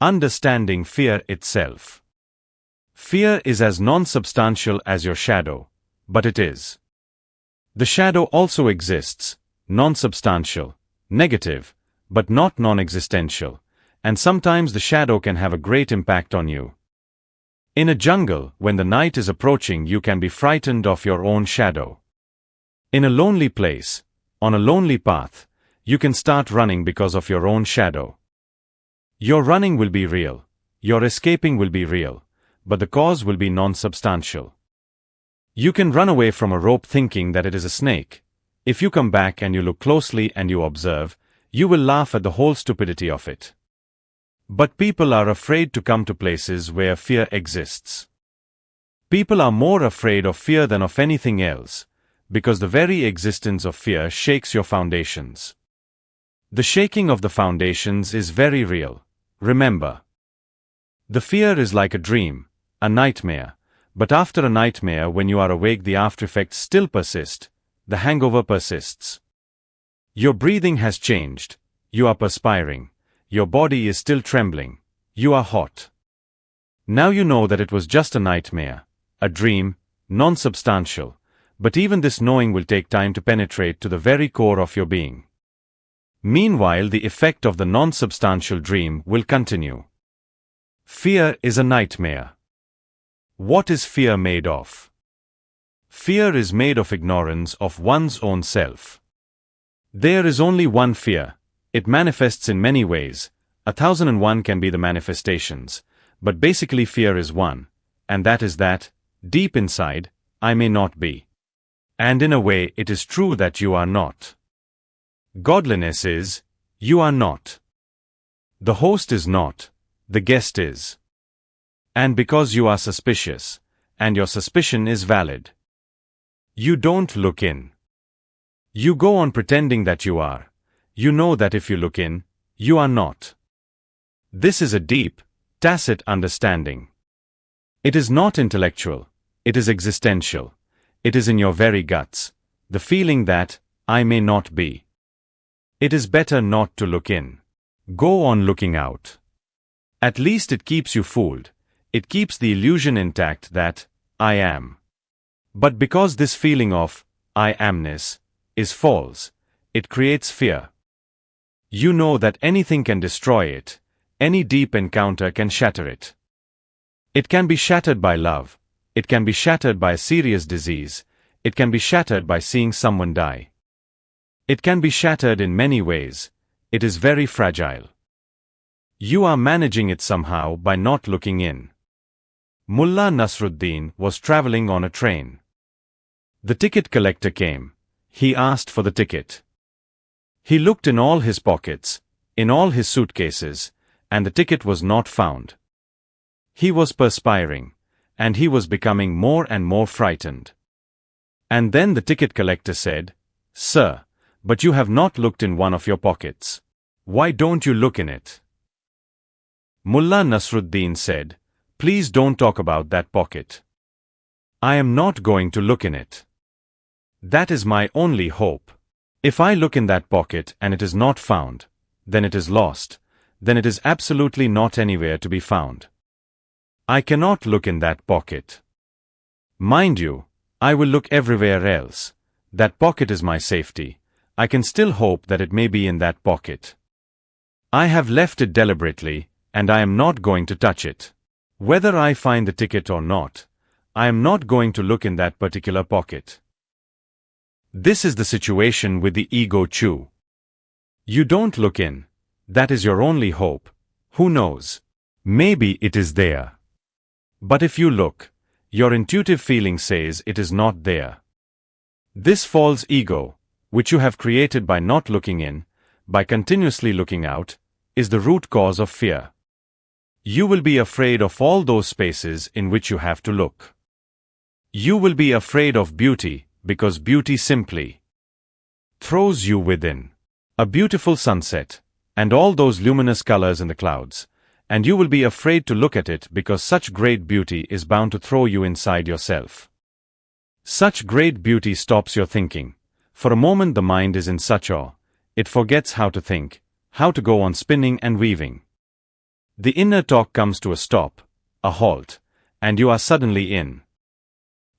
Understanding fear itself. Fear is as non-substantial as your shadow, but it is. The shadow also exists, non-substantial, negative, but not non-existential, and sometimes the shadow can have a great impact on you. In a jungle, when the night is approaching, you can be frightened of your own shadow. In a lonely place, on a lonely path, you can start running because of your own shadow. Your running will be real, your escaping will be real, but the cause will be non-substantial. You can run away from a rope thinking that it is a snake. If you come back and you look closely and you observe, you will laugh at the whole stupidity of it. But people are afraid to come to places where fear exists. People are more afraid of fear than of anything else, because the very existence of fear shakes your foundations. The shaking of the foundations is very real, remember. The fear is like a dream, a nightmare, but after a nightmare, when you are awake, the aftereffects still persist, the hangover persists. Your breathing has changed, you are perspiring, your body is still trembling, you are hot. Now you know that it was just a nightmare, a dream, non-substantial, but even this knowing will take time to penetrate to the very core of your being. Meanwhile, the effect of the non-substantial dream will continue. Fear is a nightmare. What is fear made of? Fear is made of ignorance of one's own self. There is only one fear. It manifests in many ways. 1001 can be the manifestations, but basically fear is one, and that is that, deep inside, I may not be. And in a way, it is true that you are not. Godliness is, you are not. The host is not, the guest is. And because you are suspicious, and your suspicion is valid, you don't look in. You go on pretending that you are. You know that if you look in, you are not. This is a deep, tacit understanding. It is not intellectual, it is existential. It is in your very guts, the feeling that, I may not be. It is better not to look in. Go on looking out. At least it keeps you fooled. It keeps the illusion intact that, I am. But because this feeling of, I amness, is false, it creates fear. You know that anything can destroy it, any deep encounter can shatter it. It can be shattered by love, it can be shattered by a serious disease, it can be shattered by seeing someone die. It can be shattered in many ways, it is very fragile. You are managing it somehow by not looking in. Mullah Nasruddin was traveling on a train. The ticket collector came. He asked for the ticket. He looked in all his pockets, in all his suitcases, and the ticket was not found. He was perspiring, and he was becoming more and more frightened. And then the ticket collector said, Sir, but you have not looked in one of your pockets. Why don't you look in it? Mullah Nasruddin said, Please don't talk about that pocket. I am not going to look in it. That is my only hope. If I look in that pocket and it is not found, then it is lost, then it is absolutely not anywhere to be found. I cannot look in that pocket. Mind you, I will look everywhere else. That pocket is my safety. I can still hope that it may be in that pocket. I have left it deliberately, and I am not going to touch it. Whether I find the ticket or not, I am not going to look in that particular pocket. This is the situation with the ego too. You don't look in. That is your only hope. Who knows? Maybe it is there. But if you look, your intuitive feeling says it is not there. This false ego, which you have created by not looking in, by continuously looking out, is the root cause of fear. You will be afraid of all those spaces in which you have to look. You will be afraid of beauty, because beauty simply throws you within. A beautiful sunset, and all those luminous colors in the clouds, and you will be afraid to look at it because such great beauty is bound to throw you inside yourself. Such great beauty stops your thinking. For a moment the mind is in such awe, it forgets how to think, how to go on spinning and weaving. The inner talk comes to a stop, a halt, and you are suddenly in.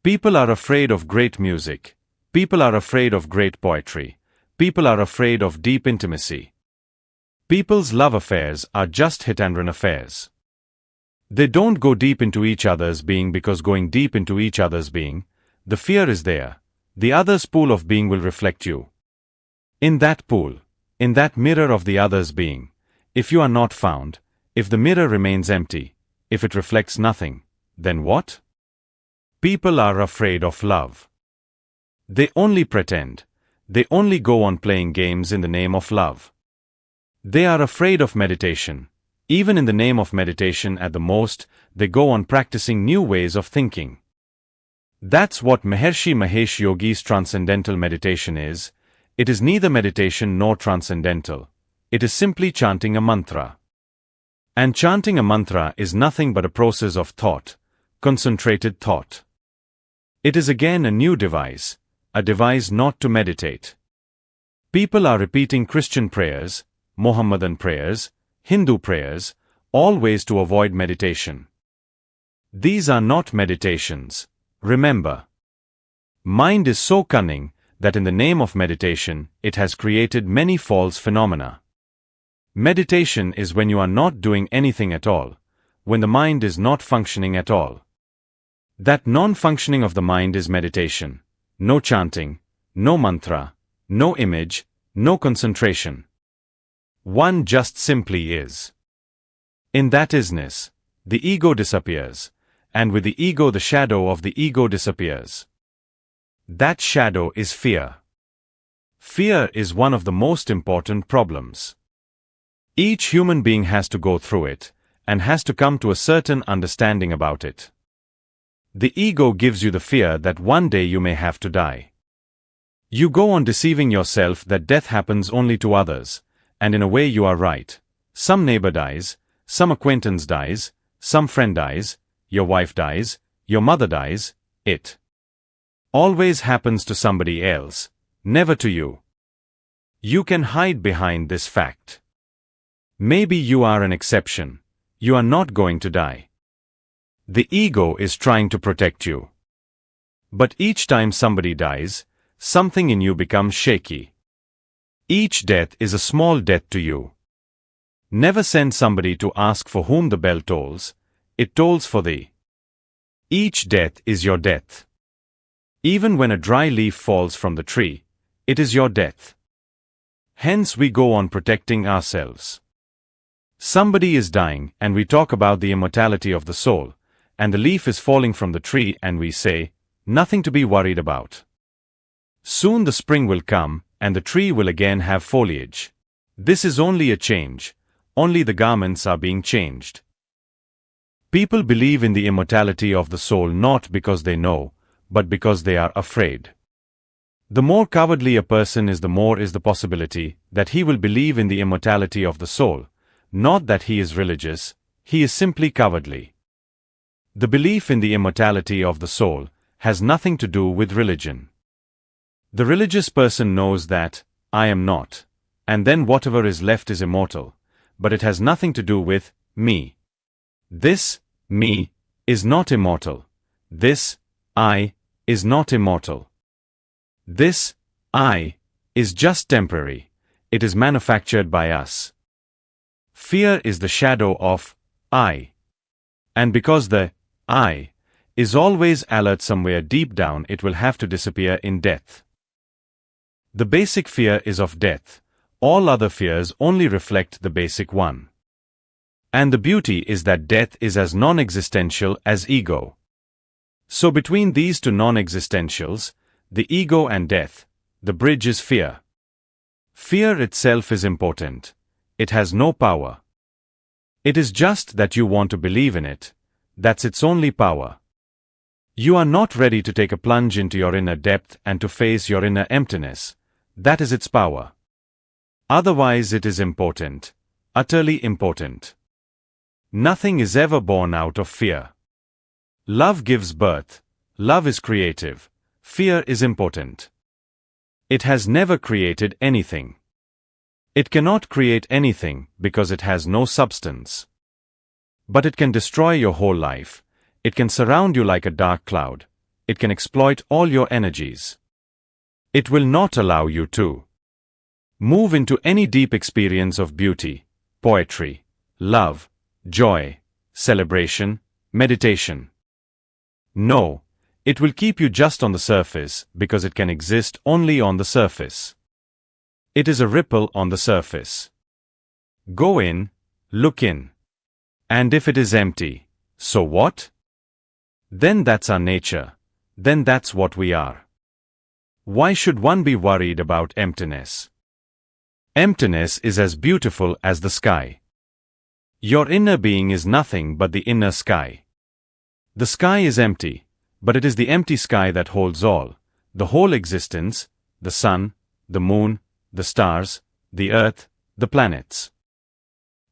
People are afraid of great music. People are afraid of great poetry. People are afraid of deep intimacy. People's love affairs are just hit-and-run affairs. They don't go deep into each other's being because going deep into each other's being, the fear is there. The other's pool of being will reflect you. In that pool, in that mirror of the other's being, if you are not found, if the mirror remains empty, if it reflects nothing, then what? People are afraid of love. They only pretend. They only go on playing games in the name of love. They are afraid of meditation. Even in the name of meditation at the most, they go on practicing new ways of thinking. That's what Maharshi Mahesh Yogi's transcendental meditation is. It is neither meditation nor transcendental. It is simply chanting a mantra. And chanting a mantra is nothing but a process of thought, concentrated thought. It is again a new device, a device not to meditate. People are repeating Christian prayers, Mohammedan prayers, Hindu prayers, all ways to avoid meditation. These are not meditations, remember. Mind is so cunning that in the name of meditation, it has created many false phenomena. Meditation is when you are not doing anything at all, when the mind is not functioning at all. That non-functioning of the mind is meditation. No chanting, no mantra, no image, no concentration. One just simply is. In that isness, the ego disappears, and with the ego the shadow of the ego disappears. That shadow is fear. Fear is one of the most important problems. Each human being has to go through it, and has to come to a certain understanding about it. The ego gives you the fear that one day you may have to die. You go on deceiving yourself that death happens only to others, and in a way you are right. Some neighbor dies, some acquaintance dies, some friend dies, your wife dies, your mother dies, it always happens to somebody else, never to you. You can hide behind this fact. Maybe you are an exception. You are not going to die. The ego is trying to protect you. But each time somebody dies, something in you becomes shaky. Each death is a small death to you. Never send somebody to ask for whom the bell tolls, it tolls for thee. Each death is your death. Even when a dry leaf falls from the tree, it is your death. Hence we go on protecting ourselves. Somebody is dying and we talk about the immortality of the soul, and the leaf is falling from the tree and we say, nothing to be worried about. Soon the spring will come, and the tree will again have foliage. This is only a change, only the garments are being changed. People believe in the immortality of the soul not because they know, but because they are afraid. The more cowardly a person is, the more is the possibility that he will believe in the immortality of the soul, not that he is religious, he is simply cowardly. The belief in the immortality of the soul has nothing to do with religion. The religious person knows that, I am not, and then whatever is left is immortal, but it has nothing to do with me. This, me, is not immortal. This, I, is not immortal. This, I, is just temporary. It is manufactured by us. Fear is the shadow of I. And because the I is always alert somewhere deep down, it will have to disappear in death. The basic fear is of death. All other fears only reflect the basic one. And the beauty is that death is as non-existential as ego. So between these two non-existentials, the ego and death, the bridge is fear. Fear itself is important. It has no power. It is just that you want to believe in it. That's its only power. You are not ready to take a plunge into your inner depth and to face your inner emptiness. That is its power. Otherwise it is important, utterly important. Nothing is ever born out of fear. Love gives birth, love is creative, fear is important. It has never created anything. It cannot create anything because it has no substance. But it can destroy your whole life. It can surround you like a dark cloud. It can exploit all your energies. It will not allow you to move into any deep experience of beauty, poetry, love, joy, celebration, meditation. No, it will keep you just on the surface because it can exist only on the surface. It is a ripple on the surface. Go in, look in. And if it is empty, so what? Then that's our nature. Then that's what we are. Why should one be worried about emptiness? Emptiness is as beautiful as the sky. Your inner being is nothing but the inner sky. The sky is empty, but it is the empty sky that holds all, the whole existence, the sun, the moon, the stars, the earth, the planets.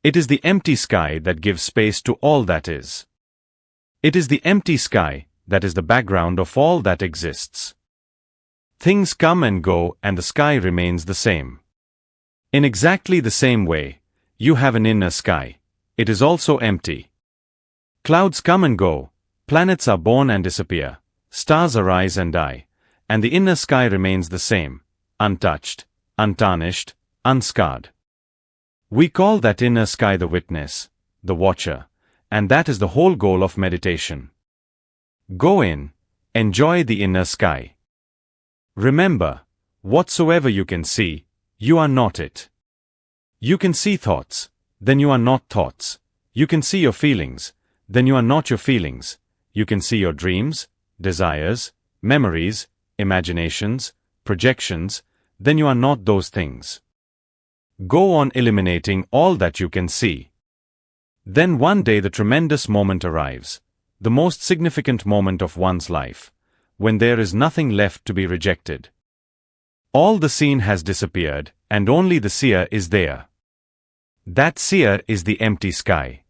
It is the empty sky that gives space to all that is. It is the empty sky that is the background of all that exists. Things come and go and the sky remains the same. In exactly the same way, you have an inner sky. It is also empty. Clouds come and go, planets are born and disappear, stars arise and die, and the inner sky remains the same, untouched, untarnished, unscarred. We call that inner sky the witness, the watcher, and that is the whole goal of meditation. Go in, enjoy the inner sky. Remember, whatsoever you can see, you are not it. You can see thoughts, then you are not thoughts. You can see your feelings, then you are not your feelings. You can see your dreams, desires, memories, imaginations, projections, then you are not those things. Go on eliminating all that you can see. Then one day the tremendous moment arrives, the most significant moment of one's life, when there is nothing left to be rejected. All the scene has disappeared, and only the seer is there. That seer is the empty sky.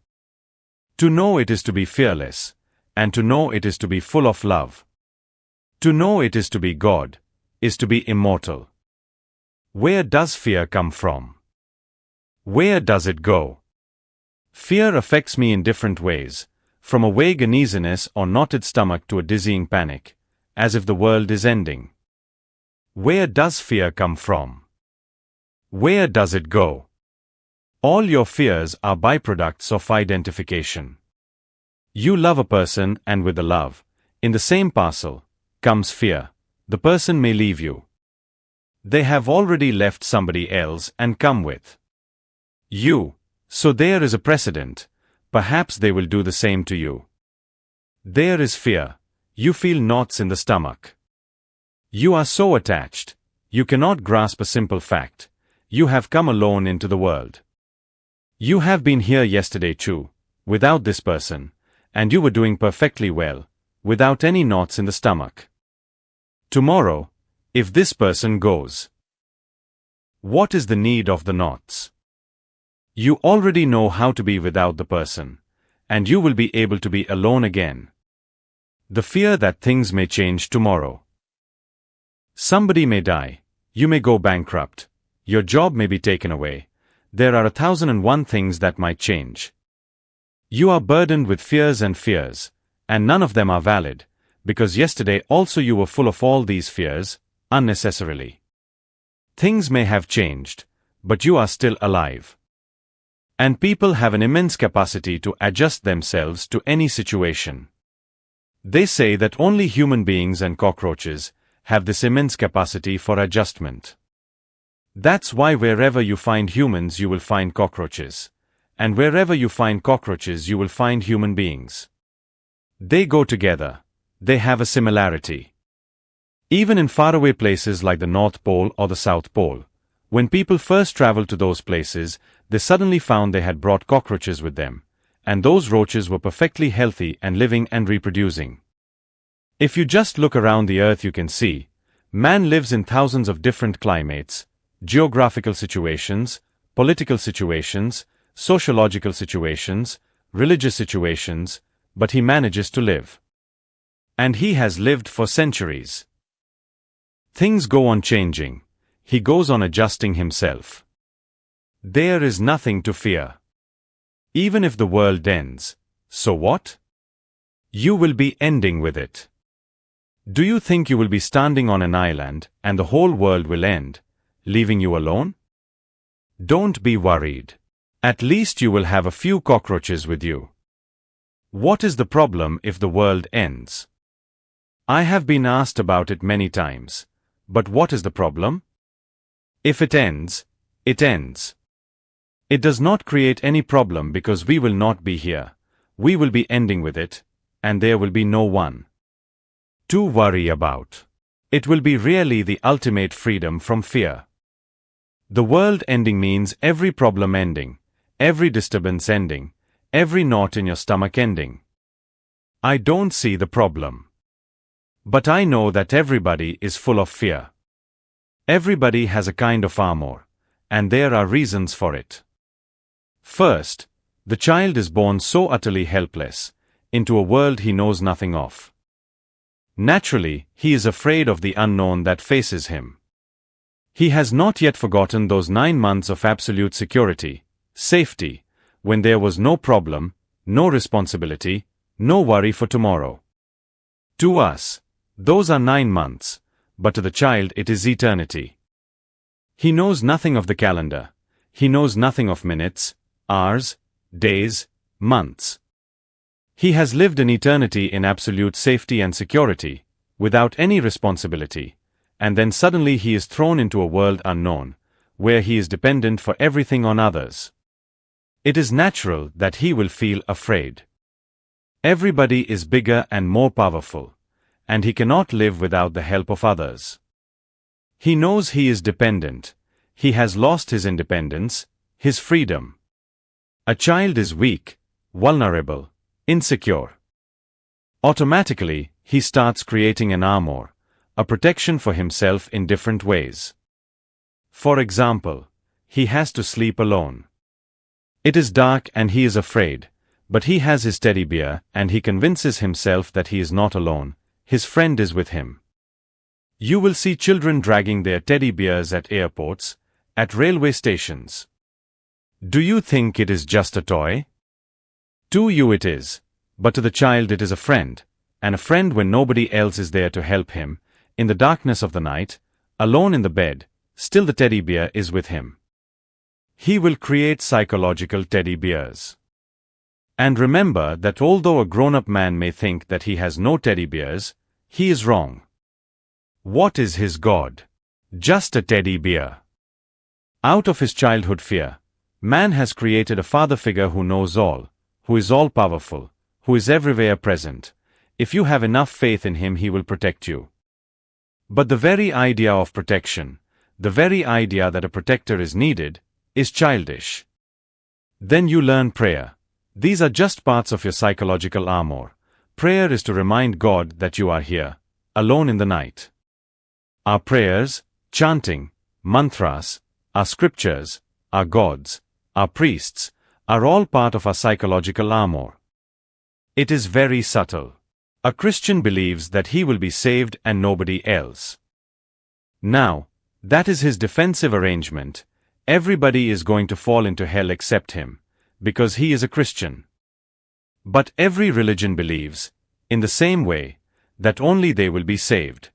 To know it is to be fearless, and to know it is to be full of love. To know it is to be God, is to be immortal. Where does fear come from? Where does it go? Fear affects me in different ways, from a vague uneasiness or knotted stomach to a dizzying panic, as if the world is ending. Where does fear come from? Where does it go? All your fears are byproducts of identification. You love a person and with the love, in the same parcel, comes fear. The person may leave you. They have already left somebody else and come with you. So there is a precedent. Perhaps they will do the same to you. There is fear. You feel knots in the stomach. You are so attached. You cannot grasp a simple fact. You have come alone into the world. You have been here yesterday too, without this person, and you were doing perfectly well, without any knots in the stomach. Tomorrow, if this person goes, what is the need of the knots? You already know how to be without the person, and you will be able to be alone again. The fear that things may change tomorrow. Somebody may die, you may go bankrupt, your job may be taken away. There are 1,001 things that might change. You are burdened with fears, and none of them are valid, because yesterday also you were full of all these fears, unnecessarily. Things may have changed, but you are still alive. And people have an immense capacity to adjust themselves to any situation. They say that only human beings and cockroaches have this immense capacity for adjustment. That's why wherever you find humans you will find cockroaches, and wherever you find cockroaches you will find human beings. They go together. They have a similarity. Even in faraway places like the North Pole or the South Pole, when people first traveled to those places, they suddenly found they had brought cockroaches with them, and those roaches were perfectly healthy and living and reproducing. If you just look around the earth you can see, man lives in thousands of different climates, geographical situations, political situations, sociological situations, religious situations, but he manages to live. And he has lived for centuries. Things go on changing. He goes on adjusting himself. There is nothing to fear. Even if the world ends, So what? You will be ending with it. Do you think you will be standing on an island and the whole world will end, leaving you alone? Don't be worried. At least you will have a few cockroaches with you. What is the problem if the world ends? I have been asked about it many times. But what is the problem? If it ends, it ends. It does not create any problem because we will not be here. We will be ending with it, and there will be no one to worry about. It will be really the ultimate freedom from fear. The world ending means every problem ending, every disturbance ending, every knot in your stomach ending. I don't see the problem. But I know that everybody is full of fear. Everybody has a kind of armor, and there are reasons for it. First, the child is born so utterly helpless, into a world he knows nothing of. Naturally, he is afraid of the unknown that faces him. He has not yet forgotten those 9 months of absolute security, safety, when there was no problem, no responsibility, no worry for tomorrow. To us, those are 9 months, but to the child it is eternity. He knows nothing of the calendar. He knows nothing of minutes, hours, days, months. He has lived an eternity in absolute safety and security, without any responsibility, and then suddenly he is thrown into a world unknown, where he is dependent for everything on others. It is natural that he will feel afraid. Everybody is bigger and more powerful, and he cannot live without the help of others. He knows he is dependent. He has lost his independence, his freedom. A child is weak, vulnerable, insecure. Automatically, he starts creating an armor, a protection for himself in different ways. For example, he has to sleep alone. It is dark and he is afraid, but he has his teddy bear and he convinces himself that he is not alone, his friend is with him. You will see children dragging their teddy bears at airports, at railway stations. Do you think it is just a toy? To you it is, but to the child it is a friend, and a friend when nobody else is there to help him, in the darkness of the night, alone in the bed, still the teddy bear is with him. He will create psychological teddy bears. And remember that although a grown-up man may think that he has no teddy bears, he is wrong. What is his God? Just a teddy bear. Out of his childhood fear, man has created a father figure who knows all, who is all-powerful, who is everywhere present. If you have enough faith in him, he will protect you. But the very idea of protection, the very idea that a protector is needed, is childish. Then you learn prayer. These are just parts of your psychological armor. Prayer is to remind God that you are here, alone in the night. Our prayers, chanting, mantras, our scriptures, our gods, our priests, are all part of our psychological armor. It is very subtle. A Christian believes that he will be saved and nobody else. Now, that is his defensive arrangement. Everybody is going to fall into hell except him, because he is a Christian. But every religion believes, in the same way, that only they will be saved.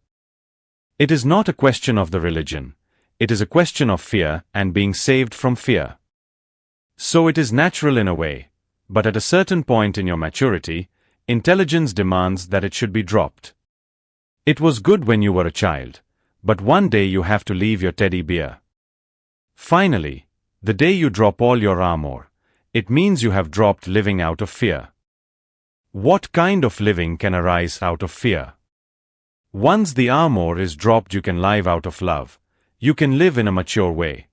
It is not a question of the religion, it is a question of fear and being saved from fear. So it is natural in a way, but at a certain point in your maturity, intelligence demands that it should be dropped. It was good when you were a child, but one day you have to leave your teddy bear. Finally, the day you drop all your armor, it means you have dropped living out of fear. What kind of living can arise out of fear? Once the armor is dropped, you can live out of love. You can live in a mature way.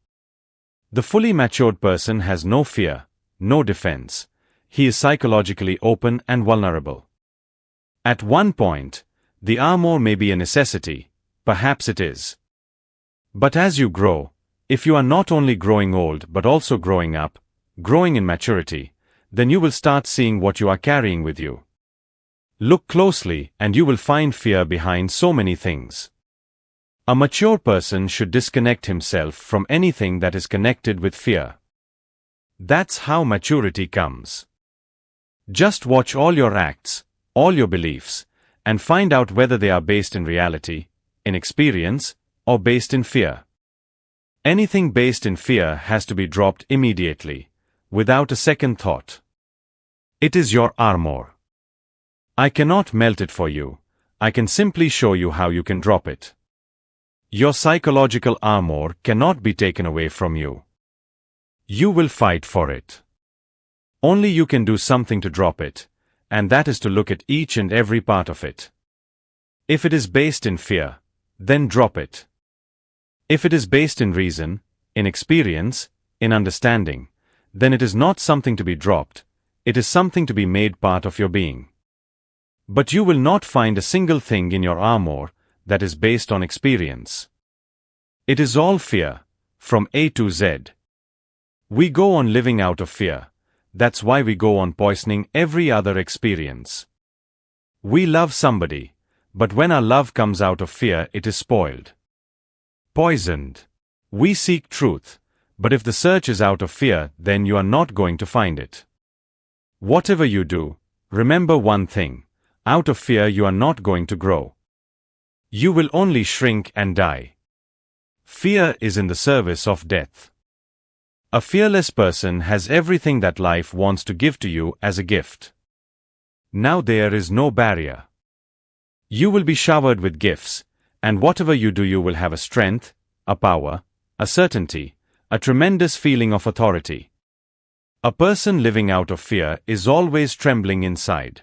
The fully matured person has no fear, no defense. He is psychologically open and vulnerable. At one point, the armor may be a necessity, perhaps it is. But as you grow, if you are not only growing old but also growing up, growing in maturity, then you will start seeing what you are carrying with you. Look closely and you will find fear behind so many things. A mature person should disconnect himself from anything that is connected with fear. That's how maturity comes. Just watch all your acts, all your beliefs, and find out whether they are based in reality, in experience, or based in fear. Anything based in fear has to be dropped immediately, without a second thought. It is your armor. I cannot melt it for you, I can simply show you how you can drop it. Your psychological armor cannot be taken away from you. You will fight for it. Only you can do something to drop it, and that is to look at each and every part of it. If it is based in fear, then drop it. If it is based in reason, in experience, in understanding, then it is not something to be dropped, it is something to be made part of your being. But you will not find a single thing in your armor that is based on experience. It is all fear, from A to Z. We go on living out of fear. That's why we go on poisoning every other experience. We love somebody, but when our love comes out of fear, it is spoiled. Poisoned. We seek truth, but if the search is out of fear, then you are not going to find it. Whatever you do, remember one thing, out of fear you are not going to grow. You will only shrink and die. Fear is in the service of death. A fearless person has everything that life wants to give to you as a gift. Now there is no barrier. You will be showered with gifts, and whatever you do you will have a strength, a power, a certainty, a tremendous feeling of authority. A person living out of fear is always trembling inside.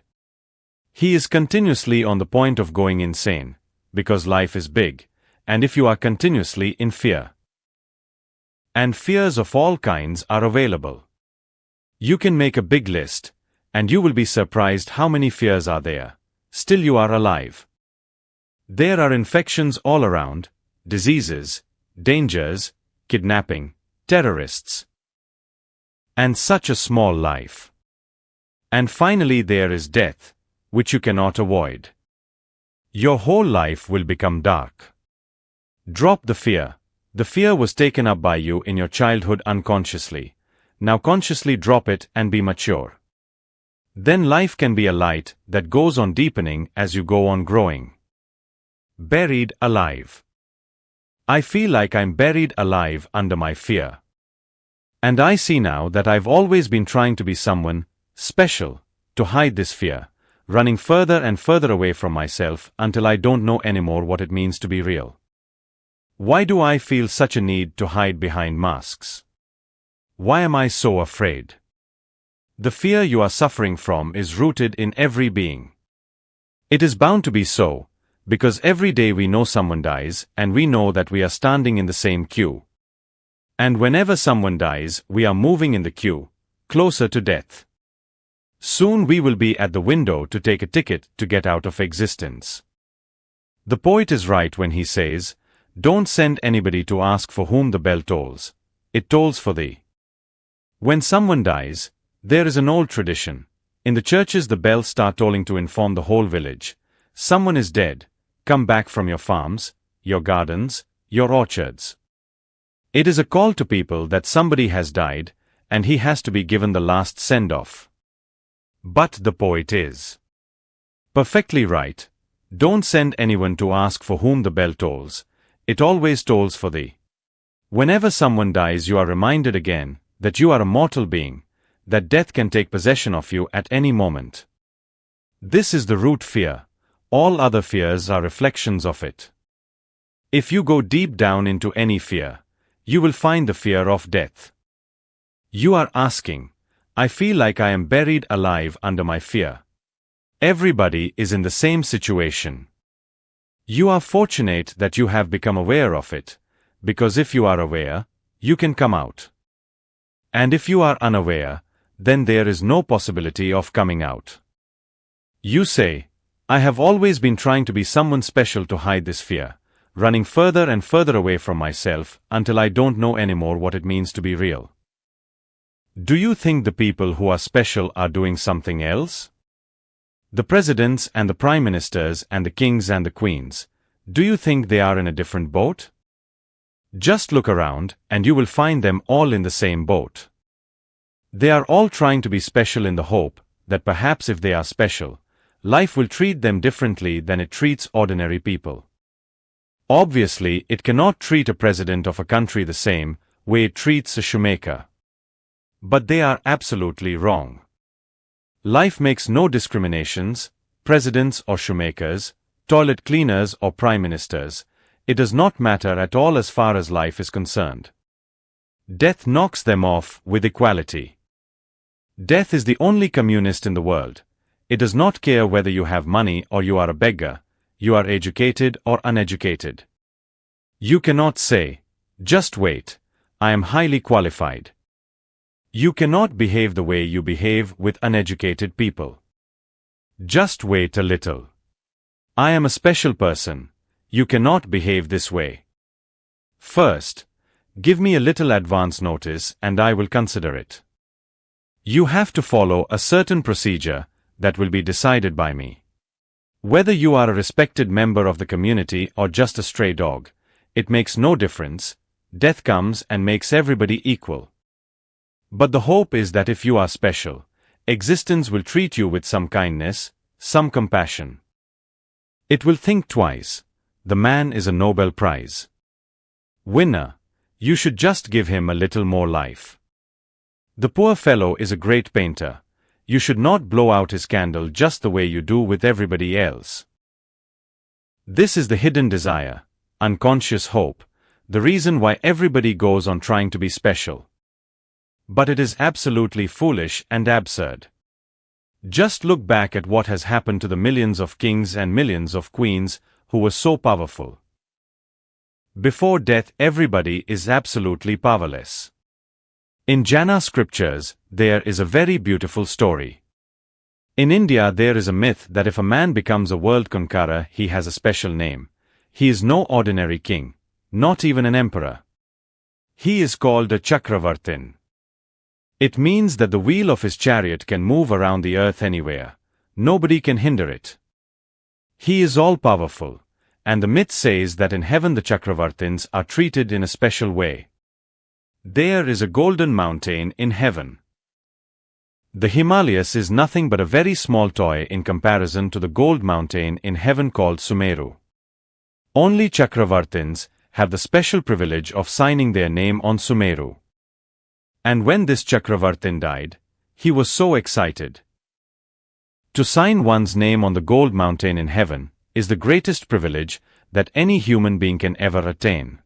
He is continuously on the point of going insane, because life is big, and if you are continuously in fear. And fears of all kinds are available. You can make a big list, and you will be surprised how many fears are there. Still you are alive. There are infections all around, diseases, dangers, kidnapping, terrorists. And such a small life. And finally there is death, which you cannot avoid. Your whole life will become dark. Drop the fear. The fear was taken up by you in your childhood unconsciously. Now consciously drop it and be mature. Then life can be a light that goes on deepening as you go on growing. Buried alive. I feel like I'm buried alive under my fear. And I see now that I've always been trying to be someone special, to hide this fear, running further and further away from myself until I don't know anymore what it means to be real. Why do I feel such a need to hide behind masks? Why am I so afraid? The fear you are suffering from is rooted in every being. It is bound to be so, because every day we know someone dies, and we know that we are standing in the same queue. And whenever someone dies, we are moving in the queue, closer to death. Soon we will be at the window to take a ticket to get out of existence. The poet is right when he says, "Don't send anybody to ask for whom the bell tolls. It tolls for thee." When someone dies, there is an old tradition. In the churches the bells start tolling to inform the whole village. Someone is dead. Come back from your farms, your gardens, your orchards. It is a call to people that somebody has died, and he has to be given the last send-off. But the poet is perfectly right. Don't send anyone to ask for whom the bell tolls. It always tolls for thee. Whenever someone dies, you are reminded again that you are a mortal being, that death can take possession of you at any moment. This is the root fear. All other fears are reflections of it. If you go deep down into any fear, you will find the fear of death. You are asking, I feel like I am buried alive under my fear. Everybody is in the same situation. You are fortunate that you have become aware of it, because if you are aware, you can come out. And if you are unaware, then there is no possibility of coming out. You say, I have always been trying to be someone special to hide this fear, running further and further away from myself until I don't know anymore what it means to be real. Do you think the people who are special are doing something else? The presidents and the prime ministers and the kings and the queens, do you think they are in a different boat? Just look around and you will find them all in the same boat. They are all trying to be special in the hope that perhaps if they are special, life will treat them differently than it treats ordinary people. Obviously, it cannot treat a president of a country the same way it treats a shoemaker. But they are absolutely wrong. Life makes no discriminations, presidents or shoemakers, toilet cleaners or prime ministers. It does not matter at all as far as life is concerned. Death knocks them off with equality. Death is the only communist in the world. It does not care whether you have money or you are a beggar, you are educated or uneducated. You cannot say, "Just wait, I am highly qualified." You cannot behave the way you behave with uneducated people. Just wait a little. I am a special person. You cannot behave this way. First, give me a little advance notice and I will consider it. You have to follow a certain procedure that will be decided by me. Whether you are a respected member of the community or just a stray dog, it makes no difference. Death comes and makes everybody equal. But the hope is that if you are special, existence will treat you with some kindness, some compassion. It will think twice. The man is a Nobel Prize winner. You should just give him a little more life. The poor fellow is a great painter. You should not blow out his candle just the way you do with everybody else. This is the hidden desire, unconscious hope, the reason why everybody goes on trying to be special. But it is absolutely foolish and absurd. Just look back at what has happened to the millions of kings and millions of queens who were so powerful. Before death, everybody is absolutely powerless. In Jaina scriptures, there is a very beautiful story. In India, there is a myth that if a man becomes a world conqueror, he has a special name. He is no ordinary king, not even an emperor. He is called a Chakravartin. It means that the wheel of his chariot can move around the earth anywhere. Nobody can hinder it. He is all-powerful, and the myth says that in heaven the Chakravartins are treated in a special way. There is a golden mountain in heaven. The Himalayas is nothing but a very small toy in comparison to the gold mountain in heaven called Sumeru. Only Chakravartins have the special privilege of signing their name on Sumeru. And when this Chakravartin died, he was so excited. To sign one's name on the gold mountain in heaven is the greatest privilege that any human being can ever attain.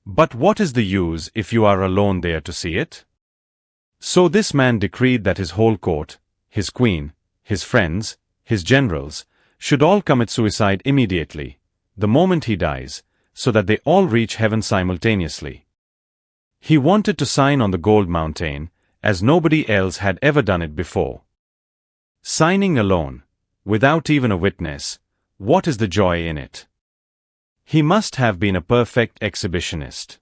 But what is the use if you are alone there to see it? So this man decreed that his whole court, his queen, his friends, his generals, should all commit suicide immediately, the moment he dies, so that they all reach heaven simultaneously. He wanted to sign on the gold mountain, as nobody else had ever done it before. Signing alone, without even a witness, what is the joy in it? He must have been a perfect exhibitionist.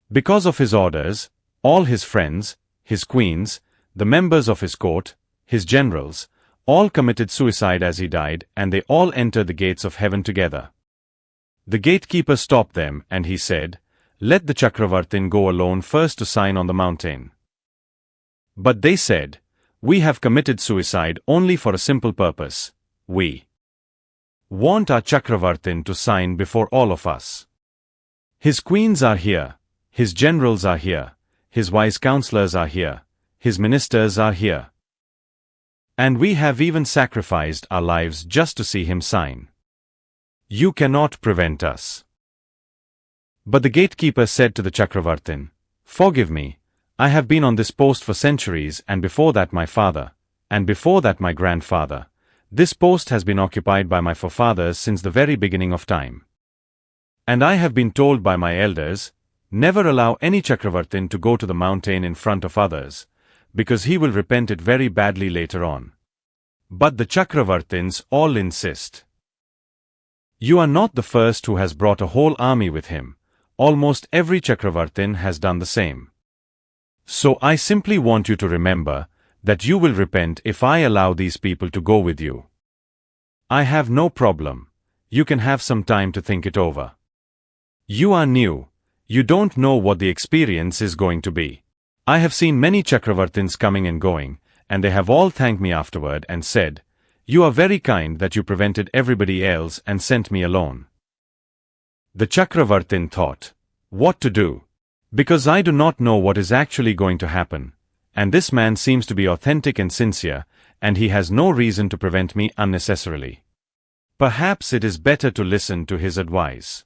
Because of his orders, all his friends, his queens, the members of his court, his generals, all committed suicide as he died, and they all entered the gates of heaven together. The gatekeeper stopped them and he said, "Let the Chakravartin go alone first to sign on the mountain." But they said, "We have committed suicide only for a simple purpose. We want our Chakravartin to sign before all of us. His queens are here, his generals are here, his wise counselors are here, his ministers are here. And we have even sacrificed our lives just to see him sign. You cannot prevent us." But the gatekeeper said to the Chakravartin, "Forgive me, I have been on this post for centuries, and before that my father, and before that my grandfather. This post has been occupied by my forefathers since the very beginning of time. And I have been told by my elders, never allow any Chakravartin to go to the mountain in front of others, because he will repent it very badly later on. But the Chakravartins all insist. You are not the first who has brought a whole army with him. Almost every Chakravartin has done the same. So I simply want you to remember that you will repent if I allow these people to go with you. I have no problem. You can have some time to think it over. You are new. You don't know what the experience is going to be. I have seen many Chakravartins coming and going, and they have all thanked me afterward and said, "You are very kind that you prevented everybody else and sent me alone." The Chakravartin thought, "What to do? Because I do not know what is actually going to happen, and this man seems to be authentic and sincere, and he has no reason to prevent me unnecessarily. Perhaps it is better to listen to his advice."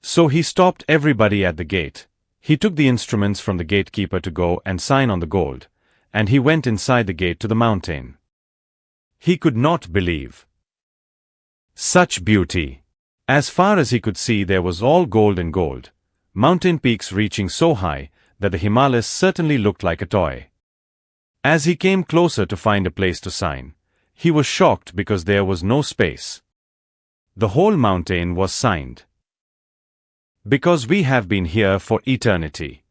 So he stopped everybody at the gate. He took the instruments from the gatekeeper to go and sign on the gold, and he went inside the gate to the mountain. He could not believe such beauty. As far as he could see, there was all gold and gold, mountain peaks reaching so high that the Himalayas certainly looked like a toy. As he came closer to find a place to sign, he was shocked because there was no space. The whole mountain was signed. "Because we have been here for eternity.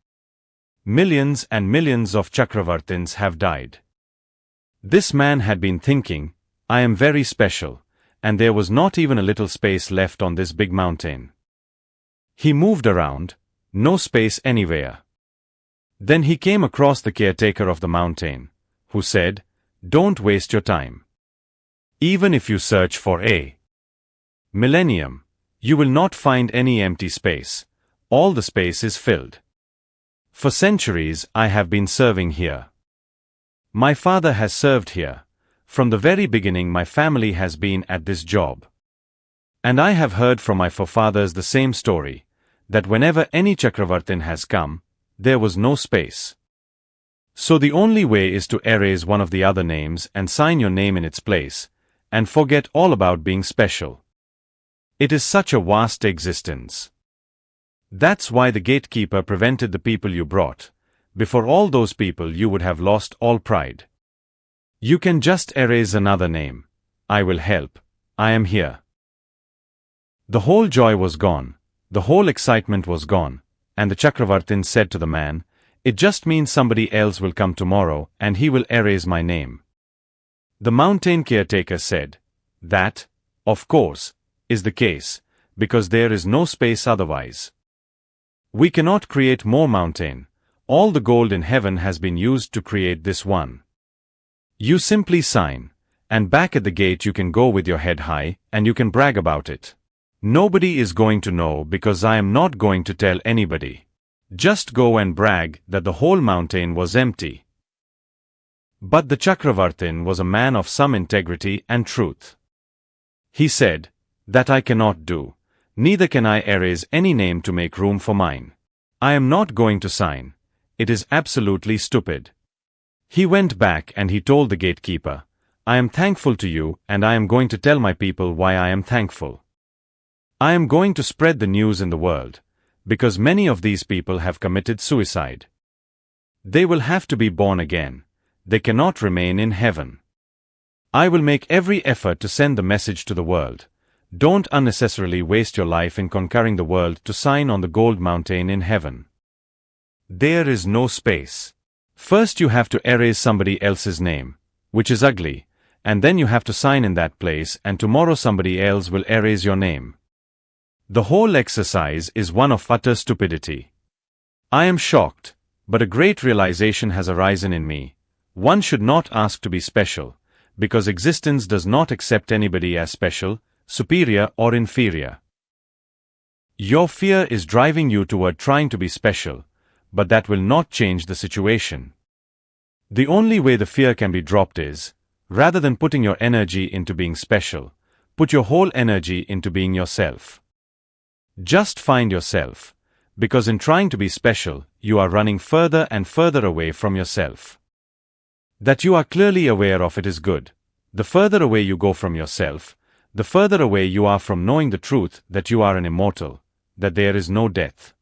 Millions and millions of Chakravartins have died." This man had been thinking, "I am very special, and there was not even a little space left on this big mountain." He moved around, no space anywhere. Then he came across the caretaker of the mountain, who said, "Don't waste your time. Even if you search for a millennium, you will not find any empty space. All the space is filled. For centuries I have been serving here. My father has served here. From the very beginning my family has been at this job. And I have heard from my forefathers the same story, that whenever any Chakravartin has come, there was no space. So the only way is to erase one of the other names and sign your name in its place, and forget all about being special. It is such a vast existence. That's why the gatekeeper prevented the people you brought. Before all those people you would have lost all pride. You can just erase another name. I will help. I am here." The whole joy was gone, the whole excitement was gone, and the Chakravartin said to the man, "It just means somebody else will come tomorrow and he will erase my name." The mountain caretaker said, "That, of course, is the case, because there is no space otherwise. We cannot create more mountain. All the gold in heaven has been used to create this one. You simply sign, and back at the gate you can go with your head high, and you can brag about it. Nobody is going to know because I am not going to tell anybody. Just go and brag that the whole mountain was empty." But the Chakravartin was a man of some integrity and truth. He said, "That I cannot do. Neither can I erase any name to make room for mine. I am not going to sign. It is absolutely stupid." He went back and he told the gatekeeper, "I am thankful to you and I am going to tell my people why I am thankful. I am going to spread the news in the world, because many of these people have committed suicide. They will have to be born again. They cannot remain in heaven. I will make every effort to send the message to the world. Don't unnecessarily waste your life in conquering the world to sign on the gold mountain in heaven. There is no space. First you have to erase somebody else's name, which is ugly, and then you have to sign in that place, and tomorrow somebody else will erase your name. The whole exercise is one of utter stupidity. I am shocked, but a great realization has arisen in me. One should not ask to be special, because existence does not accept anybody as special, superior or inferior. Your fear is driving you toward trying to be special, but that will not change the situation. The only way the fear can be dropped is, rather than putting your energy into being special, put your whole energy into being yourself. Just find yourself, because in trying to be special, you are running further and further away from yourself. That you are clearly aware of it is good. The further away you go from yourself, the further away you are from knowing the truth that you are an immortal, that there is no death.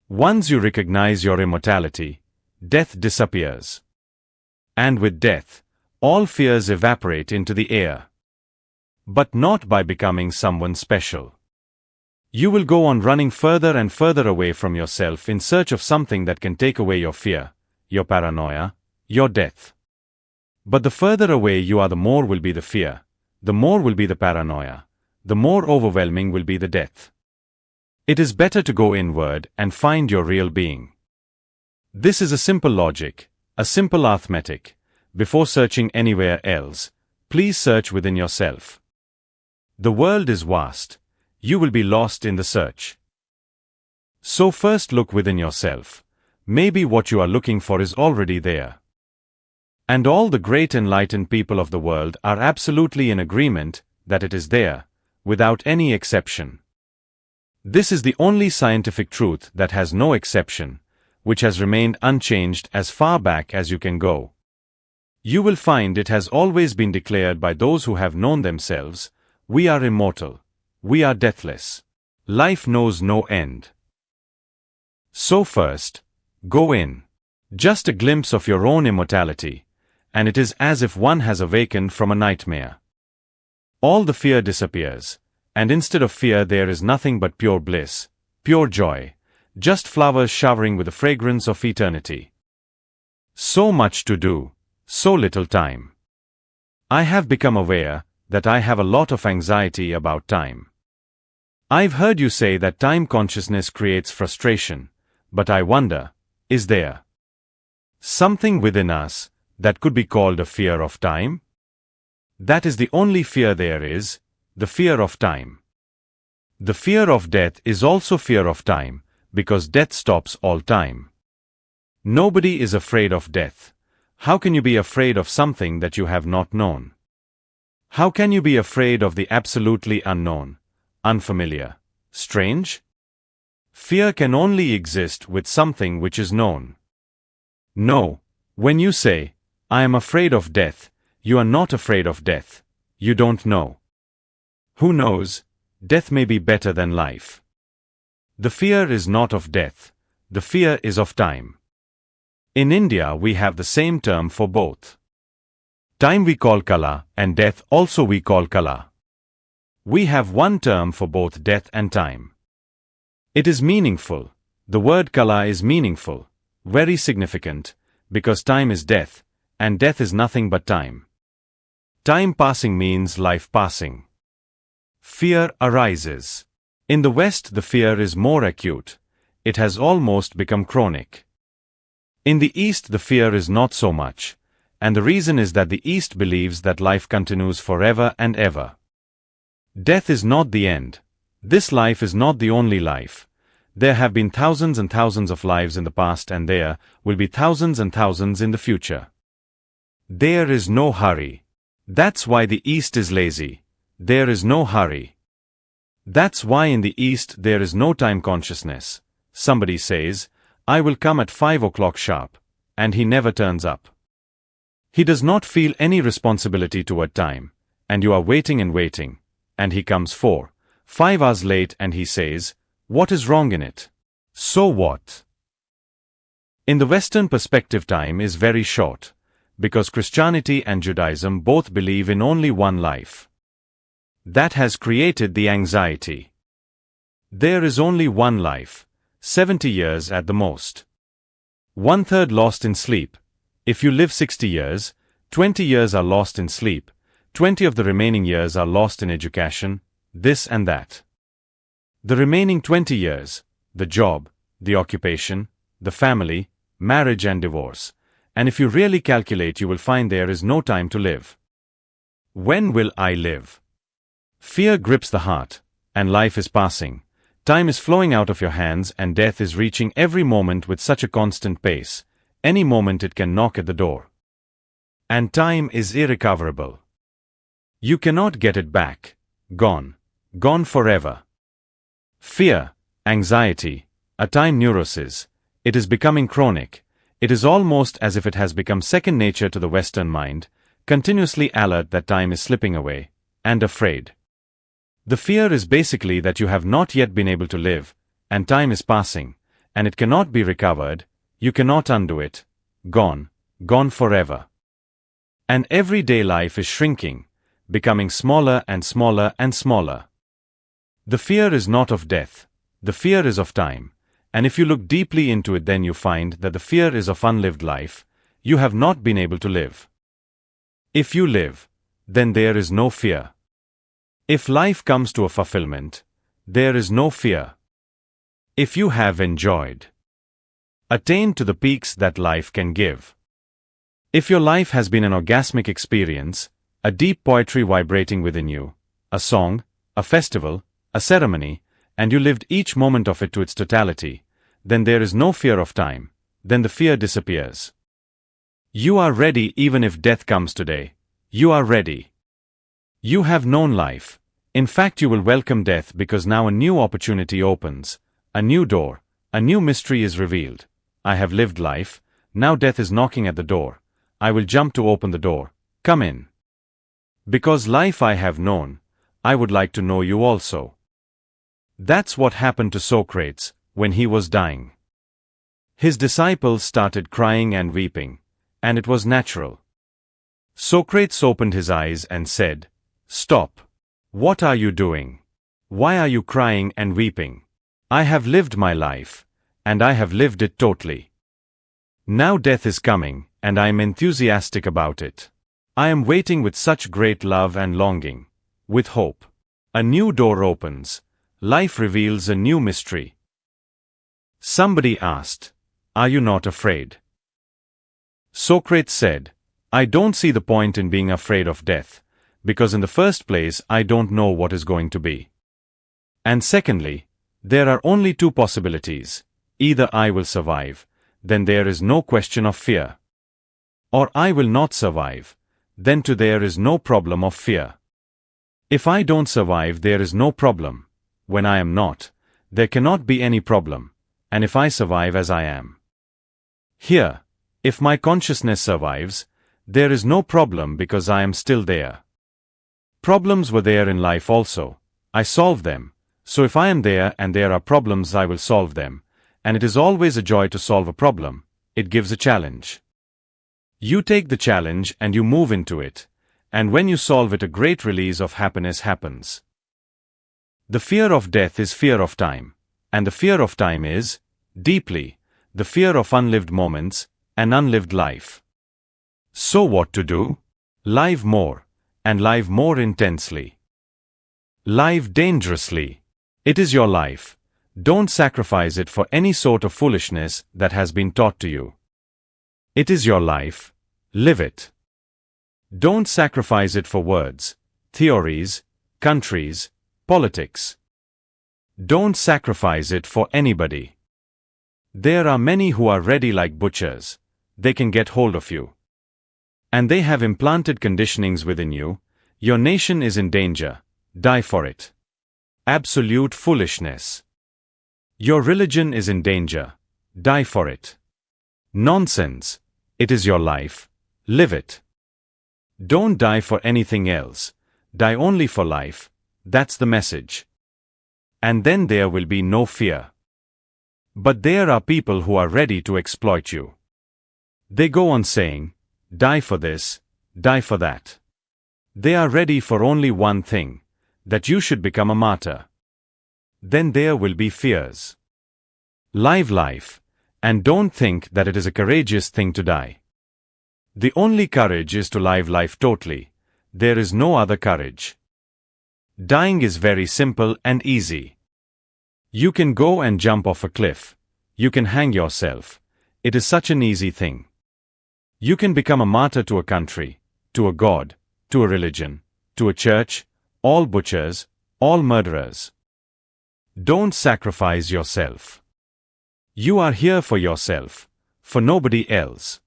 Once you recognize your immortality, death disappears. And with death, all fears evaporate into the air. But not by becoming someone special. You will go on running further and further away from yourself in search of something that can take away your fear, your paranoia, your death. But the further away you are, the more will be the fear, the more will be the paranoia, the more overwhelming will be the death. It is better to go inward and find your real being. This is a simple logic, a simple arithmetic, before searching anywhere else, please search within yourself. The world is vast. You will be lost in the search. So first look within yourself. Maybe what you are looking for is already there. And all the great enlightened people of the world are absolutely in agreement that it is there, without any exception. This is the only scientific truth that has no exception, which has remained unchanged as far back as you can go. You will find it has always been declared by those who have known themselves, we are immortal, we are deathless. Life knows no end. So first, go in. Just a glimpse of your own immortality, and it is as if one has awakened from a nightmare. All the fear disappears, and instead of fear there is nothing but pure bliss, pure joy, just flowers showering with the fragrance of eternity. So much to do, so little time. I have become aware that I have a lot of anxiety about time. I've heard you say that time consciousness creates frustration, but I wonder, is there something within us that could be called a fear of time? That is the only fear there is, the fear of time. The fear of death is also fear of time, because death stops all time. Nobody is afraid of death. How can you be afraid of something that you have not known? How can you be afraid of the absolutely unknown, unfamiliar, strange? Fear can only exist with something which is known. No, when you say, I am afraid of death, you are not afraid of death. You don't know. Who knows? Death may be better than life. The fear is not of death. The fear is of time. In India we have the same term for both. Time we call kala, and death also we call kala. We have one term for both death and time. It is meaningful. The word kala is meaningful, very significant, because time is death, and death is nothing but time. Time passing means life passing. Fear arises. In the West the fear is more acute. It has almost become chronic. In the East the fear is not so much, and the reason is that the East believes that life continues forever and ever. Death is not the end. This life is not the only life. There have been thousands and thousands of lives in the past, and there will be thousands and thousands in the future. There is no hurry. That's why the East is lazy. There is no hurry. That's why in the East there is no time consciousness. Somebody says, I will come at 5 o'clock sharp, and he never turns up. He does not feel any responsibility toward time, and you are waiting and waiting, and he comes 4, 5 hours late and he says, what is wrong in it? So what? In the Western perspective time is very short, because Christianity and Judaism both believe in only one life. That has created the anxiety. There is only one life, 70 years at the most. 1/3 lost in sleep. If you live 60 years, 20 years are lost in sleep, 20 of the remaining years are lost in education, this and that. The remaining 20 years, the job, the occupation, the family, marriage and divorce, and if you really calculate you will find there is no time to live. When will I live? Fear grips the heart, and life is passing. Time is flowing out of your hands and death is reaching every moment with such a constant pace. Any moment it can knock at the door. And time is irrecoverable. You cannot get it back. Gone. Gone forever. Fear, anxiety, a time neurosis, it is becoming chronic. It is almost as if it has become second nature to the Western mind, continuously alert that time is slipping away, and afraid. The fear is basically that you have not yet been able to live, and time is passing, and it cannot be recovered, you cannot undo it, gone, gone forever. And everyday life is shrinking, becoming smaller and smaller and smaller. The fear is not of death, the fear is of time, and if you look deeply into it then you find that the fear is of unlived life, you have not been able to live. If you live, then there is no fear. If life comes to a fulfillment, there is no fear. If you have enjoyed, attained to the peaks that life can give. If your life has been an orgasmic experience, a deep poetry vibrating within you, a song, a festival, a ceremony, and you lived each moment of it to its totality, then there is no fear of time, then the fear disappears. You are ready even if death comes today. You are ready. You have known life. In fact, you will welcome death because now a new opportunity opens, a new door, a new mystery is revealed. I have lived life, now death is knocking at the door. I will jump to open the door. Come in. Because life I have known, I would like to know you also. That's what happened to Socrates when he was dying. His disciples started crying and weeping, and it was natural. Socrates opened his eyes and said, "Stop. What are you doing? Why are you crying and weeping? I have lived my life, and I have lived it totally. Now death is coming, and I am enthusiastic about it. I am waiting with such great love and longing, with hope. A new door opens. Life reveals a new mystery." Somebody asked, "Are you not afraid?" Socrates said, "I don't see the point in being afraid of death, because in the first place I don't know what is going to be. And secondly, there are only two possibilities. Either I will survive, then there is no question of fear. Or I will not survive, then too there is no problem of fear. If I don't survive, there is no problem. When I am not, there cannot be any problem, and if I survive as I am. Here, if my consciousness survives, there is no problem because I am still there. Problems were there in life also. I solved them. So if I am there and there are problems, I will solve them. And it is always a joy to solve a problem. It gives a challenge. You take the challenge and you move into it. And when you solve it, a great release of happiness happens. The fear of death is fear of time. And the fear of time is, deeply, the fear of unlived moments and unlived life. So what to do? Live more, and live more intensely. Live dangerously. It is your life. Don't sacrifice it for any sort of foolishness that has been taught to you. It is your life. Live it. Don't sacrifice it for words, theories, countries, politics. Don't sacrifice it for anybody. There are many who are ready like butchers. They can get hold of you. And they have implanted conditionings within you. Your nation is in danger. Die for it. Absolute foolishness. Your religion is in danger. Die for it. Nonsense. It is your life. Live it. Don't die for anything else. Die only for life. That's the message. And then there will be no fear. But there are people who are ready to exploit you. They go on saying, die for this, die for that. They are ready for only one thing, that you should become a martyr. Then there will be fears. Live life, and don't think that it is a courageous thing to die. The only courage is to live life totally. There is no other courage. Dying is very simple and easy. You can go and jump off a cliff. You can hang yourself. It is such an easy thing. You can become a martyr to a country, to a god, to a religion, to a church, all butchers, all murderers. Don't sacrifice yourself. You are here for yourself, for nobody else.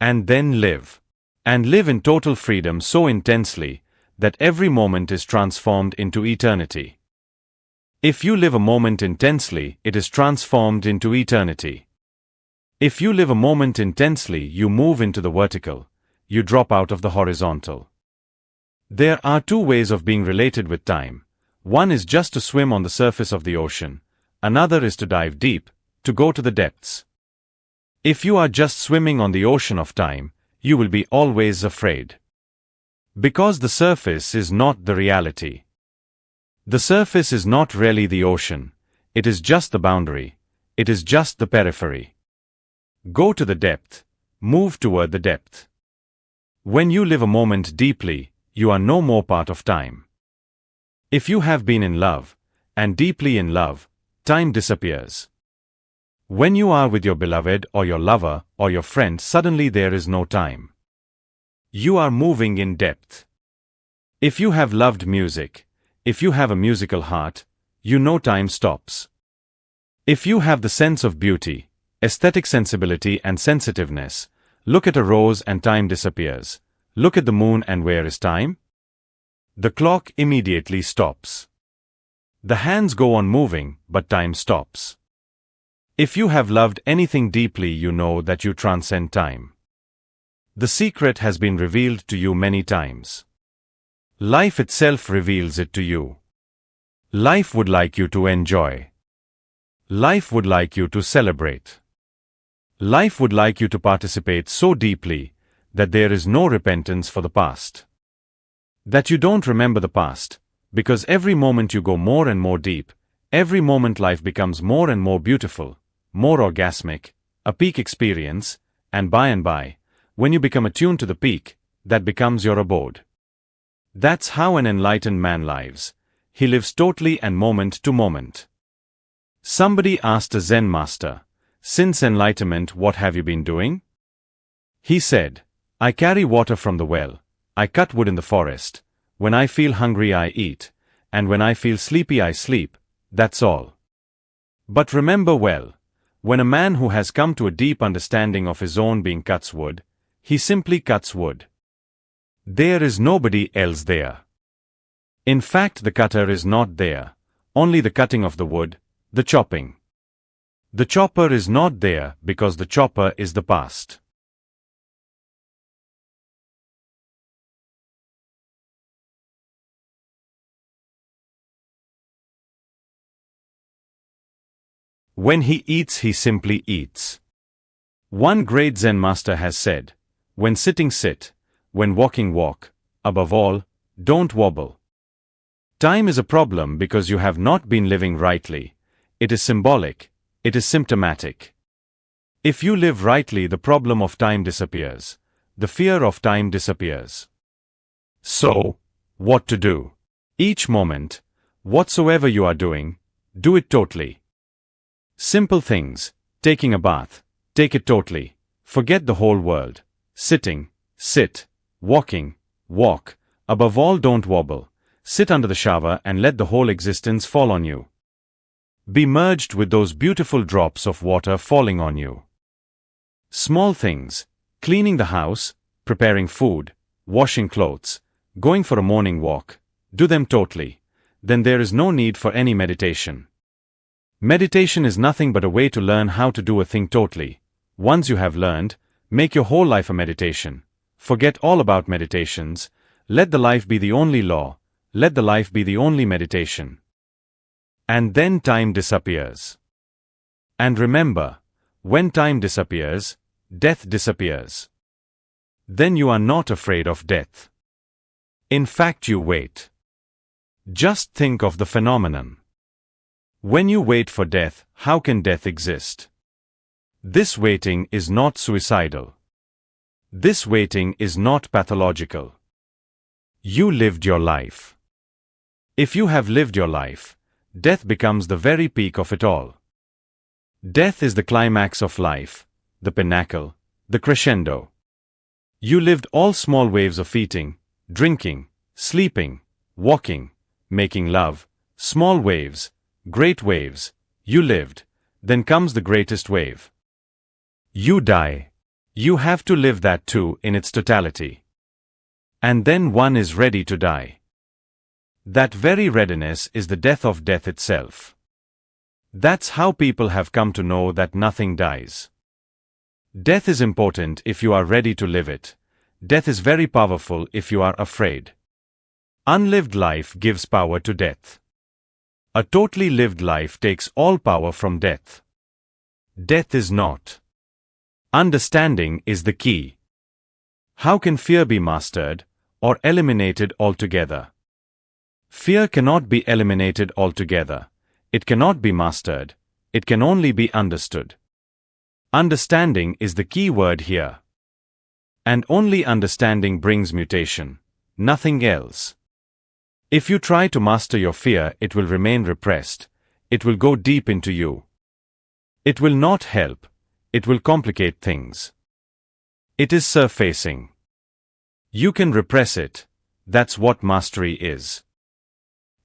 And then live. And live in total freedom so intensely that every moment is transformed into eternity. If you live a moment intensely, it is transformed into eternity. If you live a moment intensely, you move into the vertical. You drop out of the horizontal. There are two ways of being related with time. One is just to swim on the surface of the ocean. Another is to dive deep, to go to the depths. If you are just swimming on the ocean of time, you will be always afraid. Because the surface is not the reality. The surface is not really the ocean. It is just the boundary. It is just the periphery. Go to the depth. Move toward the depth. When you live a moment deeply, you are no more part of time. If you have been in love, and deeply in love, time disappears. When you are with your beloved or your lover or your friend, suddenly there is no time. You are moving in depth. If you have loved music, if you have a musical heart, you know time stops. If you have the sense of beauty, aesthetic sensibility and sensitiveness, look at a rose and time disappears. Look at the moon and where is time? The clock immediately stops. The hands go on moving, but time stops. If you have loved anything deeply, you know that you transcend time. The secret has been revealed to you many times. Life itself reveals it to you. Life would like you to enjoy. Life would like you to celebrate. Life would like you to participate so deeply that there is no repentance for the past. That you don't remember the past, because every moment you go more and more deep, every moment life becomes more and more beautiful, more orgasmic, a peak experience, and by, when you become attuned to the peak, that becomes your abode. That's how an enlightened man lives. He lives totally and moment to moment. Somebody asked a Zen master, "Since enlightenment, what have you been doing?" He said, "I carry water from the well, I cut wood in the forest, when I feel hungry I eat, and when I feel sleepy I sleep, that's all." But remember well, when a man who has come to a deep understanding of his own being cuts wood, he simply cuts wood. There is nobody else there. In fact, the cutter is not there, only the cutting of the wood, the chopping. The chopper is not there because the chopper is the past. When he eats, he simply eats. One great Zen master has said, "When sitting, sit. When walking, walk. Above all, don't wobble." Time is a problem because you have not been living rightly. It is symbolic. It is symptomatic. If you live rightly, the problem of time disappears. The fear of time disappears. So, what to do? Each moment, whatsoever you are doing, do it totally. Simple things. Taking a bath, take it totally. Forget the whole world. Sitting, sit. Walking, walk. Above all, don't wobble. Sit under the shower and let the whole existence fall on you. Be merged with those beautiful drops of water falling on you. Small things. Cleaning the house, preparing food, washing clothes, going for a morning walk. Do them totally. Then there is no need for any meditation. Meditation is nothing but a way to learn how to do a thing totally. Once you have learned, make your whole life a meditation. Forget all about meditations. Let the life be the only law. Let the life be the only meditation. And then time disappears. And remember, when time disappears, death disappears. Then you are not afraid of death. In fact, you wait. Just think of the phenomenon. When you wait for death, how can death exist? This waiting is not suicidal. This waiting is not pathological. You lived your life. If you have lived your life, death becomes the very peak of it all. Death is the climax of life, the pinnacle, the crescendo. You lived all small waves of eating, drinking, sleeping, walking, making love, small waves, great waves. You lived, then comes the greatest wave. You die. You have to live that too in its totality. And then one is ready to die. That very readiness is the death of death itself. That's how people have come to know that nothing dies. Death is important if you are ready to live it. Death is very powerful if you are afraid. Unlived life gives power to death. A totally lived life takes all power from death. Death is not. Understanding is the key. How can fear be mastered or eliminated altogether? Fear cannot be eliminated altogether. It cannot be mastered. It can only be understood. Understanding is the key word here. And only understanding brings mutation, nothing else. If you try to master your fear, it will remain repressed. It will go deep into you. It will not help, it will complicate things. It is surfacing. You can repress it, that's what mastery is.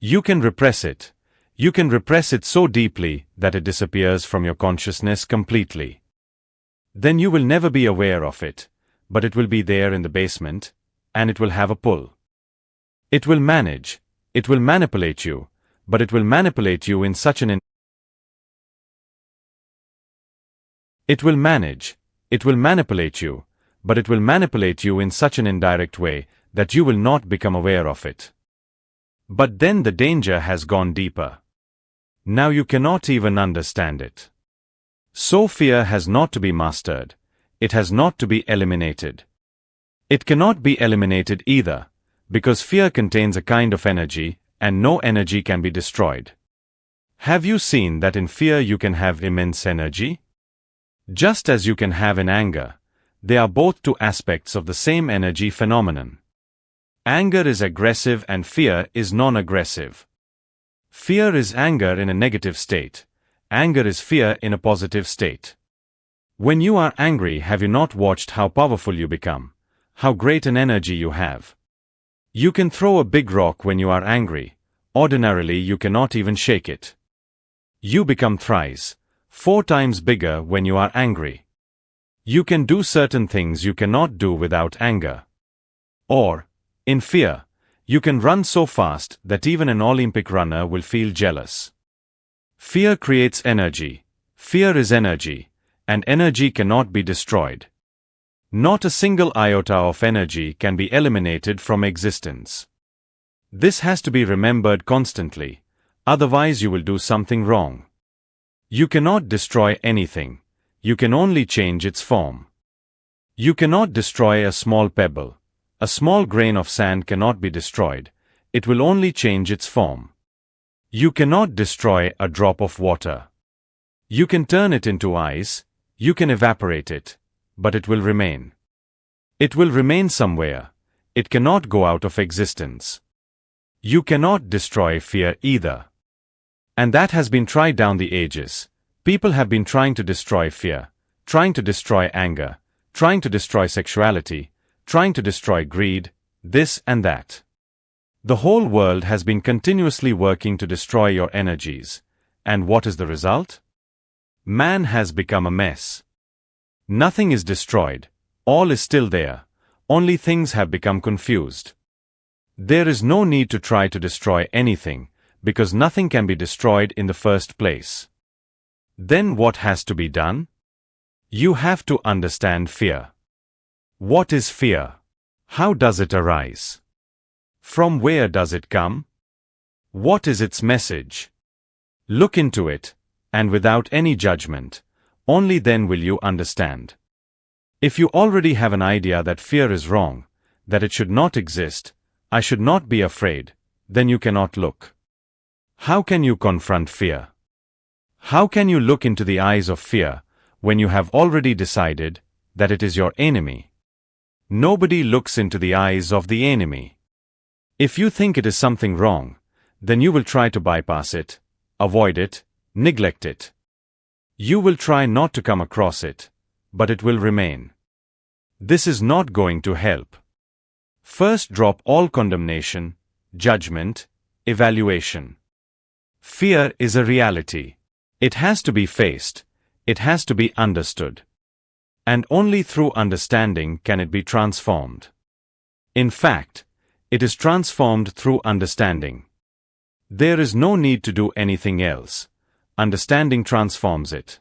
You can repress it. You can repress it so deeply that it disappears from your consciousness completely. Then you will never be aware of it, but it will be there in the basement, and it will have a pull. It will manage, it will manipulate you, but it will manipulate you in such an It will manage, it will manipulate you, but it will manipulate you in such an indirect way that you will not become aware of it. But then the danger has gone deeper. Now you cannot even understand it. So fear has not to be mastered, it has not to be eliminated. It cannot be eliminated either, because fear contains a kind of energy, and no energy can be destroyed. Have you seen that in fear you can have immense energy? Just as you can have in anger, they are both two aspects of the same energy phenomenon. Anger is aggressive and fear is non-aggressive. Fear is anger in a negative state. Anger is fear in a positive state. When you are angry, have you not watched how powerful you become? How great an energy you have? You can throw a big rock when you are angry. Ordinarily, you cannot even shake it. You become thrice, 4 times bigger when you are angry. You can do certain things you cannot do without anger. Or, in fear, you can run so fast that even an Olympic runner will feel jealous. Fear creates energy. Fear is energy, and energy cannot be destroyed. Not a single iota of energy can be eliminated from existence. This has to be remembered constantly, otherwise you will do something wrong. You cannot destroy anything, you can only change its form. You cannot destroy a small pebble. A small grain of sand cannot be destroyed, it will only change its form. You cannot destroy a drop of water. You can turn it into ice, you can evaporate it, but it will remain. It will remain somewhere, it cannot go out of existence. You cannot destroy fear either. And that has been tried down the ages. People have been trying to destroy fear, trying to destroy anger, trying to destroy sexuality, trying to destroy greed, this and that. The whole world has been continuously working to destroy your energies. And what is the result? Man has become a mess. Nothing is destroyed, all is still there, only things have become confused. There is no need to try to destroy anything, because nothing can be destroyed in the first place. Then what has to be done? You have to understand fear. What is fear? How does it arise? From where does it come? What is its message? Look into it, and without any judgment, only then will you understand. If you already have an idea that fear is wrong, that it should not exist, I should not be afraid, then you cannot look. How can you confront fear? How can you look into the eyes of fear, when you have already decided that it is your enemy? Nobody looks into the eyes of the enemy. If you think it is something wrong, then you will try to bypass it, avoid it, neglect it. You will try not to come across it, but it will remain. This is not going to help. First, drop all condemnation, judgment, evaluation. Fear is a reality. It has to be faced, it has to be understood. And only through understanding can it be transformed. In fact, it is transformed through understanding. There is no need to do anything else. Understanding transforms it.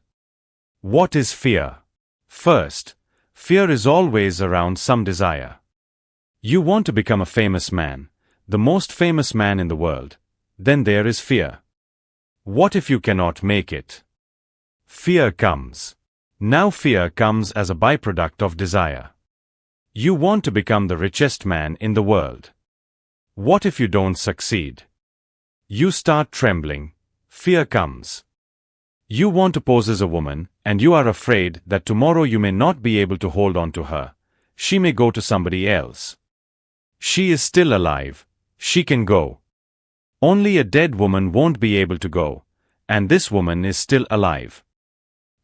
What is fear? First, fear is always around some desire. You want to become a famous man, the most famous man in the world, then there is fear. What if you cannot make it? Fear comes. Now fear comes as a byproduct of desire. You want to become the richest man in the world. What if you don't succeed? You start trembling. Fear comes. You want to pose as a woman, and you are afraid that tomorrow you may not be able to hold on to her. She may go to somebody else. She is still alive. She can go. Only a dead woman won't be able to go, and this woman is still alive.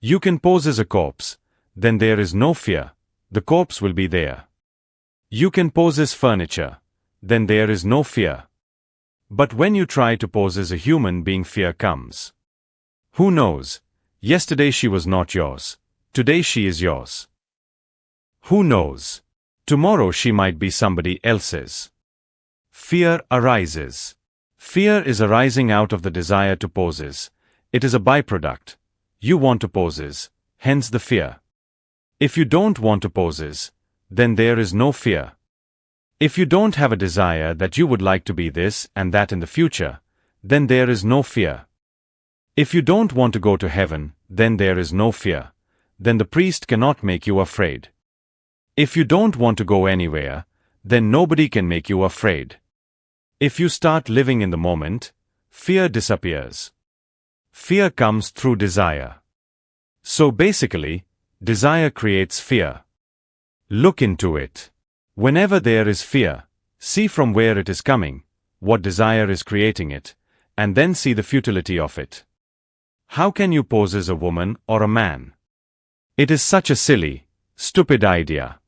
You can pose as a corpse, then there is no fear, the corpse will be there. You can pose as furniture, then there is no fear. But when you try to pose as a human being, fear comes. Who knows? Yesterday she was not yours. Today she is yours. Who knows? Tomorrow she might be somebody else's. Fear arises. Fear is arising out of the desire to poses. It is a byproduct. You want to poses, hence the fear. If you don't want to poses, then there is no fear. If you don't have a desire that you would like to be this and that in the future, then there is no fear. If you don't want to go to heaven, then there is no fear. Then the priest cannot make you afraid. If you don't want to go anywhere, then nobody can make you afraid. If you start living in the moment, fear disappears. Fear comes through desire. So basically, desire creates fear. Look into it. Whenever there is fear, see from where it is coming, what desire is creating it, and then see the futility of it. How can you pose as a woman or a man? It is such a silly, stupid idea.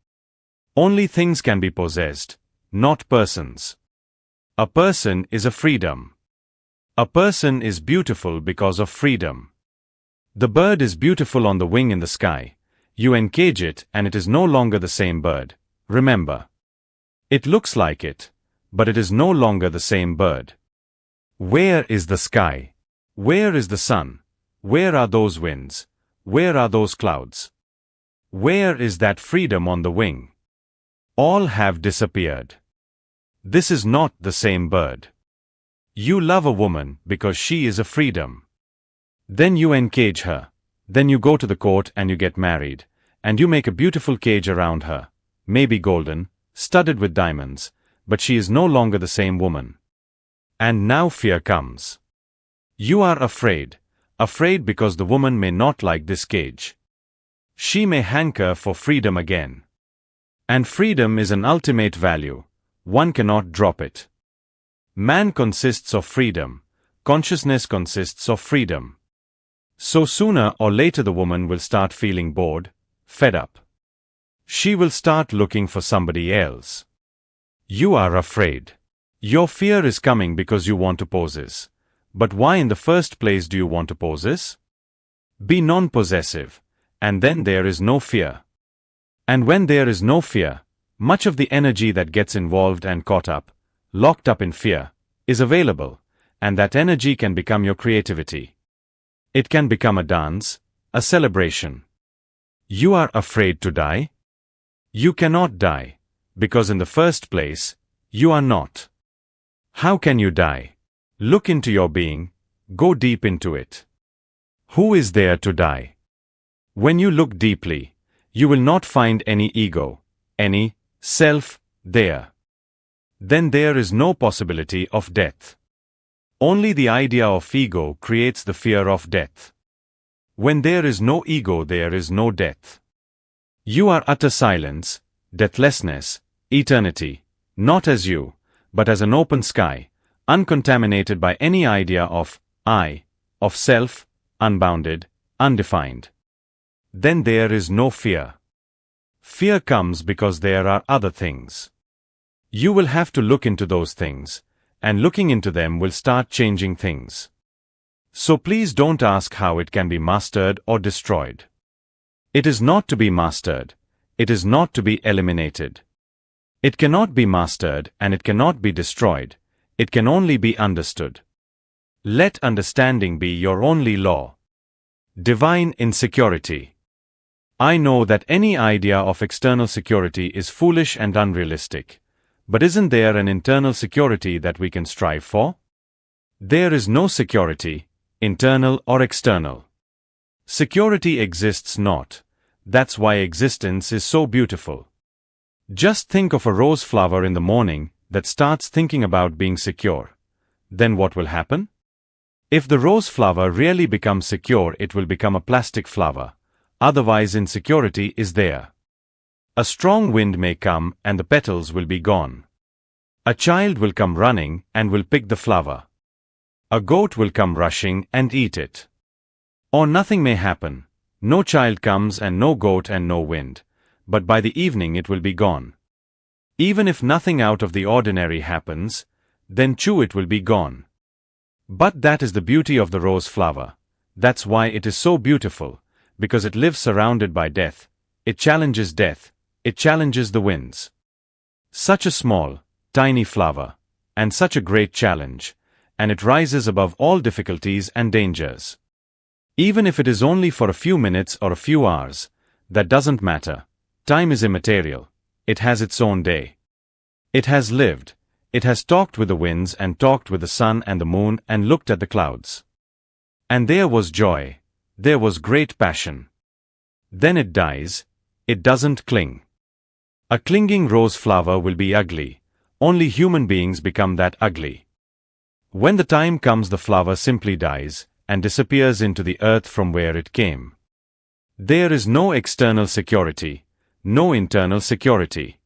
Only things can be possessed, not persons. A person is a freedom. A person is beautiful because of freedom. The bird is beautiful on the wing in the sky. You encage it and it is no longer the same bird. Remember. It looks like it, but it is no longer the same bird. Where is the sky? Where is the sun? Where are those winds? Where are those clouds? Where is that freedom on the wing? All have disappeared. This is not the same bird. You love a woman because she is a freedom. Then you encage her. Then you go to the court and you get married, and you make a beautiful cage around her, maybe golden, studded with diamonds, but she is no longer the same woman. And now fear comes. You are afraid because the woman may not like this cage. She may hanker for freedom again. And freedom is an ultimate value. One cannot drop it. Man consists of freedom. Consciousness consists of freedom. So sooner or later the woman will start feeling bored, fed up. She will start looking for somebody else. You are afraid. Your fear is coming because you want to poses. But why in the first place do you want to poses? Be non-possessive, and then there is no fear. And when there is no fear, much of the energy that gets involved and caught up, locked up in fear, is available, and that energy can become your creativity. It can become a dance, a celebration. You are afraid to die? You cannot die, because in the first place, you are not. How can you die? Look into your being, go deep into it. Who is there to die? When you look deeply, you will not find any ego, any self there. Then there is no possibility of death. Only the idea of ego creates the fear of death. When there is no ego, there is no death. You are utter silence, deathlessness, eternity, not as you, but as an open sky, uncontaminated by any idea of I, of self, unbounded, undefined. Then there is no fear. Fear comes because there are other things. You will have to look into those things, and looking into them will start changing things. So please don't ask how it can be mastered or destroyed. It is not to be mastered. It is not to be eliminated. It cannot be mastered and it cannot be destroyed. It can only be understood. Let understanding be your only law. Divine insecurity. I know that any idea of external security is foolish and unrealistic. But isn't there an internal security that we can strive for? There is no security, internal or external. Security exists not. That's why existence is so beautiful. Just think of a rose flower in the morning that starts thinking about being secure. Then what will happen? If the rose flower really becomes secure, it will become a plastic flower. Otherwise, insecurity is there. A strong wind may come and the petals will be gone. A child will come running and will pick the flower. A goat will come rushing and eat it. Or nothing may happen, No child comes and no goat and no wind, but by the evening it will be gone. Even if nothing out of the ordinary happens, then too it will be gone. But that is the beauty of the rose flower. That's why it is so beautiful, because it lives surrounded by death. It challenges death. It challenges the winds. Such a small, tiny flower, and such a great challenge, and it rises above all difficulties and dangers. Even if it is only for a few minutes or a few hours, that doesn't matter. Time is immaterial. It has its own day. It has lived. It has talked with the winds and talked with the sun and the moon and looked at the clouds. And there was joy. There was great passion. Then it dies. It doesn't cling. A clinging rose flower will be ugly. Only human beings become that ugly. When the time comes, the flower simply dies and disappears into the earth from where it came. There is no external security, no internal security.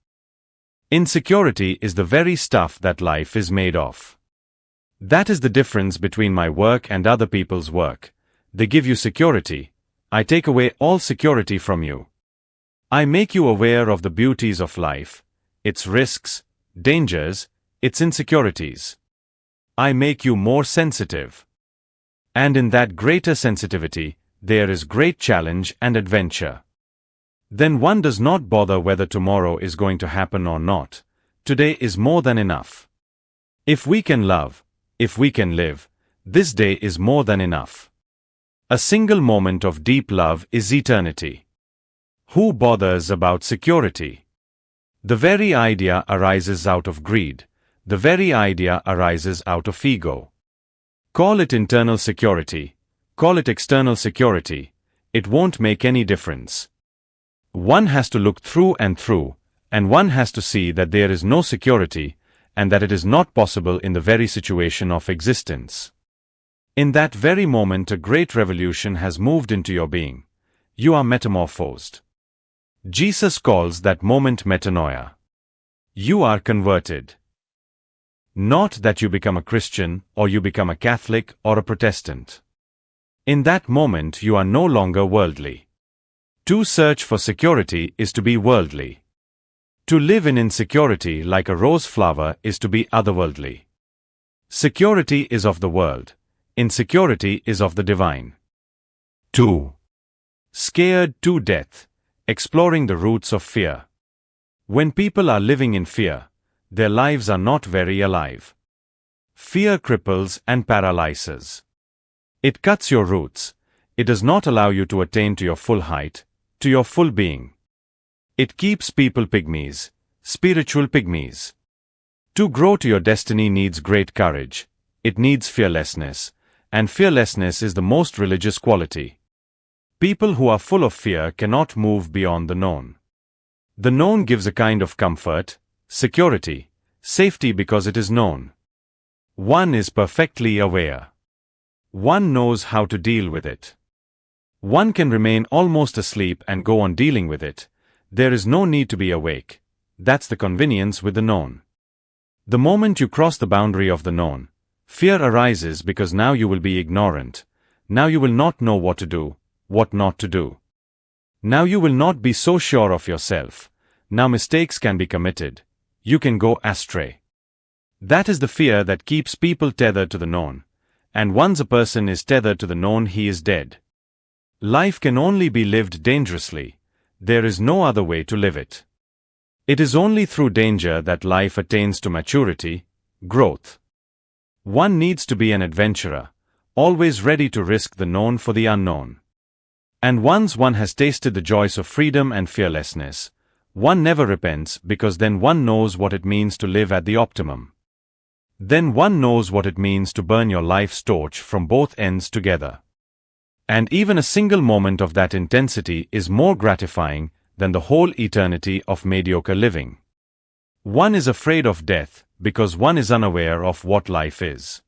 Insecurity is the very stuff that life is made of. That is the difference between my work and other people's work. They give you security. I take away all security from you. I make you aware of the beauties of life, its risks, dangers, its insecurities. I make you more sensitive. And in that greater sensitivity, there is great challenge and adventure. Then one does not bother whether tomorrow is going to happen or not. Today is more than enough. If we can love, if we can live, this day is more than enough. A single moment of deep love is eternity. Who bothers about security? The very idea arises out of greed. The very idea arises out of ego. Call it internal security. Call it external security. It won't make any difference. One has to look through, and one has to see that there is no security, and that it is not possible in the very situation of existence. In that very moment, a great revolution has moved into your being. You are metamorphosed. Jesus calls that moment metanoia. You are converted. Not that you become a Christian, or you become a Catholic, or a Protestant. In that moment you are no longer worldly. To search for security is to be worldly. To live in insecurity like a rose flower is to be otherworldly. Security is of the world. Insecurity is of the divine. 2. Scared to death. Exploring the roots of fear. When people are living in fear, their lives are not very alive. Fear cripples and paralyzes. It cuts your roots. It does not allow you to attain to your full height, to your full being. It keeps people pygmies, spiritual pygmies. To grow to your destiny needs great courage. It needs fearlessness, and fearlessness is the most religious quality. People who are full of fear cannot move beyond the known. The known gives a kind of comfort, security, safety because it is known. One is perfectly aware. One knows how to deal with it. One can remain almost asleep and go on dealing with it. There is no need to be awake. That's the convenience with the known. The moment you cross the boundary of the known, fear arises because now you will be ignorant. Now you will not know what to do, what not to do. Now you will not be so sure of yourself. Now mistakes can be committed. You can go astray. That is the fear that keeps people tethered to the known. And once a person is tethered to the known, he is dead. Life can only be lived dangerously. There is no other way to live it. It is only through danger that life attains to maturity, growth. One needs to be an adventurer, always ready to risk the known for the unknown. And once one has tasted the joys of freedom and fearlessness, one never repents because then one knows what it means to live at the optimum. Then one knows what it means to burn your life's torch from both ends together. And even a single moment of that intensity is more gratifying than the whole eternity of mediocre living. One is afraid of death because one is unaware of what life is.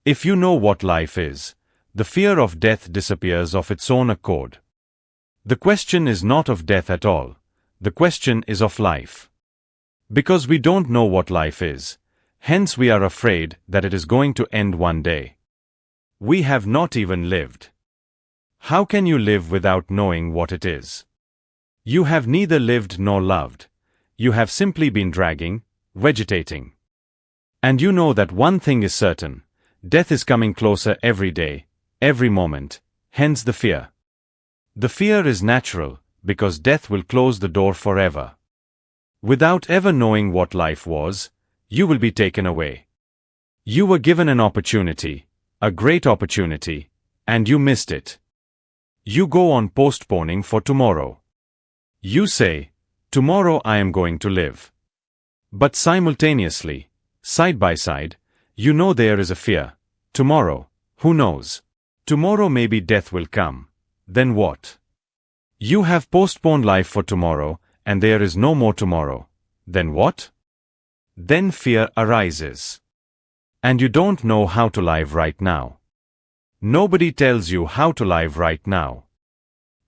If you know what life is, the fear of death disappears of its own accord. The question is not of death at all. The question is of life. Because we don't know what life is, hence we are afraid that it is going to end one day. We have not even lived. How can you live without knowing what it is? You have neither lived nor loved. You have simply been dragging, vegetating. And you know that one thing is certain: death is coming closer every day, every moment, hence the fear. The fear is natural, because death will close the door forever. Without ever knowing what life was, you will be taken away. You were given an opportunity, a great opportunity, and you missed it. You go on postponing for tomorrow. You say, "Tomorrow I am going to live." But simultaneously, side by side, you know there is a fear. Tomorrow, who knows? Tomorrow maybe death will come. Then what? You have postponed life for tomorrow, and there is no more tomorrow. Then what? Then fear arises. And you don't know how to live right now. Nobody tells you how to live right now.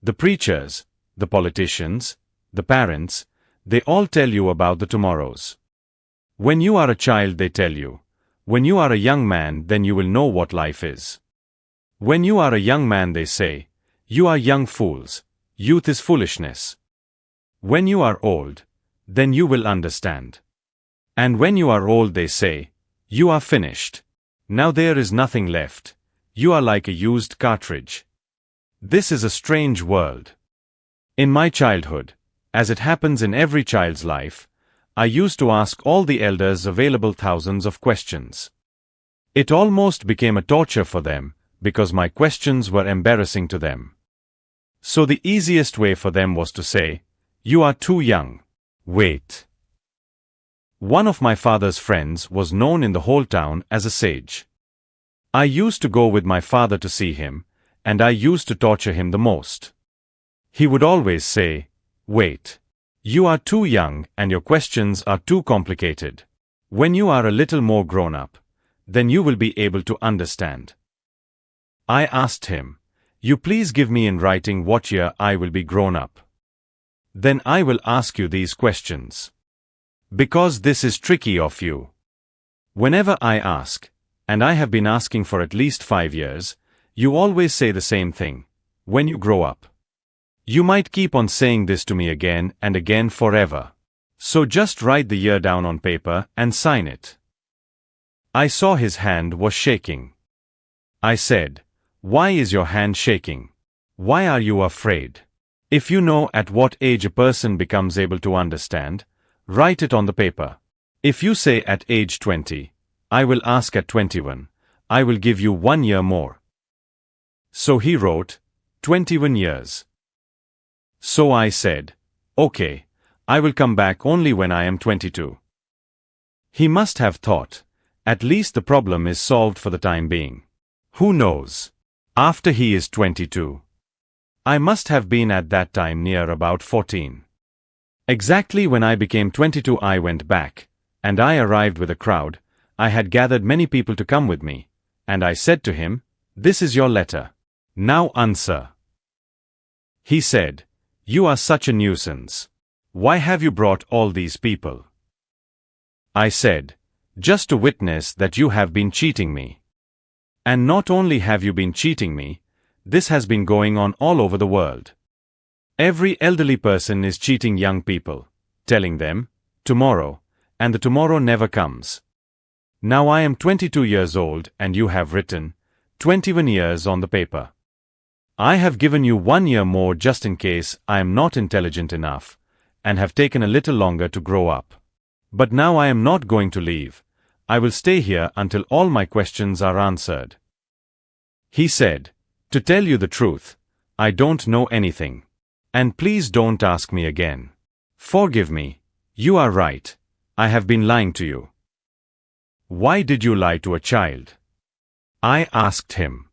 The preachers, the politicians, the parents, they all tell you about the tomorrows. When you are a child, they tell you. When you are a young man, then you will know what life is. When you are a young man, they say, "You are young fools. Youth is foolishness." When you are old, then you will understand. And when you are old, they say, "You are finished. Now there is nothing left. You are like a used cartridge." This is a strange world. In my childhood, as it happens in every child's life, I used to ask all the elders available thousands of questions. It almost became a torture for them, because my questions were embarrassing to them. So the easiest way for them was to say, "You are too young. Wait." One of my father's friends was known in the whole town as a sage. I used to go with my father to see him, and I used to torture him the most. He would always say, "Wait. You are too young and your questions are too complicated. When you are a little more grown up, then you will be able to understand." I asked him, "You please give me in writing what year I will be grown up. Then I will ask you these questions. Because this is tricky of you. Whenever I ask, and I have been asking for at least 5 years, you always say the same thing: when you grow up. You might keep on saying this to me again and again forever. So just write the year down on paper and sign it." I saw his hand was shaking. I said, "Why is your hand shaking? Why are you afraid? If you know at what age a person becomes able to understand, write it on the paper. If you say at age 20, I will ask at 21, I will give you 1 year more." So he wrote, 21 years. So I said, "Okay, I will come back only when I am 22. He must have thought, at least the problem is solved for the time being. Who knows? After he is 22. I must have been at that time near about 14. Exactly when I became 22 I went back, and I arrived with a crowd. I had gathered many people to come with me, and I said to him, "This is your letter. Now answer." He said, "You are such a nuisance. Why have you brought all these people?" I said, "Just to witness that you have been cheating me. And not only have you been cheating me, this has been going on all over the world. Every elderly person is cheating young people, telling them, tomorrow, and the tomorrow never comes. Now I am 22 years old and you have written 21 years on the paper. I have given you 1 year more just in case I am not intelligent enough, and have taken a little longer to grow up. But now I am not going to leave. I will stay here until all my questions are answered." He said, "To tell you the truth, I don't know anything. And please don't ask me again. Forgive me. You are right. I have been lying to you." "Why did you lie to a child?" I asked him.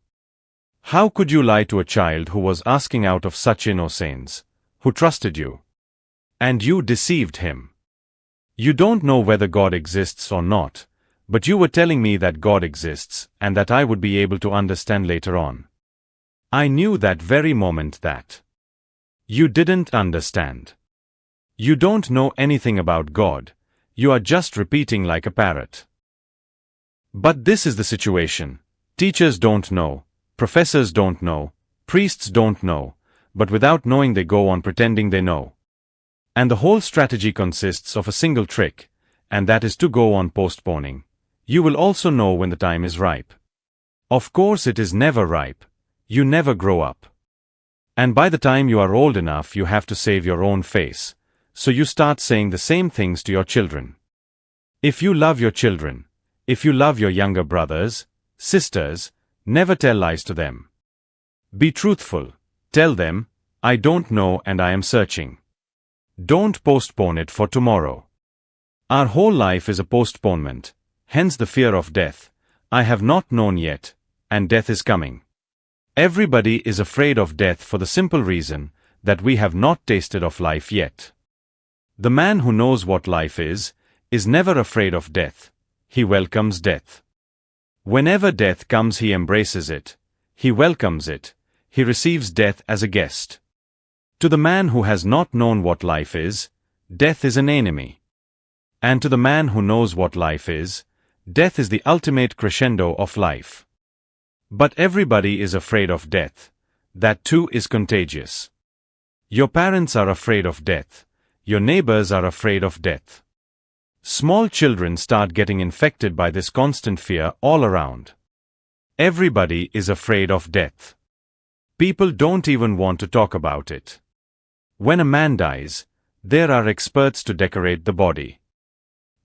"How could you lie to a child who was asking out of such innocence, who trusted you? And you deceived him. You don't know whether God exists or not, but you were telling me that God exists and that I would be able to understand later on. I knew that very moment that you didn't understand. You don't know anything about God, you are just repeating like a parrot. But this is the situation. Teachers don't know, professors don't know, Priests don't know, but without knowing they go on pretending they know. And the whole strategy consists of a single trick, and that is to go on postponing. You will also know when the time is ripe. Of course it is never ripe. You never grow up. And by the time you are old enough you have to save your own face, so you start saying the same things to your children. If you love your children, if you love your younger brothers, sisters, never tell lies to them. Be truthful. Tell them, I don't know and I am searching. Don't postpone it for tomorrow. Our whole life is a postponement, hence the fear of death. I have not known yet, and death is coming. Everybody is afraid of death for the simple reason that we have not tasted of life yet. The man who knows what life is never afraid of death. He welcomes death. Whenever death comes he embraces it. He welcomes it. He receives death as a guest. To the man who has not known what life is, death is an enemy. And to the man who knows what life is, death is the ultimate crescendo of life. But everybody is afraid of death. That too is contagious. Your parents are afraid of death. Your neighbors are afraid of death. Small children start getting infected by this constant fear all around. Everybody is afraid of death. People don't even want to talk about it. When a man dies, there are experts to decorate the body.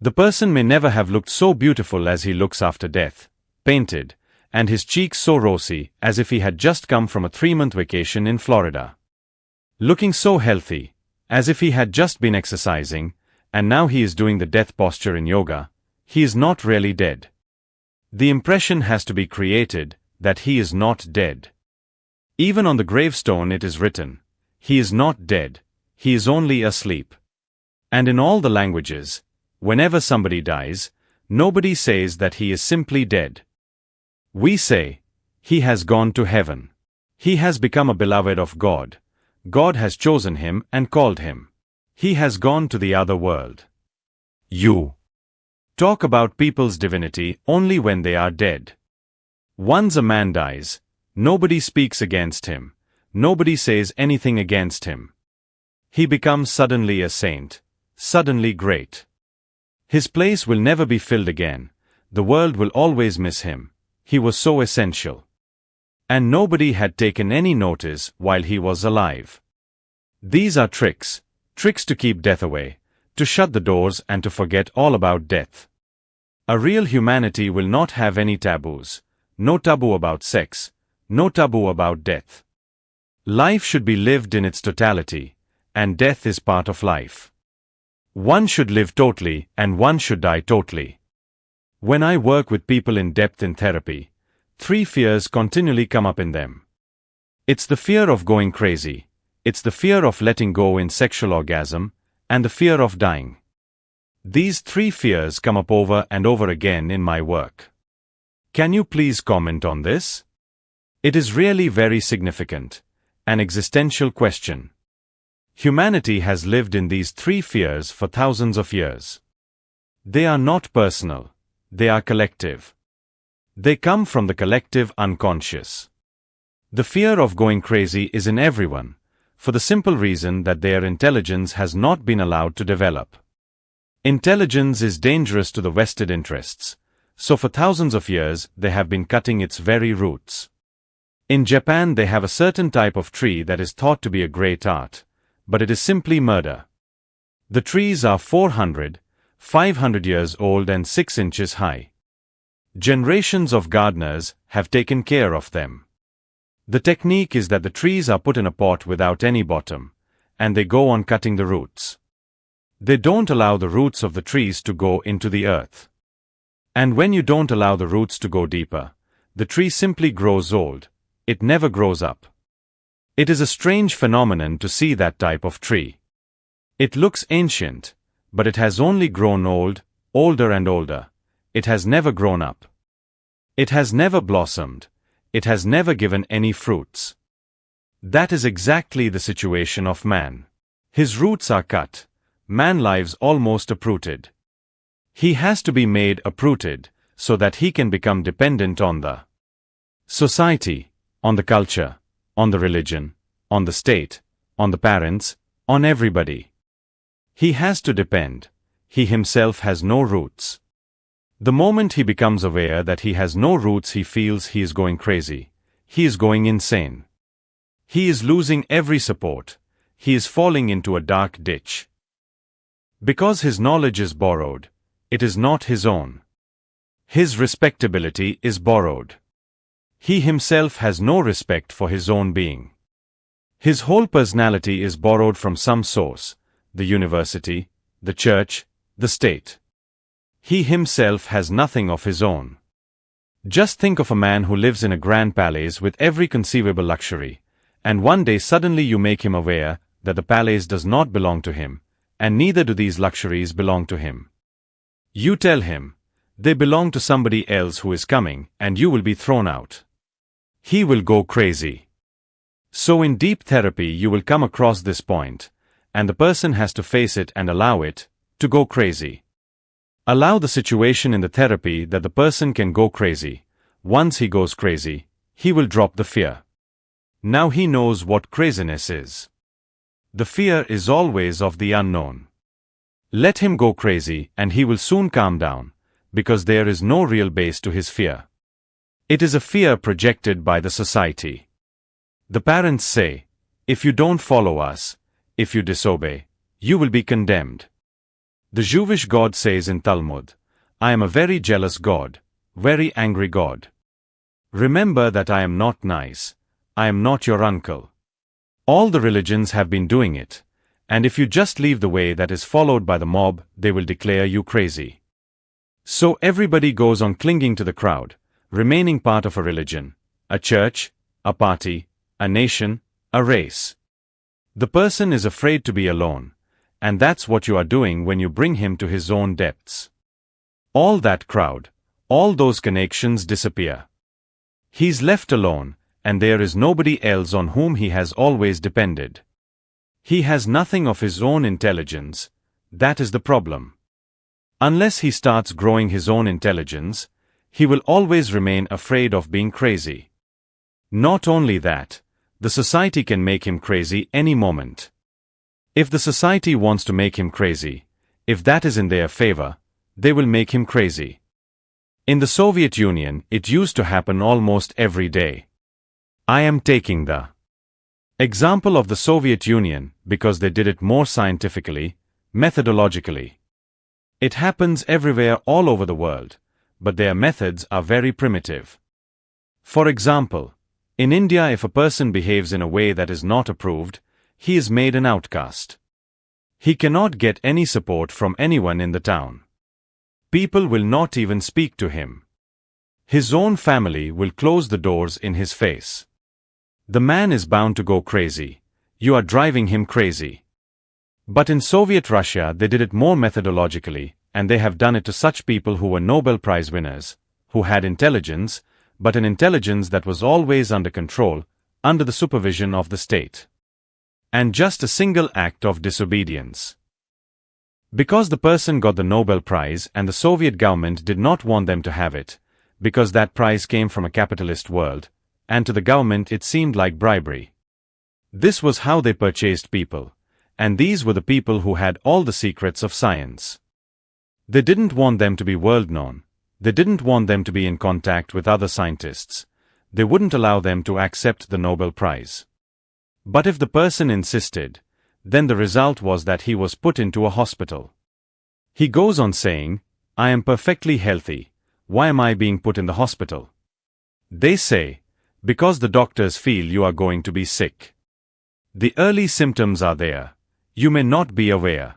The person may never have looked so beautiful as he looks after death, painted, and his cheeks so rosy as if he had just come from a 3-month vacation in Florida. Looking so healthy, as if he had just been exercising, and now he is doing the death posture in yoga. He is not really dead. The impression has to be created that he is not dead. Even on the gravestone it is written, he is not dead, he is only asleep. And in all the languages, whenever somebody dies, nobody says that he is simply dead. We say, he has gone to heaven. He has become a beloved of God. God has chosen him and called him. He has gone to the other world. You talk about people's divinity only when they are dead. Once a man dies, nobody speaks against him. Nobody says anything against him. He becomes suddenly a saint, suddenly great. His place will never be filled again. The world will always miss him. He was so essential. And nobody had taken any notice while he was alive. These are tricks to keep death away, to shut the doors and to forget all about death. A real humanity will not have any taboos. No taboo about sex, no taboo about death. Life should be lived in its totality, and death is part of life. One should live totally and one should die totally. When I work with people in depth in therapy, 3 fears continually come up in them. It's the fear of going crazy, it's the fear of letting go in sexual orgasm, and the fear of dying. These 3 fears come up over and over again in my work. Can you please comment on this? It is really very significant, an existential question. Humanity has lived in these 3 fears for thousands of years. They are not personal, they are collective. They come from the collective unconscious. The fear of going crazy is in everyone, for the simple reason that their intelligence has not been allowed to develop. Intelligence is dangerous to the vested interests, so for thousands of years they have been cutting its very roots. In Japan they have a certain type of tree that is thought to be a great art, but it is simply murder. The trees are 400, 500 years old and 6 inches high. Generations of gardeners have taken care of them. The technique is that the trees are put in a pot without any bottom, and they go on cutting the roots. They don't allow the roots of the trees to go into the earth. And when you don't allow the roots to go deeper, the tree simply grows old, it never grows up. It is a strange phenomenon to see that type of tree. It looks ancient, but it has only grown old, older and older. It has never grown up. It has never blossomed. It has never given any fruits. That is exactly the situation of man. His roots are cut. Man lives almost uprooted. He has to be made uprooted so that he can become dependent on the society, on the culture, on the religion, on the state, on the parents, on everybody. He has to depend. He himself has no roots. The moment he becomes aware that he has no roots, he feels he is going crazy. He is going insane. He is losing every support. He is falling into a dark ditch. Because his knowledge is borrowed, it is not his own. His respectability is borrowed. He himself has no respect for his own being. His whole personality is borrowed from some source, the university, the church, the state. He himself has nothing of his own. Just think of a man who lives in a grand palace with every conceivable luxury, and one day suddenly you make him aware that the palace does not belong to him, and neither do these luxuries belong to him. You tell him, they belong to somebody else who is coming, and you will be thrown out. He will go crazy. So in deep therapy you will come across this point, and the person has to face it and allow it to go crazy. Allow the situation in the therapy that the person can go crazy. Once he goes crazy, he will drop the fear. Now he knows what craziness is. The fear is always of the unknown. Let him go crazy and he will soon calm down, because there is no real base to his fear. It is a fear projected by the society. The parents say, if you don't follow us, if you disobey, you will be condemned. The Jewish God says in Talmud, I am a very jealous God, very angry God. Remember that I am not nice, I am not your uncle. All the religions have been doing it, and if you just leave the way that is followed by the mob, they will declare you crazy. So everybody goes on clinging to the crowd, remaining part of a religion, a church, a party, a nation, a race. The person is afraid to be alone, and that's what you are doing when you bring him to his own depths. All that crowd, all those connections disappear. He's left alone, and there is nobody else on whom he has always depended. He has nothing of his own intelligence. That is the problem. Unless he starts growing his own intelligence, he will always remain afraid of being crazy. Not only that, the society can make him crazy any moment. If the society wants to make him crazy, if that is in their favor, they will make him crazy. In the Soviet Union, it used to happen almost every day. I am taking the example of the Soviet Union because they did it more scientifically, methodologically. It happens everywhere all over the world, but their methods are very primitive. For example, in India, if a person behaves in a way that is not approved, he is made an outcast. He cannot get any support from anyone in the town. People will not even speak to him. His own family will close the doors in his face. The man is bound to go crazy. You are driving him crazy. But in Soviet Russia they did it more methodologically, and they have done it to such people who were Nobel Prize winners, who had intelligence, but an intelligence that was always under control, under the supervision of the state. And just a single act of disobedience. Because the person got the Nobel Prize and the Soviet government did not want them to have it, because that prize came from a capitalist world, and to the government it seemed like bribery. This was how they purchased people, and these were the people who had all the secrets of science. They didn't want them to be world-known. They didn't want them to be in contact with other scientists. They wouldn't allow them to accept the Nobel Prize. But if the person insisted, then the result was that he was put into a hospital. He goes on saying, I am perfectly healthy. Why am I being put in the hospital? They say, because the doctors feel you are going to be sick. The early symptoms are there. You may not be aware.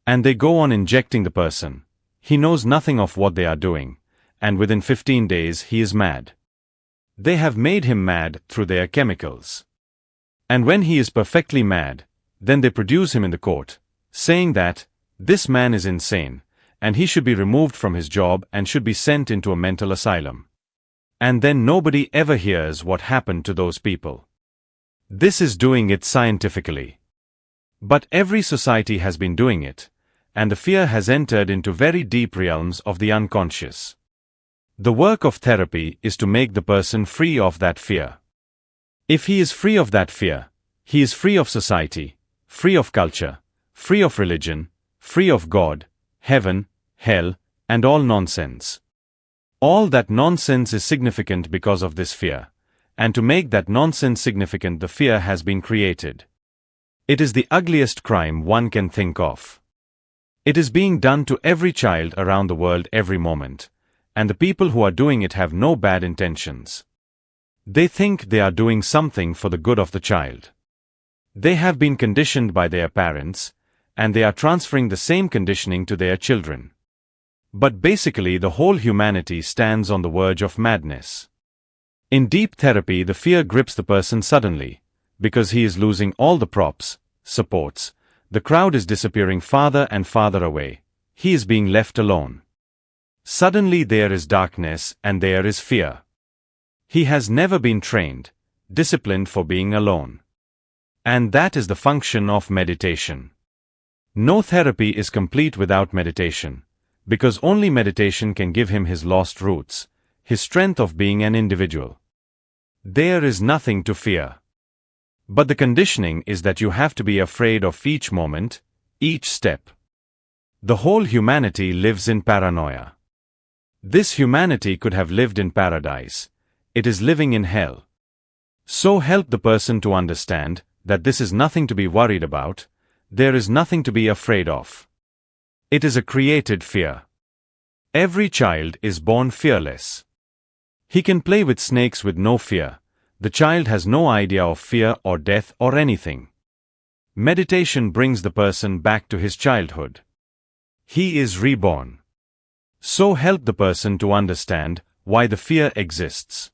And they go on injecting the person. He knows nothing of what they are doing, and within 15 days he is mad. They have made him mad through their chemicals. And when he is perfectly mad, then they produce him in the court, saying that, this man is insane, and he should be removed from his job and should be sent into a mental asylum. And then nobody ever hears what happened to those people. This is doing it scientifically. But every society has been doing it, and the fear has entered into very deep realms of the unconscious. The work of therapy is to make the person free of that fear. If he is free of that fear, he is free of society, free of culture, free of religion, free of God, heaven, hell, and all nonsense. All that nonsense is significant because of this fear, and to make that nonsense significant, the fear has been created. It is the ugliest crime one can think of. It is being done to every child around the world every moment, and the people who are doing it have no bad intentions. They think they are doing something for the good of the child. They have been conditioned by their parents, and they are transferring the same conditioning to their children. But basically, the whole humanity stands on the verge of madness. In deep therapy, the fear grips the person suddenly, because he is losing all the props, supports, the crowd is disappearing farther and farther away, he is being left alone. Suddenly there is darkness and there is fear. He has never been trained, disciplined for being alone. And that is the function of meditation. No therapy is complete without meditation, because only meditation can give him his lost roots, his strength of being an individual. There is nothing to fear. But the conditioning is that you have to be afraid of each moment, each step. The whole humanity lives in paranoia. This humanity could have lived in paradise. It is living in hell. So help the person to understand that this is nothing to be worried about, there is nothing to be afraid of. It is a created fear. Every child is born fearless. He can play with snakes with no fear. The child has no idea of fear or death or anything. Meditation brings the person back to his childhood. He is reborn. So help the person to understand why the fear exists.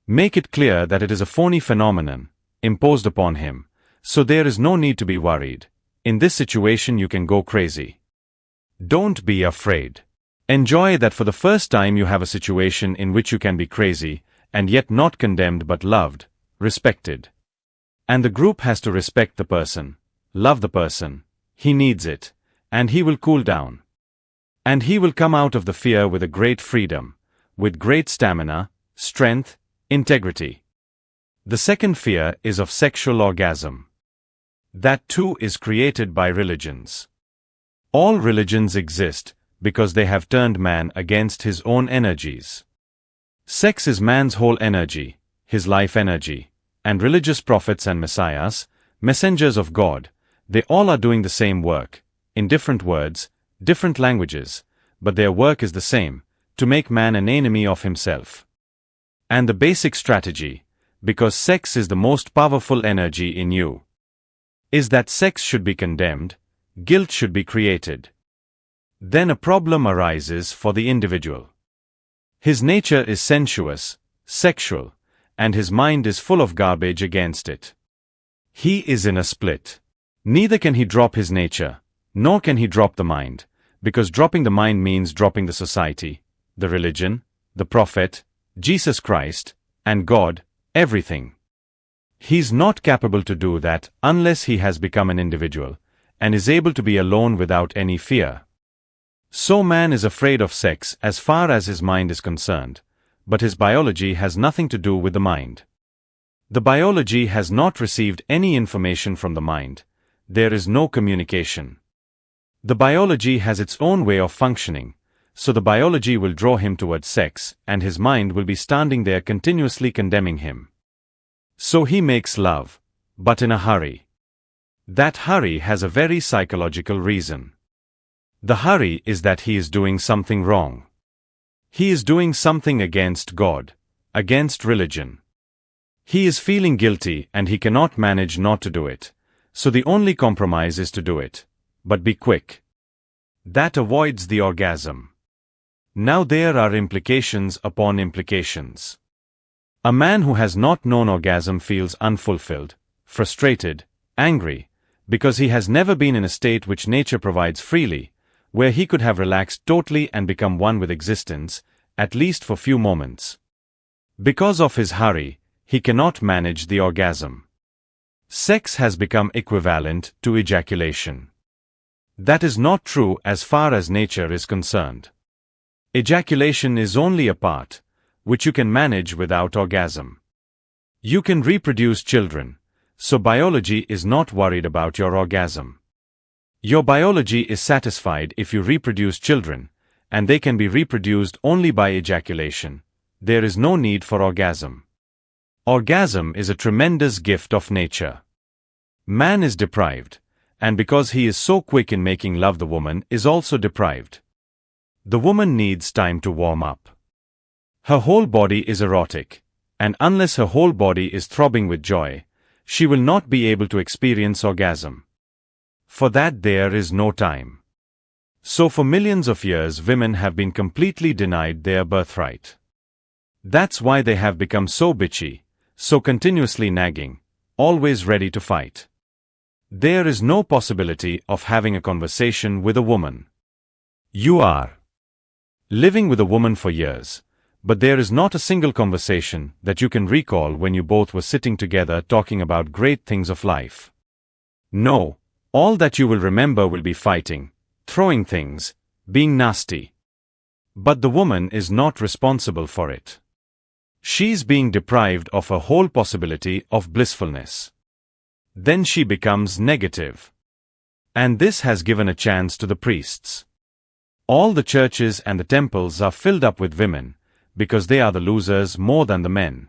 Make it clear that it is a phony phenomenon, imposed upon him, so there is no need to be worried. In this situation you can go crazy. Don't be afraid. Enjoy that for the first time you have a situation in which you can be crazy, and yet not condemned but loved, respected. And the group has to respect the person, love the person, he needs it, and he will cool down. And he will come out of the fear with a great freedom, with great stamina, strength, integrity. The second fear is of sexual orgasm. That too is created by religions. All religions exist because they have turned man against his own energies. Sex is man's whole energy, his life energy, and religious prophets and messiahs, messengers of God, they all are doing the same work, in different words, different languages, but their work is the same, to make man an enemy of himself. And the basic strategy, because sex is the most powerful energy in you, is that sex should be condemned, guilt should be created. Then a problem arises for the individual. His nature is sensuous, sexual, and his mind is full of garbage against it. He is in a split. Neither can he drop his nature, nor can he drop the mind, because dropping the mind means dropping the society, the religion, the prophet, Jesus Christ, and God, everything. He's not capable to do that unless he has become an individual, and is able to be alone without any fear. So man is afraid of sex as far as his mind is concerned, but his biology has nothing to do with the mind. The biology has not received any information from the mind. There is no communication. The biology has its own way of functioning, so the biology will draw him towards sex, and his mind will be standing there continuously condemning him. So he makes love, but in a hurry. That hurry has a very psychological reason. The hurry is that he is doing something wrong. He is doing something against God, against religion. He is feeling guilty and he cannot manage not to do it, so the only compromise is to do it, but be quick. That avoids the orgasm. Now there are implications upon implications. A man who has not known orgasm feels unfulfilled, frustrated, angry, because he has never been in a state which nature provides freely, where he could have relaxed totally and become one with existence, at least for few moments. Because of his hurry, he cannot manage the orgasm. Sex has become equivalent to ejaculation. That is not true as far as nature is concerned. Ejaculation is only a part, which you can manage without orgasm. You can reproduce children, so biology is not worried about your orgasm. Your biology is satisfied if you reproduce children, and they can be reproduced only by ejaculation. There is no need for orgasm. Orgasm is a tremendous gift of nature. Man is deprived, and because he is so quick in making love, the woman is also deprived. The woman needs time to warm up. Her whole body is erotic, and unless her whole body is throbbing with joy, she will not be able to experience orgasm. For that there is no time. So for millions of years women have been completely denied their birthright. That's why they have become so bitchy, so continuously nagging, always ready to fight. There is no possibility of having a conversation with a woman. You are living with a woman for years, but there is not a single conversation that you can recall when you both were sitting together talking about great things of life. No, all that you will remember will be fighting, throwing things, being nasty. But the woman is not responsible for it. She's being deprived of a whole possibility of blissfulness. Then she becomes negative. And this has given a chance to the priests. All the churches and the temples are filled up with women, because they are the losers more than the men.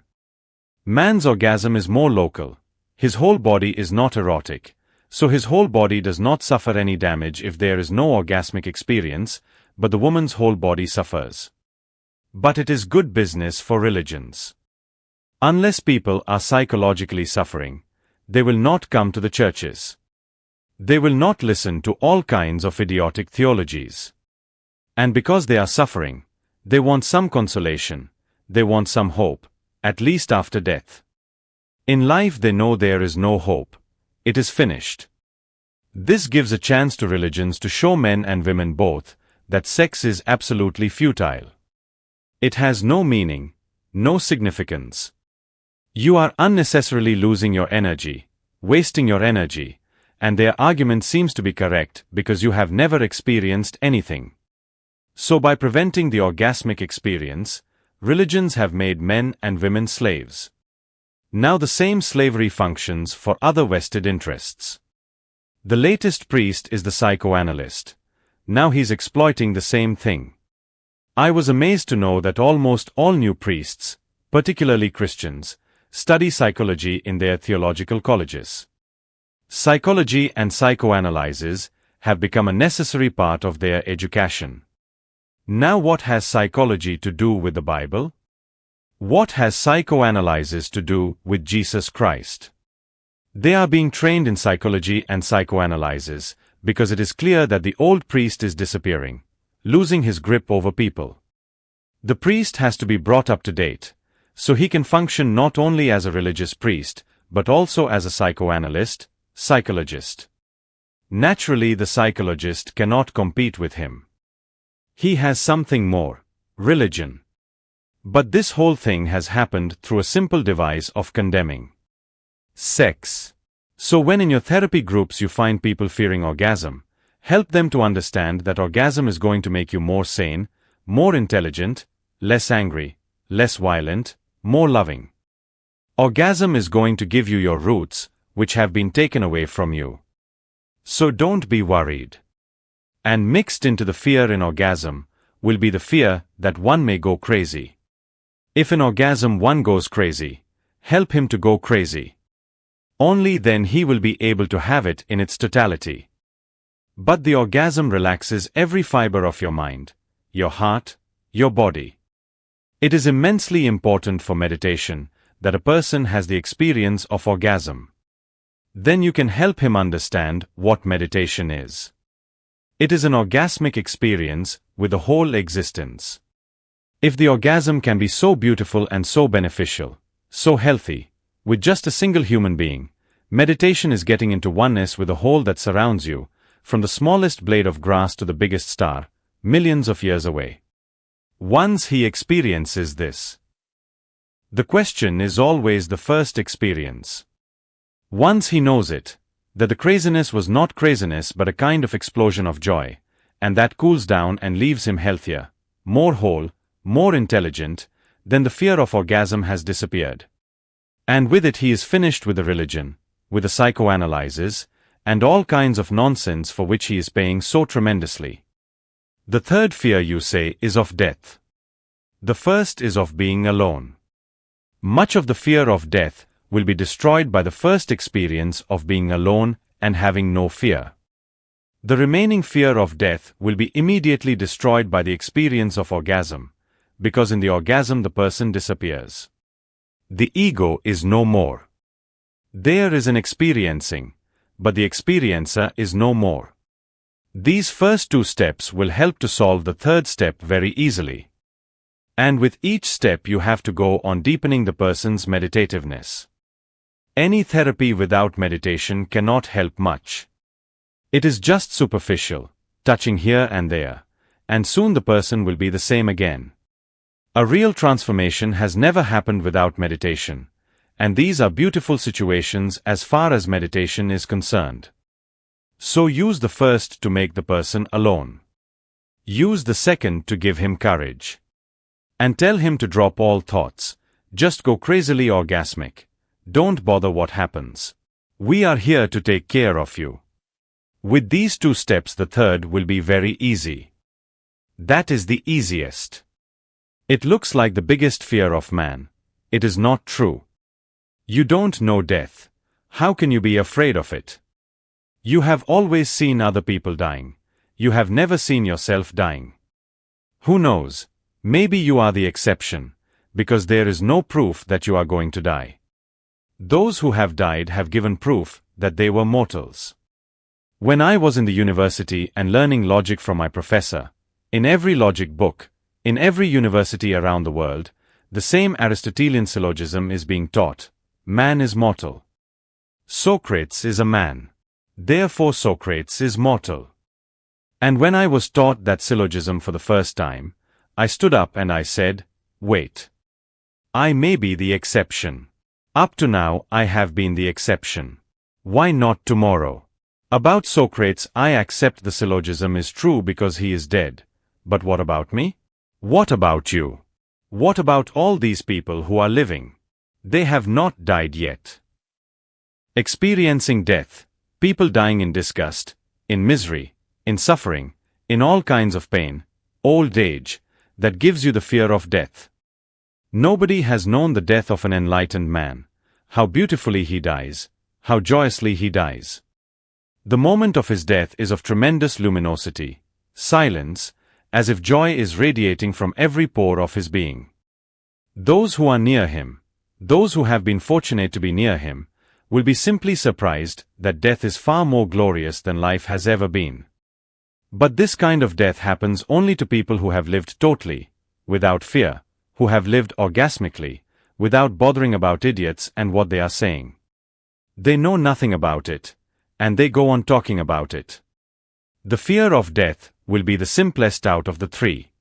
Man's orgasm is more local. His whole body is not erotic, so his whole body does not suffer any damage if there is no orgasmic experience, but the woman's whole body suffers. But it is good business for religions. Unless people are psychologically suffering, they will not come to the churches. They will not listen to all kinds of idiotic theologies. And because they are suffering, they want some consolation, they want some hope, at least after death. In life they know there is no hope. It is finished. This gives a chance to religions to show men and women both that sex is absolutely futile. It has no meaning, no significance. You are unnecessarily losing your energy, wasting your energy, and their argument seems to be correct because you have never experienced anything. So by preventing the orgasmic experience, religions have made men and women slaves. Now the same slavery functions for other vested interests. The latest priest is the psychoanalyst. Now he's exploiting the same thing. I was amazed to know that almost all new priests, particularly Christians, study psychology in their theological colleges. Psychology and psychoanalysis have become a necessary part of their education. Now what has psychology to do with the Bible? What has psychoanalysis to do with Jesus Christ? They are being trained in psychology and psychoanalysis because it is clear that the old priest is disappearing, losing his grip over people. The priest has to be brought up to date, so he can function not only as a religious priest, but also as a psychoanalyst, psychologist. Naturally, the psychologist cannot compete with him. He has something more, religion. But this whole thing has happened through a simple device of condemning sex. So when in your therapy groups you find people fearing orgasm, help them to understand that orgasm is going to make you more sane, more intelligent, less angry, less violent, more loving. Orgasm is going to give you your roots, which have been taken away from you. So don't be worried. And mixed into the fear in orgasm will be the fear that one may go crazy. If in orgasm one goes crazy, help him to go crazy. Only then he will be able to have it in its totality. But the orgasm relaxes every fiber of your mind, your heart, your body. It is immensely important for meditation that a person has the experience of orgasm. Then you can help him understand what meditation is. It is an orgasmic experience with the whole existence. If the orgasm can be so beautiful and so beneficial, so healthy, with just a single human being, meditation is getting into oneness with the whole that surrounds you, from the smallest blade of grass to the biggest star, millions of years away. Once he experiences this, the question is always the first experience. Once he knows it, that the craziness was not craziness but a kind of explosion of joy, and that cools down and leaves him healthier, more whole, more intelligent, then the fear of orgasm has disappeared. And with it he is finished with the religion, with the psychoanalysis, and all kinds of nonsense for which he is paying so tremendously. The third fear, you say, is of death. The first is of being alone. Much of the fear of death will be destroyed by the first experience of being alone and having no fear. The remaining fear of death will be immediately destroyed by the experience of orgasm, because in the orgasm the person disappears. The ego is no more. There is an experiencing, but the experiencer is no more. These first two steps will help to solve the third step very easily. And with each step you have to go on deepening the person's meditativeness. Any therapy without meditation cannot help much. It is just superficial, touching here and there, and soon the person will be the same again. A real transformation has never happened without meditation, and these are beautiful situations as far as meditation is concerned. So use the first to make the person alone. Use the second to give him courage. And tell him to drop all thoughts, just go crazily orgasmic. Don't bother what happens. We are here to take care of you. With these two steps the third will be very easy. That is the easiest. It looks like the biggest fear of man. It is not true. You don't know death. How can you be afraid of it? You have always seen other people dying. You have never seen yourself dying. Who knows? Maybe you are the exception, because there is no proof that you are going to die. Those who have died have given proof that they were mortals. When I was in the university and learning logic from my professor, in every logic book, in every university around the world, the same Aristotelian syllogism is being taught: man is mortal. Socrates is a man. Therefore Socrates is mortal. And when I was taught that syllogism for the first time, I stood up and I said, wait. I may be the exception. Up to now I have been the exception. Why not tomorrow? About Socrates I accept the syllogism is true because he is dead. But what about me? What about you? What about all these people who are living? They have not died yet. Experiencing death, people dying in disgust, in misery, in suffering, in all kinds of pain, old age, that gives you the fear of death. Nobody has known the death of an enlightened man, how beautifully he dies, how joyously he dies. The moment of his death is of tremendous luminosity, silence, as if joy is radiating from every pore of his being. Those who are near him, those who have been fortunate to be near him, will be simply surprised that death is far more glorious than life has ever been. But this kind of death happens only to people who have lived totally, without fear, who have lived orgasmically, without bothering about idiots and what they are saying. They know nothing about it, and they go on talking about it. The fear of death will be the simplest out of the three.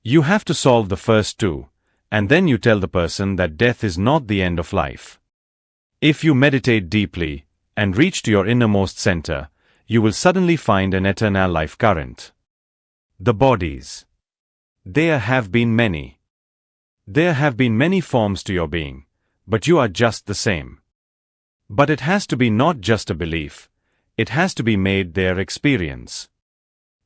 You have to solve the first two, and then you tell the person that death is not the end of life. If you meditate deeply, and reach to your innermost center, you will suddenly find an eternal life current. The bodies. There have been many. There have been many forms to your being, but you are just the same. But it has to be not just a belief, it has to be made their experience.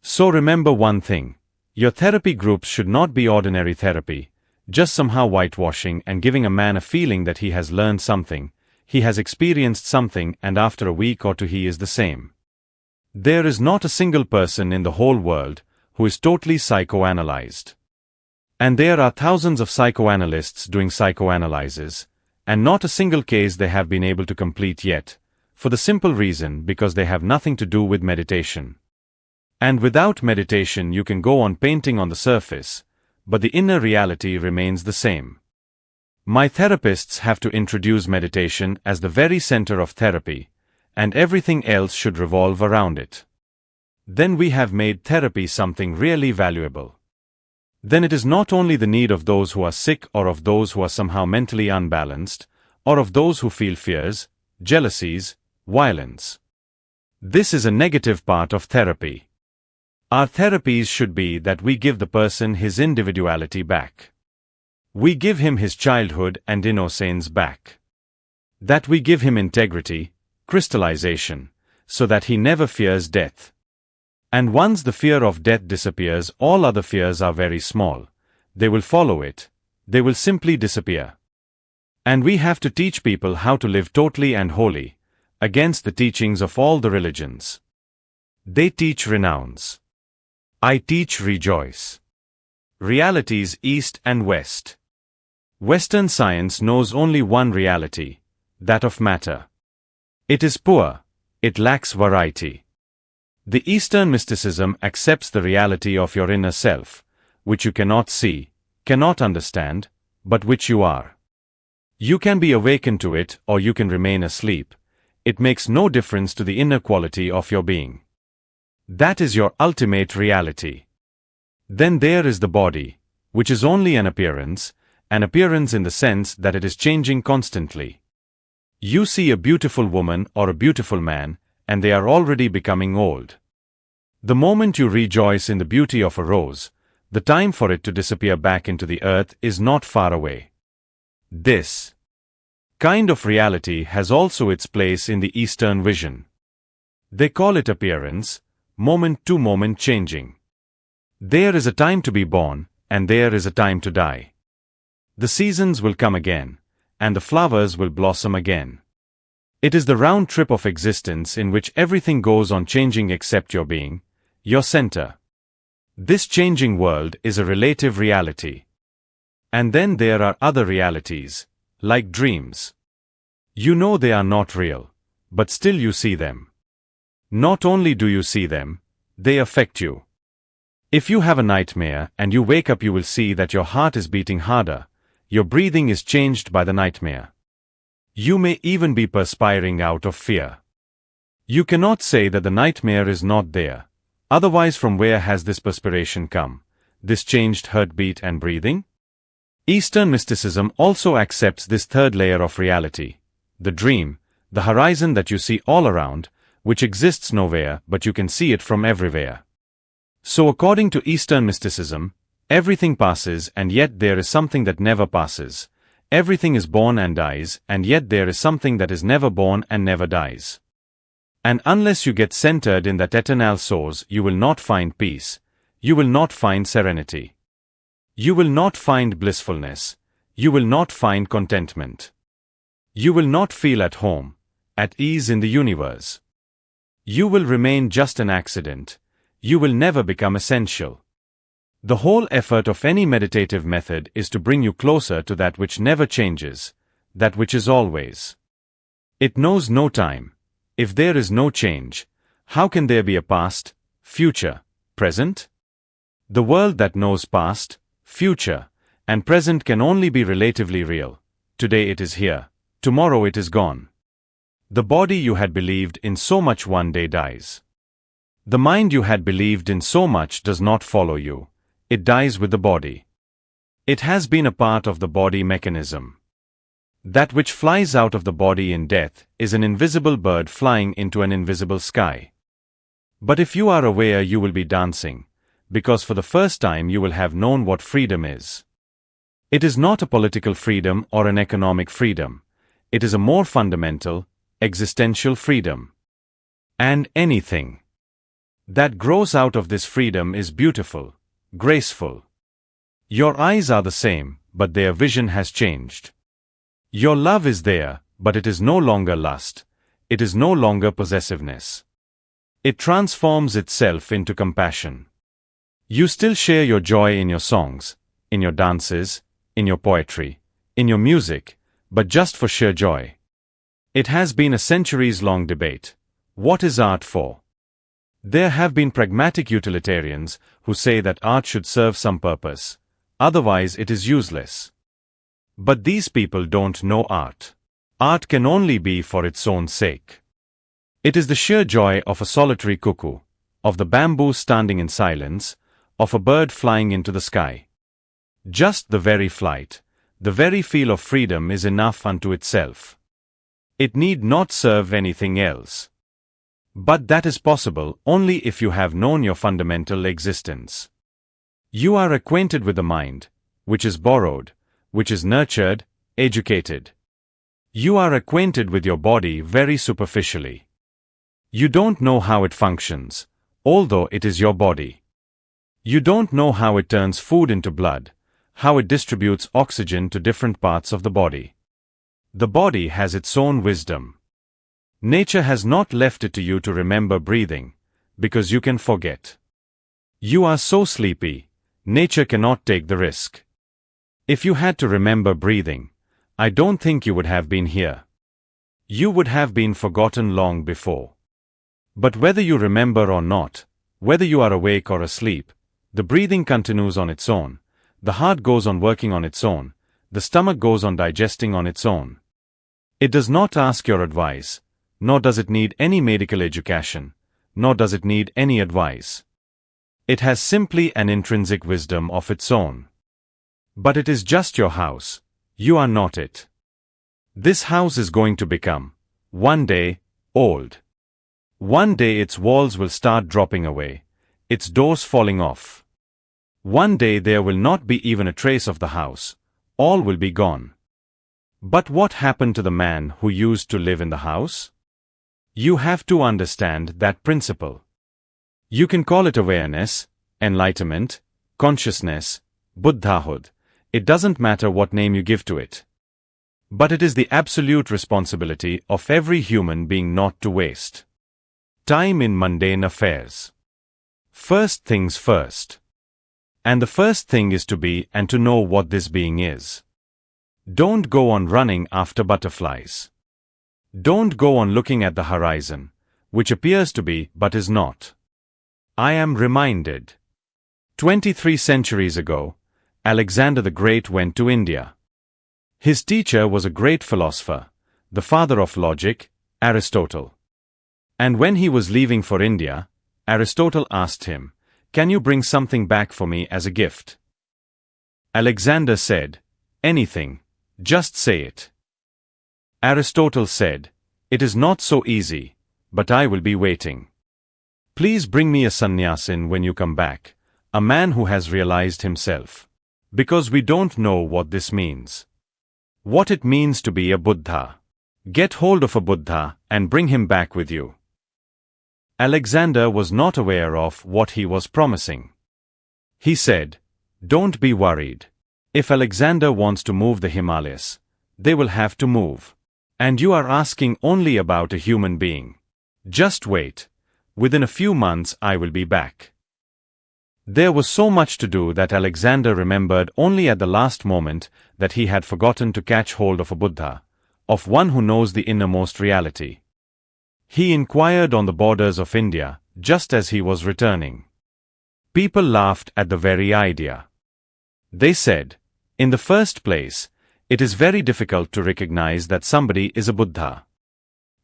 So remember one thing, your therapy groups should not be ordinary therapy, just somehow whitewashing and giving a man a feeling that he has learned something, he has experienced something, and after a week or two he is the same. There is not a single person in the whole world who is totally psychoanalyzed. And there are thousands of psychoanalysts doing psychoanalysis, and not a single case they have been able to complete yet, for the simple reason because they have nothing to do with meditation. And without meditation you can go on painting on the surface, but the inner reality remains the same. My therapists have to introduce meditation as the very center of therapy, and everything else should revolve around it. Then we have made therapy something really valuable. Then it is not only the need of those who are sick or of those who are somehow mentally unbalanced, or of those who feel fears, jealousies, violence. This is a negative part of therapy. Our therapies should be that we give the person his individuality back. We give him his childhood and innocence back. That we give him integrity, crystallization, so that he never fears death. And once the fear of death disappears, all other fears are very small. They will follow it. They will simply disappear. And we have to teach people how to live totally and wholly, against the teachings of all the religions. They teach renounce. I teach rejoice. Realities east and west. Western science knows only one reality, that of matter. It is poor. It lacks variety. The Eastern mysticism accepts the reality of your inner self, which you cannot see, cannot understand, but which you are. You can be awakened to it or you can remain asleep. It makes no difference to the inner quality of your being. That is your ultimate reality. Then there is the body, which is only an appearance in the sense that it is changing constantly. You see a beautiful woman or a beautiful man, and they are already becoming old. The moment you rejoice in the beauty of a rose, the time for it to disappear back into the earth is not far away. This kind of reality has also its place in the Eastern vision. They call it appearance, moment to moment changing. There is a time to be born, and there is a time to die. The seasons will come again, and the flowers will blossom again. It is the round trip of existence in which everything goes on changing except your being, your center. This changing world is a relative reality. And then there are other realities, like dreams. You know they are not real, but still you see them. Not only do you see them, they affect you. If you have a nightmare and you wake up, you will see that your heart is beating harder, your breathing is changed by the nightmare. You may even be perspiring out of fear. You cannot say that the nightmare is not there. Otherwise, from where has this perspiration come, this changed heartbeat and breathing? Eastern mysticism also accepts this third layer of reality, the dream, the horizon that you see all around, which exists nowhere but you can see it from everywhere. So according to Eastern mysticism, everything passes and yet there is something that never passes. Everything is born and dies, and yet there is something that is never born and never dies. And unless you get centered in that eternal source, you will not find peace, you will not find serenity. You will not find blissfulness, you will not find contentment. You will not feel at home, at ease in the universe. You will remain just an accident, you will never become essential. The whole effort of any meditative method is to bring you closer to that which never changes, that which is always. It knows no time. If there is no change, how can there be a past, future, present? The world that knows past, future, and present can only be relatively real. Today it is here, tomorrow it is gone. The body you had believed in so much one day dies. The mind you had believed in so much does not follow you. It dies with the body. It has been a part of the body mechanism. That which flies out of the body in death is an invisible bird flying into an invisible sky. But if you are aware, you will be dancing, because for the first time you will have known what freedom is. It is not a political freedom or an economic freedom. It is a more fundamental, existential freedom. And anything that grows out of this freedom is beautiful, graceful. Your eyes are the same, but their vision has changed. Your love is there, but it is no longer lust. It is no longer possessiveness. It transforms itself into compassion. You still share your joy in your songs, in your dances, in your poetry, in your music, but just for sheer joy. It has been a centuries-long debate. What is art for? There have been pragmatic utilitarians who say that art should serve some purpose, otherwise it is useless. But these people don't know art. Art can only be for its own sake. It is the sheer joy of a solitary cuckoo, of the bamboo standing in silence, of a bird flying into the sky. Just the very flight, the very feel of freedom is enough unto itself. It need not serve anything else. But that is possible only if you have known your fundamental existence. You are acquainted with the mind, which is borrowed, which is nurtured, educated. You are acquainted with your body very superficially. You don't know how it functions, although it is your body. You don't know how it turns food into blood, how it distributes oxygen to different parts of the body. The body has its own wisdom. Nature has not left it to you to remember breathing, because you can forget. You are so sleepy, nature cannot take the risk. If you had to remember breathing, I don't think you would have been here. You would have been forgotten long before. But whether you remember or not, whether you are awake or asleep, the breathing continues on its own, the heart goes on working on its own, the stomach goes on digesting on its own. It does not ask your advice, nor does it need any medical education, nor does it need any advice. It has simply an intrinsic wisdom of its own. But it is just your house, you are not it. This house is going to become, one day, old. One day its walls will start dropping away, its doors falling off. One day there will not be even a trace of the house, all will be gone. But what happened to the man who used to live in the house? You have to understand that principle. You can call it awareness, enlightenment, consciousness, Buddhahood. It doesn't matter what name you give to it. But it is the absolute responsibility of every human being not to waste time in mundane affairs. First things first. And the first thing is to be and to know what this being is. Don't go on running after butterflies. Don't go on looking at the horizon, which appears to be but is not. I am reminded. 23 centuries ago, Alexander the Great went to India. His teacher was a great philosopher, the father of logic, Aristotle. And when he was leaving for India, Aristotle asked him, "Can you bring something back for me as a gift?" Alexander said, "Anything, just say it." Aristotle said, "It is not so easy, but I will be waiting. Please bring me a sannyasin when you come back, a man who has realized himself. Because we don't know what this means. What it means to be a Buddha. Get hold of a Buddha and bring him back with you." Alexander was not aware of what he was promising. He said, "Don't be worried. If Alexander wants to move the Himalayas, they will have to move. And you are asking only about a human being. Just wait. Within a few months I will be back." There was so much to do that Alexander remembered only at the last moment that he had forgotten to catch hold of a Buddha, of one who knows the innermost reality. He inquired on the borders of India, just as he was returning. People laughed at the very idea. They said, "In the first place, it is very difficult to recognize that somebody is a Buddha.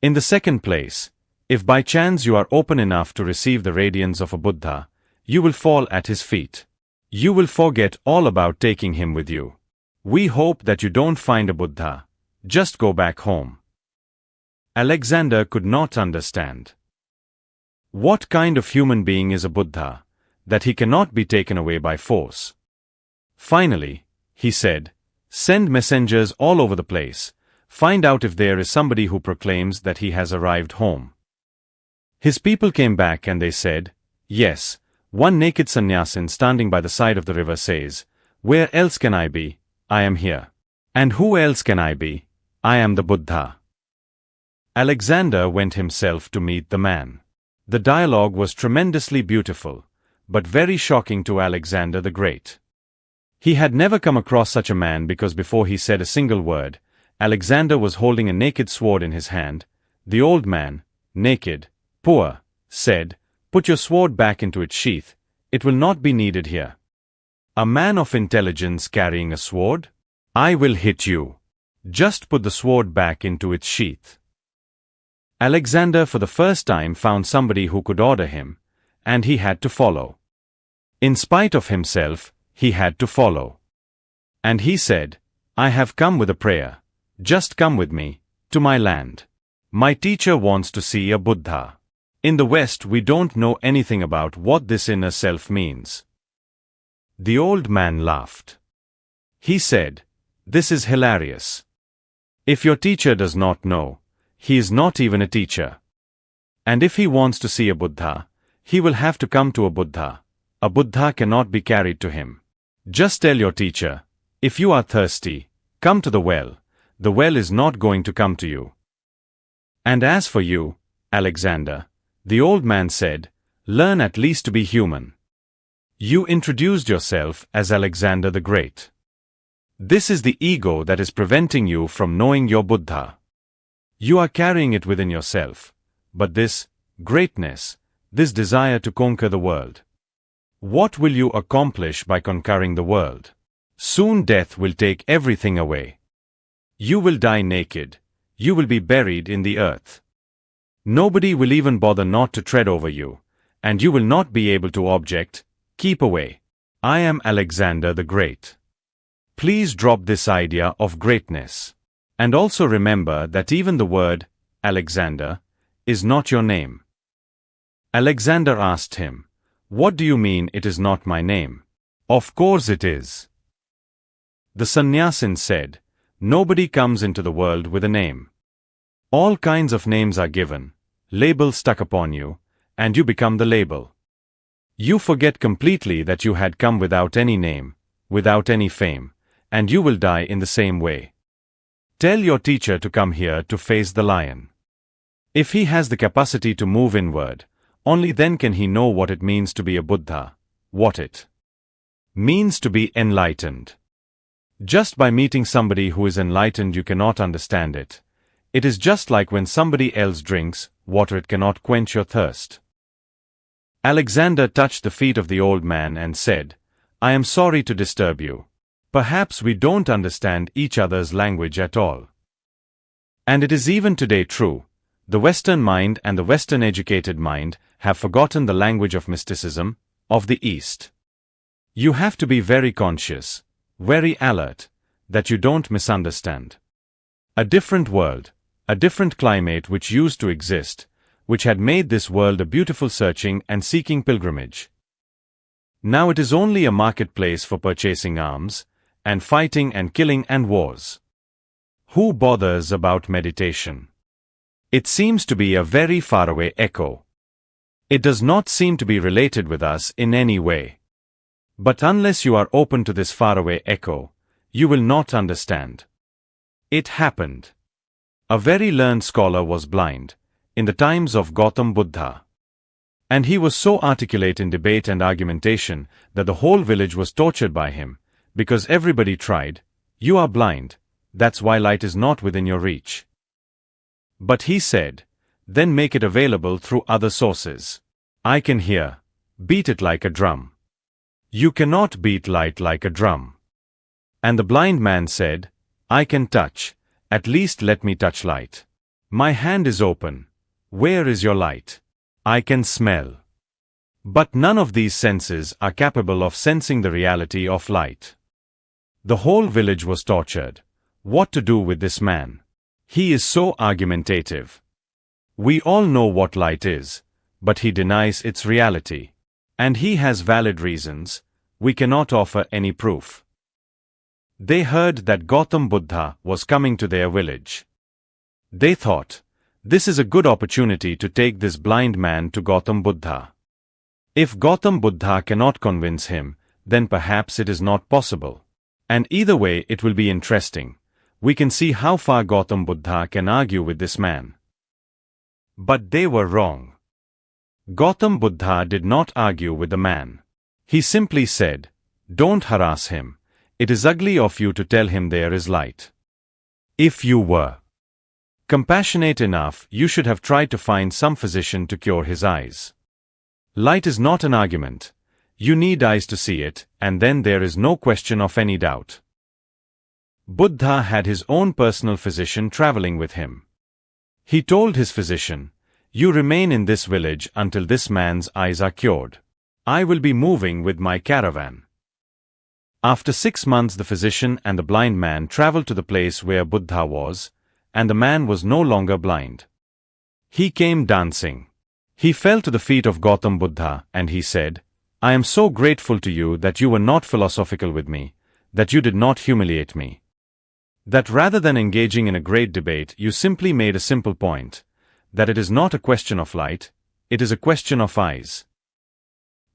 In the second place, if by chance you are open enough to receive the radiance of a Buddha, you will fall at his feet. You will forget all about taking him with you. We hope that you don't find a Buddha. Just go back home." Alexander could not understand. What kind of human being is a Buddha, that he cannot be taken away by force? Finally, he said, "Send messengers all over the place, find out if there is somebody who proclaims that he has arrived home." His people came back and they said, "Yes, one naked sannyasin standing by the side of the river says, 'Where else can I be? I am here. And who else can I be? I am the Buddha.'" Alexander went himself to meet the man. The dialogue was tremendously beautiful, but very shocking to Alexander the Great. He had never come across such a man because before he said a single word, Alexander was holding a naked sword in his hand. The old man, naked, poor, said, "Put your sword back into its sheath, it will not be needed here." A man of intelligence carrying a sword? "I will hit you. Just put the sword back into its sheath." Alexander for the first time found somebody who could order him, and he had to follow. In spite of himself, he had to follow. And he said, "I have come with a prayer. Just come with me, to my land. My teacher wants to see a Buddha. In the West we don't know anything about what this inner self means." The old man laughed. He said, "This is hilarious. If your teacher does not know, he is not even a teacher. And if he wants to see a Buddha, he will have to come to a Buddha. A Buddha cannot be carried to him. Just tell your teacher, if you are thirsty, come to the well. The well is not going to come to you. And as for you, Alexander, the old man said, learn at least to be human. You introduced yourself as Alexander the Great. This is the ego that is preventing you from knowing your Buddha. You are carrying it within yourself, but this greatness, this desire to conquer the world. What will you accomplish by conquering the world? Soon death will take everything away. You will die naked. You will be buried in the earth. Nobody will even bother not to tread over you, and you will not be able to object. Keep away. I am Alexander the Great. Please drop this idea of greatness. And also remember that even the word, Alexander, is not your name. Alexander asked him, what do you mean it is not my name? Of course it is. The sannyasin said, nobody comes into the world with a name. All kinds of names are given, labels stuck upon you, and you become the label. You forget completely that you had come without any name, without any fame, and you will die in the same way. Tell your teacher to come here to face the lion. If he has the capacity to move inward, only then can he know what it means to be a Buddha, what it means to be enlightened. Just by meeting somebody who is enlightened you cannot understand it. It is just like when somebody else drinks water, it cannot quench your thirst. Alexander touched the feet of the old man and said, I am sorry to disturb you. Perhaps we don't understand each other's language at all. And it is even today true. The Western mind and the Western educated mind have forgotten the language of mysticism, of the East. You have to be very conscious, very alert, that you don't misunderstand. A different world, a different climate which used to exist, which had made this world a beautiful searching and seeking pilgrimage. Now it is only a marketplace for purchasing arms, and fighting and killing and wars. Who bothers about meditation? It seems to be a very faraway echo. It does not seem to be related with us in any way. But unless you are open to this faraway echo, you will not understand. It happened. A very learned scholar was blind, in the times of Gautam Buddha. And he was so articulate in debate and argumentation that the whole village was tortured by him, because everybody tried, you are blind, that's why light is not within your reach. But he said, then make it available through other sources. I can hear, beat it like a drum. You cannot beat light like a drum. And the blind man said, I can touch, at least let me touch light. My hand is open. Where is your light? I can smell. But none of these senses are capable of sensing the reality of light. The whole village was tortured. What to do with this man? He is so argumentative. We all know what light is, but he denies its reality. And he has valid reasons. We cannot offer any proof. They heard that Gautam Buddha was coming to their village. They thought, this is a good opportunity to take this blind man to Gautam Buddha. If Gautam Buddha cannot convince him, then perhaps it is not possible. And either way it will be interesting. We can see how far Gautam Buddha can argue with this man. But they were wrong. Gautam Buddha did not argue with the man. He simply said, don't harass him. It is ugly of you to tell him there is light. If you were compassionate enough, you should have tried to find some physician to cure his eyes. Light is not an argument. You need eyes to see it, and then there is no question of any doubt. Buddha had his own personal physician traveling with him. He told his physician, you remain in this village until this man's eyes are cured. I will be moving with my caravan. After 6 months the physician and the blind man traveled to the place where Buddha was, and the man was no longer blind. He came dancing. He fell to the feet of Gautam Buddha and he said, I am so grateful to you that you were not philosophical with me, that you did not humiliate me. That rather than engaging in a great debate, you simply made a simple point, that it is not a question of light, it is a question of eyes.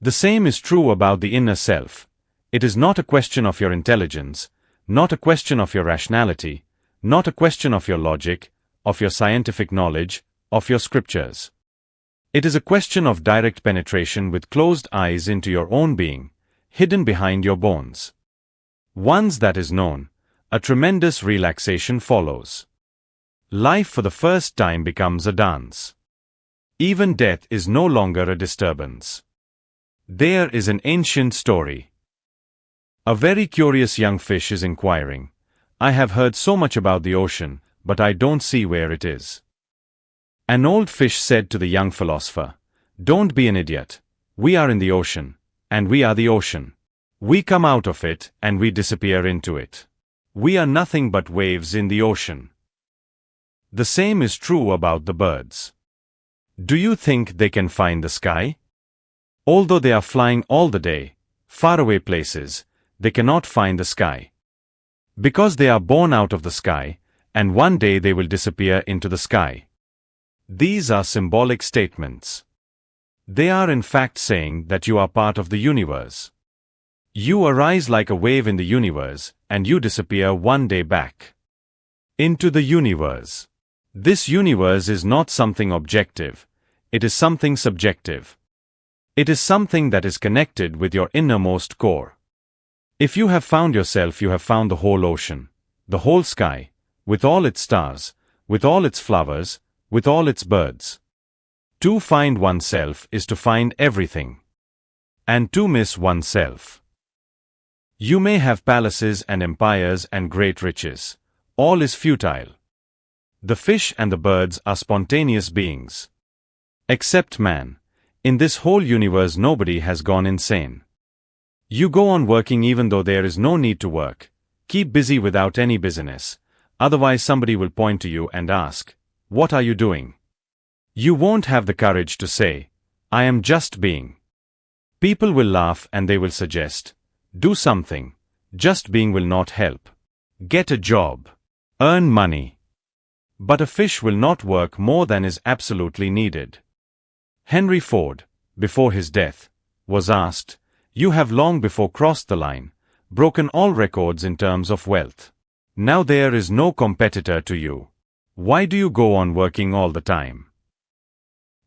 The same is true about the inner self. It is not a question of your intelligence, not a question of your rationality, not a question of your logic, of your scientific knowledge, of your scriptures. It is a question of direct penetration with closed eyes into your own being, hidden behind your bones. Once that is known, a tremendous relaxation follows. Life for the first time becomes a dance. Even death is no longer a disturbance. There is an ancient story. A very curious young fish is inquiring, "I have heard so much about the ocean, but I don't see where it is." An old fish said to the young philosopher, "Don't be an idiot. We are in the ocean, and we are the ocean. We come out of it, and we disappear into it. We are nothing but waves in the ocean." The same is true about the birds. Do you think they can find the sky? Although they are flying all the day, faraway places, they cannot find the sky. Because they are born out of the sky, and one day they will disappear into the sky. These are symbolic statements. They are in fact saying that you are part of the universe. You arise like a wave in the universe, and you disappear one day back into the universe. This universe is not something objective, it is something subjective. It is something that is connected with your innermost core. If you have found yourself, you have found the whole ocean, the whole sky, with all its stars, with all its flowers, with all its birds. To find oneself is to find everything. And to miss oneself. You may have palaces and empires and great riches. All is futile. The fish and the birds are spontaneous beings. Except man. In this whole universe nobody has gone insane. You go on working even though there is no need to work. Keep busy without any business. Otherwise somebody will point to you and ask, "What are you doing?" You won't have the courage to say, "I am just being." People will laugh and they will suggest, "Do something. Just being will not help. Get a job. Earn money." But a fish will not work more than is absolutely needed. Henry Ford, before his death, was asked, "You have long before crossed the line, broken all records in terms of wealth. Now there is no competitor to you. Why do you go on working all the time?"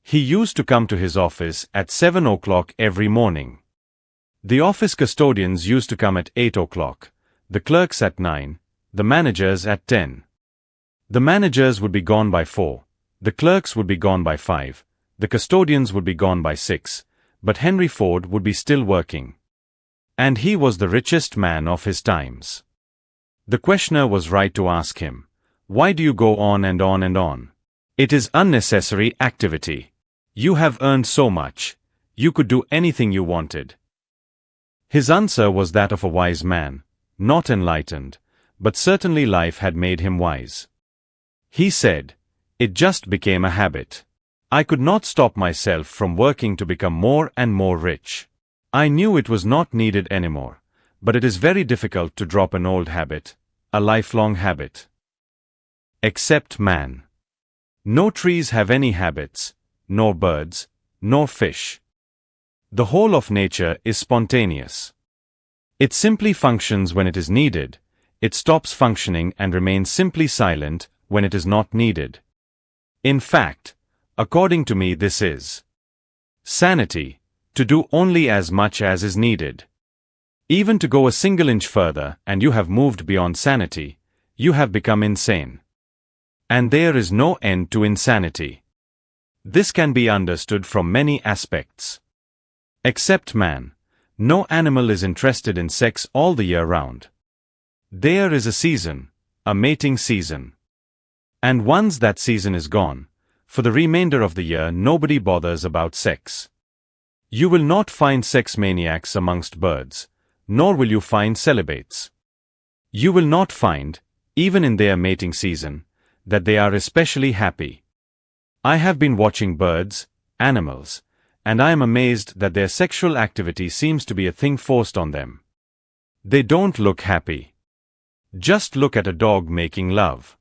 He used to come to his office at 7 o'clock every morning. The office custodians used to come at 8 o'clock, the clerks at 9, the managers at 10. The managers would be gone by 4, the clerks would be gone by 5, the custodians would be gone by 6, but Henry Ford would be still working. And he was the richest man of his times. The questioner was right to ask him, "Why do you go on and on and on? It is unnecessary activity. You have earned so much, you could do anything you wanted." His answer was that of a wise man, not enlightened, but certainly life had made him wise. He said, "It just became a habit. I could not stop myself from working to become more and more rich. I knew it was not needed anymore, but it is very difficult to drop an old habit, a lifelong habit." Except man. No trees have any habits, nor birds, nor fish. The whole of nature is spontaneous. It simply functions when it is needed, it stops functioning and remains simply silent when it is not needed. In fact, according to me this is sanity, to do only as much as is needed. Even to go a single inch further and you have moved beyond sanity, you have become insane. And there is no end to insanity. This can be understood from many aspects. Except man, no animal is interested in sex all the year round. There is a season, a mating season. And once that season is gone, for the remainder of the year nobody bothers about sex. You will not find sex maniacs amongst birds, nor will you find celibates. You will not find, even in their mating season, that they are especially happy. I have been watching birds, animals, and I am amazed that their sexual activity seems to be a thing forced on them. They don't look happy. Just look at a dog making love.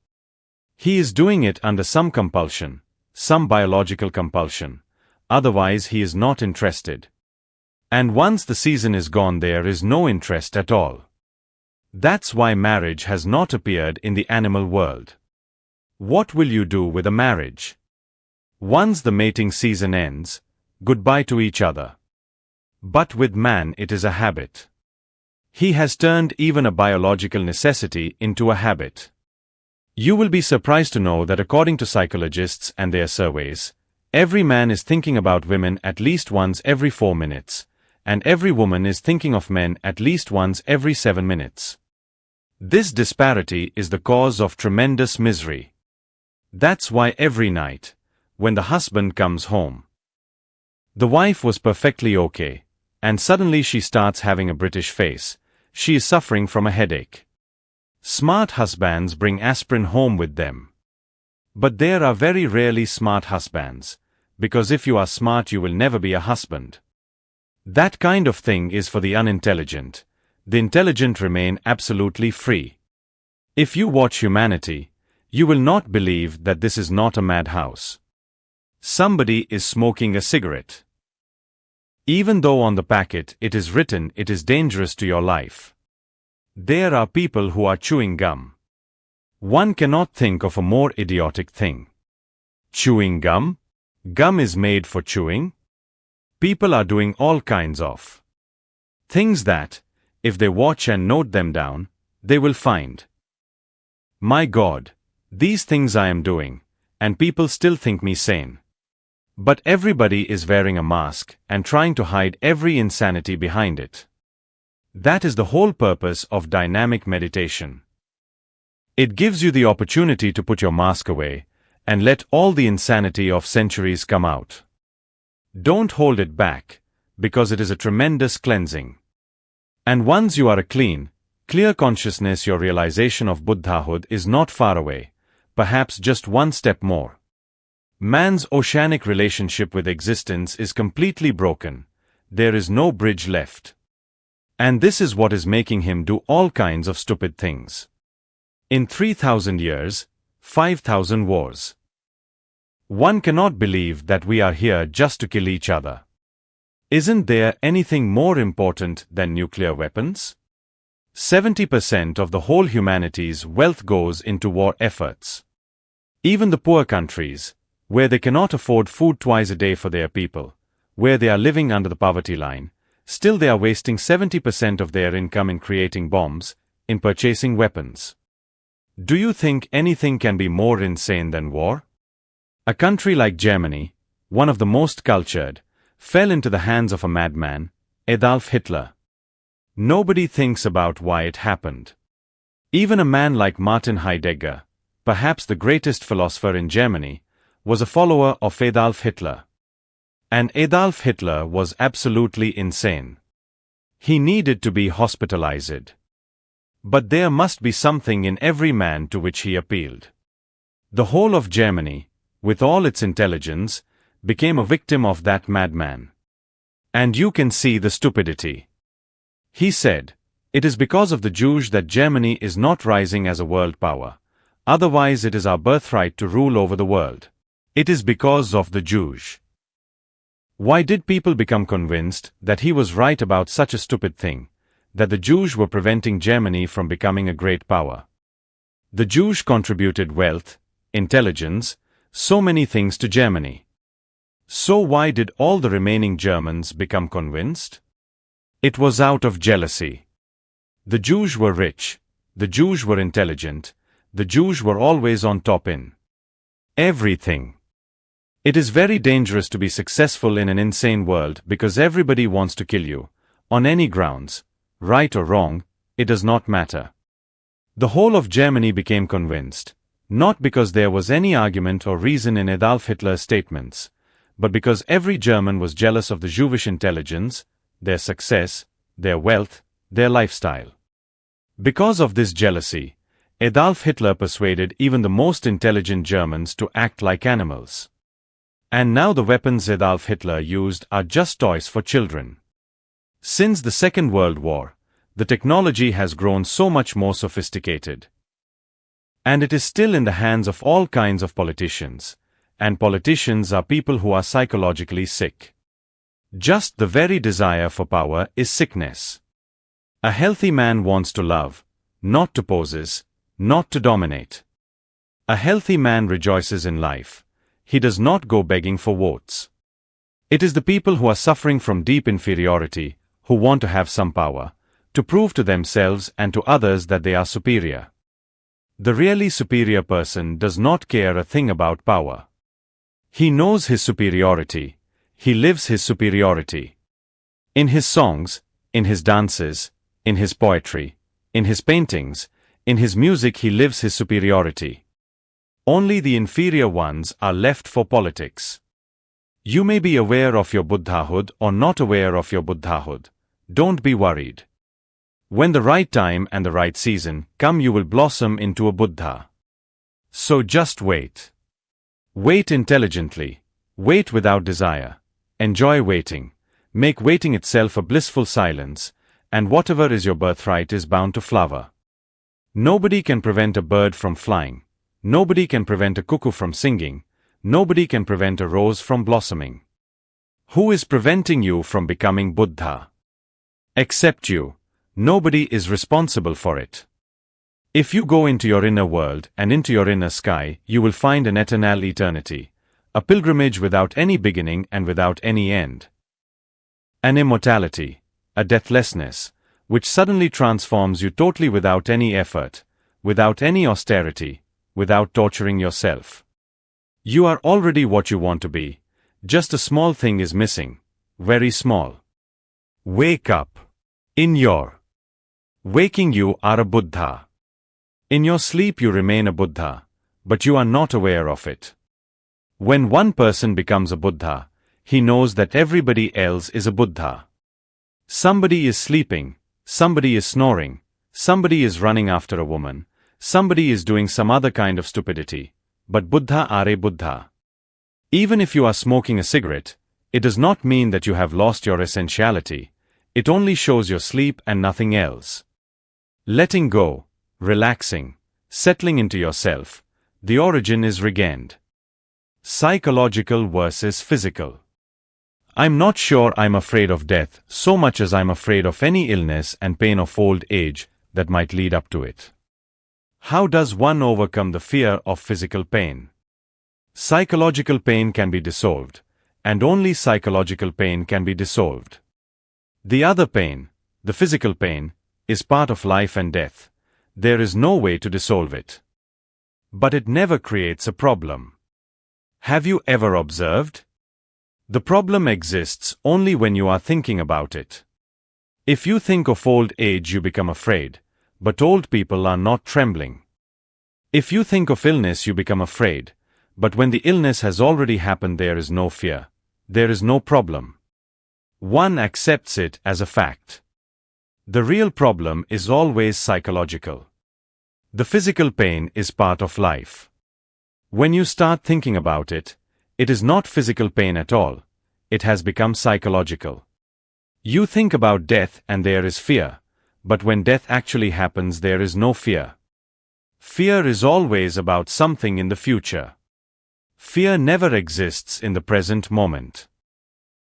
He is doing it under some compulsion, some biological compulsion, otherwise he is not interested. And once the season is gone, there is no interest at all. That's why marriage has not appeared in the animal world. What will you do with a marriage? Once the mating season ends, goodbye to each other. But with man it is a habit. He has turned even a biological necessity into a habit. You will be surprised to know that according to psychologists and their surveys, every man is thinking about women at least once every 4 minutes, and every woman is thinking of men at least once every 7 minutes. This disparity is the cause of tremendous misery. That's why every night, when the husband comes home, the wife was perfectly okay, and suddenly she starts having a British face. She is suffering from a headache. Smart husbands bring aspirin home with them. But there are very rarely smart husbands, because if you are smart you will never be a husband. That kind of thing is for the unintelligent. The intelligent remain absolutely free. If you watch humanity, you will not believe that this is not a madhouse. Somebody is smoking a cigarette. Even though on the packet it is written it is dangerous to your life. There are people who are chewing gum. One cannot think of a more idiotic thing. Chewing gum? Gum is made for chewing? People are doing all kinds of things that, if they watch and note them down, they will find. My God, these things I am doing, and people still think me sane. But everybody is wearing a mask and trying to hide every insanity behind it. That is the whole purpose of dynamic meditation. It gives you the opportunity to put your mask away and let all the insanity of centuries come out. Don't hold it back, because it is a tremendous cleansing. And once you are a clear consciousness, your realization of Buddhahood is not far away, perhaps just one step more. Man's oceanic relationship with existence is completely broken. There is no bridge left. And this is what is making him do all kinds of stupid things. In 3,000 years, 5,000 wars. One cannot believe that we are here just to kill each other. Isn't there anything more important than nuclear weapons? 70% of the whole humanity's wealth goes into war efforts. Even the poor countries, where they cannot afford food twice a day for their people, where they are living under the poverty line, still they are wasting 70% of their income in creating bombs, in purchasing weapons. Do you think anything can be more insane than war? A country like Germany, one of the most cultured, fell into the hands of a madman, Adolf Hitler. Nobody thinks about why it happened. Even a man like Martin Heidegger, perhaps the greatest philosopher in Germany, was a follower of Adolf Hitler. And Adolf Hitler was absolutely insane. He needed to be hospitalized. But there must be something in every man to which he appealed. The whole of Germany, with all its intelligence, became a victim of that madman. And you can see the stupidity. He said, "It is because of the Jews that Germany is not rising as a world power. Otherwise it is our birthright to rule over the world. It is because of the Jews." Why did people become convinced that he was right about such a stupid thing, that the Jews were preventing Germany from becoming a great power? The Jews contributed wealth, intelligence, so many things to Germany. So why did all the remaining Germans become convinced? It was out of jealousy. The Jews were rich, the Jews were intelligent, the Jews were always on top in everything. It is very dangerous to be successful in an insane world because everybody wants to kill you, on any grounds, right or wrong, it does not matter. The whole of Germany became convinced, not because there was any argument or reason in Adolf Hitler's statements, but because every German was jealous of the Jewish intelligence, their success, their wealth, their lifestyle. Because of this jealousy, Adolf Hitler persuaded even the most intelligent Germans to act like animals. And now the weapons Adolf Hitler used are just toys for children. Since the Second World War, the technology has grown so much more sophisticated. And it is still in the hands of all kinds of politicians, and politicians are people who are psychologically sick. Just the very desire for power is sickness. A healthy man wants to love, not to possess, not to dominate. A healthy man rejoices in life. He does not go begging for votes. It is the people who are suffering from deep inferiority, who want to have some power, to prove to themselves and to others that they are superior. The really superior person does not care a thing about power. He knows his superiority. He lives his superiority. In his songs, in his dances, in his poetry, in his paintings, in his music he lives his superiority. Only the inferior ones are left for politics. You may be aware of your Buddhahood or not aware of your Buddhahood. Don't be worried. When the right time and the right season come, you will blossom into a Buddha. So just wait. Wait intelligently. Wait without desire. Enjoy waiting. Make waiting itself a blissful silence, and whatever is your birthright is bound to flower. Nobody can prevent a bird from flying. Nobody can prevent a cuckoo from singing. Nobody can prevent a rose from blossoming. Who is preventing you from becoming Buddha? Except you. Nobody is responsible for it. If you go into your inner world and into your inner sky, you will find an eternal eternity, a pilgrimage without any beginning and without any end. An immortality, a deathlessness, which suddenly transforms you totally without any effort, without any austerity, without torturing yourself. You are already what you want to be. Just a small thing is missing. Very small. Wake up. In your waking you are a Buddha. In your sleep you remain a Buddha, but you are not aware of it. When one person becomes a Buddha, he knows that everybody else is a Buddha. Somebody is sleeping, somebody is snoring, somebody is running after a woman, somebody is doing some other kind of stupidity, but Buddha are a Buddha. Even if you are smoking a cigarette, it does not mean that you have lost your essentiality. It only shows your sleep and nothing else. Letting go, relaxing, settling into yourself, the origin is regained. Psychological versus physical. I'm not sure I'm afraid of death so much as I'm afraid of any illness and pain of old age that might lead up to it. How does one overcome the fear of physical pain? Psychological pain can be dissolved, and only psychological pain can be dissolved. The other pain, the physical pain, is part of life and death. There is no way to dissolve it. But it never creates a problem. Have you ever observed? The problem exists only when you are thinking about it. If you think of old age, you become afraid, but old people are not trembling. If you think of illness, you become afraid, but when the illness has already happened, there is no fear. There is no problem. One accepts it as a fact. The real problem is always psychological. The physical pain is part of life. When you start thinking about it, it is not physical pain at all. It has become psychological. You think about death and there is fear, but when death actually happens, there is no fear. Fear is always about something in the future. Fear never exists in the present moment.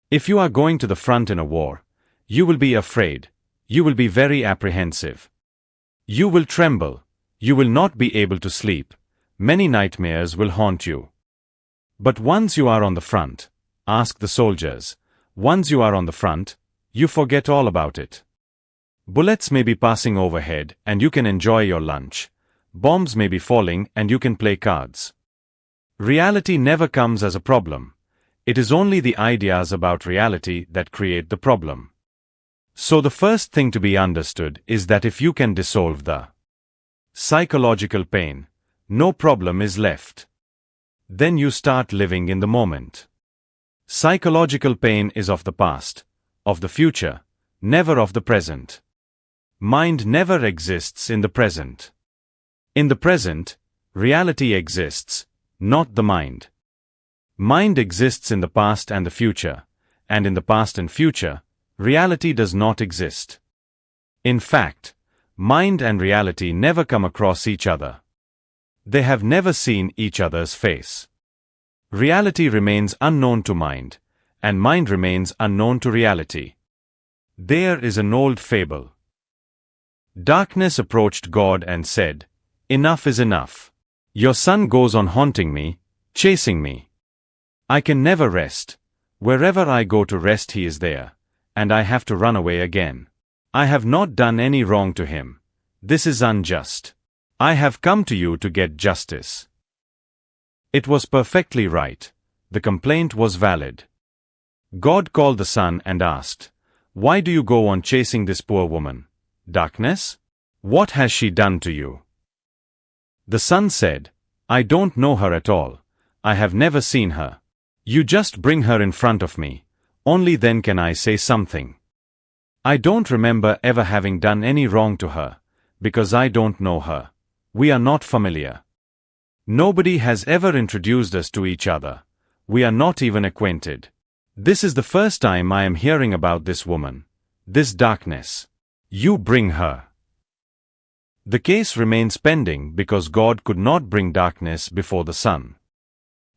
If you are going to the front in a war, you will be afraid. You will be very apprehensive. You will tremble. You will not be able to sleep. Many nightmares will haunt you. But once you are on the front, ask the soldiers, once you are on the front, you forget all about it. Bullets may be passing overhead and you can enjoy your lunch. Bombs may be falling and you can play cards. Reality never comes as a problem. It is only the ideas about reality that create the problem. So the first thing to be understood is that if you can dissolve the psychological pain, no problem is left. Then you start living in the moment. Psychological pain is of the past, of the future, never of the present. Mind never exists in the present. In the present, reality exists, not the mind. Mind exists in the past and the future, and in the past and future, reality does not exist. In fact, mind and reality never come across each other. They have never seen each other's face. Reality remains unknown to mind, and mind remains unknown to reality. There is an old fable. Darkness approached God and said, "Enough is enough. Your son goes on haunting me, chasing me. I can never rest. Wherever I go to rest he is there, and I have to run away again. I have not done any wrong to him. This is unjust. I have come to you to get justice." It was perfectly right. The complaint was valid. God called the son and asked, "Why do you go on chasing this poor woman, darkness? What has she done to you?" The son said, "I don't know her at all. I have never seen her. You just bring her in front of me. Only then can I say something. I don't remember ever having done any wrong to her, because I don't know her. We are not familiar. Nobody has ever introduced us to each other. We are not even acquainted. This is the first time I am hearing about this woman, this darkness. You bring her." The case remains pending because God could not bring darkness before the sun.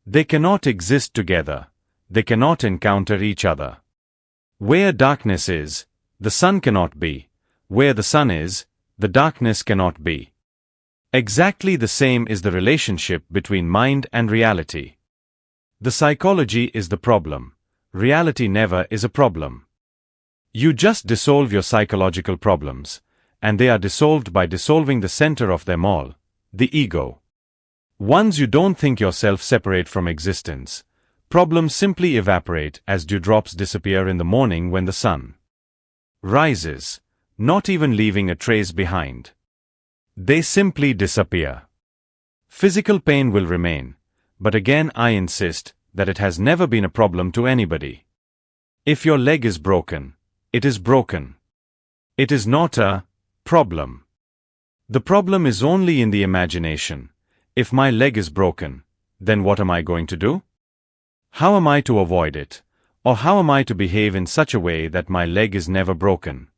They cannot exist together. They cannot encounter each other. Where darkness is, the sun cannot be. Where the sun is, the darkness cannot be. Exactly the same is the relationship between mind and reality. The psychology is the problem. Reality never is a problem. You just dissolve your psychological problems, and they are dissolved by dissolving the center of them all, the ego. Once you don't think yourself separate from existence, problems simply evaporate as dewdrops disappear in the morning when the sun rises, not even leaving a trace behind. They simply disappear. Physical pain will remain, but again I insist that it has never been a problem to anybody. If your leg is broken, it is broken. It is not a problem. The problem is only in the imagination. If my leg is broken, then what am I going to do? How am I to avoid it? Or how am I to behave in such a way that my leg is never broken?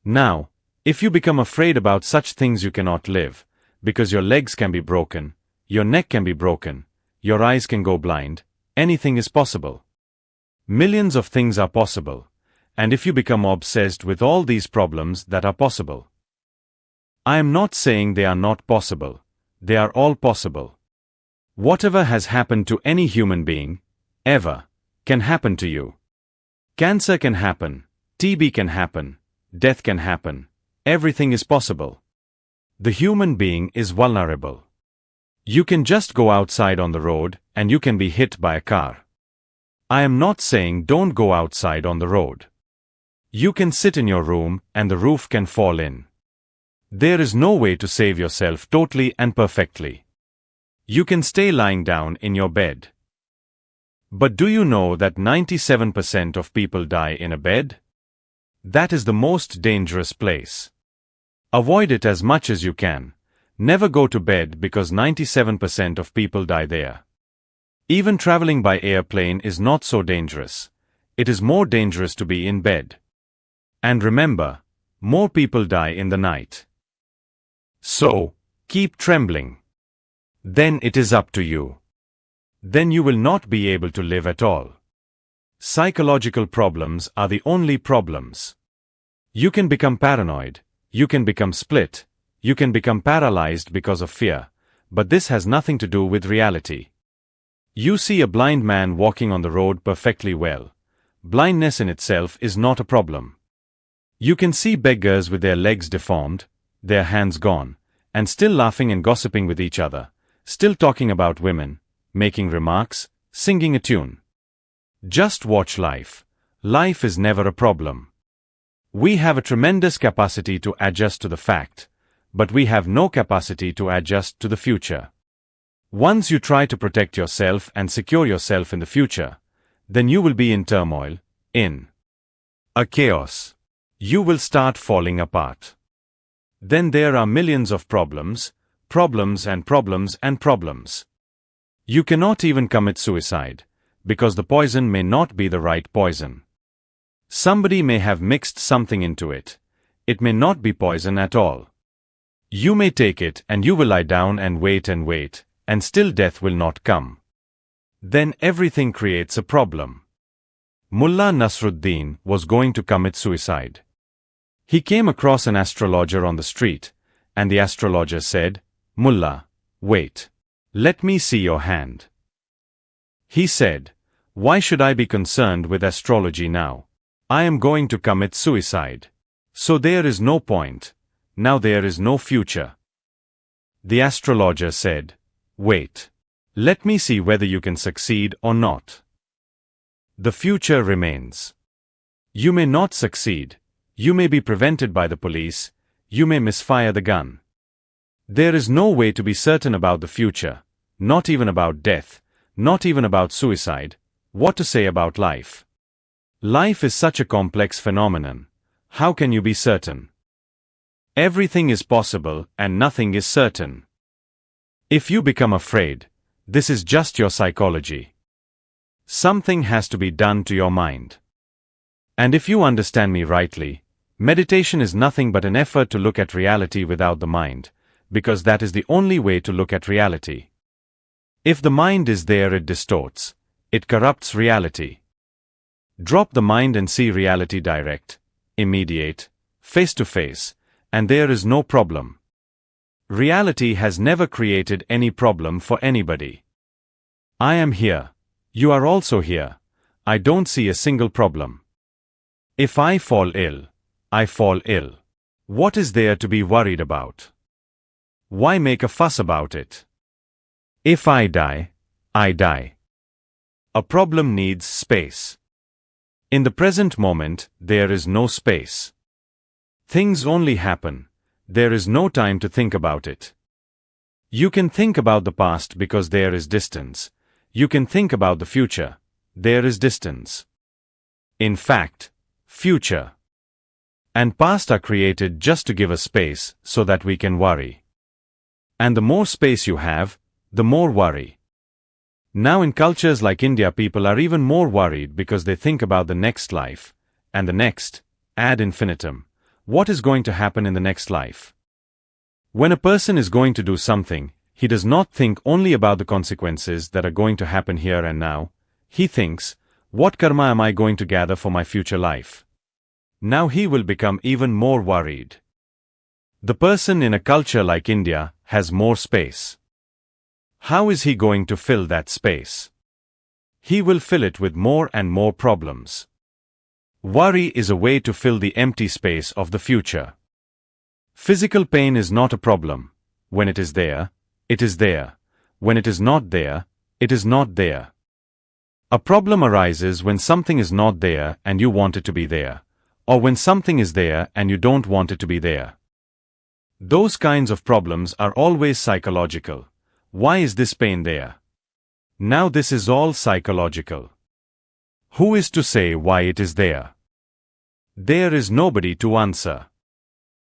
Now, if you become afraid about such things you cannot live, because your legs can be broken, your neck can be broken, your eyes can go blind, anything is possible. Millions of things are possible, and if you become obsessed with all these problems that are possible. I am not saying they are not possible, they are all possible. Whatever has happened to any human being, ever, can happen to you. Cancer can happen, TB can happen, death can happen. Everything is possible. The human being is vulnerable. You can just go outside on the road and you can be hit by a car. I am not saying don't go outside on the road. You can sit in your room and the roof can fall in. There is no way to save yourself totally and perfectly. You can stay lying down in your bed. But do you know that 97% of people die in a bed? That is the most dangerous place. Avoid it as much as you can. Never go to bed because 97% of people die there. Even traveling by airplane is not so dangerous. It is more dangerous to be in bed. And remember, more people die in the night. So, keep trembling. Then it is up to you. Then you will not be able to live at all. Psychological problems are the only problems. You can become paranoid. You can become split, you can become paralyzed because of fear, but this has nothing to do with reality. You see a blind man walking on the road perfectly well. Blindness in itself is not a problem. You can see beggars with their legs deformed, their hands gone, and still laughing and gossiping with each other, still talking about women, making remarks, singing a tune. Just watch life. Life is never a problem. We have a tremendous capacity to adjust to the fact, but we have no capacity to adjust to the future. Once you try to protect yourself and secure yourself in the future, then you will be in turmoil, in a chaos. You will start falling apart. Then there are millions of problems, problems and problems and problems. You cannot even commit suicide, because the poison may not be the right poison. Somebody may have mixed something into it. It may not be poison at all. You may take it and you will lie down and wait, and still death will not come. Then everything creates a problem. Mullah Nasruddin was going to commit suicide. He came across an astrologer on the street, and the astrologer said, "Mullah, wait. Let me see your hand." He said, "Why should I be concerned with astrology now? I am going to commit suicide. So there is no point. Now there is no future." The astrologer said, "Wait. Let me see whether you can succeed or not. The future remains. You may not succeed. You may be prevented by the police. You may misfire the gun. There is no way to be certain about the future, not even about death, not even about suicide. What to say about life? Life is such a complex phenomenon. How can you be certain? Everything is possible and nothing is certain. If you become afraid, this is just your psychology. Something has to be done to your mind. And if you understand me rightly, meditation is nothing but an effort to look at reality without the mind, because that is the only way to look at reality. If the mind is there, it distorts. It corrupts reality. Drop the mind and see reality direct, immediate, face to face, and there is no problem. Reality has never created any problem for anybody. I am here. You are also here. I don't see a single problem. If I fall ill, I fall ill. What is there to be worried about? Why make a fuss about it? If I die, I die. A problem needs space. In the present moment, there is no space. Things only happen. There is no time to think about it. You can think about the past because there is distance. You can think about the future. There is distance. In fact, future and past are created just to give us space so that we can worry. And the more space you have, the more worry. Now in cultures like India, people are even more worried because they think about the next life, and the next, ad infinitum. What is going to happen in the next life? When a person is going to do something, he does not think only about the consequences that are going to happen here and now. He thinks, what karma am I going to gather for my future life? Now he will become even more worried. The person in a culture like India has more space. How is he going to fill that space? He will fill it with more and more problems. Worry is a way to fill the empty space of the future. Physical pain is not a problem. When it is there, it is there. When it is not there, it is not there. A problem arises when something is not there and you want it to be there, or when something is there and you don't want it to be there. Those kinds of problems are always psychological. Why is this pain there? Now this is all psychological. Who is to say why it is there? There is nobody to answer.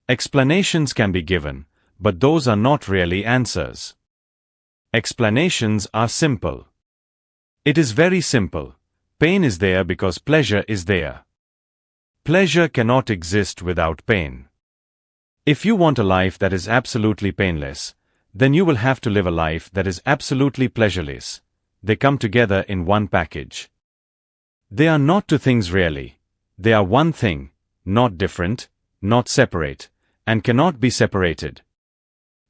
Explanations can be given, but those are not really answers. Explanations are simple. It is very simple. Pain is there because pleasure is there. Pleasure cannot exist without pain. If you want a life that is absolutely painless, then you will have to live a life that is absolutely pleasureless. They come together in one package. They are not two things really. They are one thing, not different, not separate, and cannot be separated.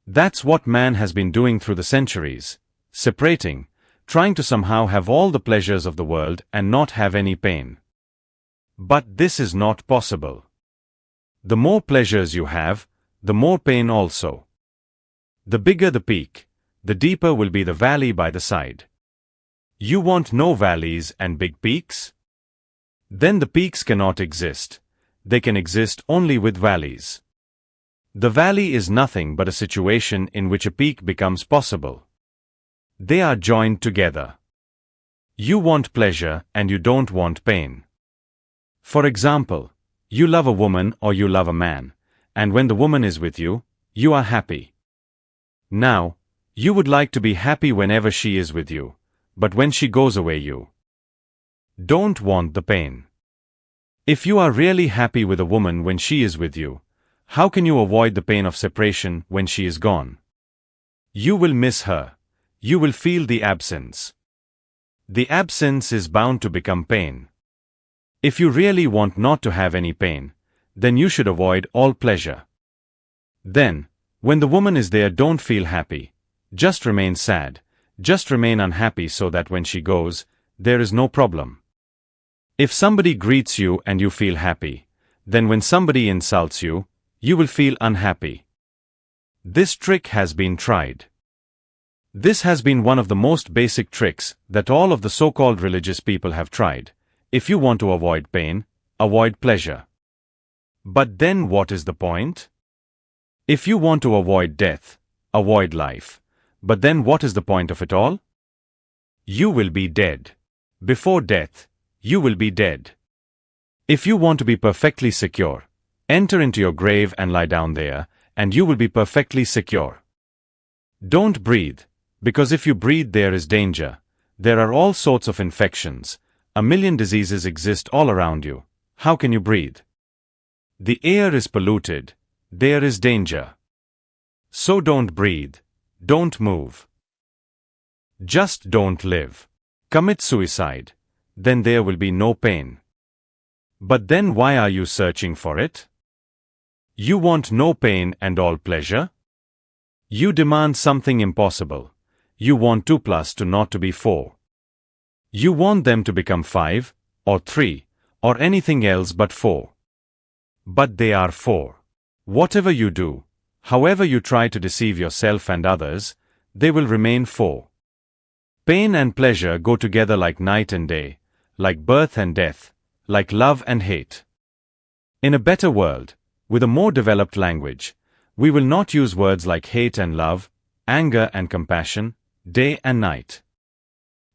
That's what man has been doing through the centuries, separating, trying to somehow have all the pleasures of the world and not have any pain. But this is not possible. The more pleasures you have, the more pain also. The bigger the peak, the deeper will be the valley by the side. You want no valleys and big peaks? Then the peaks cannot exist. They can exist only with valleys. The valley is nothing but a situation in which a peak becomes possible. They are joined together. You want pleasure and you don't want pain. For example, you love a woman or you love a man, and when the woman is with you, you are happy. Now, you would like to be happy whenever she is with you, but when she goes away you don't want the pain. If you are really happy with a woman when she is with you, How can you avoid the pain of separation when she is gone? You will miss her. You will feel the absence. The absence is bound to become pain. If you really want not to have any pain, then you should avoid all pleasure. Then, when the woman is there, don't feel happy. Just remain sad. Just remain unhappy so that when she goes, there is no problem. If somebody greets you and you feel happy, then when somebody insults you, you will feel unhappy. This trick has been tried. This has been one of the most basic tricks that all of the so-called religious people have tried. If you want to avoid pain, avoid pleasure. But then what is the point? If you want to avoid death, avoid life. But then what is the point of it all? You will be dead. Before death, you will be dead. If you want to be perfectly secure, enter into your grave and lie down there, and you will be perfectly secure. Don't breathe, because if you breathe there is danger. There are all sorts of infections. 1,000,000 diseases exist all around you. How can you breathe? The air is polluted. There is danger. So don't breathe. Don't move. Just don't live. Commit suicide. Then there will be no pain. But then why are you searching for it? You want no pain and all pleasure? You demand something impossible. You want 2 plus 2 not to be 4. You want them to become 5, or 3, or anything else but 4. But they are 4. Whatever you do, however you try to deceive yourself and others, they will remain 4. Pain and pleasure go together like night and day, like birth and death, like love and hate. In a better world, with a more developed language, we will not use words like hate and love, anger and compassion, day and night.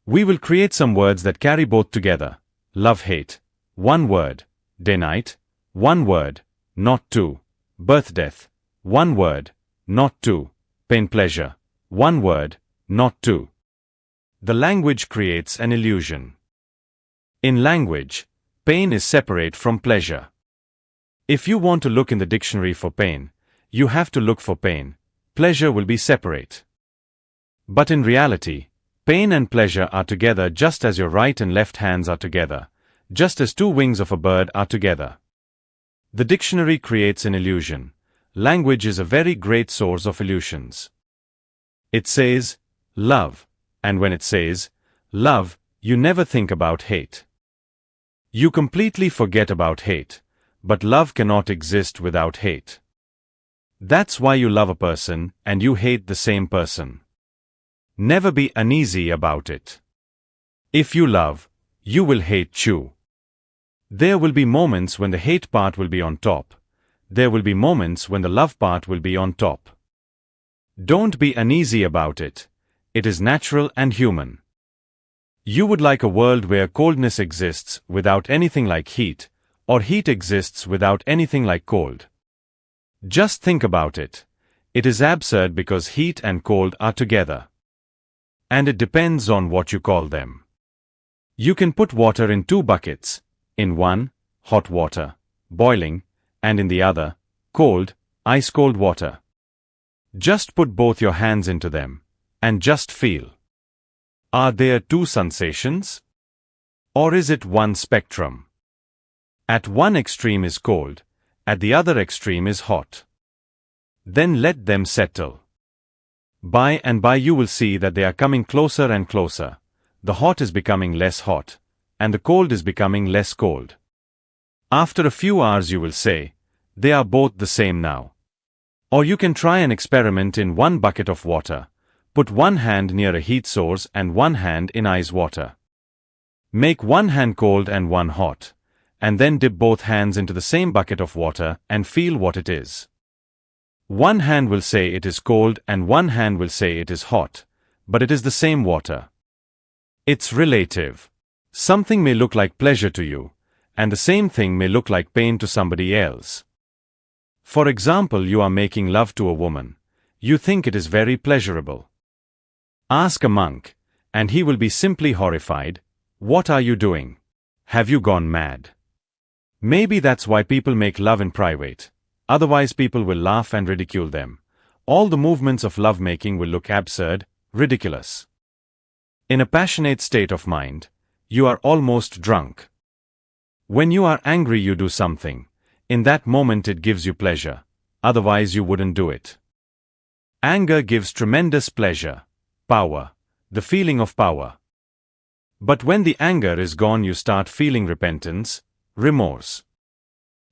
We will create some words that carry both together. Love-hate, 1 word. Day-night, 1 word, not 2. Birth-death, 1 word, not 2. Pain-pleasure, 1 word, not 2. The language creates an illusion. In language, pain is separate from pleasure. If you want to look in the dictionary for pain, you have to look for pain. Pleasure will be separate. But in reality, pain and pleasure are together just as your right and left hands are together, just as 2 wings of a bird are together. The dictionary creates an illusion. Language is a very great source of illusions. It says, love, and when it says, love, you never think about hate. You completely forget about hate, but love cannot exist without hate. That's why you love a person and you hate the same person. Never be uneasy about it. If you love, you will hate too. There will be moments when the hate part will be on top. There will be moments when the love part will be on top. Don't be uneasy about it. It is natural and human. You would like a world where coldness exists without anything like heat, or heat exists without anything like cold. Just think about it. It is absurd because heat and cold are together. And it depends on what you call them. You can put water in 2 buckets, in one, hot water, boiling, and in the other, cold, ice-cold water. Just put both your hands into them, and just feel. Are there 2 sensations? Or is it one spectrum? At one extreme is cold, at the other extreme is hot. Then let them settle. By and by you will see that they are coming closer and closer. The hot is becoming less hot, and the cold is becoming less cold. After a few hours you will say, they are both the same now. Or you can try an experiment in 1 bucket of water. Put 1 hand near a heat source and 1 hand in ice water. Make 1 hand cold and 1 hot, and then dip both hands into the same bucket of water and feel what it is. 1 hand will say it is cold and 1 hand will say it is hot, but it is the same water. It's relative. Something may look like pleasure to you, and the same thing may look like pain to somebody else. For example, you are making love to a woman. You think it is very pleasurable. Ask a monk, and he will be simply horrified. What are you doing? Have you gone mad? Maybe that's why people make love in private. otherwise people will laugh and ridicule them. All the movements of lovemaking will look absurd, ridiculous. In a passionate state of mind, you are almost drunk. When you are angry you do something. In that moment it gives you pleasure, otherwise you wouldn't do it. Anger gives tremendous pleasure, power, the feeling of power. But when the anger is gone you start feeling repentance, remorse.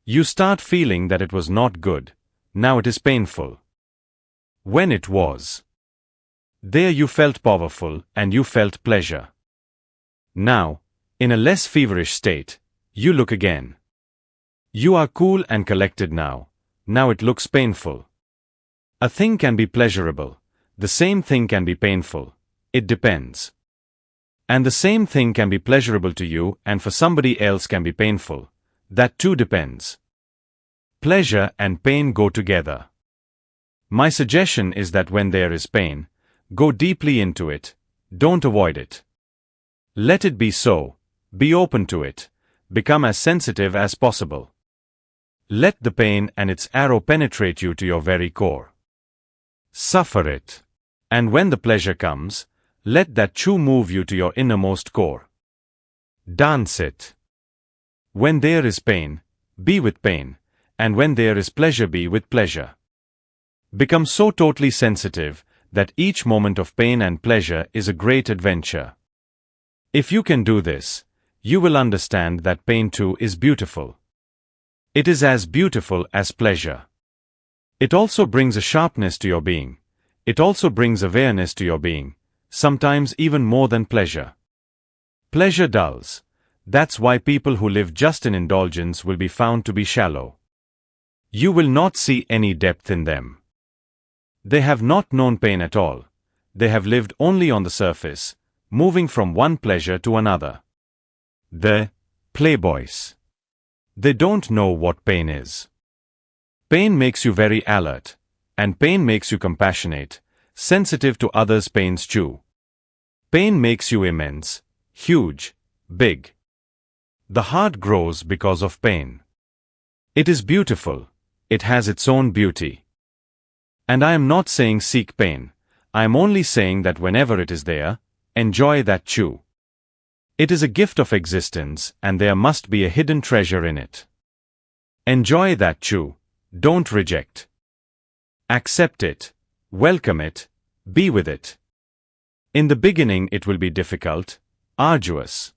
You start feeling that it was not good, now it is painful. When it was there you felt powerful and you felt pleasure. Now, in a less feverish state, you look again. You are cool and collected now it looks painful. A thing can be pleasurable, the same thing can be painful, it depends. And the same thing can be pleasurable to you and for somebody else can be painful, that too depends. Pleasure and pain go together. My suggestion is that when there is pain, go deeply into it, don't avoid it. Let it be so, be open to it, become as sensitive as possible. Let the pain and its arrow penetrate you to your very core. Suffer it. And when the pleasure comes, let that chew move you to your innermost core. Dance it. When there is pain, be with pain, and when there is pleasure be with pleasure. Become so totally sensitive that each moment of pain and pleasure is a great adventure. If you can do this, you will understand that pain too is beautiful. It is as beautiful as pleasure. It also brings a sharpness to your being. It also brings awareness to your being, sometimes even more than pleasure. Pleasure dulls. That's why people who live just in indulgence will be found to be shallow. You will not see any depth in them. They have not known pain at all. They have lived only on the surface, moving from one pleasure to another. The playboys. They don't know what pain is. Pain makes you very alert, and pain makes you compassionate, sensitive to others' pains too. Pain makes you immense, huge, big. The heart grows because of pain. It is beautiful. It has its own beauty. And I am not saying seek pain, I am only saying that whenever it is there, enjoy that chew. It is a gift of existence and there must be a hidden treasure in it. Enjoy that chew, don't reject. Accept it, welcome it, be with it. In the beginning it will be difficult, arduous.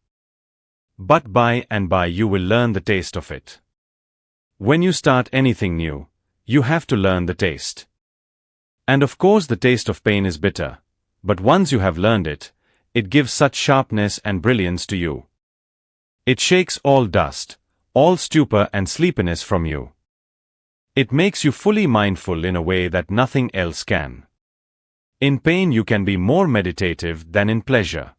But by and by you will learn the taste of it. When you start anything new, you have to learn the taste. And of course the taste of pain is bitter, but once you have learned it, it gives such sharpness and brilliance to you. It shakes all dust, all stupor and sleepiness from you. It makes you fully mindful in a way that nothing else can. In pain you can be more meditative than in pleasure.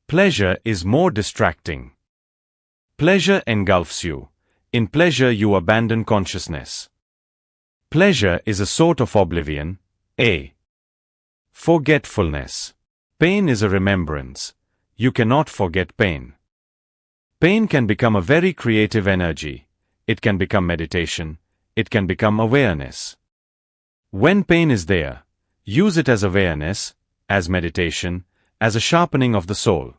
Pleasure is more distracting. Pleasure engulfs you. In pleasure you abandon consciousness. Pleasure is a sort of oblivion, a forgetfulness. Pain is a remembrance. You cannot forget pain. Pain can become a very creative energy. It can become meditation. It can become awareness. When pain is there, use it as awareness, as meditation, as a sharpening of the soul.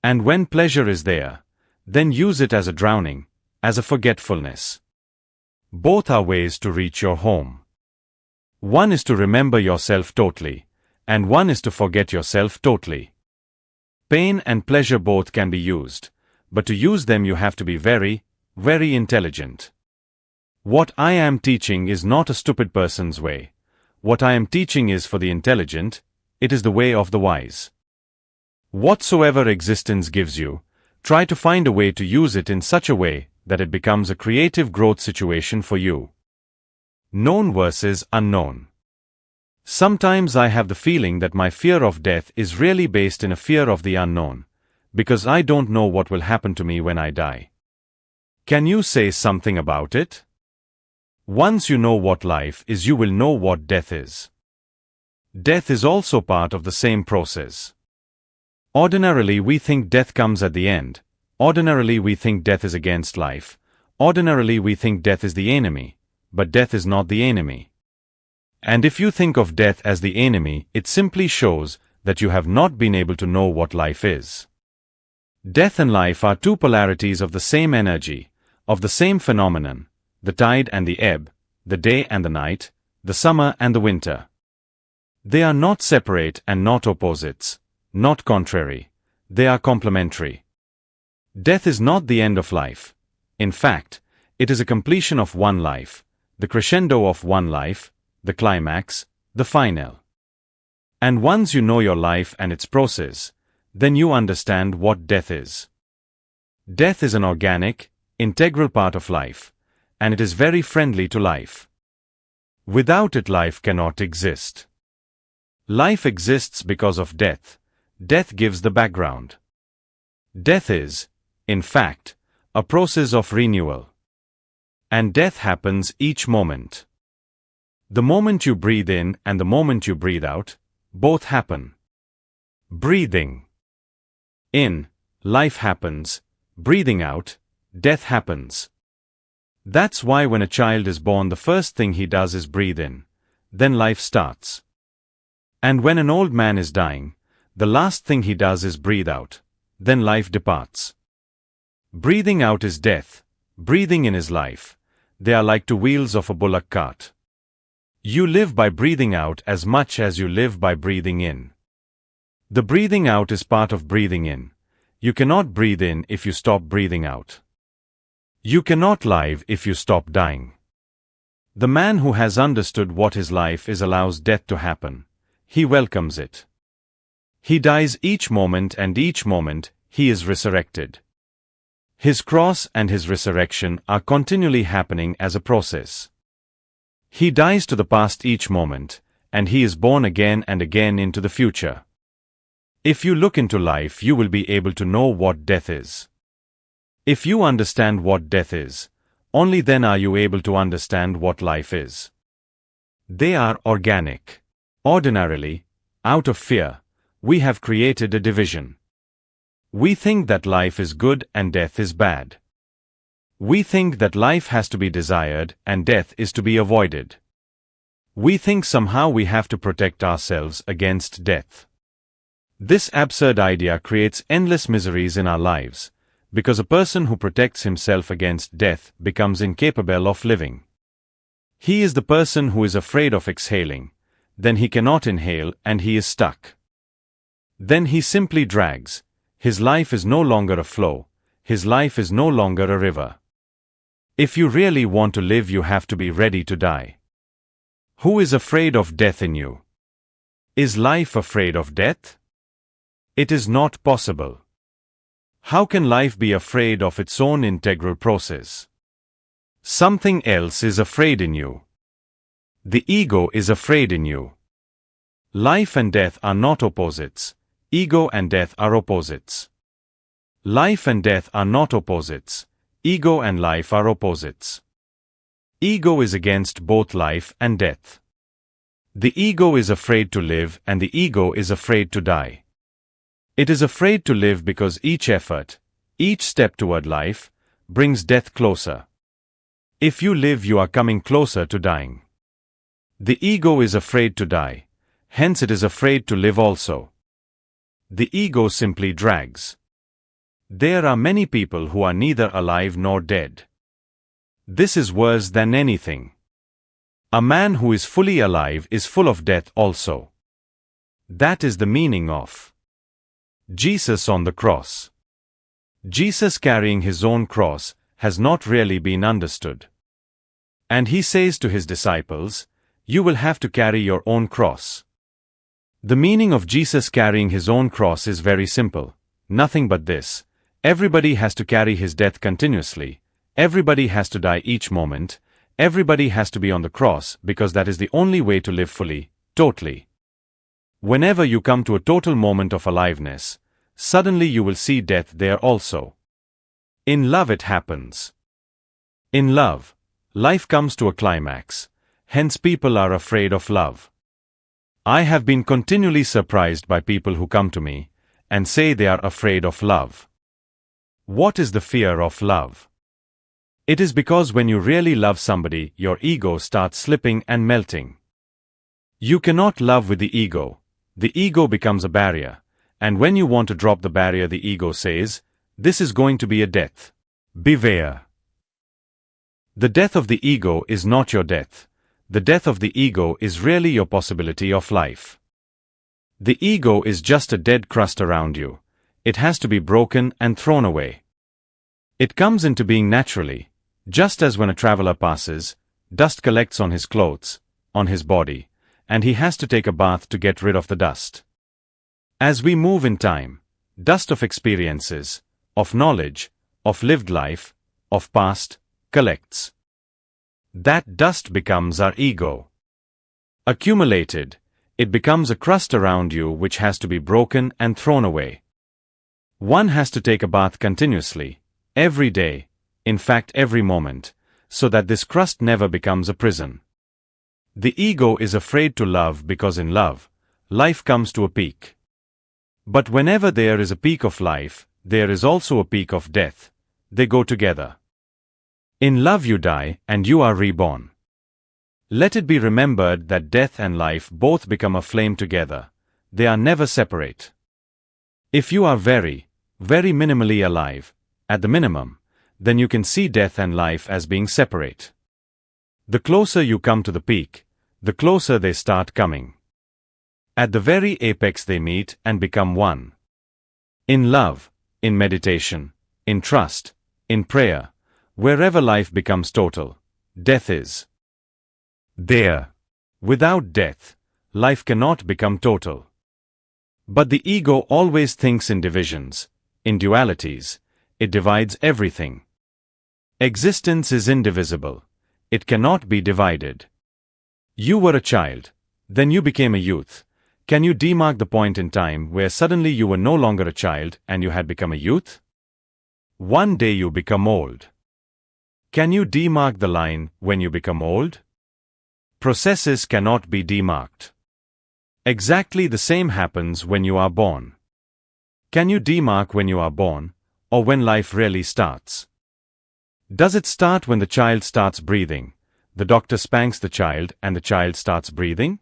And when pleasure is there, then use it as a drowning, as a forgetfulness. Both are ways to reach your home. One is to remember yourself totally, and one is to forget yourself totally. Pain and pleasure both can be used, but to use them you have to be very, very intelligent. What I am teaching is not a stupid person's way. What I am teaching is for the intelligent, it is the way of the wise. Whatsoever existence gives you, try to find a way to use it in such a way that it becomes a creative growth situation for you. Known versus unknown. Sometimes I have the feeling that my fear of death is really based in a fear of the unknown, because I don't know what will happen to me when I die. Can you say something about it? Once you know what life is, you will know what death is. Death is also part of the same process. Ordinarily we think death comes at the end. Ordinarily we think death is against life. Ordinarily we think death is the enemy. but death is not the enemy. And if you think of death as the enemy, it simply shows that you have not been able to know what life is. Death and life are two polarities of the same energy, of the same phenomenon, the tide and the ebb, the day and the night, the summer and the winter. They are not separate and not opposites, not contrary. They are complementary. Death is not the end of life. In fact, it is a completion of one life, the crescendo of one life, the climax, the final. And once you know your life and its process, then you understand what death is. Death is an organic, integral part of life, and it is very friendly to life. Without it, life cannot exist. Life exists because of death. Death gives the background. Death is, in fact, a process of renewal. And death happens each moment. The moment you breathe in and the moment you breathe out, both happen. Breathing in, life happens. Breathing out, death happens. That's why when a child is born, the first thing he does is breathe in. Then life starts. And when an old man is dying, the last thing he does is breathe out. Then life departs. Breathing out is death. Breathing in is life. They are like two wheels of a bullock cart. You live by breathing out as much as you live by breathing in. The breathing out is part of breathing in. You cannot breathe in if you stop breathing out. You cannot live if you stop dying. The man who has understood what his life is allows death to happen. He welcomes it. He dies each moment, and each moment he is resurrected. His cross and his resurrection are continually happening as a process. He dies to the past each moment, and he is born again and again into the future. If you look into life, you will be able to know what death is. If you understand what death is, only then are you able to understand what life is. They are organic. Ordinarily, out of fear, we have created a division. We think that life is good and death is bad. We think that life has to be desired and death is to be avoided. We think somehow we have to protect ourselves against death. This absurd idea creates endless miseries in our lives, because a person who protects himself against death becomes incapable of living. He is the person who is afraid of exhaling, then he cannot inhale and he is stuck. Then he simply drags. His life is no longer a flow, his life is no longer a river. If you really want to live, you have to be ready to die. Who is afraid of death in you? Is life afraid of death? It is not possible. How can life be afraid of its own integral process? Something else is afraid in you. The ego is afraid in you. Life and death are not opposites. Ego and death are opposites. Life and death are not opposites. Ego and life are opposites. Ego is against both life and death. The ego is afraid to live and the ego is afraid to die. It is afraid to live because each effort, each step toward life, brings death closer. If you live, you are coming closer to dying. The ego is afraid to die, hence it is afraid to live also. The ego simply drags. There are many people who are neither alive nor dead. This is worse than anything. A man who is fully alive is full of death also. That is the meaning of Jesus on the cross. Jesus carrying his own cross has not really been understood. And he says to his disciples, "You will have to carry your own cross." The meaning of Jesus carrying his own cross is very simple. Nothing but this: everybody has to carry his death continuously, everybody has to die each moment, everybody has to be on the cross, because that is the only way to live fully, totally. Whenever you come to a total moment of aliveness, suddenly you will see death there also. In love it happens. In love, life comes to a climax, hence people are afraid of love. I have been continually surprised by people who come to me and say they are afraid of love. What is the fear of love? It is because when you really love somebody, your ego starts slipping and melting. You cannot love with the ego. The ego becomes a barrier. And when you want to drop the barrier, the ego says, "This is going to be a death. Beware." The death of the ego is not your death. The death of the ego is really your possibility of life. The ego is just a dead crust around you. It has to be broken and thrown away. It comes into being naturally, just as when a traveler passes, dust collects on his clothes, on his body, and he has to take a bath to get rid of the dust. As we move in time, dust of experiences, of knowledge, of lived life, of past, collects. That dust becomes our ego. Accumulated, it becomes a crust around you which has to be broken and thrown away. One has to take a bath continuously, every day, in fact every moment, so that this crust never becomes a prison. The ego is afraid to love because in love, life comes to a peak. But whenever there is a peak of life, there is also a peak of death. They go together. In love you die and you are reborn. Let it be remembered that death and life both become a flame together. They are never separate. If you are very, very minimally alive, at the minimum, then you can see death and life as being separate. The closer you come to the peak, the closer they start coming. At the very apex they meet and become one. In love, in meditation, in trust, in prayer, wherever life becomes total, death is there. Without death, life cannot become total. But the ego always thinks in divisions, in dualities. It divides everything. Existence is indivisible. It cannot be divided. You were a child, then you became a youth. Can you demark the point in time where suddenly you were no longer a child and you had become a youth? One day you become old. Can you demark the line when you become old? Processes cannot be demarked. Exactly the same happens when you are born. Can you demark when you are born, or when life really starts? Does it start when the child starts breathing? The doctor spanks the child and the child starts breathing?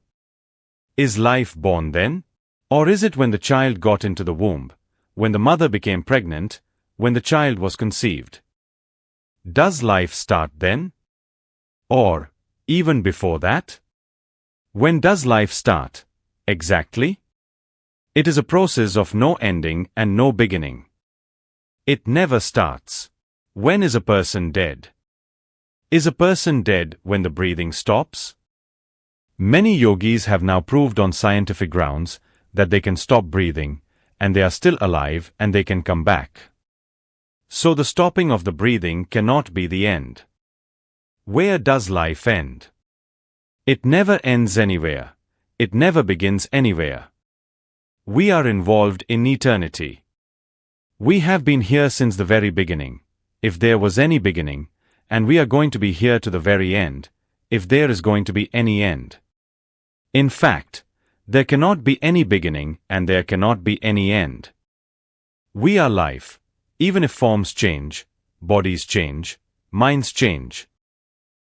Is life born then? Or is it when the child got into the womb, when the mother became pregnant, when the child was conceived? Does life start then? Or, even before that? When does life start, exactly? It is a process of no ending and no beginning. It never starts. When is a person dead? Is a person dead when the breathing stops? Many yogis have now proved on scientific grounds that they can stop breathing, and they are still alive and they can come back. So the stopping of the breathing cannot be the end. Where does life end? It never ends anywhere. It never begins anywhere. We are involved in eternity. We have been here since the very beginning, if there was any beginning, and we are going to be here to the very end, if there is going to be any end. In fact, there cannot be any beginning and there cannot be any end. We are life, even if forms change, bodies change, minds change.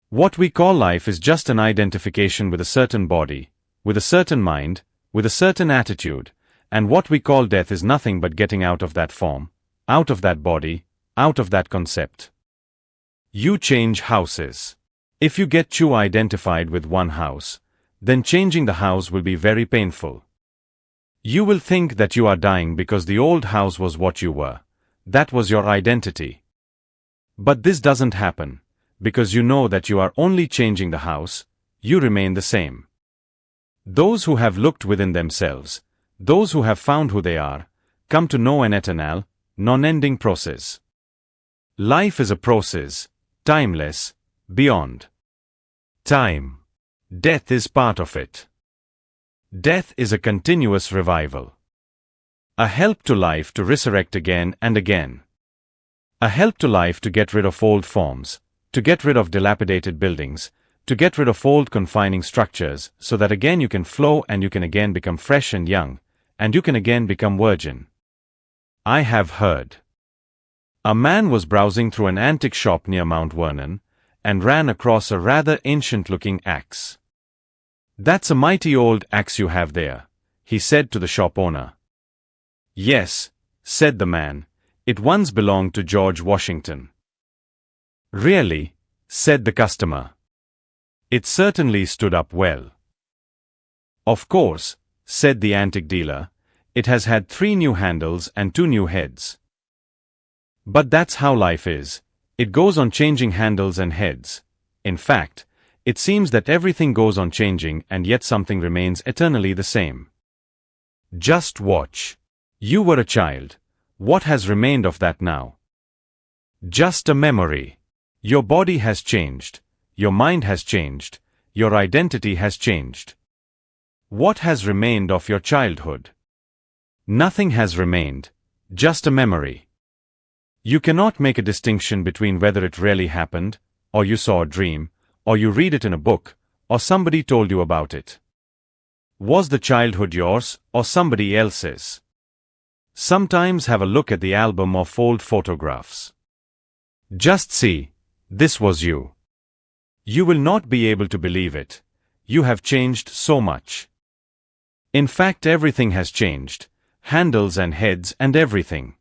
What we call life is just an identification with a certain body, with a certain mind, with a certain attitude, and what we call death is nothing but getting out of that form, out of that body, out of that concept. You change houses. If you get too identified with one house, then changing the house will be very painful. You will think that you are dying because the old house was what you were. That was your identity. But this doesn't happen, because you know that you are only changing the house, you remain the same. Those who have looked within themselves, those who have found who they are, come to know an eternal, non-ending process. Life is a process, timeless, beyond time. Death is part of it. Death is a continuous revival. A help to life to resurrect again and again. A help to life to get rid of old forms, to get rid of dilapidated buildings, to get rid of old confining structures, so that again you can flow and you can again become fresh and young, and you can again become virgin. I have heard A man was browsing through an antique shop near Mount Vernon, and ran across a rather ancient-looking axe. "That's a mighty old axe you have there," he said to the shop owner. "Yes," said the man, "it once belonged to George Washington." "Really?" said the customer. "It certainly stood up well." "Of course," said the antique dealer, "it has had 3 new handles and 2 new heads. But that's how life is. It goes on changing handles and heads. In fact, it seems that everything goes on changing and yet something remains eternally the same. Just watch. You were a child. What has remained of that now? Just a memory. Your body has changed. Your mind has changed. Your identity has changed. What has remained of your childhood? Nothing has remained. Just a memory. You cannot make a distinction between whether it really happened, or you saw a dream, or you read it in a book, or somebody told you about it. Was the childhood yours, or somebody else's? Sometimes have a look at the album of old photographs. Just see, this was you. You will not be able to believe it. You have changed so much. In fact, everything has changed, handles and heads and everything.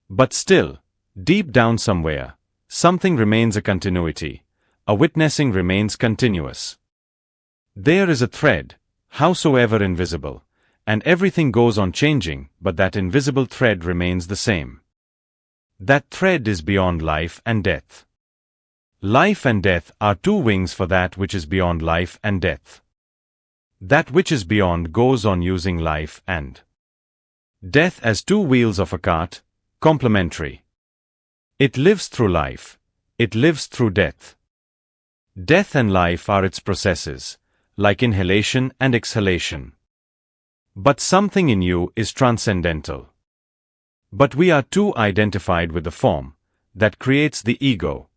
But still, deep down somewhere, something remains a continuity, a witnessing remains continuous. There is a thread, howsoever invisible, and everything goes on changing, but that invisible thread remains the same. That thread is beyond life and death. Life and death are 2 wings for that which is beyond life and death. That which is beyond goes on using life and death as 2 wheels of a cart, complementary. It lives through life. It lives through death. Death and life are its processes, like inhalation and exhalation. But something in you is transcendental. But we are too identified with the form that creates the ego.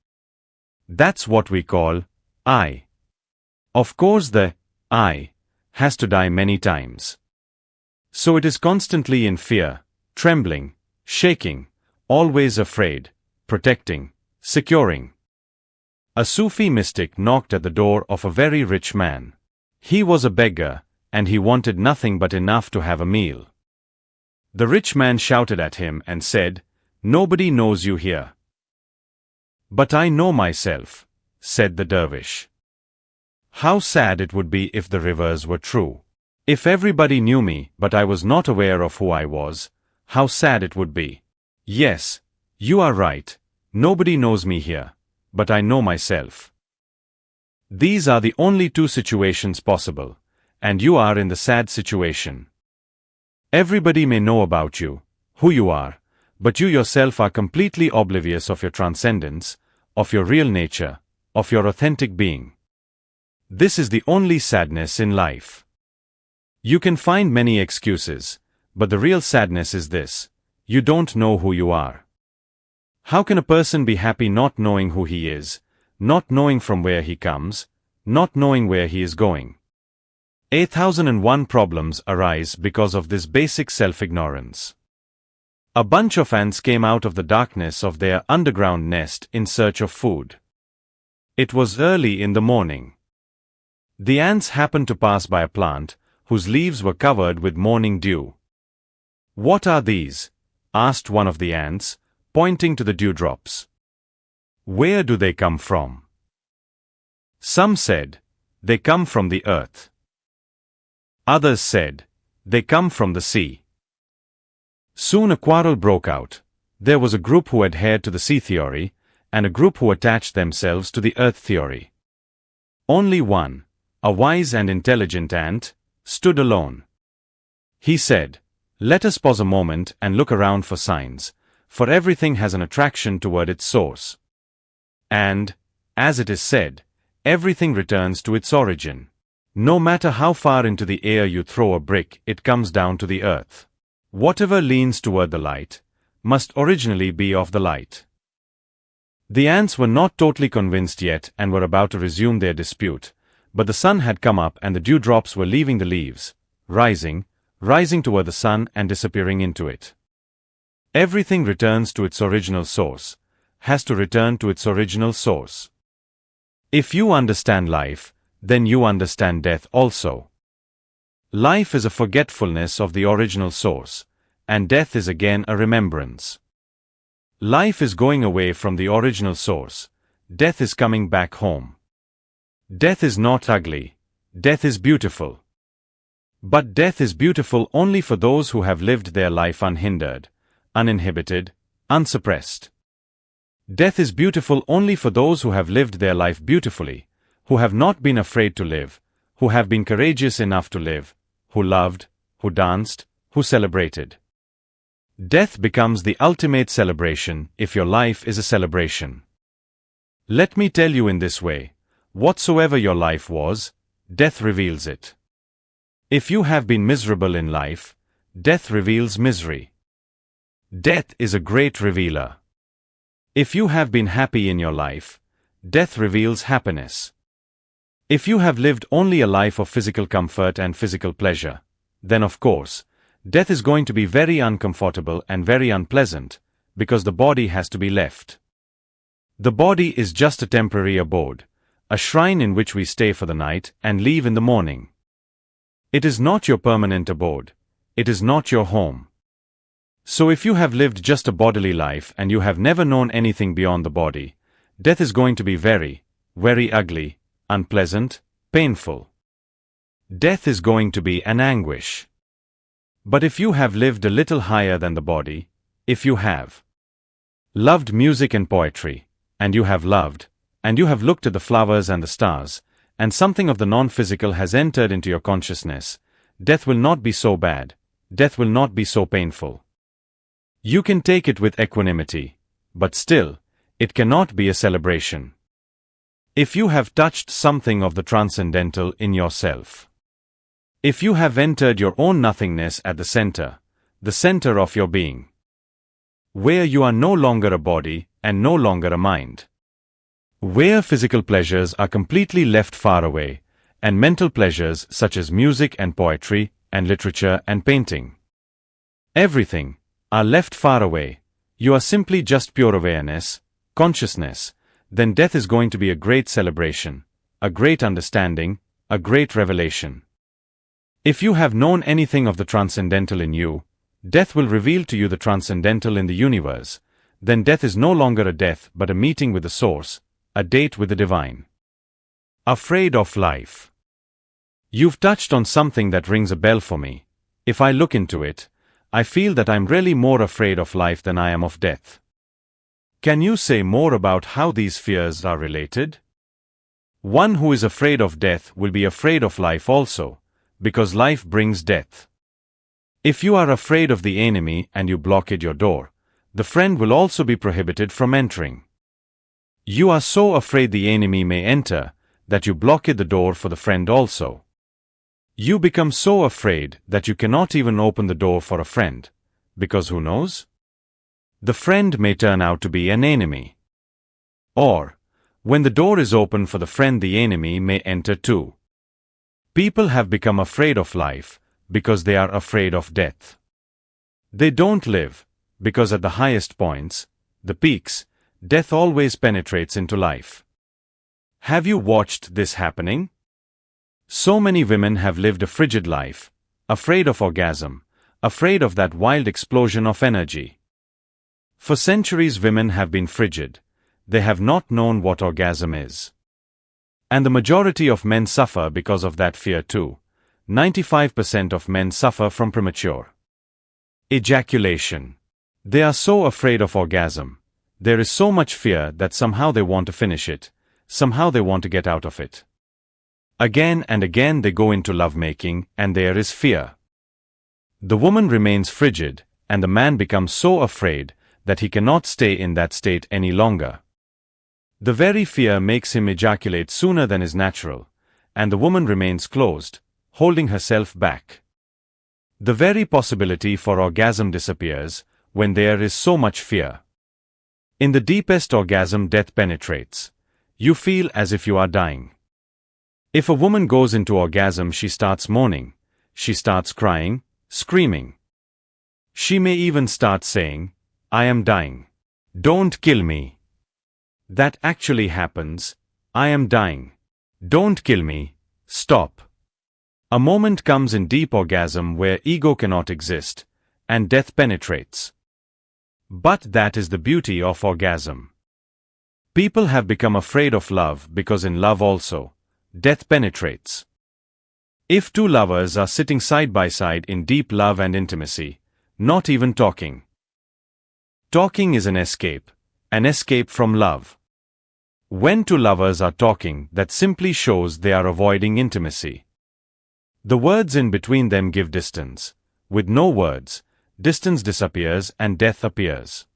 That's what we call I. Of course, the I has to die many times. So it is constantly in fear, trembling, shaking, always afraid, protecting, securing. A Sufi mystic knocked at the door of a very rich man. He was a beggar, and he wanted nothing but enough to have a meal. The rich man shouted at him and said, "Nobody knows you here." "But I know myself," said the dervish. "How sad it would be if the reverse were true. If everybody knew me but I was not aware of who I was, how sad it would be. Yes, you are right, nobody knows me here, but I know myself. These are the only 2 situations possible, and you are in the sad situation. Everybody may know about you, who you are, but you yourself are completely oblivious of your transcendence, of your real nature, of your authentic being. This is the only sadness in life. You can find many excuses, but the real sadness is this: you don't know who you are. How can a person be happy not knowing who he is, not knowing from where he comes, not knowing where he is going? 8001 problems arise because of this basic self-ignorance. A bunch of ants came out of the darkness of their underground nest in search of food. It was early in the morning. The ants happened to pass by a plant whose leaves were covered with morning dew. "What are these?" asked one of the ants, pointing to the dewdrops. "Where do they come from?" Some said, "They come from the earth." Others said, "They come from the sea." Soon a quarrel broke out. There was a group who adhered to the sea theory, and a group who attached themselves to the earth theory. Only one, a wise and intelligent ant, stood alone. He said, "Let us pause a moment and look around for signs, for everything has an attraction toward its source. And, as it is said, everything returns to its origin. No matter how far into the air you throw a brick, it comes down to the earth. Whatever leans toward the light must originally be of the light." The ants were not totally convinced yet and were about to resume their dispute, but the sun had come up and the dewdrops were leaving the leaves, rising toward the sun and disappearing into it. Everything returns to its original source, has to return to its original source. If you understand life, then you understand death also. Life is a forgetfulness of the original source, and death is again a remembrance. Life is going away from the original source, death is coming back home. Death is not ugly, death is beautiful. But death is beautiful only for those who have lived their life unhindered, uninhibited, unsuppressed. Death is beautiful only for those who have lived their life beautifully, who have not been afraid to live, who have been courageous enough to live, who loved, who danced, who celebrated. Death becomes the ultimate celebration if your life is a celebration. Let me tell you in this way, whatsoever your life was, death reveals it. If you have been miserable in life, death reveals misery. Death is a great revealer. If you have been happy in your life, death reveals happiness. If you have lived only a life of physical comfort and physical pleasure, then of course, death is going to be very uncomfortable and very unpleasant, because the body has to be left. The body is just a temporary abode, a shrine in which we stay for the night and leave in the morning. It is not your permanent abode, it is not your home. So if you have lived just a bodily life and you have never known anything beyond the body, death is going to be very, very ugly, unpleasant, painful. Death is going to be an anguish. But if you have lived a little higher than the body, if you have loved music and poetry, and you have loved, and you have looked at the flowers and the stars, and something of the non-physical has entered into your consciousness, death will not be so bad, death will not be so painful. You can take it with equanimity, but still, it cannot be a celebration. If you have touched something of the transcendental in yourself, if you have entered your own nothingness at the center of your being, where you are no longer a body and no longer a mind, where physical pleasures are completely left far away, and mental pleasures such as music and poetry and literature and painting, everything, are left far away, you are simply just pure awareness, consciousness, then death is going to be a great celebration, a great understanding, a great revelation. If you have known anything of the transcendental in you, death will reveal to you the transcendental in the universe, then death is no longer a death but a meeting with the source, a date with the divine. Afraid of life. You've touched on something that rings a bell for me. If I look into it, I feel that I'm really more afraid of life than I am of death. Can you say more about how these fears are related? One who is afraid of death will be afraid of life also, because life brings death. If you are afraid of the enemy and you blockade your door, the friend will also be prohibited from entering. You are so afraid the enemy may enter, that you blockade the door for the friend also. You become so afraid that you cannot even open the door for a friend, because who knows? The friend may turn out to be an enemy. Or, when the door is open for the friend, the enemy may enter too. People have become afraid of life, because they are afraid of death. They don't live, because at the highest points, the peaks, death always penetrates into life. Have you watched this happening? So many women have lived a frigid life, afraid of orgasm, afraid of that wild explosion of energy. For centuries women have been frigid, they have not known what orgasm is. And the majority of men suffer because of that fear too. 95% of men suffer from premature ejaculation. They are so afraid of orgasm. There is so much fear that somehow they want to finish it, somehow they want to get out of it. Again and again they go into lovemaking and there is fear. The woman remains frigid and the man becomes so afraid that he cannot stay in that state any longer. The very fear makes him ejaculate sooner than is natural, and the woman remains closed, holding herself back. The very possibility for orgasm disappears when there is so much fear. In the deepest orgasm, death penetrates. You feel as if you are dying. If a woman goes into orgasm, she starts moaning, she starts crying, screaming. She may even start saying, I am dying. Don't kill me. That actually happens. I am dying. Don't kill me. Stop. A moment comes in deep orgasm where ego cannot exist, and death penetrates. But that is the beauty of orgasm. People have become afraid of love because in love also, death penetrates. If two lovers are sitting side by side in deep love and intimacy, not even talking. Talking is an escape from love. When two lovers are talking, that simply shows they are avoiding intimacy. The words in between them give distance. With no words, distance disappears and death appears.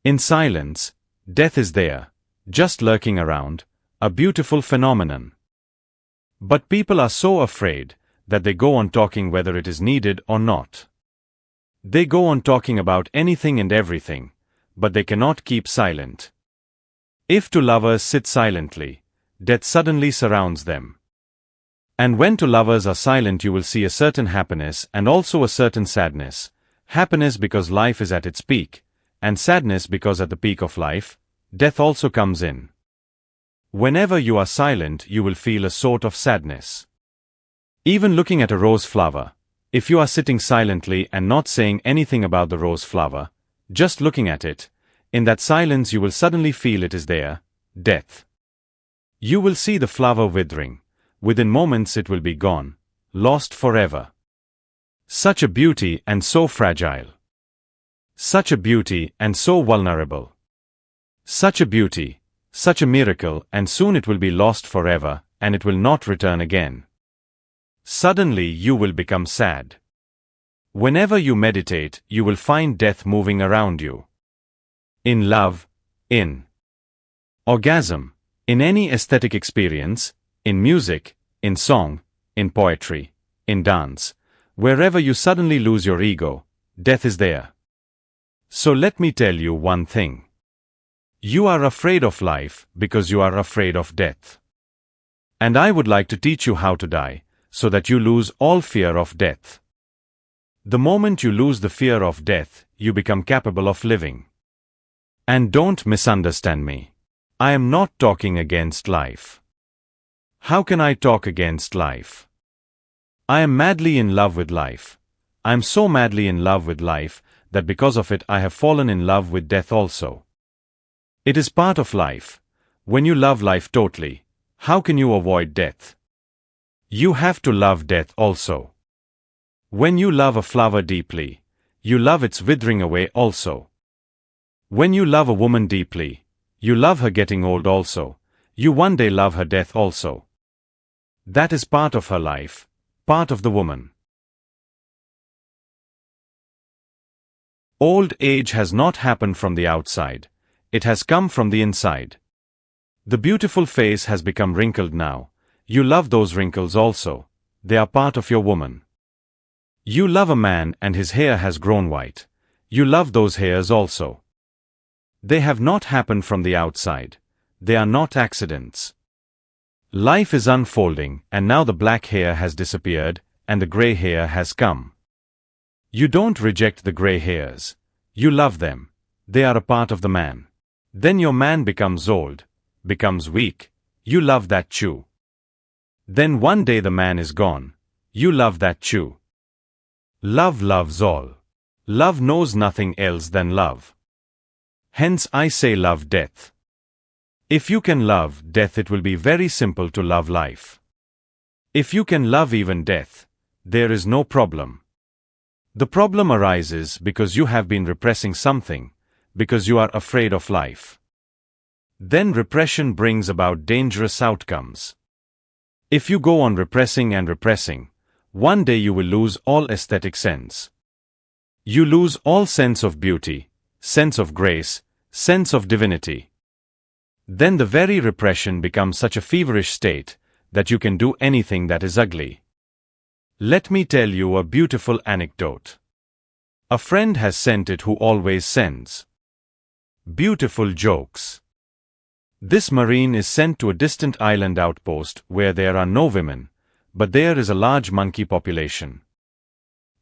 In silence, death is there, just lurking around, a beautiful phenomenon. But people are so afraid that they go on talking whether it is needed or not. They go on talking about anything and everything, but they cannot keep silent. If two lovers sit silently, death suddenly surrounds them. And when two lovers are silent, you will see a certain happiness and also a certain sadness. Happiness because life is at its peak, and sadness because at the peak of life, death also comes in. Whenever you are silent, you will feel a sort of sadness. Even looking at a rose flower, if you are sitting silently and not saying anything about the rose flower, just looking at it, in that silence you will suddenly feel it is there, death. You will see the flower withering. Within moments it will be gone, lost forever. Such a beauty and so fragile. Such a beauty and so vulnerable. Such a beauty, such a miracle, and soon it will be lost forever, and it will not return again. Suddenly you will become sad. Whenever you meditate, you will find death moving around you. In love, in orgasm, in any aesthetic experience, in music, in song, in poetry, in dance, wherever you suddenly lose your ego, death is there. So let me tell you one thing. You are afraid of life because you are afraid of death. And I would like to teach you how to die, so that you lose all fear of death. The moment you lose the fear of death, you become capable of living. And don't misunderstand me. I am not talking against life. How can I talk against life? I am madly in love with life. I am so madly in love with life that because of it I have fallen in love with death also. It is part of life. When you love life totally, how can you avoid death? You have to love death also. When you love a flower deeply, you love its withering away also. When you love a woman deeply, you love her getting old also. You one day love her death also. That is part of her life, part of the woman. Old age has not happened from the outside. It has come from the inside. The beautiful face has become wrinkled now. You love those wrinkles also. They are part of your woman. You love a man and his hair has grown white. You love those hairs also. They have not happened from the outside. They are not accidents. Life is unfolding, and now the black hair has disappeared, and the grey hair has come. You don't reject the grey hairs. You love them. They are a part of the man. Then your man becomes old, becomes weak. You love that too. Then one day the man is gone. You love that too. Love loves all. Love knows nothing else than love. Hence I say love death. If you can love death, it will be very simple to love life. If you can love even death, there is no problem. The problem arises because you have been repressing something, because you are afraid of life. Then repression brings about dangerous outcomes. If you go on repressing and repressing, one day you will lose all aesthetic sense. You lose all sense of beauty, sense of grace, sense of divinity. Then the very repression becomes such a feverish state that you can do anything that is ugly. Let me tell you a beautiful anecdote. A friend has sent it who always sends beautiful jokes. This marine is sent to a distant island outpost where there are no women, but there is a large monkey population.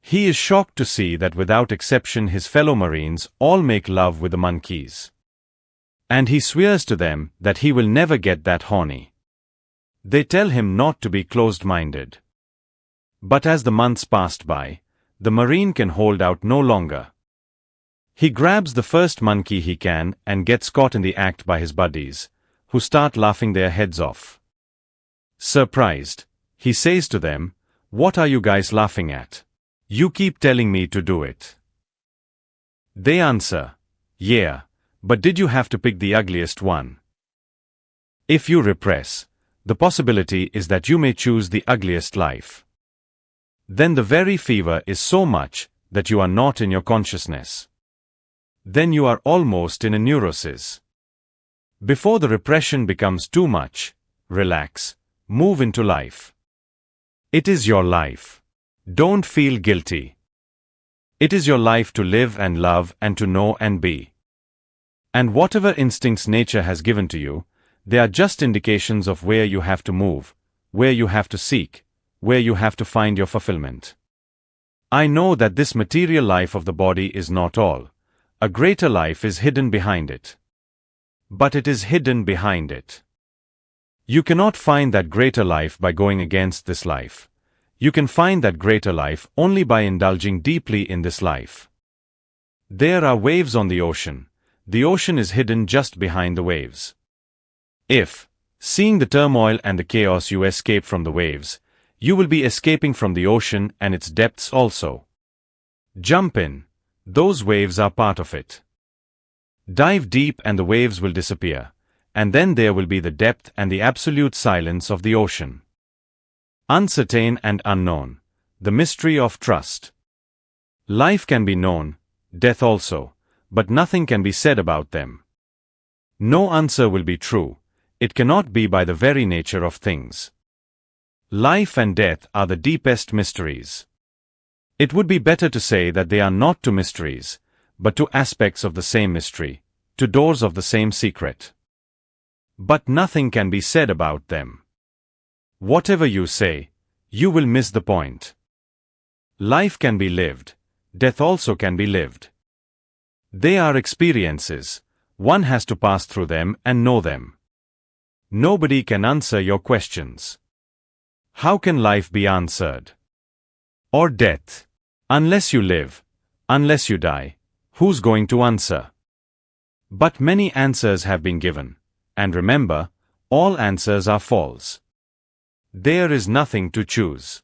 He is shocked to see that without exception his fellow Marines all make love with the monkeys. And he swears to them that he will never get that horny. They tell him not to be closed-minded. But as the months passed by, the Marine can hold out no longer. He grabs the first monkey he can and gets caught in the act by his buddies, who start laughing their heads off. Surprised, he says to them, "What are you guys laughing at? You keep telling me to do it." They answer, "Yeah, but did you have to pick the ugliest one?" If you repress, the possibility is that you may choose the ugliest life. Then the very fever is so much that you are not in your consciousness. Then you are almost in a neurosis. Before the repression becomes too much, relax, move into life. It is your life. Don't feel guilty. It is your life to live and love and to know and be. And whatever instincts nature has given to you, they are just indications of where you have to move, where you have to seek, where you have to find your fulfillment. I know that this material life of the body is not all. A greater life is hidden behind it. But it is hidden behind it. You cannot find that greater life by going against this life. You can find that greater life only by indulging deeply in this life. There are waves on the ocean. The ocean is hidden just behind the waves. If, seeing the turmoil and the chaos, you escape from the waves, you will be escaping from the ocean and its depths also. Jump in. Those waves are part of it. Dive deep and the waves will disappear, and then there will be the depth and the absolute silence of the ocean. Uncertain and unknown, the mystery of trust. Life can be known, death also, but nothing can be said about them. No answer will be true. It cannot be by the very nature of things. Life and death are the deepest mysteries. It would be better to say that they are not two mysteries, but two aspects of the same mystery, two doors of the same secret. But nothing can be said about them. Whatever you say, you will miss the point. Life can be lived, death also can be lived. They are experiences, one has to pass through them and know them. Nobody can answer your questions. How can life be answered? Or death? Unless you live, unless you die, who's going to answer? But many answers have been given, and remember, all answers are false. There is nothing to choose.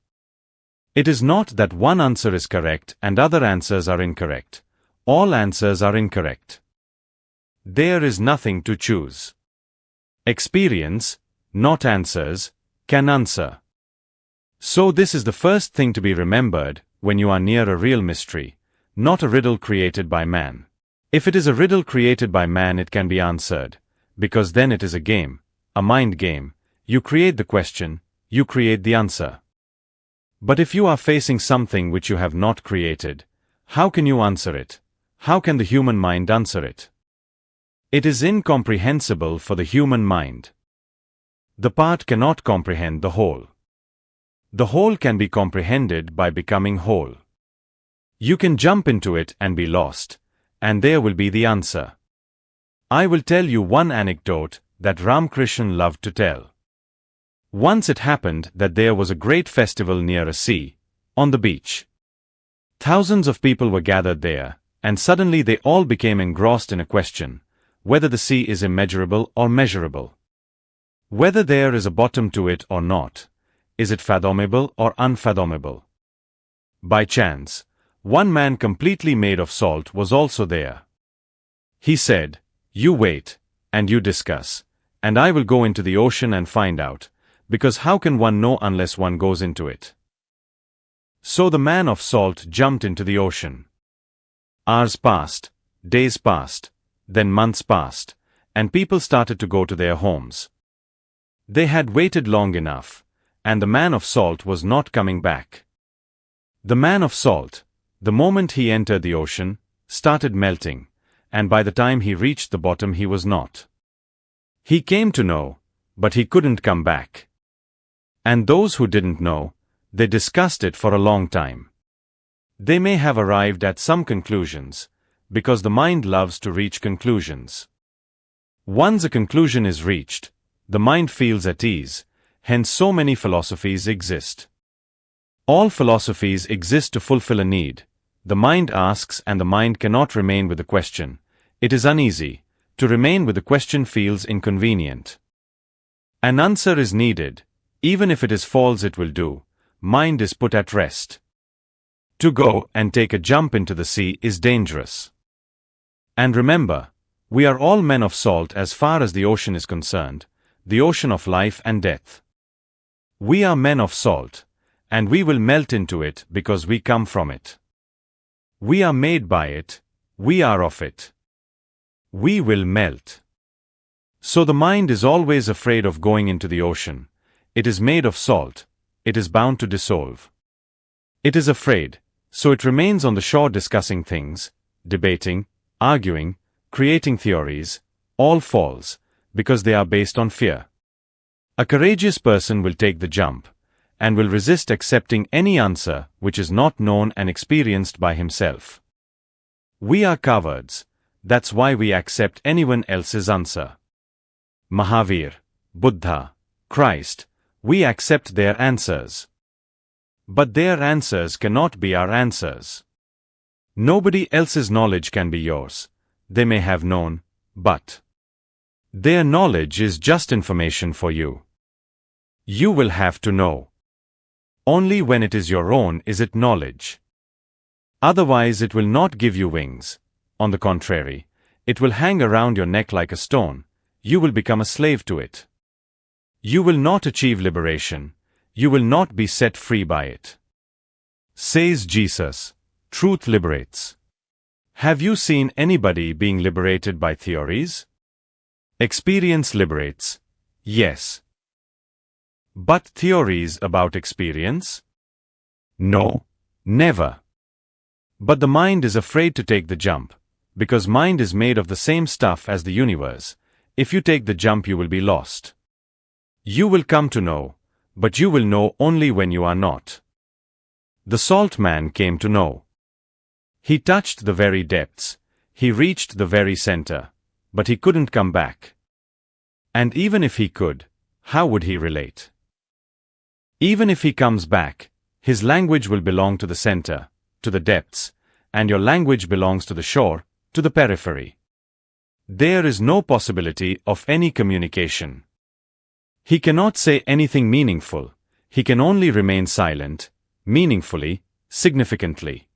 It is not that one answer is correct and other answers are incorrect. All answers are incorrect. There is nothing to choose. Experience, not answers, can answer. So this is the first thing to be remembered when you are near a real mystery, not a riddle created by man. If it is a riddle created by man, it can be answered, because then it is a game, a mind game. You create the question, you create the answer. But if you are facing something which you have not created, how can you answer it? How can the human mind answer it? It is incomprehensible for the human mind. The part cannot comprehend the whole. The whole can be comprehended by becoming whole. You can jump into it and be lost, and there will be the answer. I will tell you one anecdote that Ramakrishna loved to tell. Once it happened that there was a great festival near a sea, on the beach. Thousands of people were gathered there, and suddenly they all became engrossed in a question, whether the sea is immeasurable or measurable. Whether there is a bottom to it or not. Is it fathomable or unfathomable? By chance, one man completely made of salt was also there. He said, "You wait, and you discuss, and I will go into the ocean and find out, because how can one know unless one goes into it?" So the man of salt jumped into the ocean. Hours passed, days passed, then months passed, and people started to go to their homes. They had waited long enough, and the man of salt was not coming back. The man of salt, the moment he entered the ocean, started melting, and by the time he reached the bottom he was not. He came to know, but he couldn't come back. And those who didn't know, they discussed it for a long time. They may have arrived at some conclusions, because the mind loves to reach conclusions. Once a conclusion is reached, the mind feels at ease, hence so many philosophies exist. All philosophies exist to fulfill a need. The mind asks and the mind cannot remain with the question. It is uneasy. To remain with the question feels inconvenient. An answer is needed. Even if it is false it will do. Mind is put at rest. To go and take a jump into the sea is dangerous. And remember, we are all men of salt as far as the ocean is concerned, the ocean of life and death. We are men of salt, and we will melt into it because we come from it. We are made by it, we are of it. We will melt. So the mind is always afraid of going into the ocean. It is made of salt, it is bound to dissolve. It is afraid, so it remains on the shore discussing things, debating, arguing, creating theories, all false, because they are based on fear. A courageous person will take the jump, and will resist accepting any answer which is not known and experienced by himself. We are cowards, that's why we accept anyone else's answer. Mahavir, Buddha, Christ, we accept their answers. But their answers cannot be our answers. Nobody else's knowledge can be yours. They may have known, but their knowledge is just information for you. You will have to know. Only when it is your own is it knowledge. Otherwise it will not give you wings. On the contrary, it will hang around your neck like a stone. You will become a slave to it. You will not achieve liberation. You will not be set free by it. Says Jesus, truth liberates. Have you seen anybody being liberated by theories? Experience liberates. Yes. But theories about experience? No, never. But the mind is afraid to take the jump, because mind is made of the same stuff as the universe. If you take the jump you will be lost. You will come to know, but you will know only when you are not. The salt man came to know. He touched the very depths, he reached the very center, but he couldn't come back. And even if he could, how would he relate? Even if he comes back, his language will belong to the center, to the depths, and your language belongs to the shore, to the periphery. There is no possibility of any communication. He cannot say anything meaningful, he can only remain silent, meaningfully, significantly.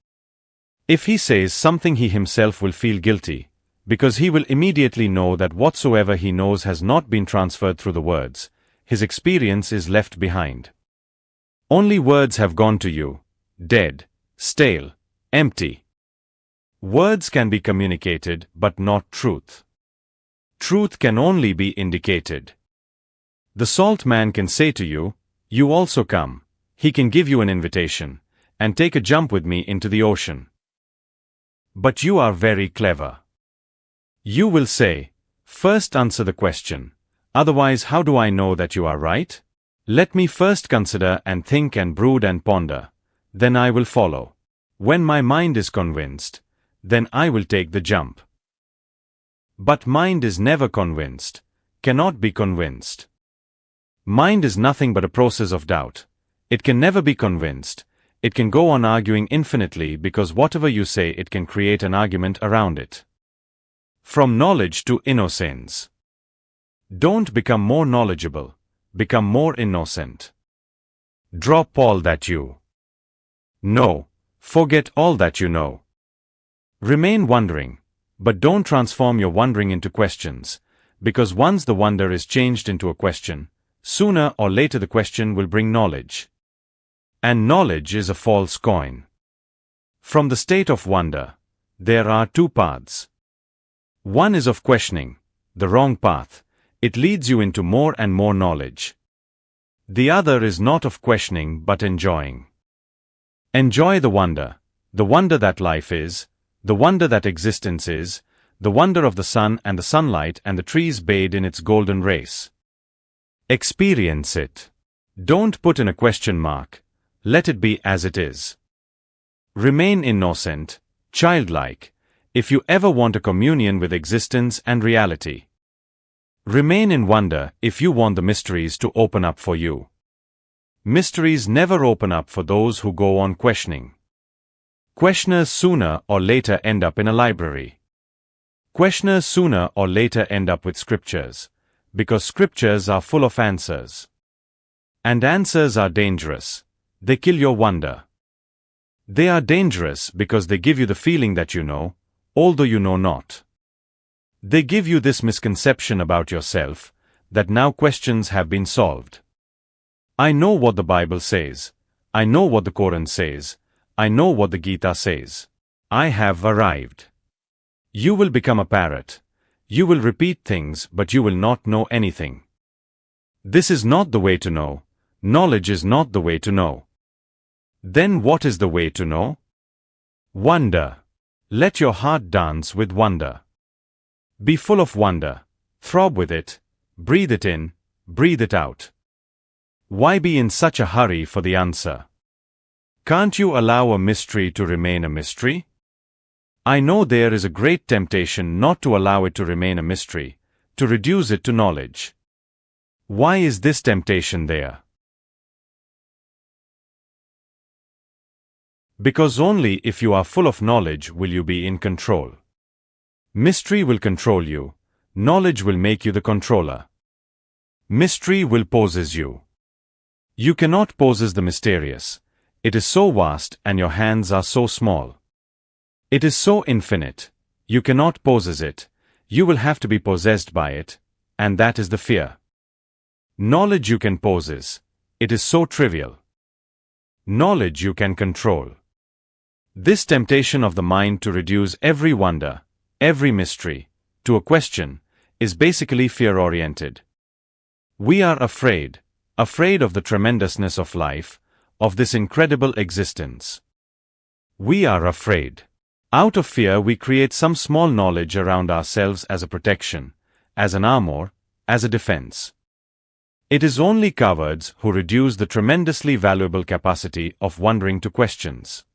If he says something he himself will feel guilty, because he will immediately know that whatsoever he knows has not been transferred through the words, his experience is left behind. Only words have gone to you, dead, stale, empty. Words can be communicated, but not truth. Truth can only be indicated. The salt man can say to you, you also come. He can give you an invitation, and take a jump with me into the ocean. But you are very clever. You will say, first answer the question, otherwise how do I know that you are right? Let me first consider and think and brood and ponder, then I will follow. When my mind is convinced, then I will take the jump. But mind is never convinced, cannot be convinced. Mind is nothing but a process of doubt. It can never be convinced. It can go on arguing infinitely because whatever you say it can create an argument around it. From knowledge to innocence. Don't become more knowledgeable, become more innocent. Drop all that you know, forget all that you know. Remain wondering, but don't transform your wondering into questions, because once the wonder is changed into a question, sooner or later the question will bring knowledge. And knowledge is a false coin. From the state of wonder, there are two paths. One is of questioning, the wrong path. It leads you into more and more knowledge. The other is not of questioning but enjoying. Enjoy the wonder that life is, the wonder that existence is, the wonder of the sun and the sunlight and the trees bathed in its golden rays. Experience it. Don't put in a question mark. Let it be as it is. Remain innocent, childlike, if you ever want a communion with existence and reality. Remain in wonder if you want the mysteries to open up for you. Mysteries never open up for those who go on questioning. Questioners sooner or later end up in a library. Questioners sooner or later end up with scriptures, because scriptures are full of answers. And answers are dangerous. They kill your wonder. They are dangerous because they give you the feeling that you know, although you know not. They give you this misconception about yourself, that now questions have been solved. I know what the Bible says. I know what the Quran says. I know what the Gita says. I have arrived. You will become a parrot. You will repeat things, but you will not know anything. This is not the way to know. Knowledge is not the way to know. Then what is the way to know? Wonder. Let your heart dance with wonder. Be full of wonder. Throb with it. Breathe it in. Breathe it out. Why be in such a hurry for the answer? Can't you allow a mystery to remain a mystery? I know there is a great temptation not to allow it to remain a mystery, to reduce it to knowledge. Why is this temptation there? Because only if you are full of knowledge will you be in control. Mystery will control you. Knowledge will make you the controller. Mystery will possess you. You cannot possess the mysterious. It is so vast and your hands are so small. It is so infinite. You cannot possess it. You will have to be possessed by it, and that is the fear. Knowledge you can possess. It is so trivial. Knowledge you can control. This temptation of the mind to reduce every wonder, every mystery, to a question, is basically fear-oriented. We are afraid of the tremendousness of life, of this incredible existence. We are afraid. Out of fear we create some small knowledge around ourselves as a protection, as an armor, as a defense. It is only cowards who reduce the tremendously valuable capacity of wondering to questions.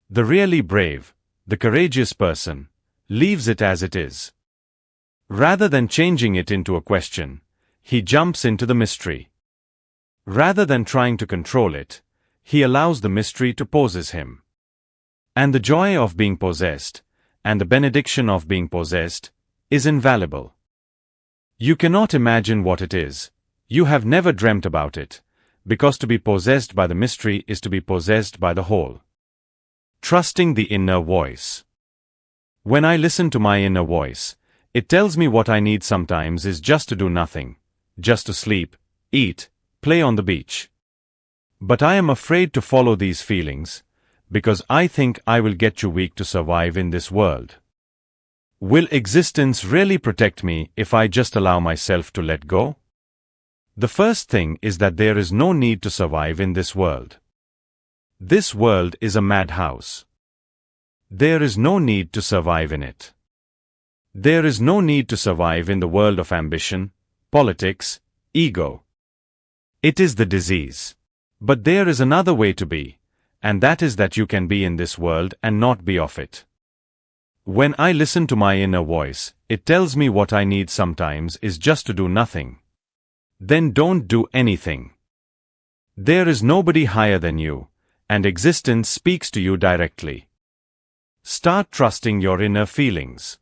The really brave, the courageous person, leaves it as it is. Rather than changing it into a question, he jumps into the mystery. Rather than trying to control it, he allows the mystery to possess him. And the joy of being possessed, and the benediction of being possessed, is invaluable. You cannot imagine what it is. You have never dreamt about it, because to be possessed by the mystery is to be possessed by the whole. Trusting the inner voice. When I listen to my inner voice, it tells me what I need sometimes is just to do nothing, just to sleep, eat, play on the beach. But I am afraid to follow these feelings, because I think I will get too weak to survive in this world. Will existence really protect me if I just allow myself to let go? The first thing is that there is no need to survive in this world. This world is a madhouse. There is no need to survive in it. There is no need to survive in the world of ambition, politics, ego. It is the disease. But there is another way to be, and that is that you can be in this world and not be of it. When I listen to my inner voice, it tells me what I need sometimes is just to do nothing. Then don't do anything. There is nobody higher than you, and existence speaks to you directly. Start trusting your inner feelings.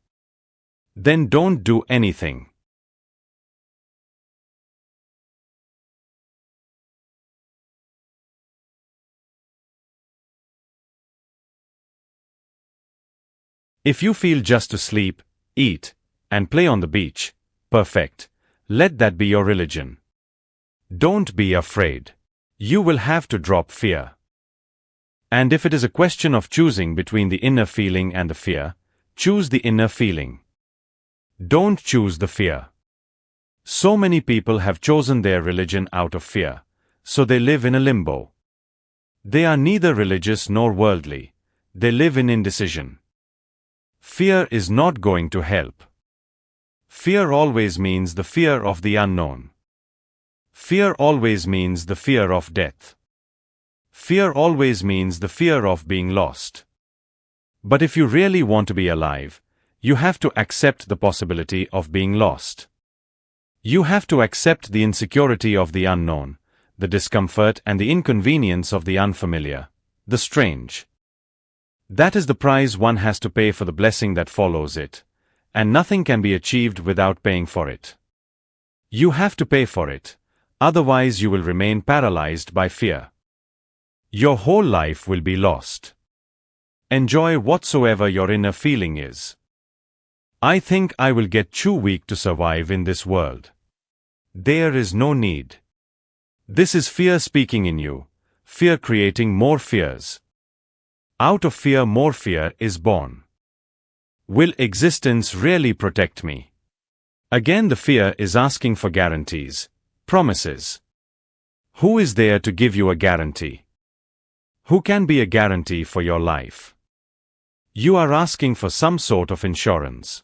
Then don't do anything. If you feel just to sleep, eat, and play on the beach, perfect. Let that be your religion. Don't be afraid. You will have to drop fear. And if it is a question of choosing between the inner feeling and the fear, choose the inner feeling. Don't choose the fear. So many people have chosen their religion out of fear, so they live in a limbo. They are neither religious nor worldly. They live in indecision. Fear is not going to help. Fear always means the fear of the unknown. Fear always means the fear of death. Fear always means the fear of being lost. But if you really want to be alive, you have to accept the possibility of being lost. You have to accept the insecurity of the unknown, the discomfort and the inconvenience of the unfamiliar, the strange. That is the price one has to pay for the blessing that follows it, and nothing can be achieved without paying for it. You have to pay for it, otherwise you will remain paralyzed by fear. Your whole life will be lost. Enjoy whatsoever your inner feeling is. I think I will get too weak to survive in this world. There is no need. This is fear speaking in you, fear creating more fears. Out of fear more fear is born. Will existence really protect me? Again the fear is asking for guarantees, promises. Who is there to give you a guarantee? Who can be a guarantee for your life? You are asking for some sort of insurance.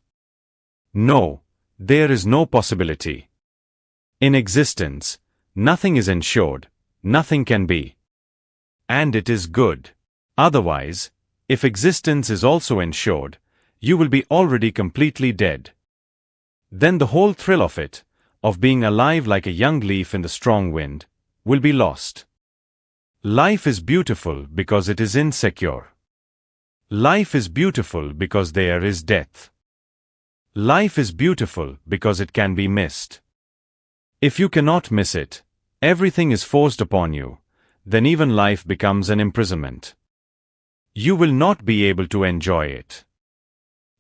No, there is no possibility. In existence, nothing is ensured, nothing can be. And it is good. Otherwise, if existence is also ensured, you will be already completely dead. Then the whole thrill of it, of being alive like a young leaf in the strong wind, will be lost. Life is beautiful because it is insecure. Life is beautiful because there is death. Life is beautiful because it can be missed. If you cannot miss it, everything is forced upon you, then even life becomes an imprisonment. You will not be able to enjoy it.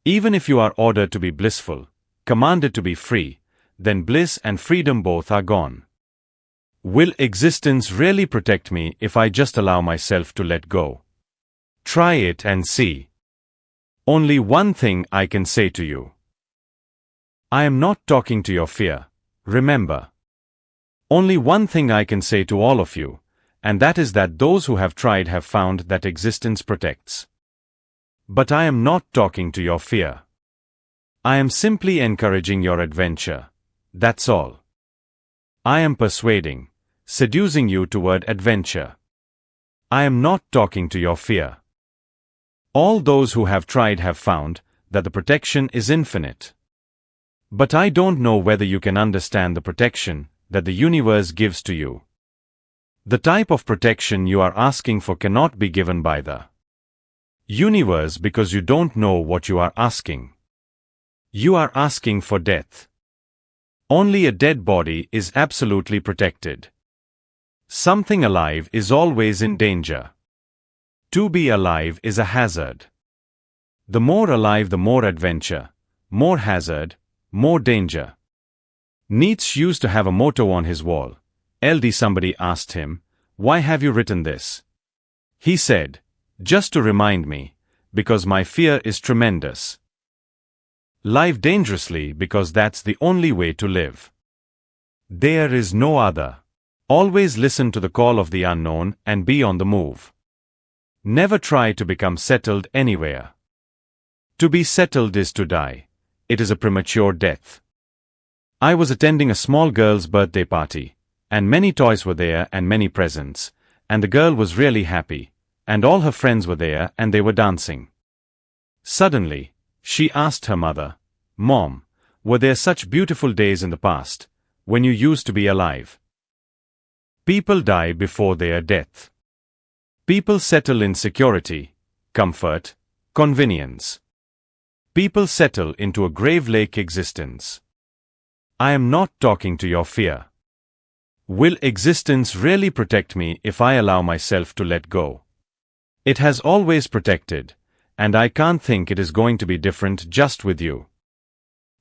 Even if you are ordered to be blissful, commanded to be free, then bliss and freedom both are gone. Will existence really protect me if I just allow myself to let go? Try it and see. Only one thing I can say to you. I am not talking to your fear, remember. Only one thing I can say to all of you, and that is that those who have tried have found that existence protects. But I am not talking to your fear. I am simply encouraging your adventure, that's all. I am persuading, seducing you toward adventure. I am not talking to your fear. All those who have tried have found that the protection is infinite. But I don't know whether you can understand the protection that the universe gives to you. The type of protection you are asking for cannot be given by the universe because you don't know what you are asking. You are asking for death. Only a dead body is absolutely protected. Something alive is always in danger. To be alive is a hazard. The more alive, the more adventure, more hazard, more danger. Nietzsche used to have a motto on his wall. Somebody asked him, "Why have you written this?" He said, "Just to remind me, because my fear is tremendous. Live dangerously because that's the only way to live. There is no other. Always listen to the call of the unknown and be on the move. Never try to become settled anywhere. To be settled is to die. It is a premature death." I was attending a small girl's birthday party, and many toys were there and many presents, and the girl was really happy, and all her friends were there and they were dancing. Suddenly, she asked her mother, "Mom, were there such beautiful days in the past, when you used to be alive?" People die before their death. People settle in security, comfort, convenience. People settle into a grave-like existence. I am not talking to your fear. Will existence really protect me if I allow myself to let go? It has always protected, and I can't think it is going to be different just with you.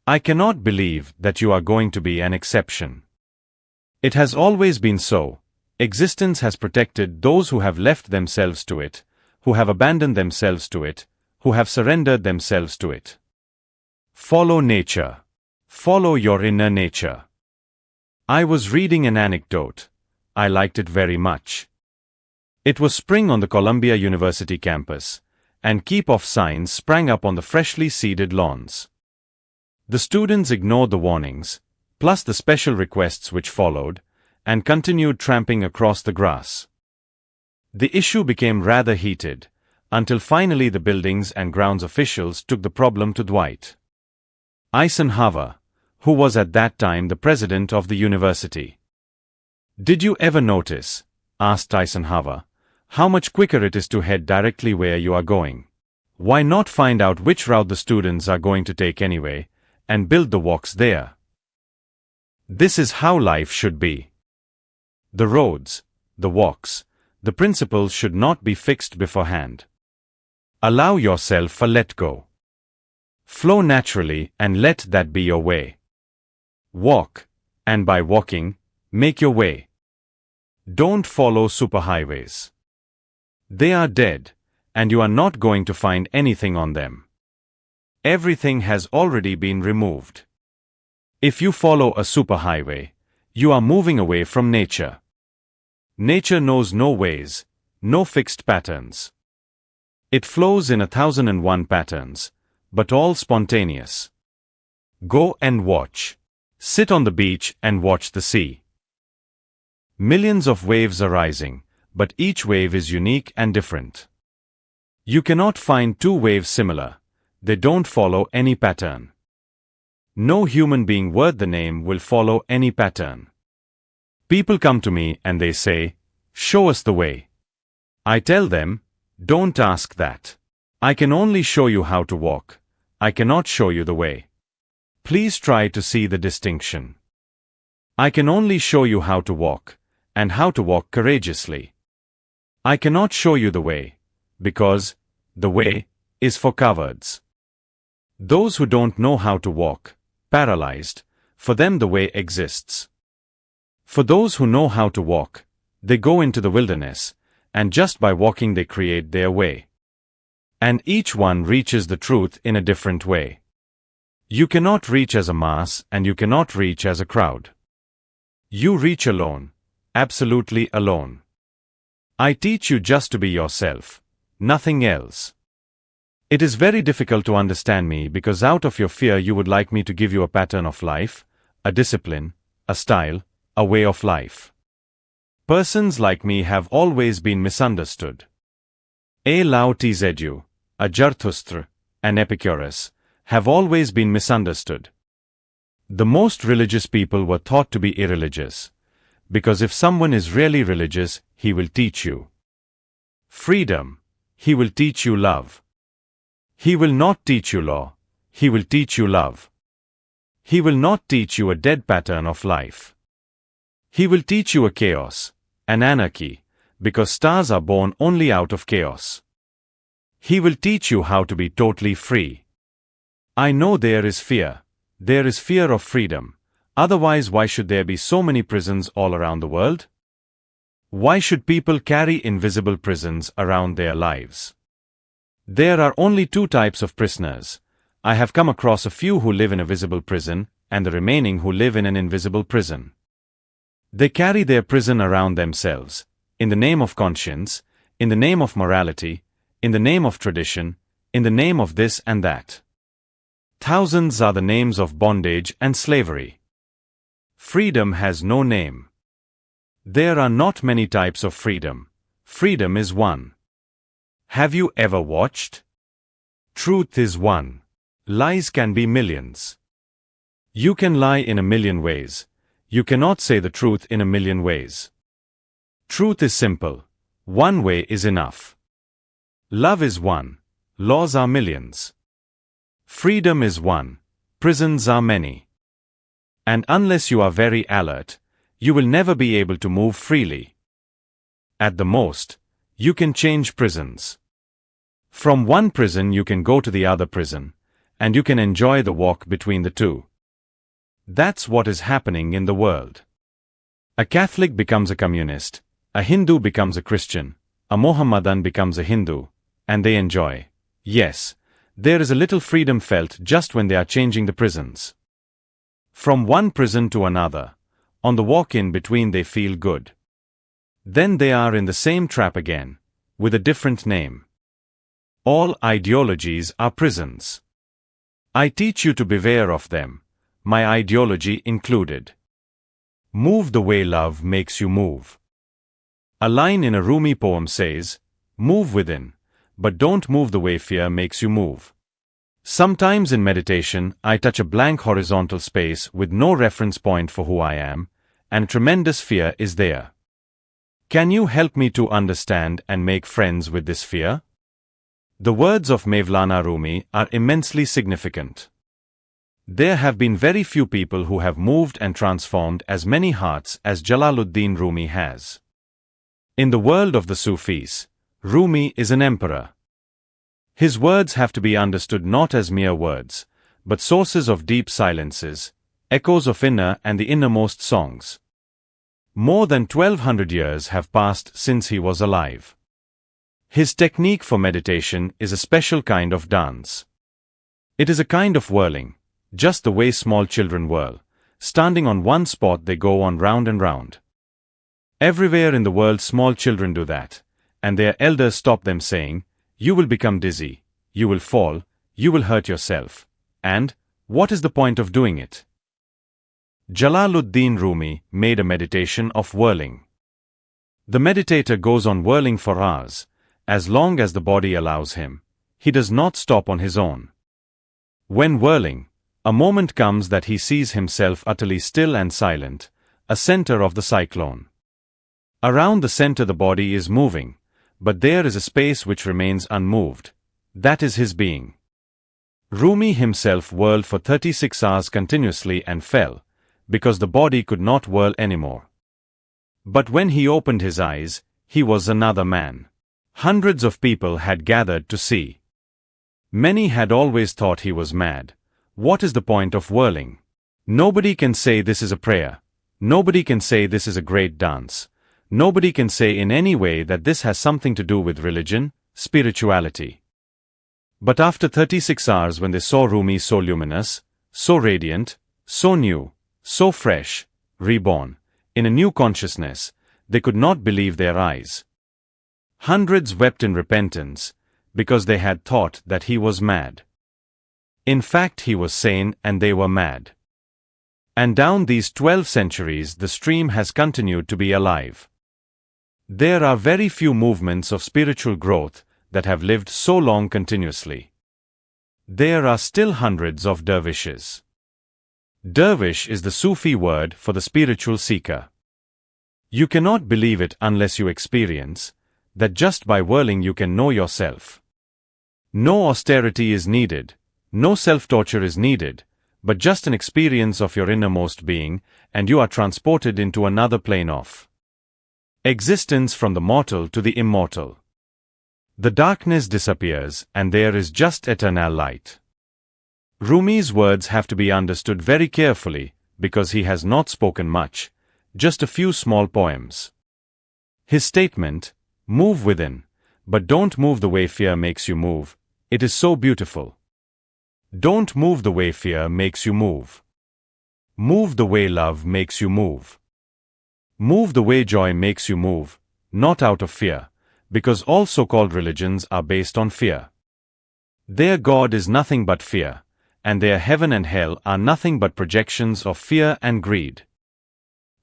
I cannot believe that you are going to be an exception. It has always been so. Existence has protected those who have left themselves to it, who have abandoned themselves to it, who have surrendered themselves to it. Follow nature. Follow your inner nature. I was reading an anecdote. I liked it very much. It was spring on the Columbia University campus, and keep off signs sprang up on the freshly seeded lawns. The students ignored the warnings, plus the special requests which followed, and continued tramping across the grass. The issue became rather heated, until finally the buildings and grounds officials took the problem to Dwight Eisenhower, who was at that time the president of the university. "Did you ever notice," asked Eisenhower, "how much quicker it is to head directly where you are going? Why not find out which route the students are going to take anyway, and build the walks there? This is how life should be. The roads, the walks, the principles should not be fixed beforehand. Allow yourself a let go. Flow naturally and let that be your way. Walk, and by walking, make your way. Don't follow superhighways. They are dead, and you are not going to find anything on them. Everything has already been removed. If you follow a superhighway, you are moving away from nature. Nature knows no ways, no fixed patterns. It flows in 1001 patterns, but all spontaneous. Go and watch. Sit on the beach and watch the sea. Millions of waves are rising, but each wave is unique and different. You cannot find two waves similar. They don't follow any pattern. No human being worth the name will follow any pattern. People come to me and they say, "Show us the way." I tell them, "Don't ask that. I can only show you how to walk. I cannot show you the way. Please try to see the distinction. I can only show you how to walk, and how to walk courageously. I cannot show you the way, because the way is for cowards. Those who don't know how to walk, paralyzed, for them the way exists. For those who know how to walk, they go into the wilderness, and just by walking they create their way. And each one reaches the truth in a different way. You cannot reach as a mass, and you cannot reach as a crowd. You reach alone, absolutely alone. I teach you just to be yourself, nothing else. It is very difficult to understand me because out of your fear you would like me to give you a pattern of life, a discipline, a style, a way of life. Persons like me have always been misunderstood. A Lao Tzu, a Zarathustra, an Epicurus, have always been misunderstood. The most religious people were thought to be irreligious, because if someone is really religious, he will teach you freedom, he will teach you love. He will not teach you law, he will teach you love. He will not teach you a dead pattern of life. He will teach you a chaos, an anarchy, because stars are born only out of chaos. He will teach you how to be totally free. I know there is fear of freedom, otherwise why should there be so many prisons all around the world? Why should people carry invisible prisons around their lives? There are only two types of prisoners. I have come across a few who live in a visible prison, and the remaining who live in an invisible prison. They carry their prison around themselves, in the name of conscience, in the name of morality, in the name of tradition, in the name of this and that. Thousands are the names of bondage and slavery. Freedom has no name. There are not many types of freedom. Freedom is one. Have you ever watched? Truth is one. Lies can be millions. You can lie in a million ways. You cannot say the truth in a million ways. Truth is simple. One way is enough. Love is one. Laws are millions. Freedom is one. Prisons are many. And unless you are very alert, you will never be able to move freely. At the most, you can change prisons. From one prison you can go to the other prison, and you can enjoy the walk between the two. That's what is happening in the world. A Catholic becomes a communist, a Hindu becomes a Christian, a Mohammedan becomes a Hindu, and they enjoy. Yes, there is a little freedom felt just when they are changing the prisons. From one prison to another, on the walk in between they feel good. Then they are in the same trap again, with a different name. All ideologies are prisons. I teach you to beware of them, my ideology included. Move the way love makes you move. A line in a Rumi poem says, "Move within, but don't move the way fear makes you move." Sometimes in meditation, I touch a blank horizontal space with no reference point for who I am, and tremendous fear is there. Can you help me to understand and make friends with this fear? The words of Mevlana Rumi are immensely significant. There have been very few people who have moved and transformed as many hearts as Jalaluddin Rumi has. In the world of the Sufis, Rumi is an emperor. His words have to be understood not as mere words, but sources of deep silences, echoes of inner and the innermost songs. More than 1200 years have passed since he was alive. His technique for meditation is a special kind of dance. It is a kind of whirling, just the way small children whirl. Standing on one spot they go on round and round. Everywhere in the world small children do that, and their elders stop them saying, "You will become dizzy, you will fall, you will hurt yourself, and, what is the point of doing it?" Jalaluddin Rumi made a meditation of whirling. The meditator goes on whirling for hours, as long as the body allows him. He does not stop on his own. When whirling, a moment comes that he sees himself utterly still and silent, a center of the cyclone. Around the center the body is moving, but there is a space which remains unmoved. That is his being. Rumi himself whirled for 36 hours continuously and fell, because the body could not whirl anymore. But when he opened his eyes, he was another man. Hundreds of people had gathered to see. Many had always thought he was mad. What is the point of whirling? Nobody can say this is a prayer. Nobody can say this is a great dance. Nobody can say in any way that this has something to do with religion, spirituality. But after 36 hours when they saw Rumi so luminous, so radiant, so new, so fresh, reborn, in a new consciousness, they could not believe their eyes. Hundreds wept in repentance, because they had thought that he was mad. In fact he was sane and they were mad. And down these 12 centuries the stream has continued to be alive. There are very few movements of spiritual growth that have lived so long continuously. There are still hundreds of dervishes. Dervish is the Sufi word for the spiritual seeker. You cannot believe it unless you experience that just by whirling you can know yourself. No austerity is needed, no self-torture is needed, but just an experience of your innermost being, and you are transported into another plane of existence, from the mortal to the immortal. The darkness disappears and there is just eternal light. Rumi's words have to be understood very carefully because he has not spoken much, just a few small poems. His statement, "Move within, but don't move the way fear makes you move," it is so beautiful. Don't move the way fear makes you move. Move the way love makes you move. Move the way joy makes you move, not out of fear, because all so-called religions are based on fear. Their God is nothing but fear, and their heaven and hell are nothing but projections of fear and greed.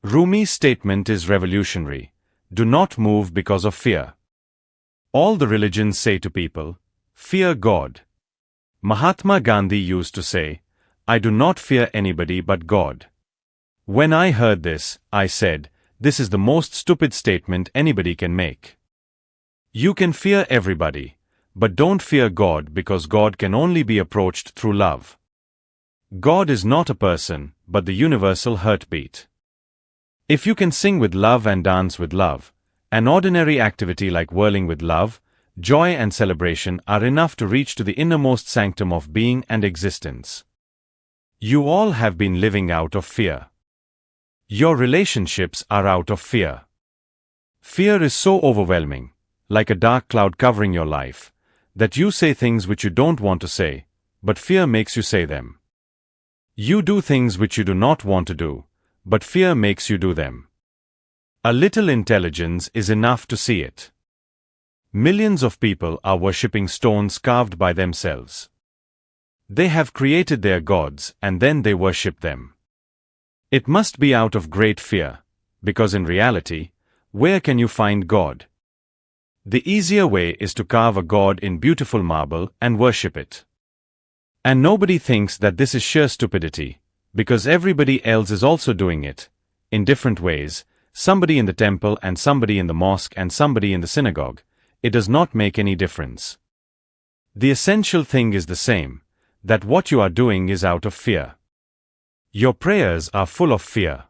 Rumi's statement is revolutionary. Do not move because of fear. All the religions say to people, "Fear God." Mahatma Gandhi used to say, "I do not fear anybody but God." When I heard this, I said, this is the most stupid statement anybody can make. You can fear everybody, but don't fear God, because God can only be approached through love. God is not a person, but the universal heartbeat. If you can sing with love and dance with love, an ordinary activity like whirling with love, joy and celebration are enough to reach to the innermost sanctum of being and existence. You all have been living out of fear. Your relationships are out of fear. Fear is so overwhelming, like a dark cloud covering your life, that you say things which you don't want to say, but fear makes you say them. You do things which you do not want to do, but fear makes you do them. A little intelligence is enough to see it. Millions of people are worshipping stones carved by themselves. They have created their gods and then they worship them. It must be out of great fear, because in reality, where can you find God? The easier way is to carve a god in beautiful marble and worship it. And nobody thinks that this is sheer stupidity, because everybody else is also doing it, in different ways, somebody in the temple and somebody in the mosque and somebody in the synagogue. It does not make any difference. The essential thing is the same, that what you are doing is out of fear. Your prayers are full of fear.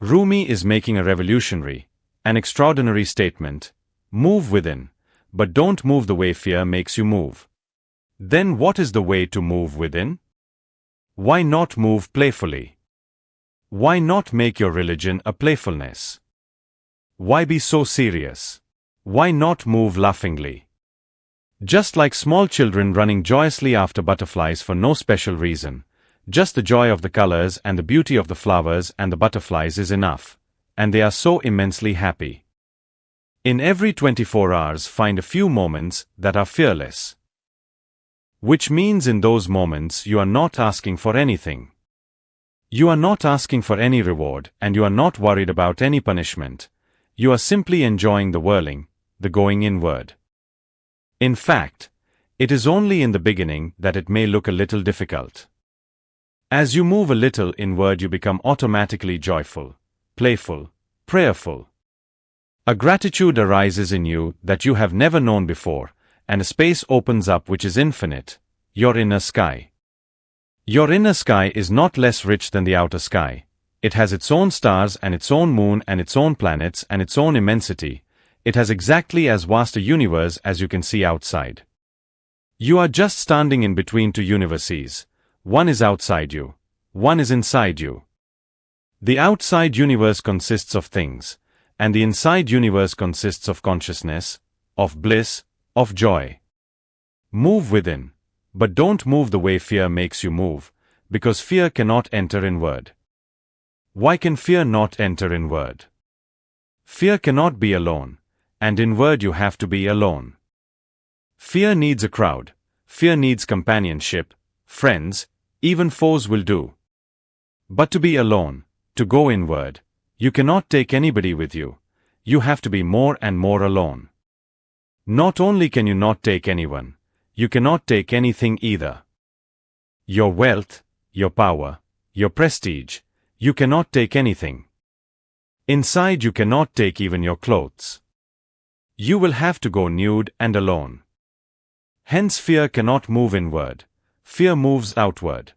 Rumi is making a revolutionary, an extraordinary statement: move within, but don't move the way fear makes you move. Then what is the way to move within? Why not move playfully? Why not make your religion a playfulness? Why be so serious? Why not move laughingly? Just like small children running joyously after butterflies for no special reason, just the joy of the colors and the beauty of the flowers and the butterflies is enough, and they are so immensely happy. In every 24 hours find a few moments that are fearless. Which means in those moments you are not asking for anything. You are not asking for any reward and you are not worried about any punishment. You are simply enjoying the whirling, the going inward. In fact, it is only in the beginning that it may look a little difficult. As you move a little inward you become automatically joyful, playful, prayerful. A gratitude arises in you that you have never known before, and a space opens up which is infinite, your inner sky. Your inner sky is not less rich than the outer sky. It has its own stars and its own moon and its own planets and its own immensity. It has exactly as vast a universe as you can see outside. You are just standing in between two universes. One is outside you. One is inside you. The outside universe consists of things, and the inside universe consists of consciousness, of bliss, of joy. Move within, but don't move the way fear makes you move, because fear cannot enter inward. Why can fear not enter inward? Fear cannot be alone, and inward you have to be alone. Fear needs a crowd, fear needs companionship, friends, even foes will do. But to be alone, to go inward, you cannot take anybody with you. You have to be more and more alone. Not only can you not take anyone, you cannot take anything either. Your wealth, your power, your prestige, you cannot take anything. Inside you cannot take even your clothes. You will have to go nude and alone. Hence fear cannot move inward. Fear moves outward.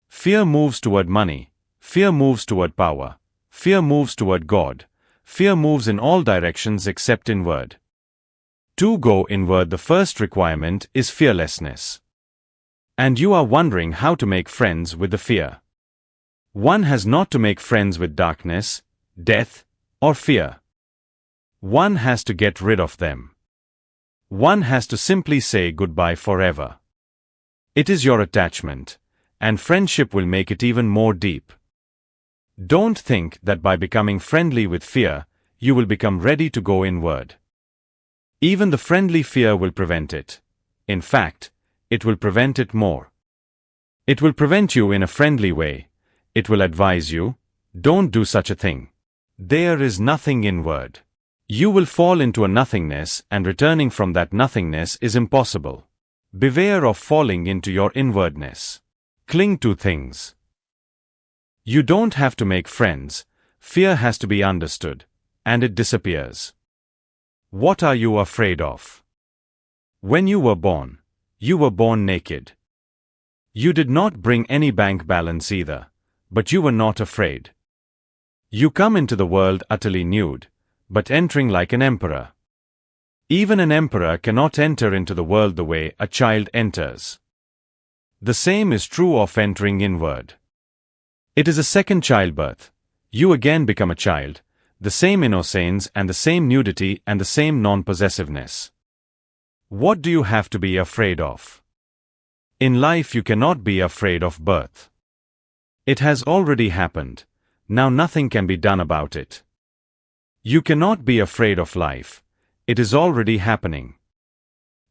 Fear moves toward money. Fear moves toward power. Fear moves toward God. Fear moves in all directions except inward. To go inward, the first requirement is fearlessness. And you are wondering how to make friends with the fear. One has not to make friends with darkness, death, or fear. One has to get rid of them. One has to simply say goodbye forever. It is your attachment, and friendship will make it even more deep. Don't think that by becoming friendly with fear, you will become ready to go inward. Even the friendly fear will prevent it. In fact, it will prevent it more. It will prevent you in a friendly way. It will advise you, don't do such a thing. There is nothing inward. You will fall into a nothingness, and returning from that nothingness is impossible. Beware of falling into your inwardness. Cling to things. You don't have to make friends. Fear has to be understood, and it disappears. What are you afraid of? When you were born naked. You did not bring any bank balance either, but you were not afraid. You come into the world utterly nude, but entering like an emperor. Even an emperor cannot enter into the world the way a child enters. The same is true of entering inward. It is a second childbirth. You again become a child, the same innocence and the same nudity and the same non-possessiveness. What do you have to be afraid of? In life you cannot be afraid of birth. It has already happened. Now nothing can be done about it. You cannot be afraid of life. It is already happening.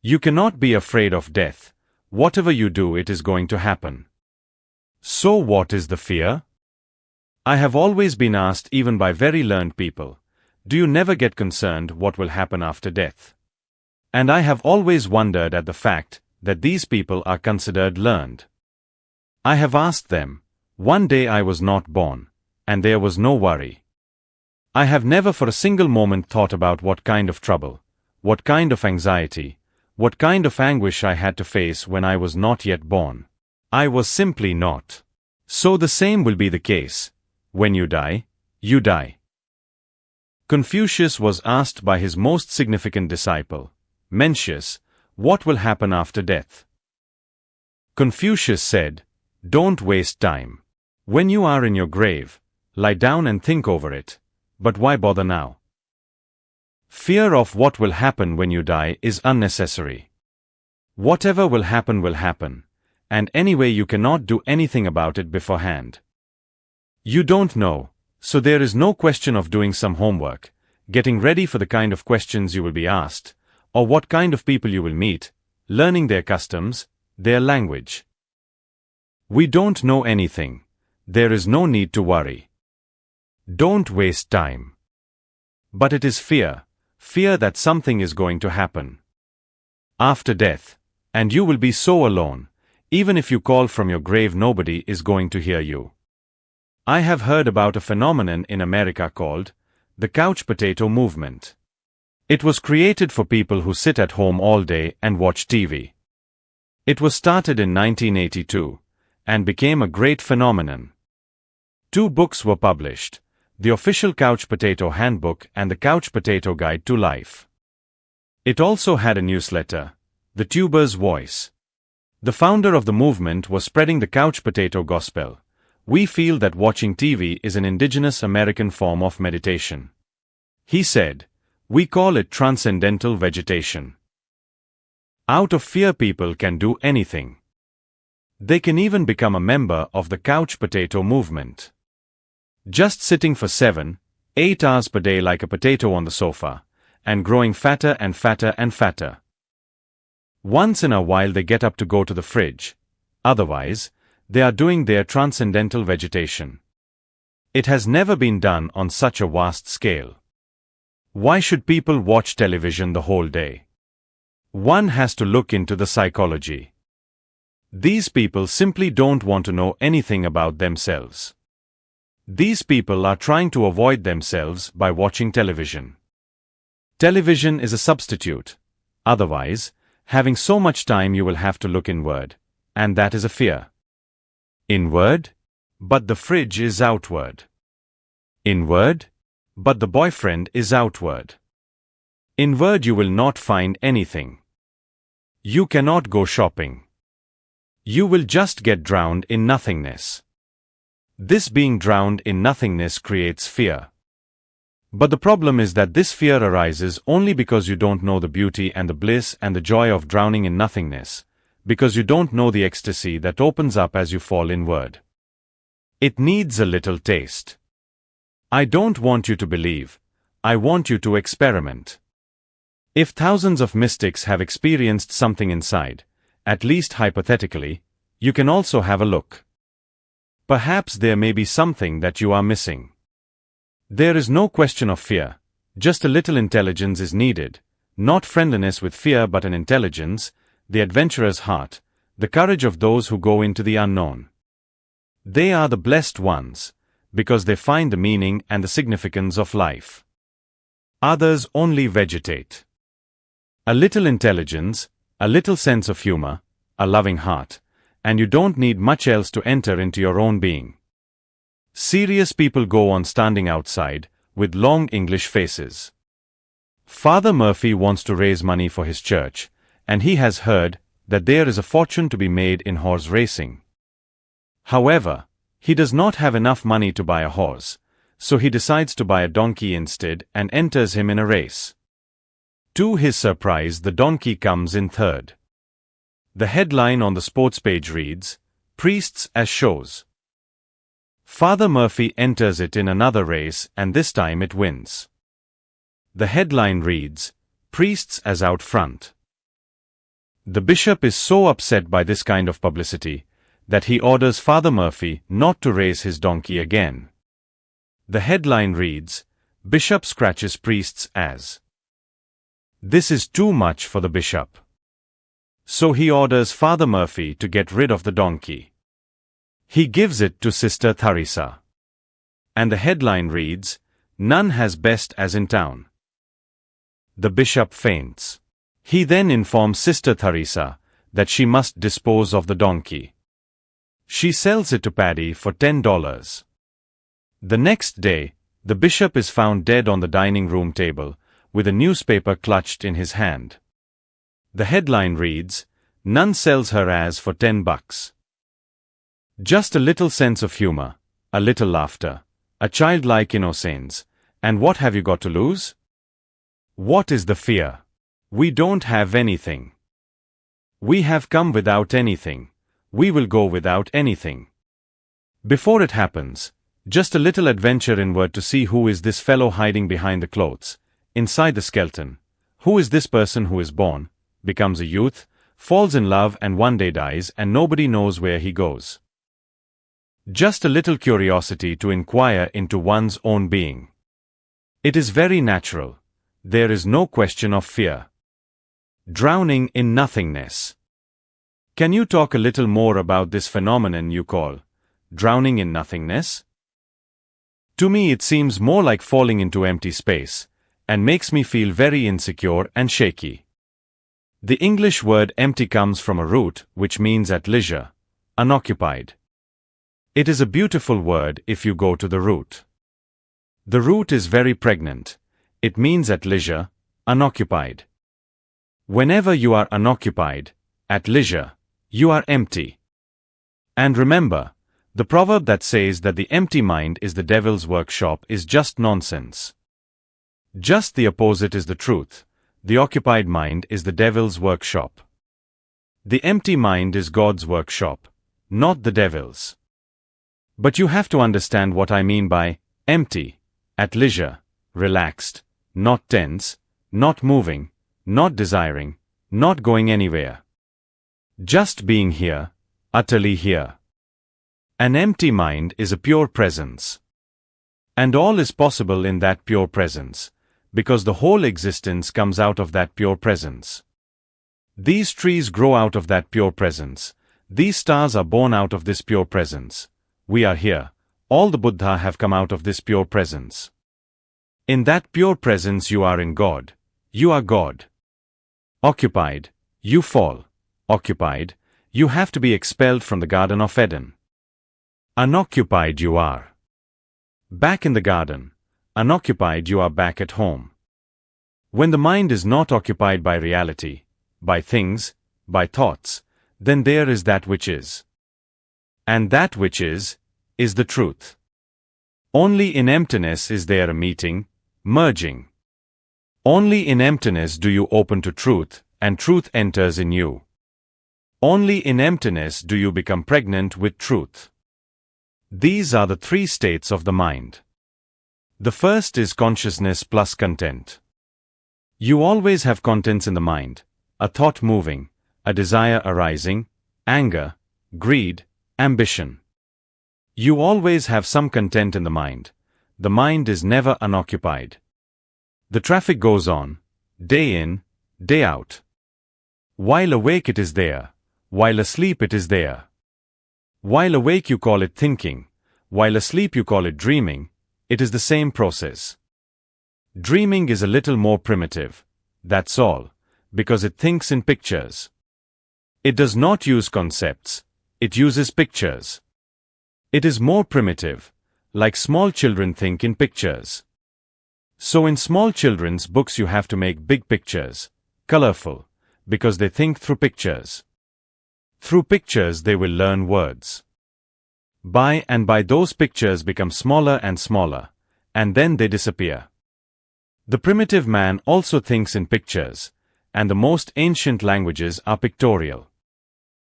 You cannot be afraid of death. Whatever you do, it is going to happen. So what is the fear? I have always been asked, even by very learned people, do you never get concerned what will happen after death? And I have always wondered at the fact that these people are considered learned. I have asked them, one day I was not born, and there was no worry. I have never for a single moment thought about what kind of trouble, what kind of anxiety, what kind of anguish I had to face when I was not yet born. I was simply not. So the same will be the case. When you die, you die. Confucius was asked by his most significant disciple, Mencius, what will happen after death? Confucius said, don't waste time. When you are in your grave, lie down and think over it. But why bother now? Fear of what will happen when you die is unnecessary. Whatever will happen, and anyway you cannot do anything about it beforehand. You don't know, so there is no question of doing some homework, getting ready for the kind of questions you will be asked, or what kind of people you will meet, learning their customs, their language. We don't know anything. There is no need to worry. Don't waste time. But it is fear that something is going to happen after death, and you will be so alone, even if you call from your grave nobody is going to hear you. I have heard about a phenomenon in America called the couch potato movement. It was created for people who sit at home all day and watch TV. It was started in 1982, and became a great phenomenon. 2 books were published, the official Couch Potato Handbook and the Couch Potato Guide to Life. It also had a newsletter, The Tuber's Voice. The founder of the movement was spreading the couch potato gospel. We feel that watching TV is an indigenous American form of meditation. He said, we call it transcendental vegetation. Out of fear people can do anything. They can even become a member of the couch potato movement. Just sitting for 7, 8 hours per day like a potato on the sofa, and growing fatter and fatter and fatter. Once in a while they get up to go to the fridge. Otherwise, they are doing their transcendental vegetation. It has never been done on such a vast scale. Why should people watch television the whole day? One has to look into the psychology. These people simply don't want to know anything about themselves. These people are trying to avoid themselves by watching television. Television is a substitute. Otherwise, having so much time you will have to look inward, and that is a fear. Inward? But the fridge is outward. Inward? But the boyfriend is outward. Inward you will not find anything. You cannot go shopping. You will just get drowned in nothingness. This being drowned in nothingness creates fear. But the problem is that this fear arises only because you don't know the beauty and the bliss and the joy of drowning in nothingness, because you don't know the ecstasy that opens up as you fall inward. It needs a little taste. I don't want you to believe. I want you to experiment. If thousands of mystics have experienced something inside, at least hypothetically, you can also have a look. Perhaps there may be something that you are missing. There is no question of fear, just a little intelligence is needed, not friendliness with fear but an intelligence, the adventurer's heart, the courage of those who go into the unknown. They are the blessed ones, because they find the meaning and the significance of life. Others only vegetate. A little intelligence, a little sense of humor, a loving heart, and you don't need much else to enter into your own being. Serious people go on standing outside, with long English faces. Father Murphy wants to raise money for his church, and he has heard that there is a fortune to be made in horse racing. However, he does not have enough money to buy a horse, so he decides to buy a donkey instead and enters him in a race. To his surprise, the donkey comes in third. The headline on the sports page reads, Priests as shows. Father Murphy enters it in another race and this time it wins. The headline reads, Priests as out front. The bishop is so upset by this kind of publicity that he orders Father Murphy not to race his donkey again. The headline reads, Bishop scratches priest's ass. This is too much for the bishop. So he orders Father Murphy to get rid of the donkey. He gives it to Sister Theresa. And the headline reads, "None has best as in town." The bishop faints. He then informs Sister Theresa that she must dispose of the donkey. She sells it to Paddy for $10. The next day, the bishop is found dead on the dining room table, with a newspaper clutched in his hand. The headline reads, "Nun sells her ass for $10. Just a little sense of humor, a little laughter, a childlike innocence, and what have you got to lose? What is the fear? We don't have anything. We have come without anything. We will go without anything. Before it happens, just a little adventure inward to see who is this fellow hiding behind the clothes, inside the skeleton. Who is this person who is born, becomes a youth, falls in love and one day dies and nobody knows where he goes. Just a little curiosity to inquire into one's own being. It is very natural. There is no question of fear. Drowning in nothingness. Can you talk a little more about this phenomenon you call drowning in nothingness? To me it seems more like falling into empty space, and makes me feel very insecure and shaky. The English word empty comes from a root which means at leisure, unoccupied. It is a beautiful word if you go to the root. The root is very pregnant. It means at leisure, unoccupied. Whenever you are unoccupied, at leisure, you are empty. And remember, the proverb that says that the empty mind is the devil's workshop is just nonsense. Just the opposite is the truth. The occupied mind is the devil's workshop. The empty mind is God's workshop, not the devil's. But you have to understand what I mean by empty, at leisure, relaxed, not tense, not moving, not desiring, not going anywhere. Just being here, utterly here. An empty mind is a pure presence. And all is possible in that pure presence, because the whole existence comes out of that pure presence. These trees grow out of that pure presence. These stars are born out of this pure presence. We are here. All the Buddha have come out of this pure presence. In that pure presence you are in God. You are God. Occupied, you fall. Occupied, you have to be expelled from the Garden of Eden. Unoccupied you are back in the garden. Unoccupied you are back at home. When the mind is not occupied by reality, by things, by thoughts, then there is that which is. And that which is the truth. Only in emptiness is there a meeting, merging. Only in emptiness do you open to truth, and truth enters in you. Only in emptiness do you become pregnant with truth. These are the three states of the mind. The first is consciousness plus content. You always have contents in the mind, a thought moving, a desire arising, anger, greed, ambition. You always have some content in the mind. The mind is never unoccupied. The traffic goes on, day in, day out. While awake it is there, while asleep it is there. While awake you call it thinking, while asleep you call it dreaming. It is the same process. Dreaming is a little more primitive, that's all, because it thinks in pictures. It does not use concepts, it uses pictures. It is more primitive, like small children think in pictures. So in small children's books you have to make big pictures, colorful, because they think through pictures. Through pictures they will learn words. By and by those pictures become smaller and smaller, and then they disappear. The primitive man also thinks in pictures, and the most ancient languages are pictorial.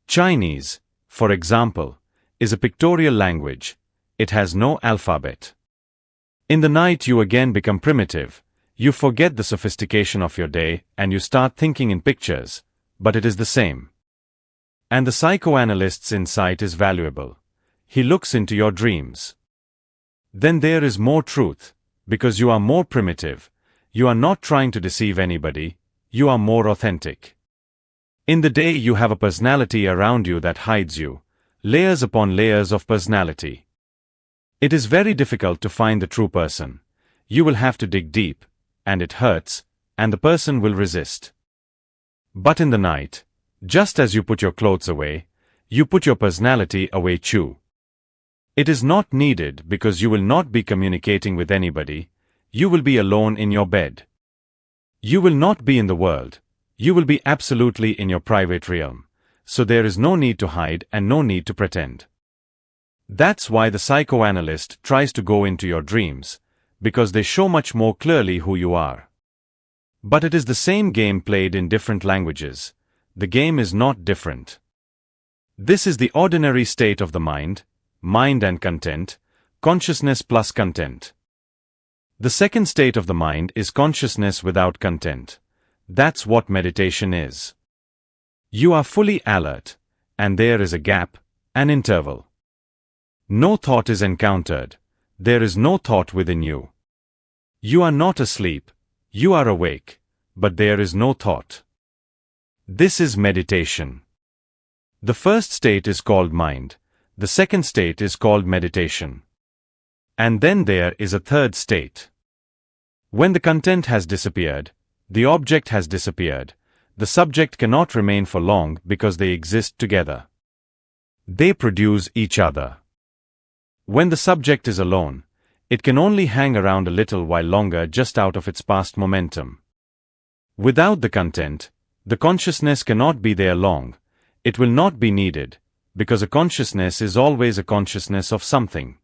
Chinese, for example, is a pictorial language. It has no alphabet. In the night you again become primitive. You forget the sophistication of your day and you start thinking in pictures, but it is the same. And the psychoanalyst's insight is valuable. He looks into your dreams. Then there is more truth, because you are more primitive. You are not trying to deceive anybody, you are more authentic. In the day you have a personality around you that hides you, layers upon layers of personality. It is very difficult to find the true person. You will have to dig deep, and it hurts, and the person will resist. But in the night, just as you put your clothes away, you put your personality away too. It is not needed because you will not be communicating with anybody, you will be alone in your bed. You will not be in the world, you will be absolutely in your private realm, so there is no need to hide and no need to pretend. That's why the psychoanalyst tries to go into your dreams, because they show much more clearly who you are. But it is the same game played in different languages. The game is not different. This is the ordinary state of the mind and content, consciousness plus content. The second state of the mind is consciousness without content. That's what meditation is. You are fully alert, and there is a gap, an interval. No thought is encountered, there is no thought within you. You are not asleep, you are awake, but there is no thought. This is meditation. The first state is called mind, the second state is called meditation. And then there is a third state. When the content has disappeared, the object has disappeared, the subject cannot remain for long because they exist together. They produce each other. When the subject is alone, it can only hang around a little while longer just out of its past momentum. Without the content, the consciousness cannot be there long, it will not be needed, because a consciousness is always a consciousness of something.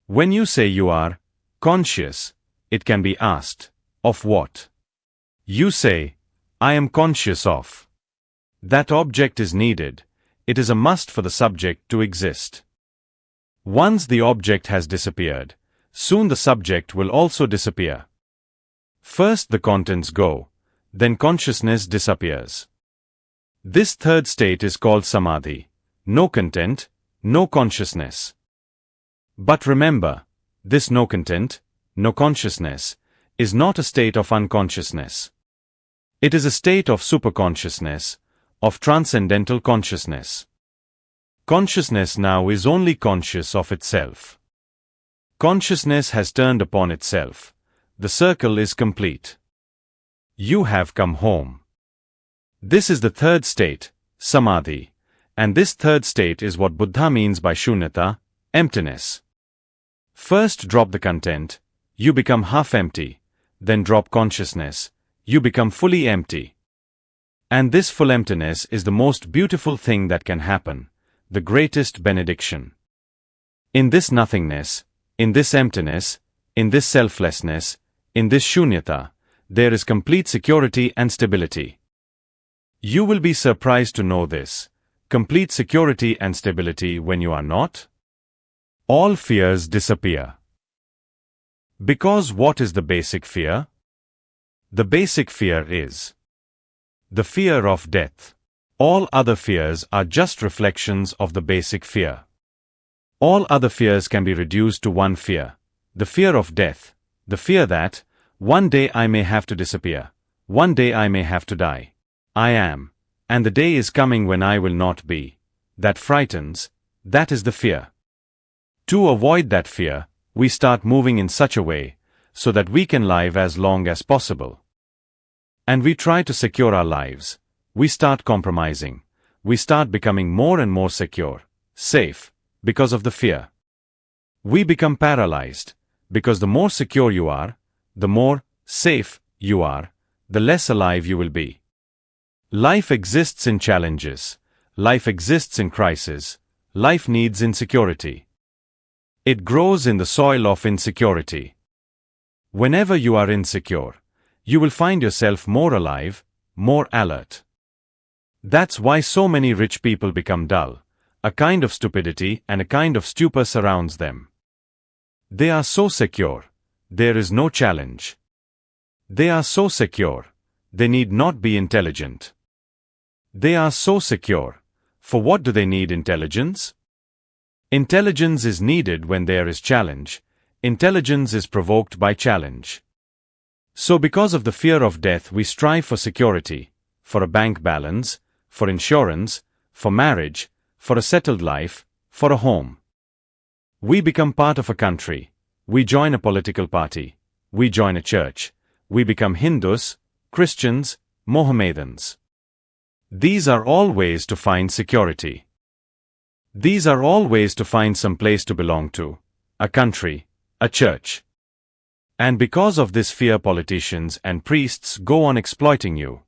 When you say you are conscious, it can be asked, of what? You say, I am conscious of. That object is needed, it is a must for the subject to exist. Once the object has disappeared, soon the subject will also disappear. First the contents go, then consciousness disappears. This third state is called samadhi. No content, no consciousness. But remember, this no content, no consciousness, is not a state of unconsciousness. It is a state of superconsciousness, of transcendental consciousness. Consciousness now is only conscious of itself. Consciousness has turned upon itself. The circle is complete. You have come home. This is the third state, samadhi. And this third state is what Buddha means by shunyata, emptiness. First drop the content, you become half empty, then drop consciousness, you become fully empty. And this full emptiness is the most beautiful thing that can happen, the greatest benediction. In this nothingness, in this emptiness, in this selflessness, in this shunyata, there is complete security and stability. You will be surprised to know this. Complete security and stability when you are not. All fears disappear. Because what is the basic fear? The basic fear is the fear of death. All other fears are just reflections of the basic fear. All other fears can be reduced to one fear, the fear of death, the fear that, one day I may have to disappear, one day I may have to die. I am. And the day is coming when I will not be. That frightens, that is the fear. To avoid that fear, we start moving in such a way, so that we can live as long as possible. And we try to secure our lives, we start compromising, we start becoming more and more secure, safe, because of the fear. We become paralyzed, because the more secure you are, the more safe you are, the less alive you will be. Life exists in challenges, life exists in crisis, life needs insecurity. It grows in the soil of insecurity. Whenever you are insecure, you will find yourself more alive, more alert. That's why so many rich people become dull. A kind of stupidity and a kind of stupor surrounds them. They are so secure, there is no challenge. They are so secure, they need not be intelligent. They are so secure. For what do they need intelligence? Intelligence is needed when there is challenge. intelligence is provoked by challenge. So because of the fear of death we strive for security, for a bank balance, for insurance, for marriage, for a settled life, for a home. We become part of a country, we join a political party, we join a church, we become Hindus, Christians, Mohammedans. These are all ways to find security. These are all ways to find some place to belong to, a country, a church. And because of this fear politicians and priests go on exploiting you.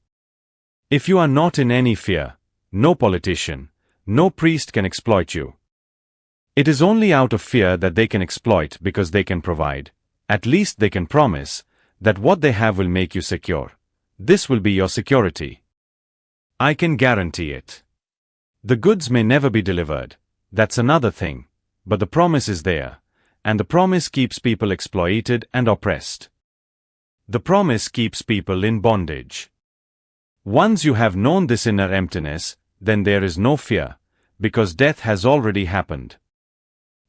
If you are not in any fear, no politician, no priest can exploit you. It is only out of fear that they can exploit because they can provide, at least they can promise, that what they have will make you secure. This will be your security. I can guarantee it. The goods may never be delivered, that's another thing, but the promise is there, and the promise keeps people exploited and oppressed. The promise keeps people in bondage. Once you have known this inner emptiness, then there is no fear, because death has already happened.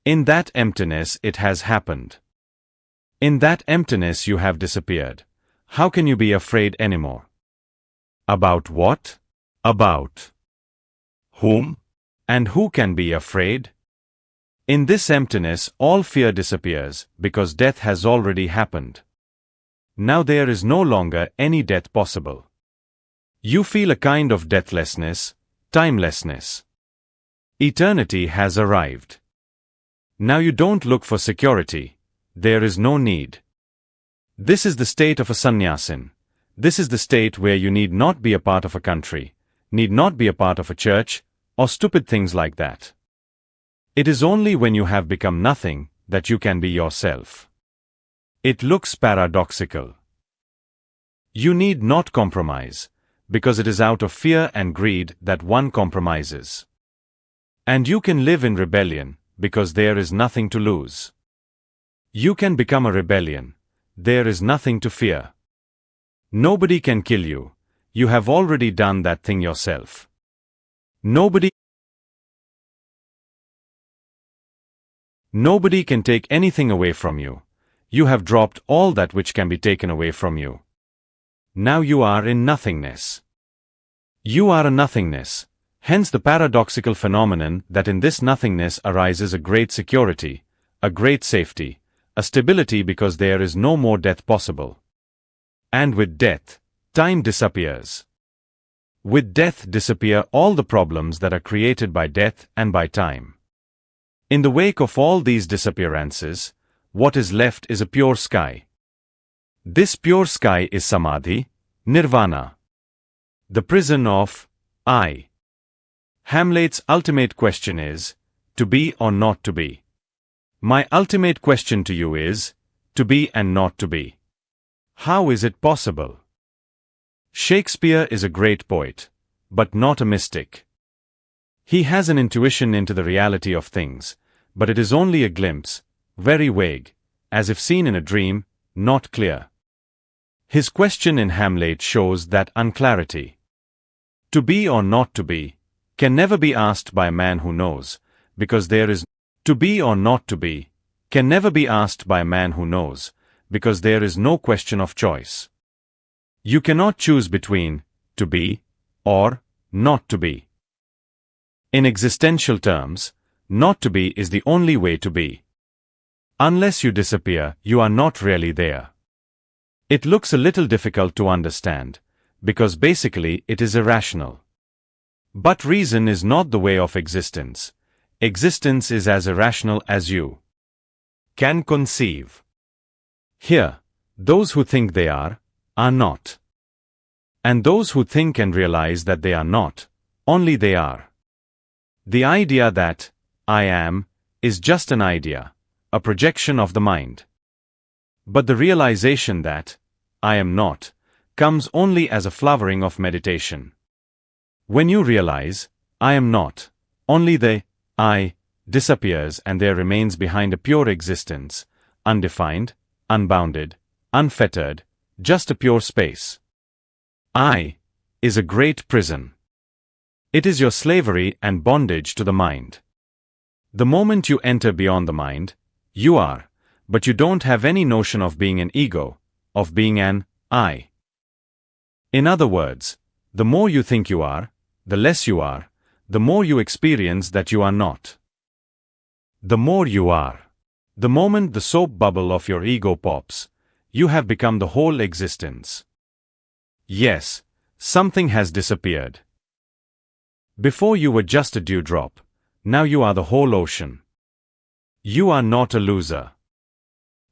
In that emptiness it has happened. In that emptiness you have disappeared. How can you be afraid anymore? About what? About whom? And who can be afraid? In this emptiness all fear disappears because death has already happened. Now there is no longer any death possible. You feel a kind of deathlessness, timelessness. Eternity has arrived. Now you don't look for security. There is no need. This is the state of a sannyasin. This is the state where you need not be a part of a country, need not be a part of a church, or stupid things like that. It is only when you have become nothing that you can be yourself. It looks paradoxical. You need not compromise, because it is out of fear and greed that one compromises. And you can live in rebellion, because there is nothing to lose. You can become a rebellion. There is nothing to fear. Nobody can kill you. You have already done that thing yourself. Nobody can take anything away from you. You have dropped all that which can be taken away from you. Now you are in nothingness. You are a nothingness. Hence the paradoxical phenomenon that in this nothingness arises a great security, a great safety, a stability because there is no more death possible. And with death, time disappears. With death disappear all the problems that are created by death and by time. In the wake of all these disappearances, what is left is a pure sky. This pure sky is samadhi, nirvana. The prison of I. Hamlet's ultimate question is, to be or not to be? My ultimate question to you is, to be and not to be. How is it possible? Shakespeare is a great poet, but not a mystic. He has an intuition into the reality of things, but it is only a glimpse, very vague, as if seen in a dream, not clear. His question in Hamlet shows that unclarity. To be or not to be can never be asked by a man who knows, because there is to be or not to be can never be asked by a man who knows, because there is no question of choice. You cannot choose between to be or not to be. In existential terms, not to be is the only way to be. Unless you disappear, you are not really there. It looks a little difficult to understand, because basically it is irrational. But reason is not the way of existence. Existence is as irrational as you can conceive. Here, those who think they are not. And those who think and realize that they are not, only they are. The idea that I am is just an idea, a projection of the mind. But the realization that I am not comes only as a flowering of meditation. When you realize I am not, only the I disappears and there remains behind a pure existence, undefined, unbounded, unfettered, just a pure space. I is a great prison. It is your slavery and bondage to the mind. The moment you enter beyond the mind, you are, but you don't have any notion of being an ego, of being an I. In other words, the more you think you are, the less you are, the more you experience that you are not. The more you are. The moment the soap bubble of your ego pops, you have become the whole existence. Yes, something has disappeared. Before you were just a dewdrop, now you are the whole ocean. You are not a loser.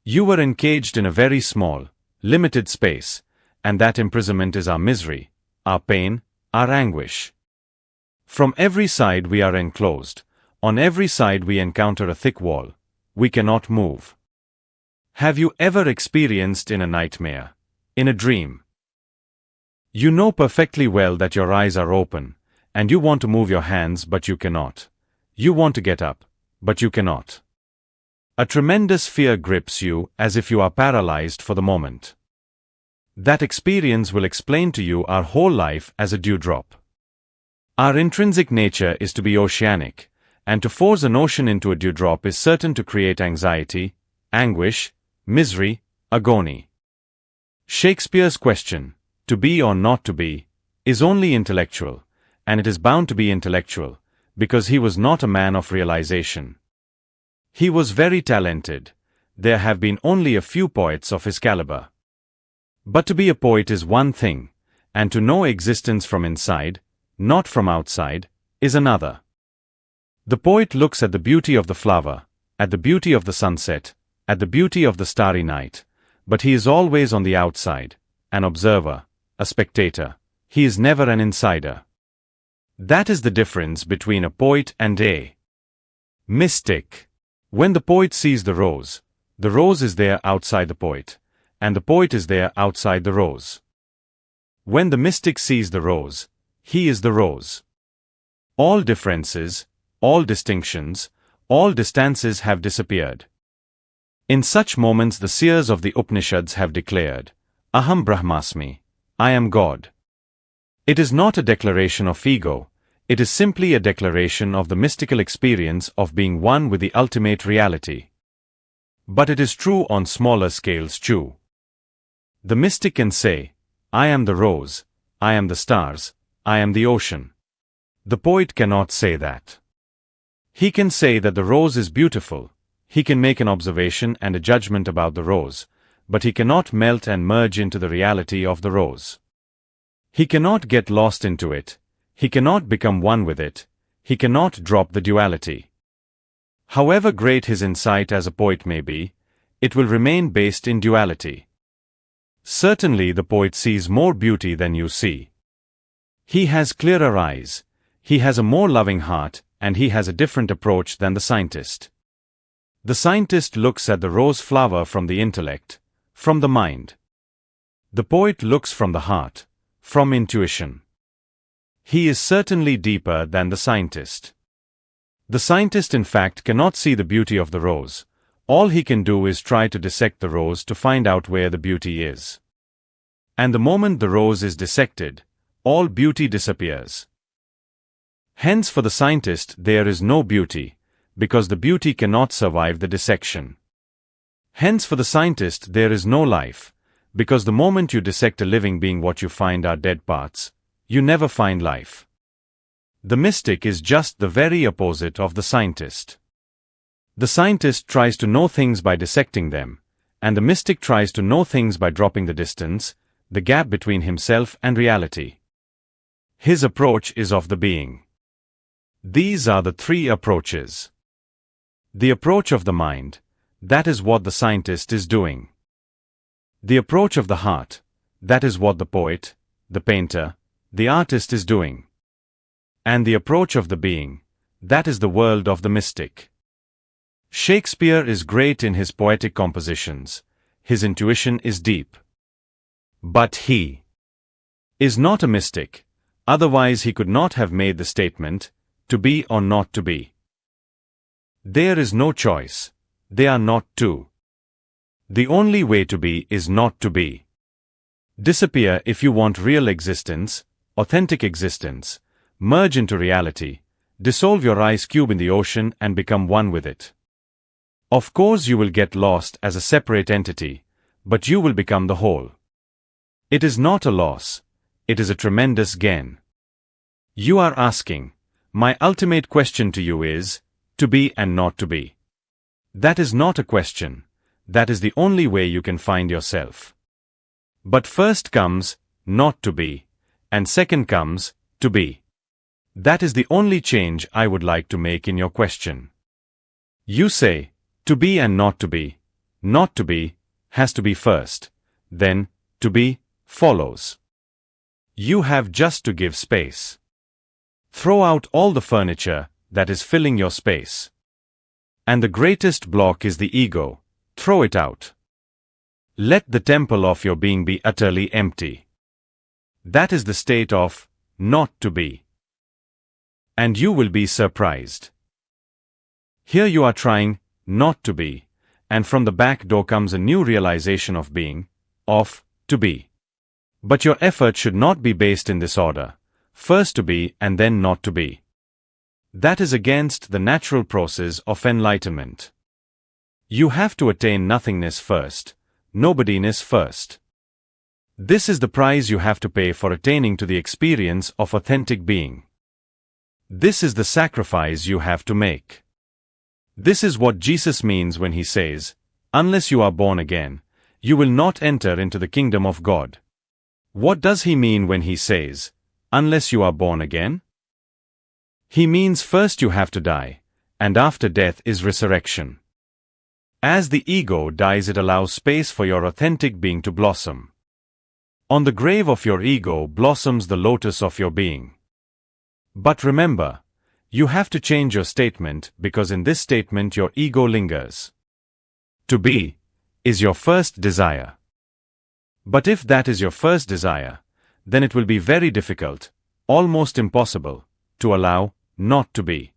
You were encaged in a very small, limited space, and that imprisonment is our misery, our pain, our anguish. From every side we are enclosed, on every side we encounter a thick wall, we cannot move. Have you ever experienced in a nightmare, in a dream? You know perfectly well that your eyes are open, and you want to move your hands but you cannot. You want to get up, but you cannot. A tremendous fear grips you as if you are paralyzed for the moment. That experience will explain to you our whole life as a dewdrop. Our intrinsic nature is to be oceanic, and to force an ocean into a dewdrop is certain to create anxiety, anguish, misery, agony. Shakespeare's question, to be or not to be, is only intellectual, and it is bound to be intellectual, because he was not a man of realization. He was very talented. There have been only a few poets of his caliber. But to be a poet is one thing, and to know existence from inside, not from outside, is another. The poet looks at the beauty of the flower, at the beauty of the sunset, at the beauty of the starry night, but he is always on the outside, an observer, a spectator. He is never an insider. That is the difference between a poet and a mystic. When the poet sees the rose is there outside the poet, and the poet is there outside the rose. When the mystic sees the rose, he is the rose. All differences, all distinctions, all distances have disappeared. In such moments the seers of the Upanishads have declared, Aham Brahmasmi, I am God. It is not a declaration of ego, it is simply a declaration of the mystical experience of being one with the ultimate reality. But it is true on smaller scales too. The mystic can say, I am the rose, I am the stars, I am the ocean. The poet cannot say that. He can say that the rose is beautiful, he can make an observation and a judgment about the rose, but he cannot melt and merge into the reality of the rose. He cannot get lost into it, he cannot become one with it, he cannot drop the duality. However great his insight as a poet may be, it will remain based in duality. Certainly the poet sees more beauty than you see. He has clearer eyes, he has a more loving heart, and he has a different approach than the scientist. The scientist looks at the rose flower from the intellect, from the mind. The poet looks from the heart, from intuition. He is certainly deeper than the scientist. The scientist in fact cannot see the beauty of the rose. All he can do is try to dissect the rose to find out where the beauty is. And the moment the rose is dissected, all beauty disappears. Hence for the scientist there is no beauty, because the beauty cannot survive the dissection. Hence for the scientist there is no life, because the moment you dissect a living being what you find are dead parts, you never find life. The mystic is just the very opposite of the scientist. The scientist tries to know things by dissecting them, and the mystic tries to know things by dropping the distance, the gap between himself and reality. His approach is of the being. These are the three approaches. The approach of the mind, that is what the scientist is doing. The approach of the heart, that is what the poet, the painter, the artist is doing. And the approach of the being, that is the world of the mystic. Shakespeare is great in his poetic compositions, his intuition is deep. But he is not a mystic, otherwise he could not have made the statement, to be or not to be. There is no choice, they are not two. The only way to be is not to be. Disappear if you want real existence, authentic existence, merge into reality, dissolve your ice cube in the ocean and become one with it. Of course you will get lost as a separate entity, but you will become the whole. It is not a loss, it is a tremendous gain. You are asking, my ultimate question to you is, to be and not to be. That is not a question, that is the only way you can find yourself. But first comes, not to be, and second comes, to be. That is the only change I would like to make in your question. You say, to be and not to be, has to be first, then, to be, follows. You have just to give space. Throw out all the furniture that is filling your space. And the greatest block is the ego, throw it out. Let the temple of your being be utterly empty. That is the state of, not to be. And you will be surprised. Here you are trying, not to be, and from the back door comes a new realization of being, of, to be. But your effort should not be based in this order, first to be and then not to be. That is against the natural process of enlightenment. You have to attain nothingness first, nobodiness first. This is the price you have to pay for attaining to the experience of authentic being. This is the sacrifice you have to make. This is what Jesus means when he says, unless you are born again, you will not enter into the kingdom of God. What does he mean when he says, unless you are born again? He means first you have to die, and after death is resurrection. As the ego dies, it allows space for your authentic being to blossom. On the grave of your ego blossoms the lotus of your being. But remember, you have to change your statement because in this statement your ego lingers. To be is your first desire. But if that is your first desire, then it will be very difficult, almost impossible, to allow not to be.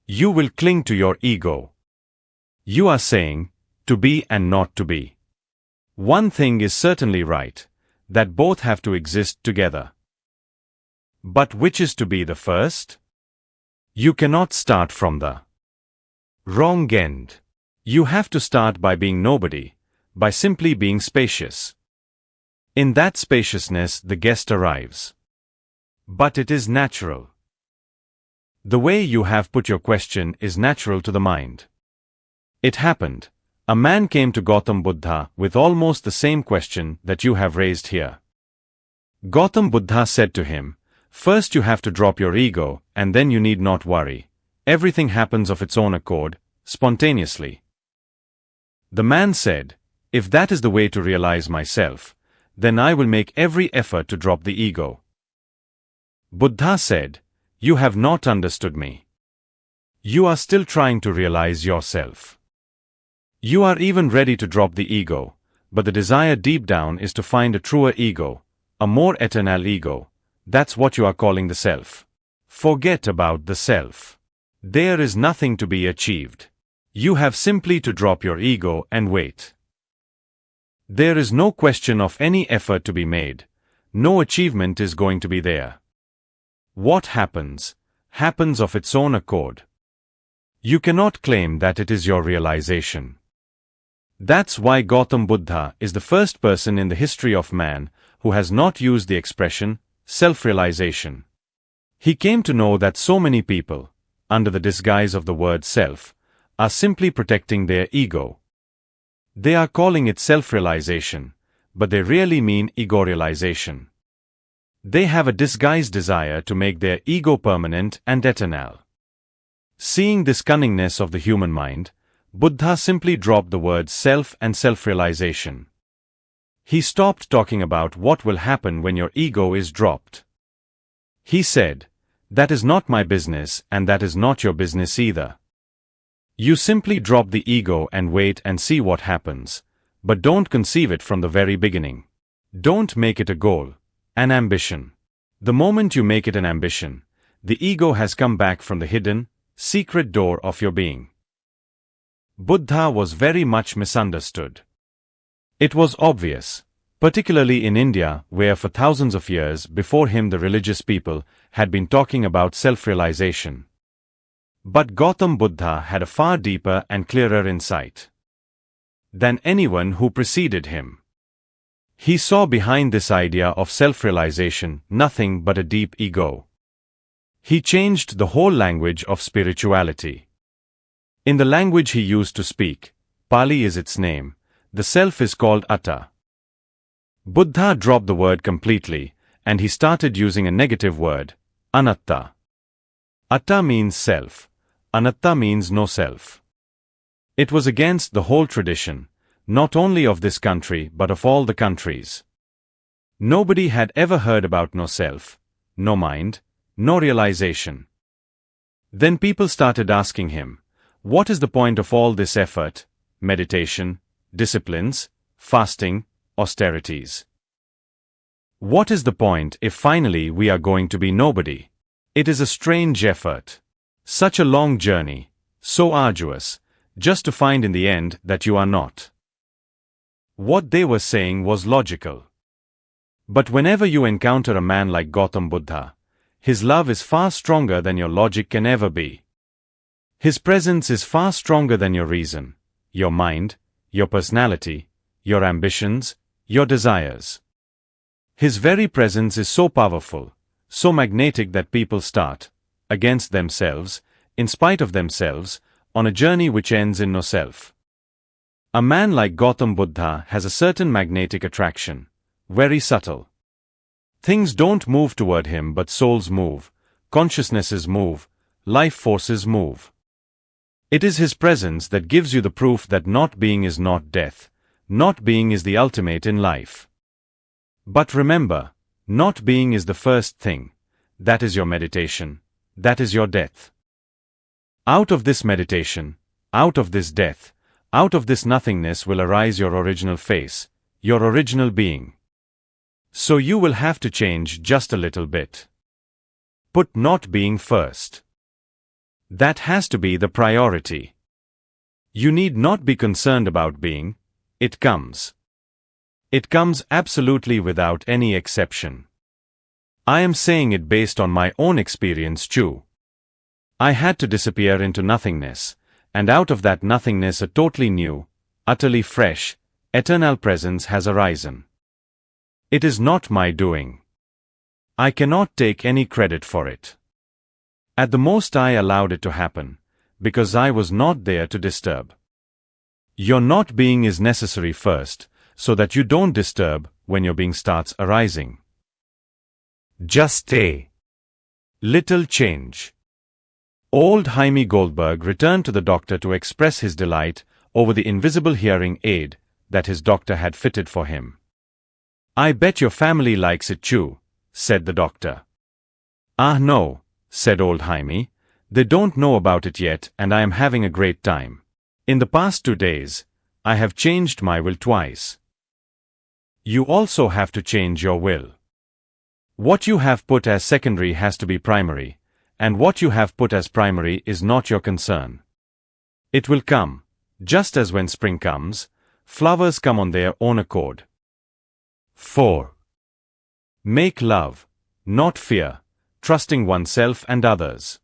You will cling to your ego. You are saying, to be and not to be. One thing is certainly right, that both have to exist together. But which is to be the first? You cannot start from the wrong end. You have to start by being nobody, by simply being spacious. In that spaciousness the guest arrives. But it is natural. The way you have put your question is natural to the mind. It happened. A man came to Gautam Buddha with almost the same question that you have raised here. Gautam Buddha said to him, first you have to drop your ego, and then you need not worry. Everything happens of its own accord, spontaneously. The man said, if that is the way to realize myself, then I will make every effort to drop the ego. Buddha said, you have not understood me. You are still trying to realize yourself. You are even ready to drop the ego, but the desire deep down is to find a truer ego, a more eternal ego. That's what you are calling the self. Forget about the self. There is nothing to be achieved. You have simply to drop your ego and wait. There is no question of any effort to be made. No achievement is going to be there. What happens, happens of its own accord. You cannot claim that it is your realization. That's why Gautam Buddha is the first person in the history of man who has not used the expression self-realization. He came to know that so many people, under the disguise of the word self, are simply protecting their ego. They are calling it self-realization, but they really mean ego-realization. They have a disguised desire to make their ego permanent and eternal. Seeing this cunningness of the human mind, Buddha simply dropped the words self and self-realization. He stopped talking about what will happen when your ego is dropped. He said, that is not my business and that is not your business either. You simply drop the ego and wait and see what happens, but don't conceive it from the very beginning. Don't make it a goal, an ambition. The moment you make it an ambition, the ego has come back from the hidden, secret door of your being. Buddha was very much misunderstood. It was obvious, particularly in India, where for thousands of years before him the religious people had been talking about self-realization. But Gautam Buddha had a far deeper and clearer insight than anyone who preceded him. He saw behind this idea of self-realization nothing but a deep ego. He changed the whole language of spirituality. In the language he used to speak, Pali is its name, the self is called Atta. Buddha dropped the word completely, and he started using a negative word, Anatta. Atta means self, Anatta means no self. It was against the whole tradition, not only of this country but of all the countries. Nobody had ever heard about no self, no mind, no realization. Then people started asking him, what is the point of all this effort, meditation, disciplines, fasting, austerities? What is the point if finally we are going to be nobody? It is a strange effort. Such a long journey, so arduous, just to find in the end that you are not. What they were saying was logical. But whenever you encounter a man like Gautam Buddha, his love is far stronger than your logic can ever be. His presence is far stronger than your reason, your mind, your personality, your ambitions, your desires. His very presence is so powerful, so magnetic that people start, against themselves, in spite of themselves, on a journey which ends in no self. A man like Gautam Buddha has a certain magnetic attraction, very subtle. Things don't move toward him but souls move, consciousnesses move, life forces move. It is his presence that gives you the proof that not being is not death, not being is the ultimate in life. But remember, not being is the first thing, that is your meditation, that is your death. Out of this meditation, out of this death, out of this nothingness will arise your original face, your original being. So you will have to change just a little bit. Put not being first. That has to be the priority. You need not be concerned about being, it comes. It comes absolutely without any exception. I am saying it based on my own experience too. I had to disappear into nothingness, and out of that nothingness a totally new, utterly fresh, eternal presence has arisen. It is not my doing. I cannot take any credit for it. At the most I allowed it to happen, because I was not there to disturb. Your not being is necessary first, so that you don't disturb when your being starts arising. Just a little change. Old Jaime Goldberg returned to the doctor to express his delight over the invisible hearing aid that his doctor had fitted for him. I bet your family likes it too, said the doctor. Ah no, said old Jaime, they don't know about it yet and I am having a great time. In the past 2 days, I have changed my will twice. You also have to change your will. What you have put as secondary has to be primary, and what you have put as primary is not your concern. It will come, just as when spring comes, flowers come on their own accord. 4. Make love, not fear, trusting oneself and others.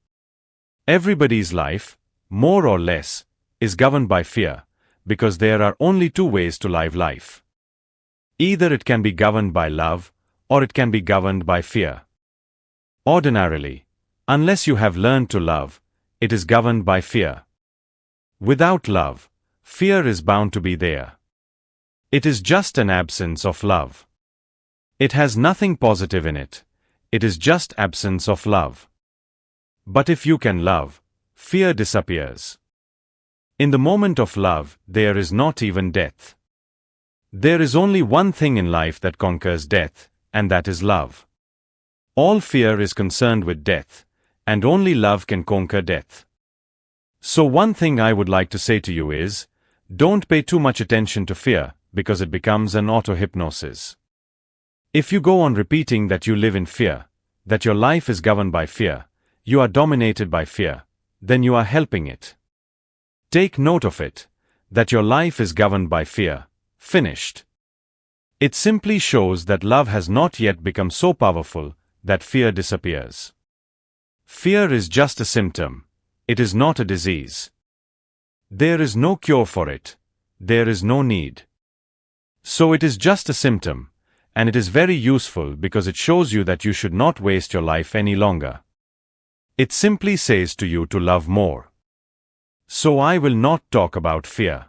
Everybody's life, more or less, is governed by fear, because there are only 2 ways to live life. Either it can be governed by love, or it can be governed by fear. Ordinarily, unless you have learned to love, it is governed by fear. Without love, fear is bound to be there. It is just an absence of love. It has nothing positive in it. It is just absence of love. But if you can love, fear disappears. In the moment of love, there is not even death. There is only one thing in life that conquers death, and that is love. All fear is concerned with death, and only love can conquer death. So one thing I would like to say to you is, don't pay too much attention to fear, because it becomes an auto-hypnosis. If you go on repeating that you live in fear, that your life is governed by fear, you are dominated by fear, then you are helping it. Take note of it, that your life is governed by fear. Finished. It simply shows that love has not yet become so powerful that fear disappears. Fear is just a symptom, it is not a disease. There is no cure for it. There is no need. So it is just a symptom, and it is very useful because it shows you that you should not waste your life any longer. It simply says to you to love more. So I will not talk about fear.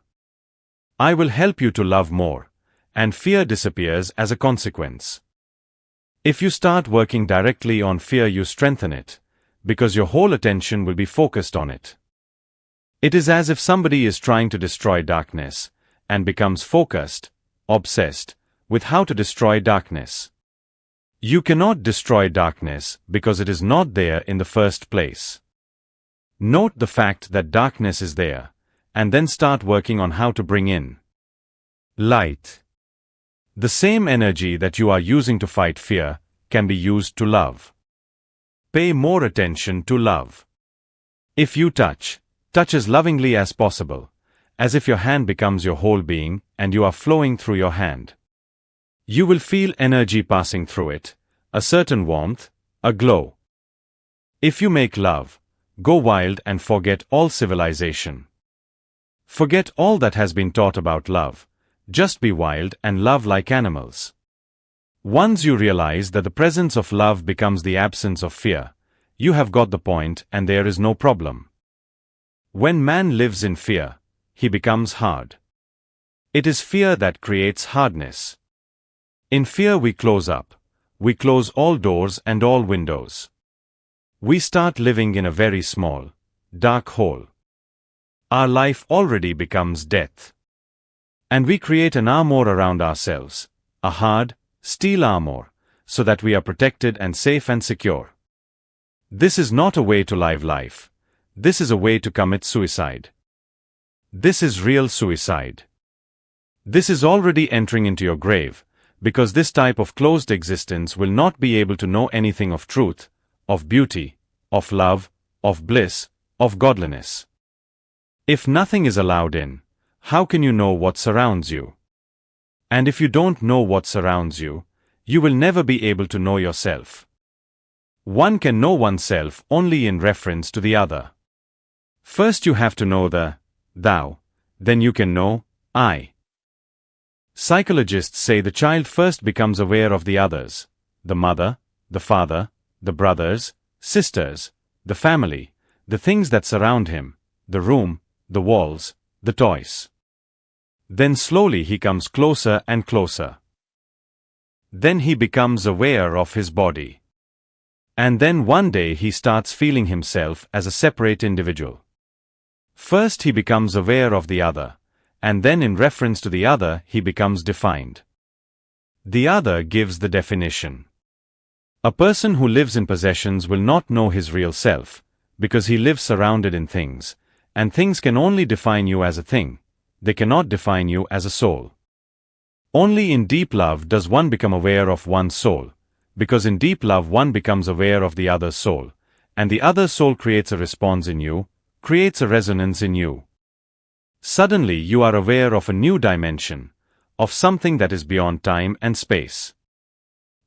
I will help you to love more, and fear disappears as a consequence. If you start working directly on fear, you strengthen it, because your whole attention will be focused on it. It is as if somebody is trying to destroy darkness, and becomes focused, obsessed, with how to destroy darkness. You cannot destroy darkness because it is not there in the first place. Note the fact that darkness is there, and then start working on how to bring in light. The same energy that you are using to fight fear can be used to love. Pay more attention to love. If you touch as lovingly as possible, as if your hand becomes your whole being and you are flowing through your hand. You will feel energy passing through it, a certain warmth, a glow. If you make love, go wild and forget all civilization. Forget all that has been taught about love, just be wild and love like animals. Once you realize that the presence of love becomes the absence of fear, you have got the point and there is no problem. When man lives in fear, he becomes hard. It is fear that creates hardness. In fear we close up. We close all doors and all windows. We start living in a very small, dark hole. Our life already becomes death. And we create an armor around ourselves, a hard, steel armor, so that we are protected and safe and secure. This is not a way to live life. This is a way to commit suicide. This is real suicide. This is already entering into your grave, because this type of closed existence will not be able to know anything of truth, of beauty, of love, of bliss, of godliness. If nothing is allowed in, how can you know what surrounds you? And if you don't know what surrounds you, you will never be able to know yourself. One can know oneself only in reference to the other. First you have to know the thou, then you can know I. Psychologists say the child first becomes aware of the others, the mother, the father, the brothers, sisters, the family, the things that surround him, the room, the walls, the toys. Then slowly he comes closer and closer. Then he becomes aware of his body. And then one day he starts feeling himself as a separate individual. First he becomes aware of the other, and then in reference to the other he becomes defined. The other gives the definition. A person who lives in possessions will not know his real self, because he lives surrounded in things, and things can only define you as a thing, they cannot define you as a soul. Only in deep love does one become aware of one's soul, because in deep love one becomes aware of the other's soul, and the other soul creates a response in you, creates a resonance in you. Suddenly you are aware of a new dimension, of something that is beyond time and space.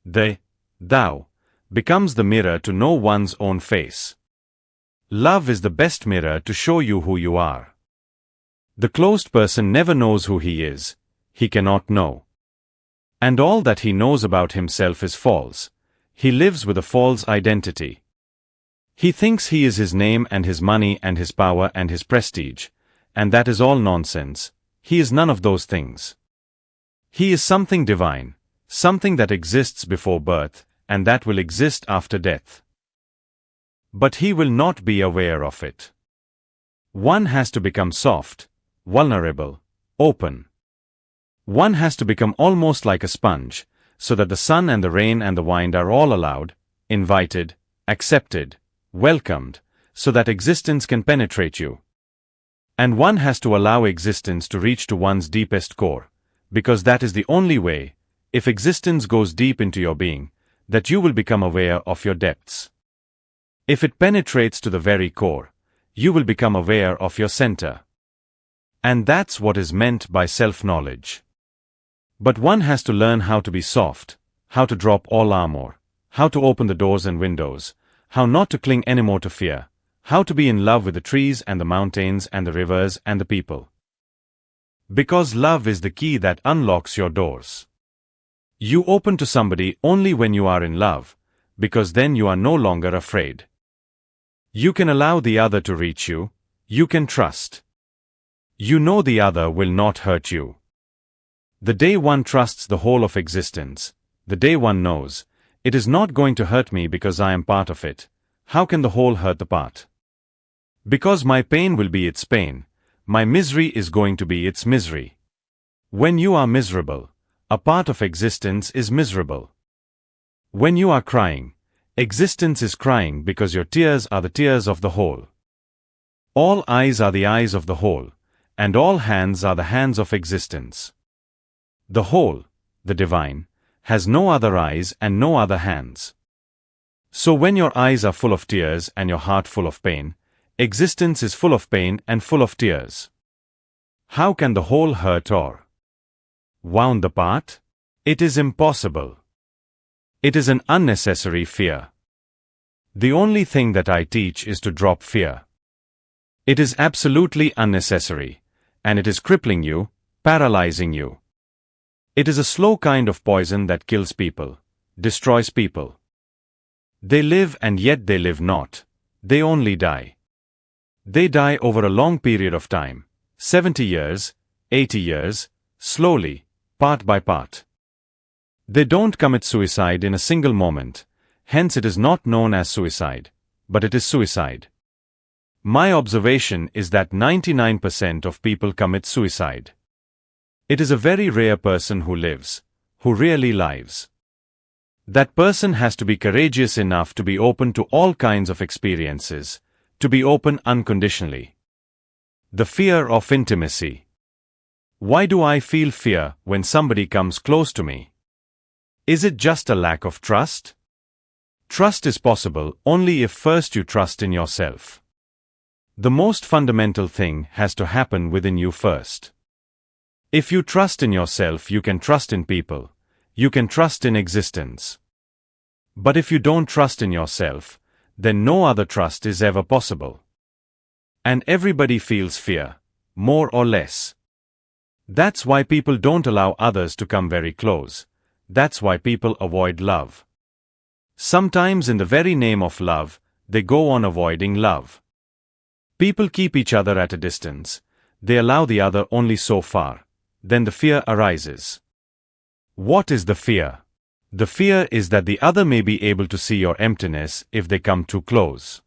The thou becomes the mirror to know one's own face. Love is the best mirror to show you who you are. The closed person never knows who he is, he cannot know. And all that he knows about himself is false. He lives with a false identity. He thinks he is his name and his money and his power and his prestige, and that is all nonsense. He is none of those things. He is something divine, something that exists before birth, and that will exist after death. But he will not be aware of it. One has to become soft, vulnerable, open. One has to become almost like a sponge, so that the sun and the rain and the wind are all allowed, invited, accepted, welcomed, so that existence can penetrate you. And one has to allow existence to reach to one's deepest core, because that is the only way, if existence goes deep into your being, that you will become aware of your depths. If it penetrates to the very core, you will become aware of your center. And that's what is meant by self-knowledge. But one has to learn how to be soft, how to drop all armor, how to open the doors and windows, how not to cling anymore to fear, How to be in love with the trees and the mountains and the rivers and the people. Because love is the key that unlocks your doors. You open to somebody only when you are in love, because then you are no longer afraid. You can allow the other to reach you, you can trust. You know the other will not hurt you. The day one trusts the whole of existence, the day one knows, it is not going to hurt me because I am part of it, how can the whole hurt the part? Because my pain will be its pain, my misery is going to be its misery. When you are miserable, a part of existence is miserable. When you are crying, existence is crying because your tears are the tears of the whole. All eyes are the eyes of the whole, and all hands are the hands of existence. The whole, the divine, has no other eyes and no other hands. So when your eyes are full of tears and your heart full of pain, existence is full of pain and full of tears. How can the whole hurt or wound the part? It is impossible. It is an unnecessary fear. The only thing that I teach is to drop fear. It is absolutely unnecessary, and it is crippling you, paralyzing you. It is a slow kind of poison that kills people, destroys people. They live and yet they live not, they only die. They die over a long period of time, 70 years, 80 years, slowly, part by part. They don't commit suicide in a single moment, hence it is not known as suicide, but it is suicide. My observation is that 99% of people commit suicide. It is a very rare person who lives, who really lives. That person has to be courageous enough to be open to all kinds of experiences, to be open unconditionally. The fear of intimacy. Why do I feel fear when somebody comes close to me? Is it just a lack of trust? Trust is possible only if first you trust in yourself. The most fundamental thing has to happen within you first. If you trust in yourself, you can trust in people, you can trust in existence. But if you don't trust in yourself, then no other trust is ever possible. And everybody feels fear, more or less. That's why people don't allow others to come very close. That's why people avoid love. Sometimes in the very name of love, they go on avoiding love. People keep each other at a distance. They allow the other only so far. Then the fear arises. What is the fear? The fear is that the other may be able to see your emptiness if they come too close.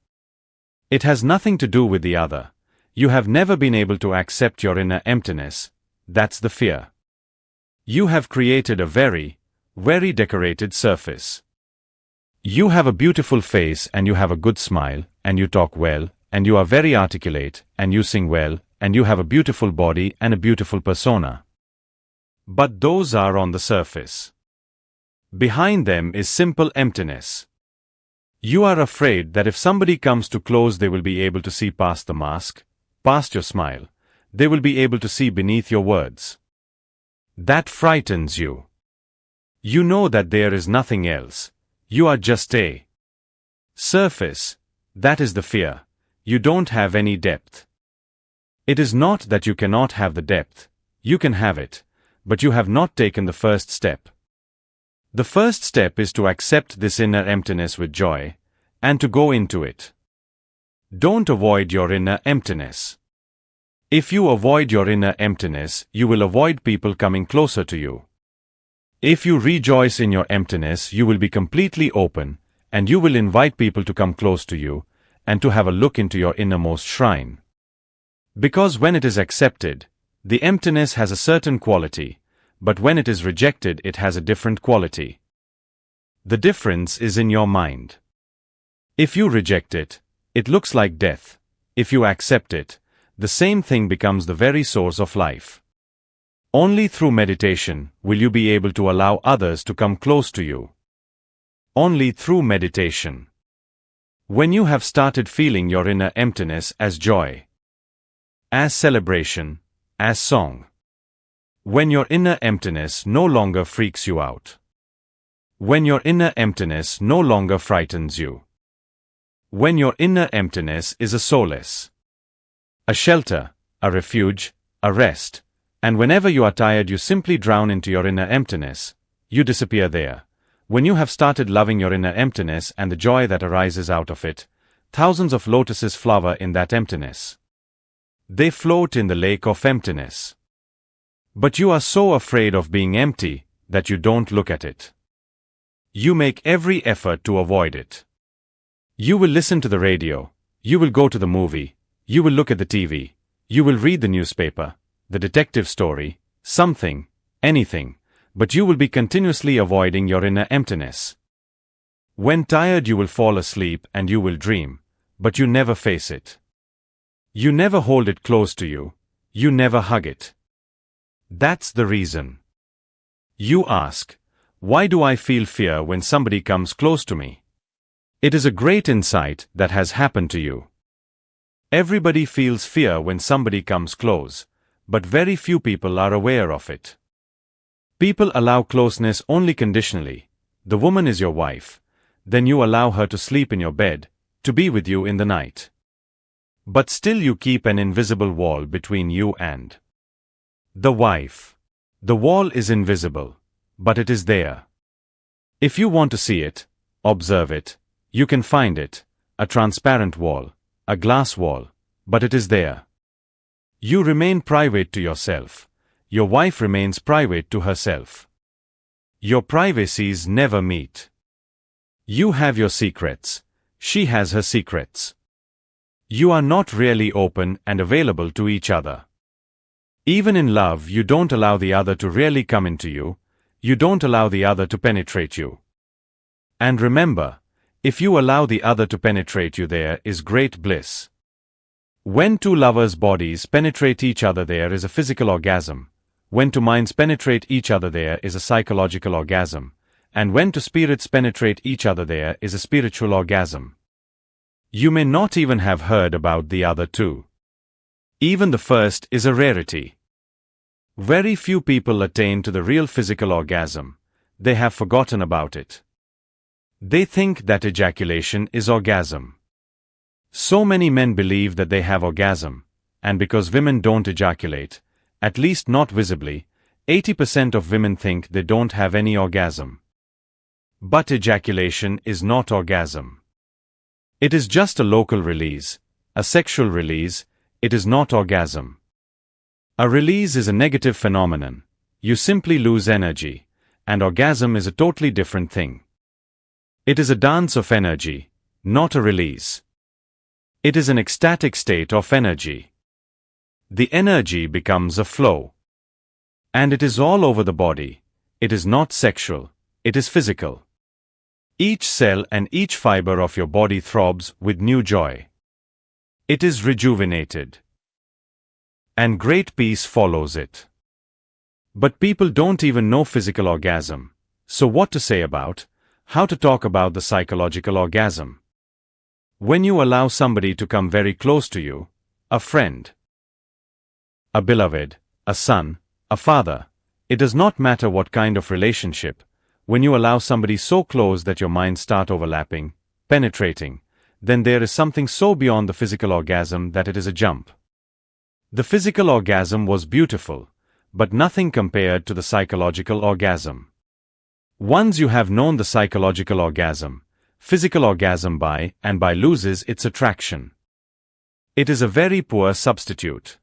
It has nothing to do with the other. You have never been able to accept your inner emptiness. That's the fear. You have created a very, very decorated surface. You have a beautiful face and you have a good smile, and you talk well, and you are very articulate, and you sing well, and you have a beautiful body and a beautiful persona. But those are on the surface. Behind them is simple emptiness. You are afraid that if somebody comes too close they will be able to see past the mask, past your smile, they will be able to see beneath your words. That frightens you. You know that there is nothing else. You are just a surface. That is the fear. You don't have any depth. It is not that you cannot have the depth. You can have it, but you have not taken the first step. The first step is to accept this inner emptiness with joy, and to go into it. Don't avoid your inner emptiness. If you avoid your inner emptiness, you will avoid people coming closer to you. If you rejoice in your emptiness, you will be completely open, and you will invite people to come close to you, and to have a look into your innermost shrine. Because when it is accepted, the emptiness has a certain quality, but when it is rejected it has a different quality. The difference is in your mind. If you reject it, it looks like death. If you accept it, the same thing becomes the very source of life. Only through meditation will you be able to allow others to come close to you. Only through meditation. When you have started feeling your inner emptiness as joy, as celebration, as song. When your inner emptiness no longer freaks you out. When your inner emptiness no longer frightens you. When your inner emptiness is a solace, a shelter, a refuge, a rest, and whenever you are tired you simply drown into your inner emptiness, you disappear there. When you have started loving your inner emptiness and the joy that arises out of it, thousands of lotuses flower in that emptiness. They float in the lake of emptiness. But you are so afraid of being empty that you don't look at it. You make every effort to avoid it. You will listen to the radio, you will go to the movie, you will look at the TV, you will read the newspaper, the detective story, something, anything, but you will be continuously avoiding your inner emptiness. When tired you will fall asleep and you will dream, but you never face it. You never hold it close to you, you never hug it. That's the reason. You ask, why do I feel fear when somebody comes close to me? It is a great insight that has happened to you. Everybody feels fear when somebody comes close, but very few people are aware of it. People allow closeness only conditionally. The woman is your wife, then you allow her to sleep in your bed, to be with you in the night. But still you keep an invisible wall between you and the wife. The wall is invisible, but it is there. If you want to see it, observe it, you can find it, a transparent wall, a glass wall, but it is there. You remain private to yourself. Your wife remains private to herself. Your privacies never meet. You have your secrets. She has her secrets. You are not really open and available to each other. Even in love, you don't allow the other to really come into you. You don't allow the other to penetrate you. And remember, if you allow the other to penetrate you, there is great bliss. When two lovers' bodies penetrate each other, there is a physical orgasm. When two minds penetrate each other, there is a psychological orgasm. And when two spirits penetrate each other, there is a spiritual orgasm. You may not even have heard about the other two. Even the first is a rarity. Very few people attain to the real physical orgasm. They have forgotten about it. They think that ejaculation is orgasm. So many men believe that they have orgasm, and because women don't ejaculate, at least not visibly, 80% of women think they don't have any orgasm. But ejaculation is not orgasm. It is just a local release, a sexual release. It is not orgasm. A release is a negative phenomenon. You simply lose energy, and orgasm is a totally different thing. It is a dance of energy, not a release. It is an ecstatic state of energy. The energy becomes a flow. And it is all over the body. It is not sexual, it is physical. Each cell and each fiber of your body throbs with new joy. It is rejuvenated. And great peace follows it. But people don't even know physical orgasm. So what to say about, how to talk about the psychological orgasm? When you allow somebody to come very close to you, a friend, a beloved, a son, a father, it does not matter what kind of relationship, when you allow somebody so close that your minds start overlapping, penetrating, then there is something so beyond the physical orgasm that it is a jump. The physical orgasm was beautiful, but nothing compared to the psychological orgasm. Once you have known the psychological orgasm, physical orgasm by and by loses its attraction. It is a very poor substitute.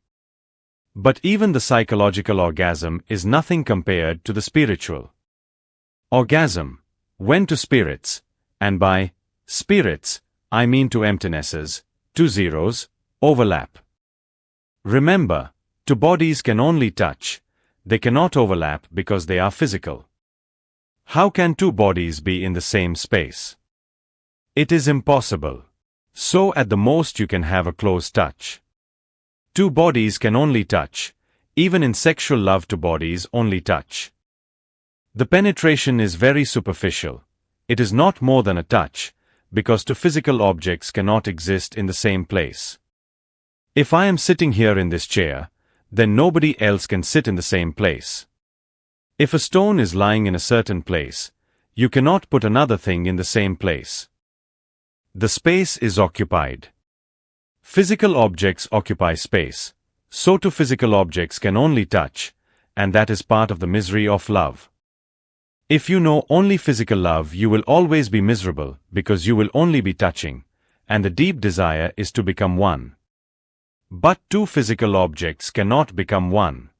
But even the psychological orgasm is nothing compared to the spiritual orgasm. When to spirits, and by spirits, I mean to emptinesses, two zeros, overlap. Remember, two bodies can only touch, they cannot overlap because they are physical. How can two bodies be in the same space? It is impossible. So at the most you can have a close touch. Two bodies can only touch, even in sexual love two bodies only touch. The penetration is very superficial. It is not more than a touch, because two physical objects cannot exist in the same place. If I am sitting here in this chair, then nobody else can sit in the same place. If a stone is lying in a certain place, you cannot put another thing in the same place. The space is occupied. Physical objects occupy space, so too physical objects can only touch, and that is part of the misery of love. If you know only physical love, you will always be miserable because you will only be touching, and the deep desire is to become one. But two physical objects cannot become one.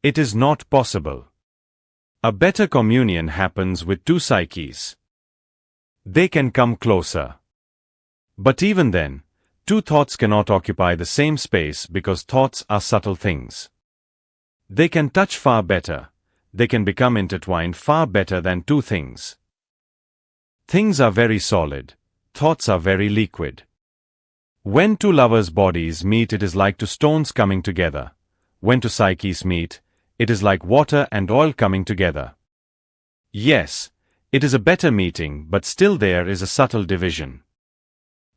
It is not possible. A better communion happens with two psyches. They can come closer. But even then, two thoughts cannot occupy the same space because thoughts are subtle things. They can touch far better. They can become intertwined far better than two things. Things are very solid. Thoughts are very liquid. When two lovers' bodies meet, it is like two stones coming together. When two psyches meet, it is like water and oil coming together. Yes, it is a better meeting, but still there is a subtle division.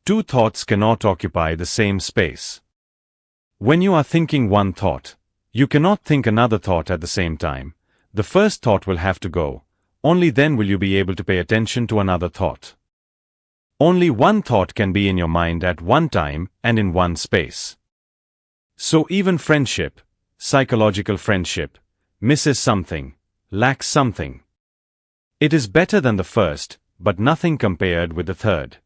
Two thoughts cannot occupy the same space. When you are thinking one thought, you cannot think another thought at the same time. The first thought will have to go. Only then will you be able to pay attention to another thought. Only one thought can be in your mind at one time and in one space. So even friendship, psychological friendship, misses something, lacks something. It is better than the first, but nothing compared with the third.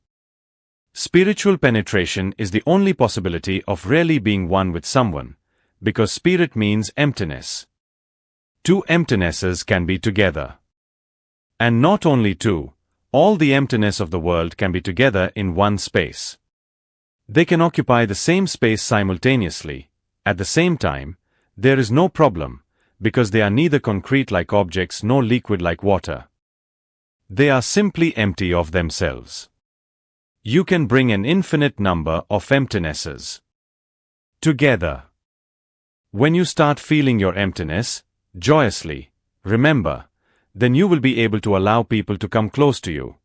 Spiritual penetration is the only possibility of really being one with someone, because spirit means emptiness. Two emptinesses can be together. And not only two, all the emptiness of the world can be together in one space. They can occupy the same space simultaneously. At the same time, there is no problem, because they are neither concrete like objects nor liquid like water. They are simply empty of themselves. You can bring an infinite number of emptinesses together. When you start feeling your emptiness, joyously, remember, then you will be able to allow people to come close to you.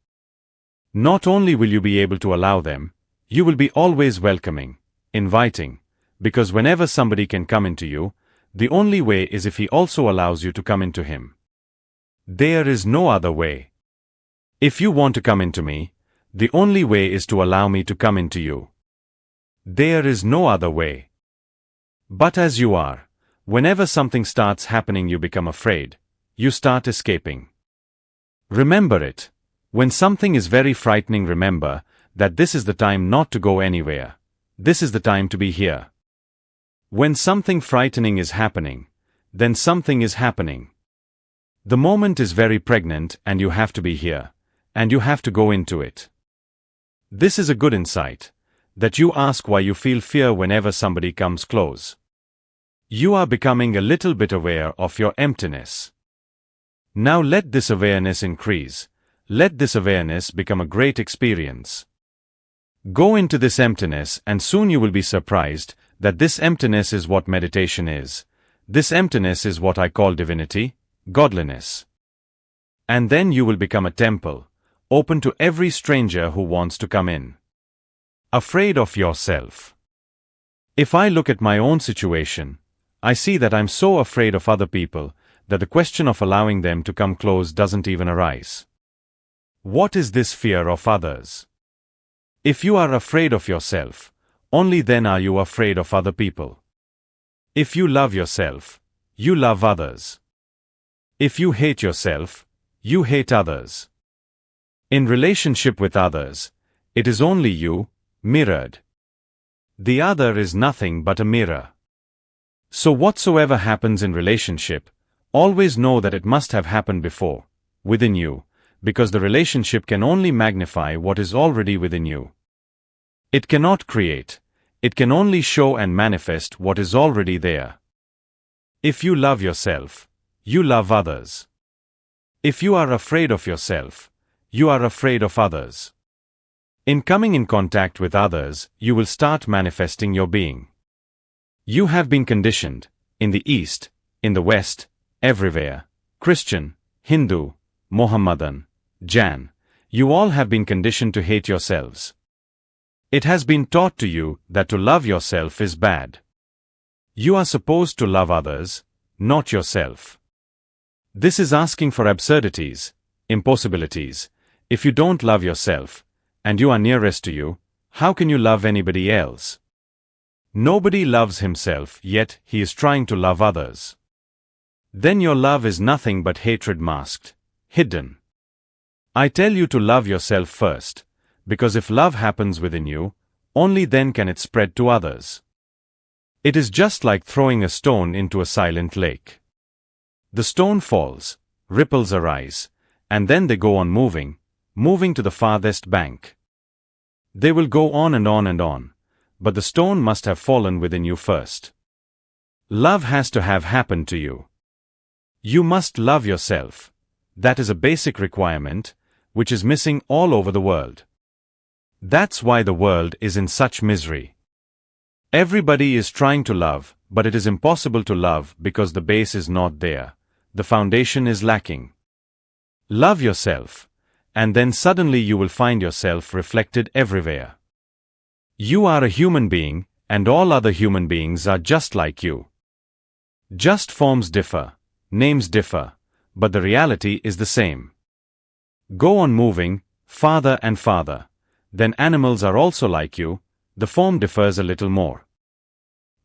Not only will you be able to allow them, you will be always welcoming, inviting, because whenever somebody can come into you, the only way is if he also allows you to come into him. There is no other way. If you want to come into me, the only way is to allow me to come into you. There is no other way. But as you are, whenever something starts happening, you become afraid. You start escaping. Remember it. When something is very frightening, remember that this is the time not to go anywhere. This is the time to be here. When something frightening is happening, then something is happening. The moment is very pregnant and you have to be here, and you have to go into it. This is a good insight, that you ask why you feel fear whenever somebody comes close. You are becoming a little bit aware of your emptiness. Now let this awareness increase. Let this awareness become a great experience. Go into this emptiness and soon you will be surprised that this emptiness is what meditation is. This emptiness is what I call divinity, godliness. And then you will become a temple, open to every stranger who wants to come in. Afraid of yourself. If I look at my own situation, I see that I'm so afraid of other people that the question of allowing them to come close doesn't even arise. What is this fear of others? If you are afraid of yourself, only then are you afraid of other people. If you love yourself, you love others. If you hate yourself, you hate others. In relationship with others, it is only you, mirrored. The other is nothing but a mirror. So whatsoever happens in relationship, always know that it must have happened before, within you, because the relationship can only magnify what is already within you. It cannot create, it can only show and manifest what is already there. If you love yourself, you love others. If you are afraid of yourself, you are afraid of others. In coming in contact with others, you will start manifesting your being. You have been conditioned, in the East, in the West, everywhere, Christian, Hindu, Mohammedan, Jain, you all have been conditioned to hate yourselves. It has been taught to you that to love yourself is bad. You are supposed to love others, not yourself. This is asking for absurdities, impossibilities. If you don't love yourself, and you are nearest to you, how can you love anybody else? Nobody loves himself, yet he is trying to love others. Then your love is nothing but hatred masked, hidden. I tell you to love yourself first, because if love happens within you, only then can it spread to others. It is just like throwing a stone into a silent lake. The stone falls, ripples arise, and then they go on moving to the farthest bank. They will go on and on and on, but the stone must have fallen within you first. Love has to have happened to you. You must love yourself. That is a basic requirement, which is missing all over the world. That's why the world is in such misery. Everybody is trying to love, but it is impossible to love because the base is not there. The foundation is lacking. Love yourself, and then suddenly you will find yourself reflected everywhere. You are a human being, and all other human beings are just like you. Just forms differ, names differ, but the reality is the same. Go on moving, farther and farther. Then animals are also like you, the form differs a little more.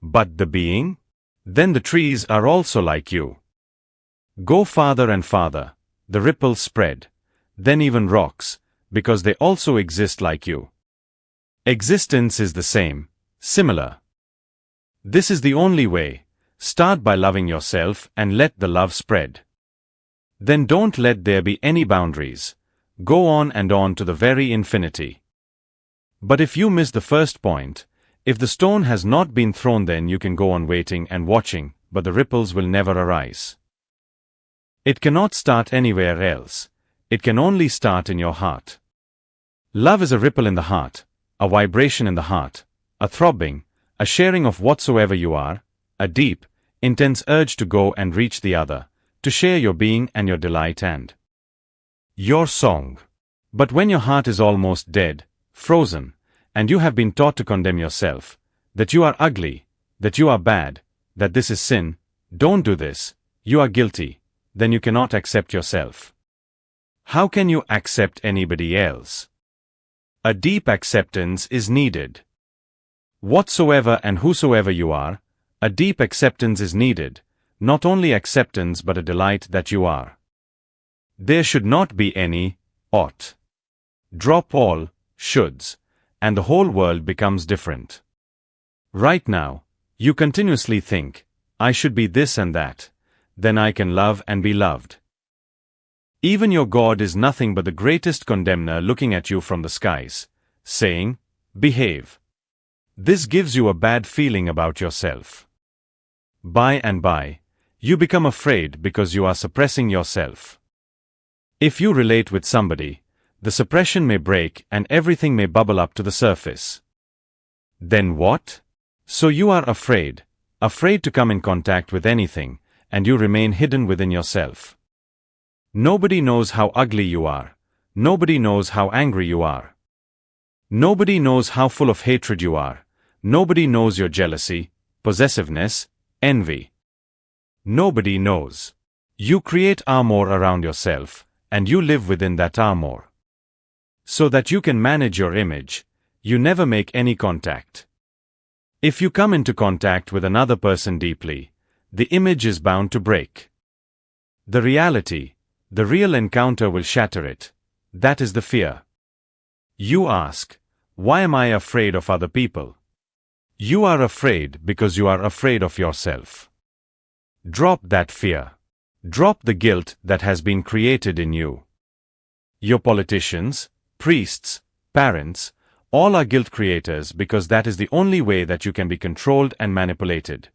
But the being? Then the trees are also like you. Go farther and farther, the ripples spread, then even rocks, because they also exist like you. Existence is the same, similar. This is the only way. Start by loving yourself and let the love spread. Then don't let there be any boundaries. Go on and on to the very infinity. But if you miss the first point, if the stone has not been thrown, then you can go on waiting and watching, but the ripples will never arise. It cannot start anywhere else. It can only start in your heart. Love is a ripple in the heart, a vibration in the heart, a throbbing, a sharing of whatsoever you are, a deep, intense urge to go and reach the other, to share your being and your delight and your song. But when your heart is almost dead, frozen, and you have been taught to condemn yourself, that you are ugly, that you are bad, that this is sin, don't do this, you are guilty, then you cannot accept yourself. How can you accept anybody else? A deep acceptance is needed. Whatsoever and whosoever you are, a deep acceptance is needed, not only acceptance but a delight that you are. There should not be any ought. Drop all shoulds, and the whole world becomes different. Right now, you continuously think, I should be this and that, then I can love and be loved. Even your God is nothing but the greatest condemner looking at you from the skies, saying, behave. This gives you a bad feeling about yourself. By and by, you become afraid because you are suppressing yourself. If you relate with somebody, the suppression may break and everything may bubble up to the surface. Then what? So you are afraid to come in contact with anything, and you remain hidden within yourself. Nobody knows how ugly you are. Nobody knows how angry you are. Nobody knows how full of hatred you are. Nobody knows your jealousy, possessiveness, envy. Nobody knows. You create armor around yourself, and you live within that armor. So that you can manage your image, you never make any contact. If you come into contact with another person deeply, the image is bound to break. The reality, the real encounter will shatter it. That is the fear. You ask, why am I afraid of other people? You are afraid because you are afraid of yourself. Drop that fear. Drop the guilt that has been created in you. Your politicians, priests, parents, all are guilt creators because that is the only way that you can be controlled and manipulated.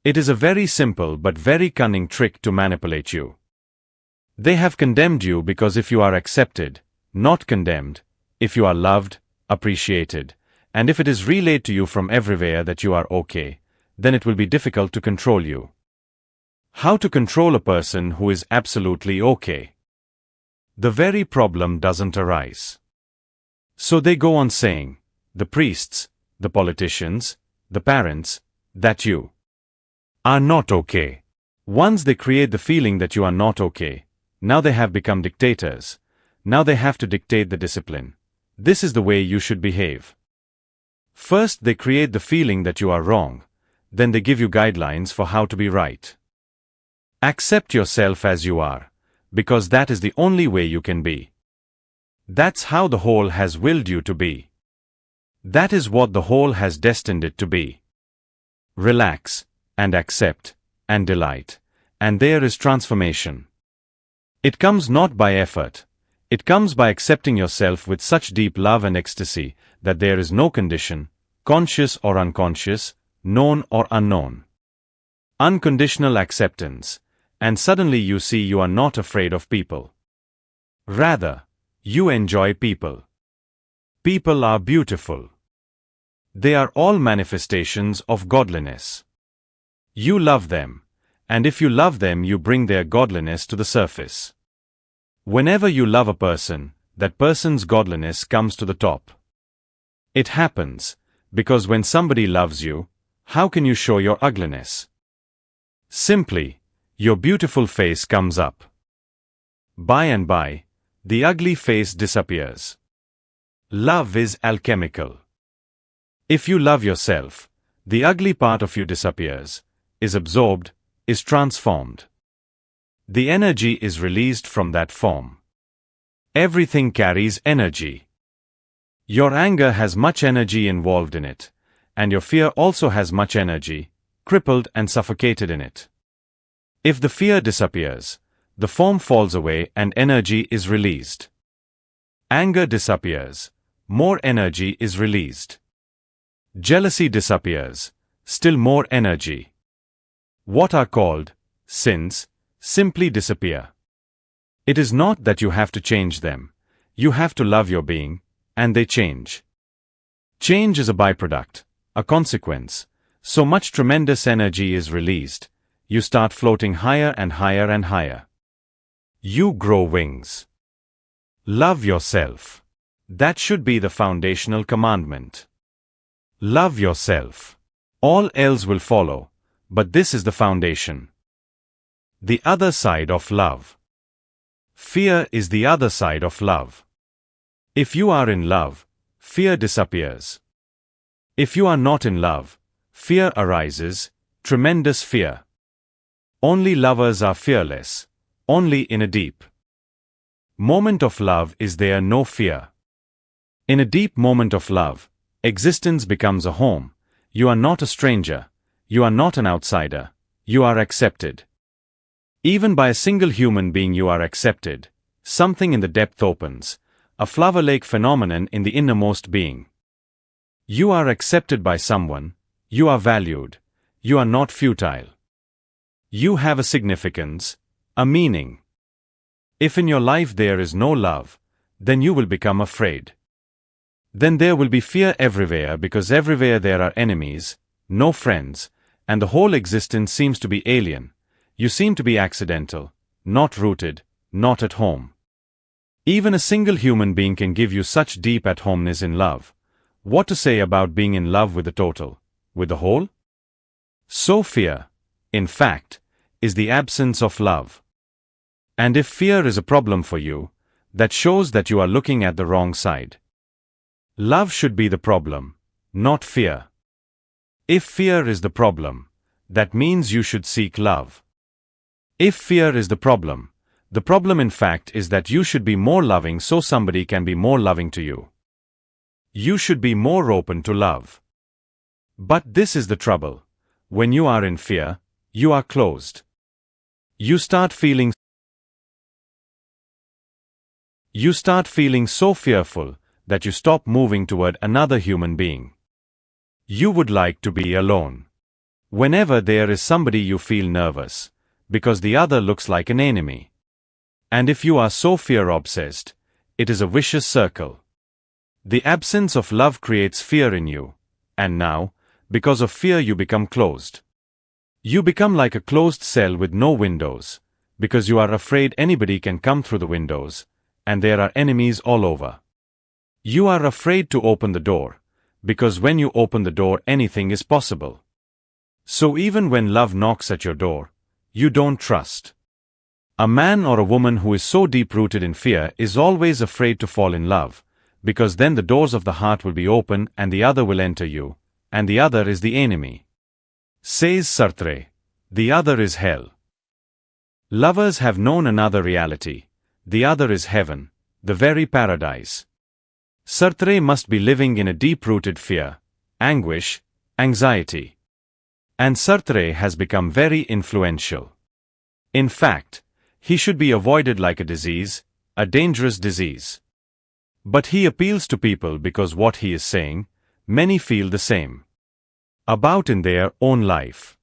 It is a very simple but very cunning trick to manipulate you. They have condemned you because if you are accepted, not condemned, if you are loved, appreciated, and if it is relayed to you from everywhere that you are okay, then it will be difficult to control you. How to control a person who is absolutely okay? The very problem doesn't arise. So they go on saying, the priests, the politicians, the parents, that you are not okay. Once they create the feeling that you are not okay, now they have become dictators. Now they have to dictate the discipline. This is the way you should behave. First, they create the feeling that you are wrong, then they give you guidelines for how to be right. Accept yourself as you are, because that is the only way you can be. That's how the whole has willed you to be. That is what the whole has destined it to be. Relax, and accept, and delight, and there is transformation. It comes not by effort. It comes by accepting yourself with such deep love and ecstasy that there is no condition, conscious or unconscious, known or unknown. Unconditional acceptance, and suddenly you see you are not afraid of people. Rather, you enjoy people. People are beautiful. They are all manifestations of godliness. You love them, and if you love them, you bring their godliness to the surface. Whenever you love a person, that person's godliness comes to the top. It happens, because when somebody loves you, how can you show your ugliness? Simply, your beautiful face comes up. By and by, the ugly face disappears. Love is alchemical. If you love yourself, the ugly part of you disappears, is absorbed, is transformed. The energy is released from that form. Everything carries energy. Your anger has much energy involved in it, and your fear also has much energy, crippled and suffocated in it. If the fear disappears, the form falls away and energy is released. Anger disappears, more energy is released. Jealousy disappears, still more energy. What are called sins simply disappear. It is not that you have to change them. You have to love your being, and they change. Change is a byproduct, a consequence. So much tremendous energy is released, you start floating higher and higher and higher. You grow wings. Love yourself. That should be the foundational commandment. Love yourself. All else will follow, but this is the foundation. The other side of love. Fear is the other side of love. If you are in love, fear disappears. If you are not in love, fear arises, tremendous fear. Only lovers are fearless, only in a deep moment of love is there no fear. In a deep moment of love, existence becomes a home. You are not a stranger, you are not an outsider, you are accepted. Even by a single human being you are accepted. Something in the depth opens, a flower lake phenomenon in the innermost being. You are accepted by someone, you are valued, you are not futile. You have a significance, a meaning. If in your life there is no love, then you will become afraid. Then there will be fear everywhere because everywhere there are enemies, no friends, and the whole existence seems to be alien. You seem to be accidental, not rooted, not at home. Even a single human being can give you such deep at-homeness in love. What to say about being in love with the total, with the whole? So fear, in fact, is the absence of love. And if fear is a problem for you, that shows that you are looking at the wrong side. Love should be the problem, not fear. If fear is the problem, that means you should seek love. If fear is the problem in fact is that you should be more loving so somebody can be more loving to you. You should be more open to love. But this is the trouble. When you are in fear, you are closed. You start feeling so fearful that you stop moving toward another human being. You would like to be alone. Whenever there is somebody you feel nervous, because the other looks like an enemy. And if you are so fear-obsessed, it is a vicious circle. The absence of love creates fear in you, and now, because of fear you become closed. You become like a closed cell with no windows, because you are afraid anybody can come through the windows, and there are enemies all over. You are afraid to open the door, because when you open the door anything is possible. So even when love knocks at your door, you don't trust. A man or a woman who is so deep-rooted in fear is always afraid to fall in love, because then the doors of the heart will be open and the other will enter you, and the other is the enemy. Says Sartre, the other is hell. Lovers have known another reality, the other is heaven, the very paradise. Sartre must be living in a deep-rooted fear, anguish, anxiety. And Sartre has become very influential. In fact, he should be avoided like a disease, a dangerous disease. But he appeals to people because what he is saying, many feel the same about in their own life.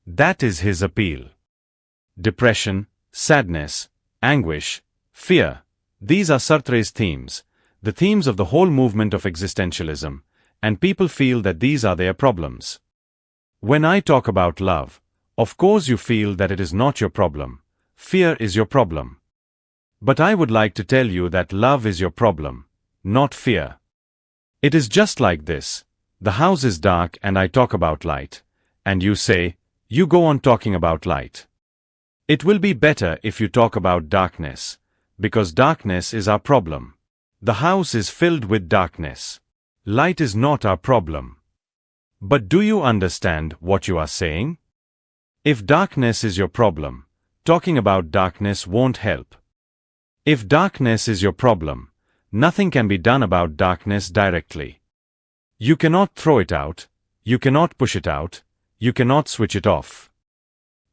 That is his appeal. Depression, sadness, anguish, fear, these are Sartre's themes, the themes of the whole movement of existentialism, and people feel that these are their problems. When I talk about love, of course you feel that it is not your problem, fear is your problem. But I would like to tell you that love is your problem, not fear. It is just like this. The house is dark and I talk about light, and you say, you go on talking about light. It will be better if you talk about darkness, because darkness is our problem. The house is filled with darkness. Light is not our problem. But do you understand what you are saying? If darkness is your problem, talking about darkness won't help. If darkness is your problem, nothing can be done about darkness directly. You cannot throw it out, you cannot push it out, you cannot switch it off.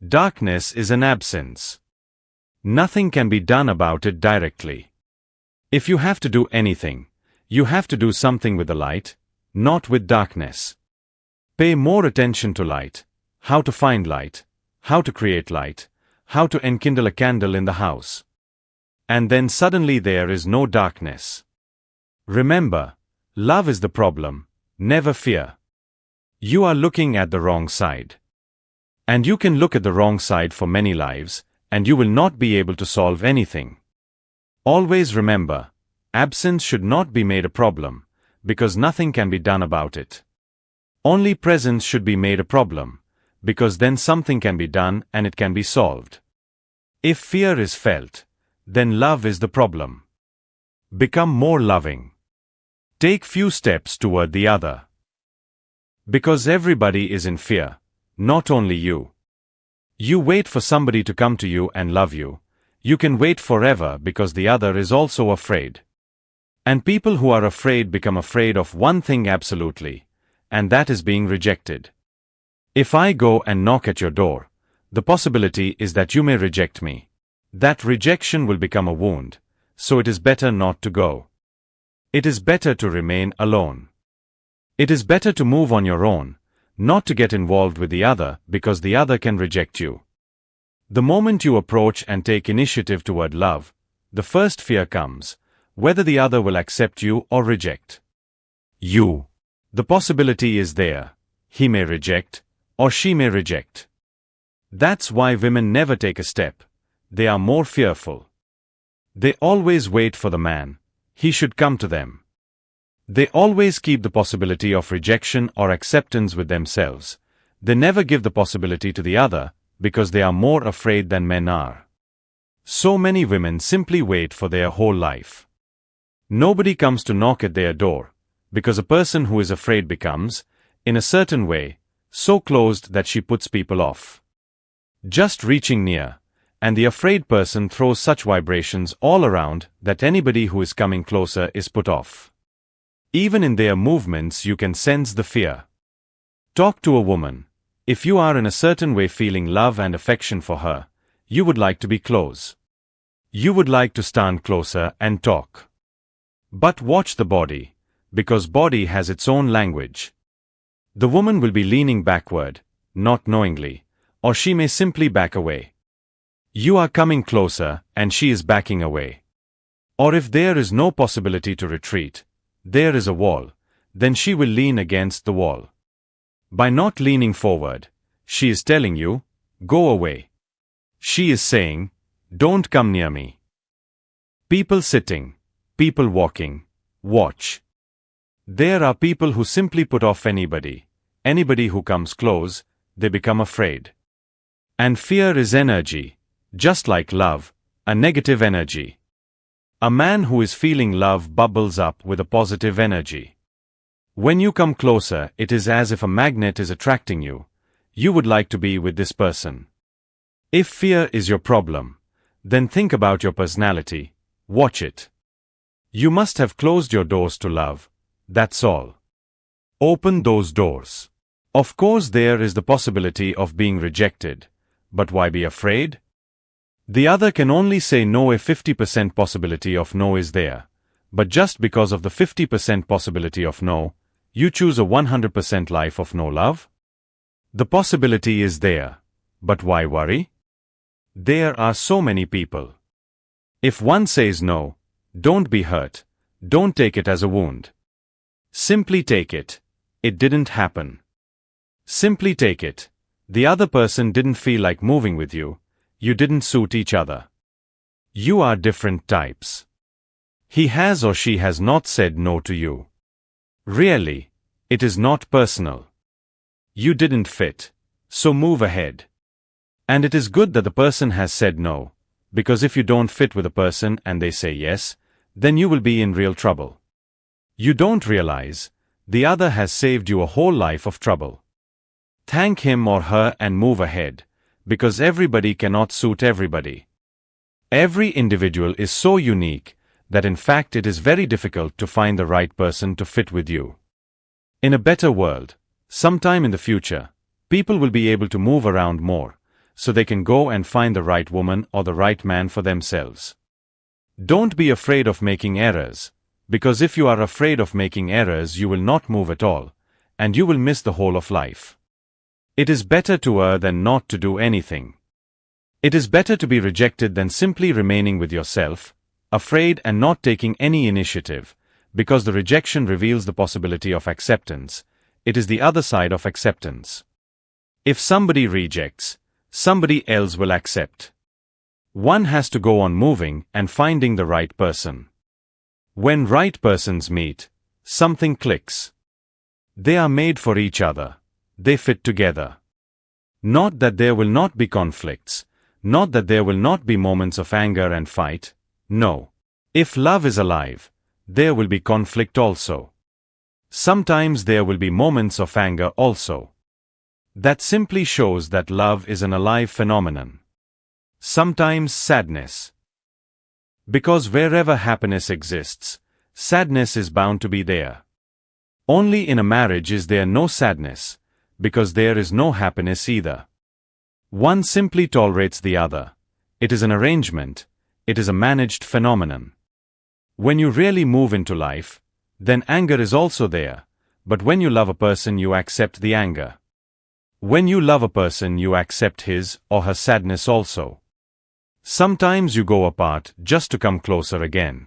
Darkness is an absence. Nothing can be done about it directly. If you have to do anything, you have to do something with the light, not with darkness. Pay more attention to light, how to find light, how to create light, how to enkindle a candle in the house. And then suddenly there is no darkness. Remember, love is the problem, never fear. You are looking at the wrong side. And you can look at the wrong side for many lives, and you will not be able to solve anything. Always remember, absence should not be made a problem, because nothing can be done about it. Only presence should be made a problem, because then something can be done and it can be solved. If fear is felt, then love is the problem. Become more loving. Take few steps toward the other. Because everybody is in fear, not only you. You wait for somebody to come to you and love you. You can wait forever because the other is also afraid. And people who are afraid become afraid of one thing absolutely, and that is being rejected. If I go and knock at your door, the possibility is that you may reject me. That rejection will become a wound, so it is better not to go. It is better to remain alone. It is better to move on your own, not to get involved with the other because the other can reject you. The moment you approach and take initiative toward love, the first fear comes, whether the other will accept you or reject you. The possibility is there, he may reject, or she may reject. That's why women never take a step, they are more fearful. They always wait for the man, he should come to them. They always keep the possibility of rejection or acceptance with themselves. They never give the possibility to the other, because they are more afraid than men are. So many women simply wait for their whole life. Nobody comes to knock at their door, because a person who is afraid becomes, in a certain way, so closed that she puts people off. Just reaching near, and the afraid person throws such vibrations all around that anybody who is coming closer is put off. Even in their movements you can sense the fear. Talk to a woman. If you are in a certain way feeling love and affection for her, you would like to be close. You would like to stand closer and talk. But watch the body, because body has its own language. The woman will be leaning backward, not knowingly, or she may simply back away. You are coming closer and she is backing away. Or if there is no possibility to retreat, there is a wall, then she will lean against the wall. By not leaning forward, she is telling you, go away. She is saying, don't come near me. People sitting, people walking, watch. There are people who simply put off anybody who comes close, they become afraid. And fear is energy, just like love, a negative energy. A man who is feeling love bubbles up with a positive energy. When you come closer, it is as if a magnet is attracting you. You would like to be with this person. If fear is your problem, then think about your personality. Watch it. You must have closed your doors to love. That's all. Open those doors. Of course, there is the possibility of being rejected. But why be afraid? The other can only say no if 50% possibility of no is there. But just because of the 50% possibility of no, you choose a 100% life of no love? The possibility is there. But why worry? There are so many people. If one says no, don't be hurt. Don't take it as a wound. Simply take it. It didn't happen. Simply take it. The other person didn't feel like moving with you. You didn't suit each other. You are different types. He has or she has not said no to you. Really, it is not personal. You didn't fit, so move ahead. And it is good that the person has said no, because if you don't fit with a person and they say yes, then you will be in real trouble. You don't realize, the other has saved you a whole life of trouble. Thank him or her and move ahead, because everybody cannot suit everybody. Every individual is so unique that in fact it is very difficult to find the right person to fit with you. In a better world, sometime in the future, people will be able to move around more, so they can go and find the right woman or the right man for themselves. Don't be afraid of making errors, because if you are afraid of making errors you will not move at all, and you will miss the whole of life. It is better to err than not to do anything. It is better to be rejected than simply remaining with yourself, afraid and not taking any initiative, because the rejection reveals the possibility of acceptance. It is the other side of acceptance. If somebody rejects, somebody else will accept. One has to go on moving and finding the right person. When right persons meet, something clicks. They are made for each other. They fit together. Not that there will not be conflicts, not that there will not be moments of anger and fight, no. If love is alive, there will be conflict also. Sometimes there will be moments of anger also. That simply shows that love is an alive phenomenon. Sometimes sadness. Because wherever happiness exists, sadness is bound to be there. Only in a marriage is there no sadness, because there is no happiness either. One simply tolerates the other. It is an arrangement. It is a managed phenomenon. When you really move into life, then anger is also there, but when you love a person you accept the anger. When you love a person you accept his or her sadness also. Sometimes you go apart just to come closer again.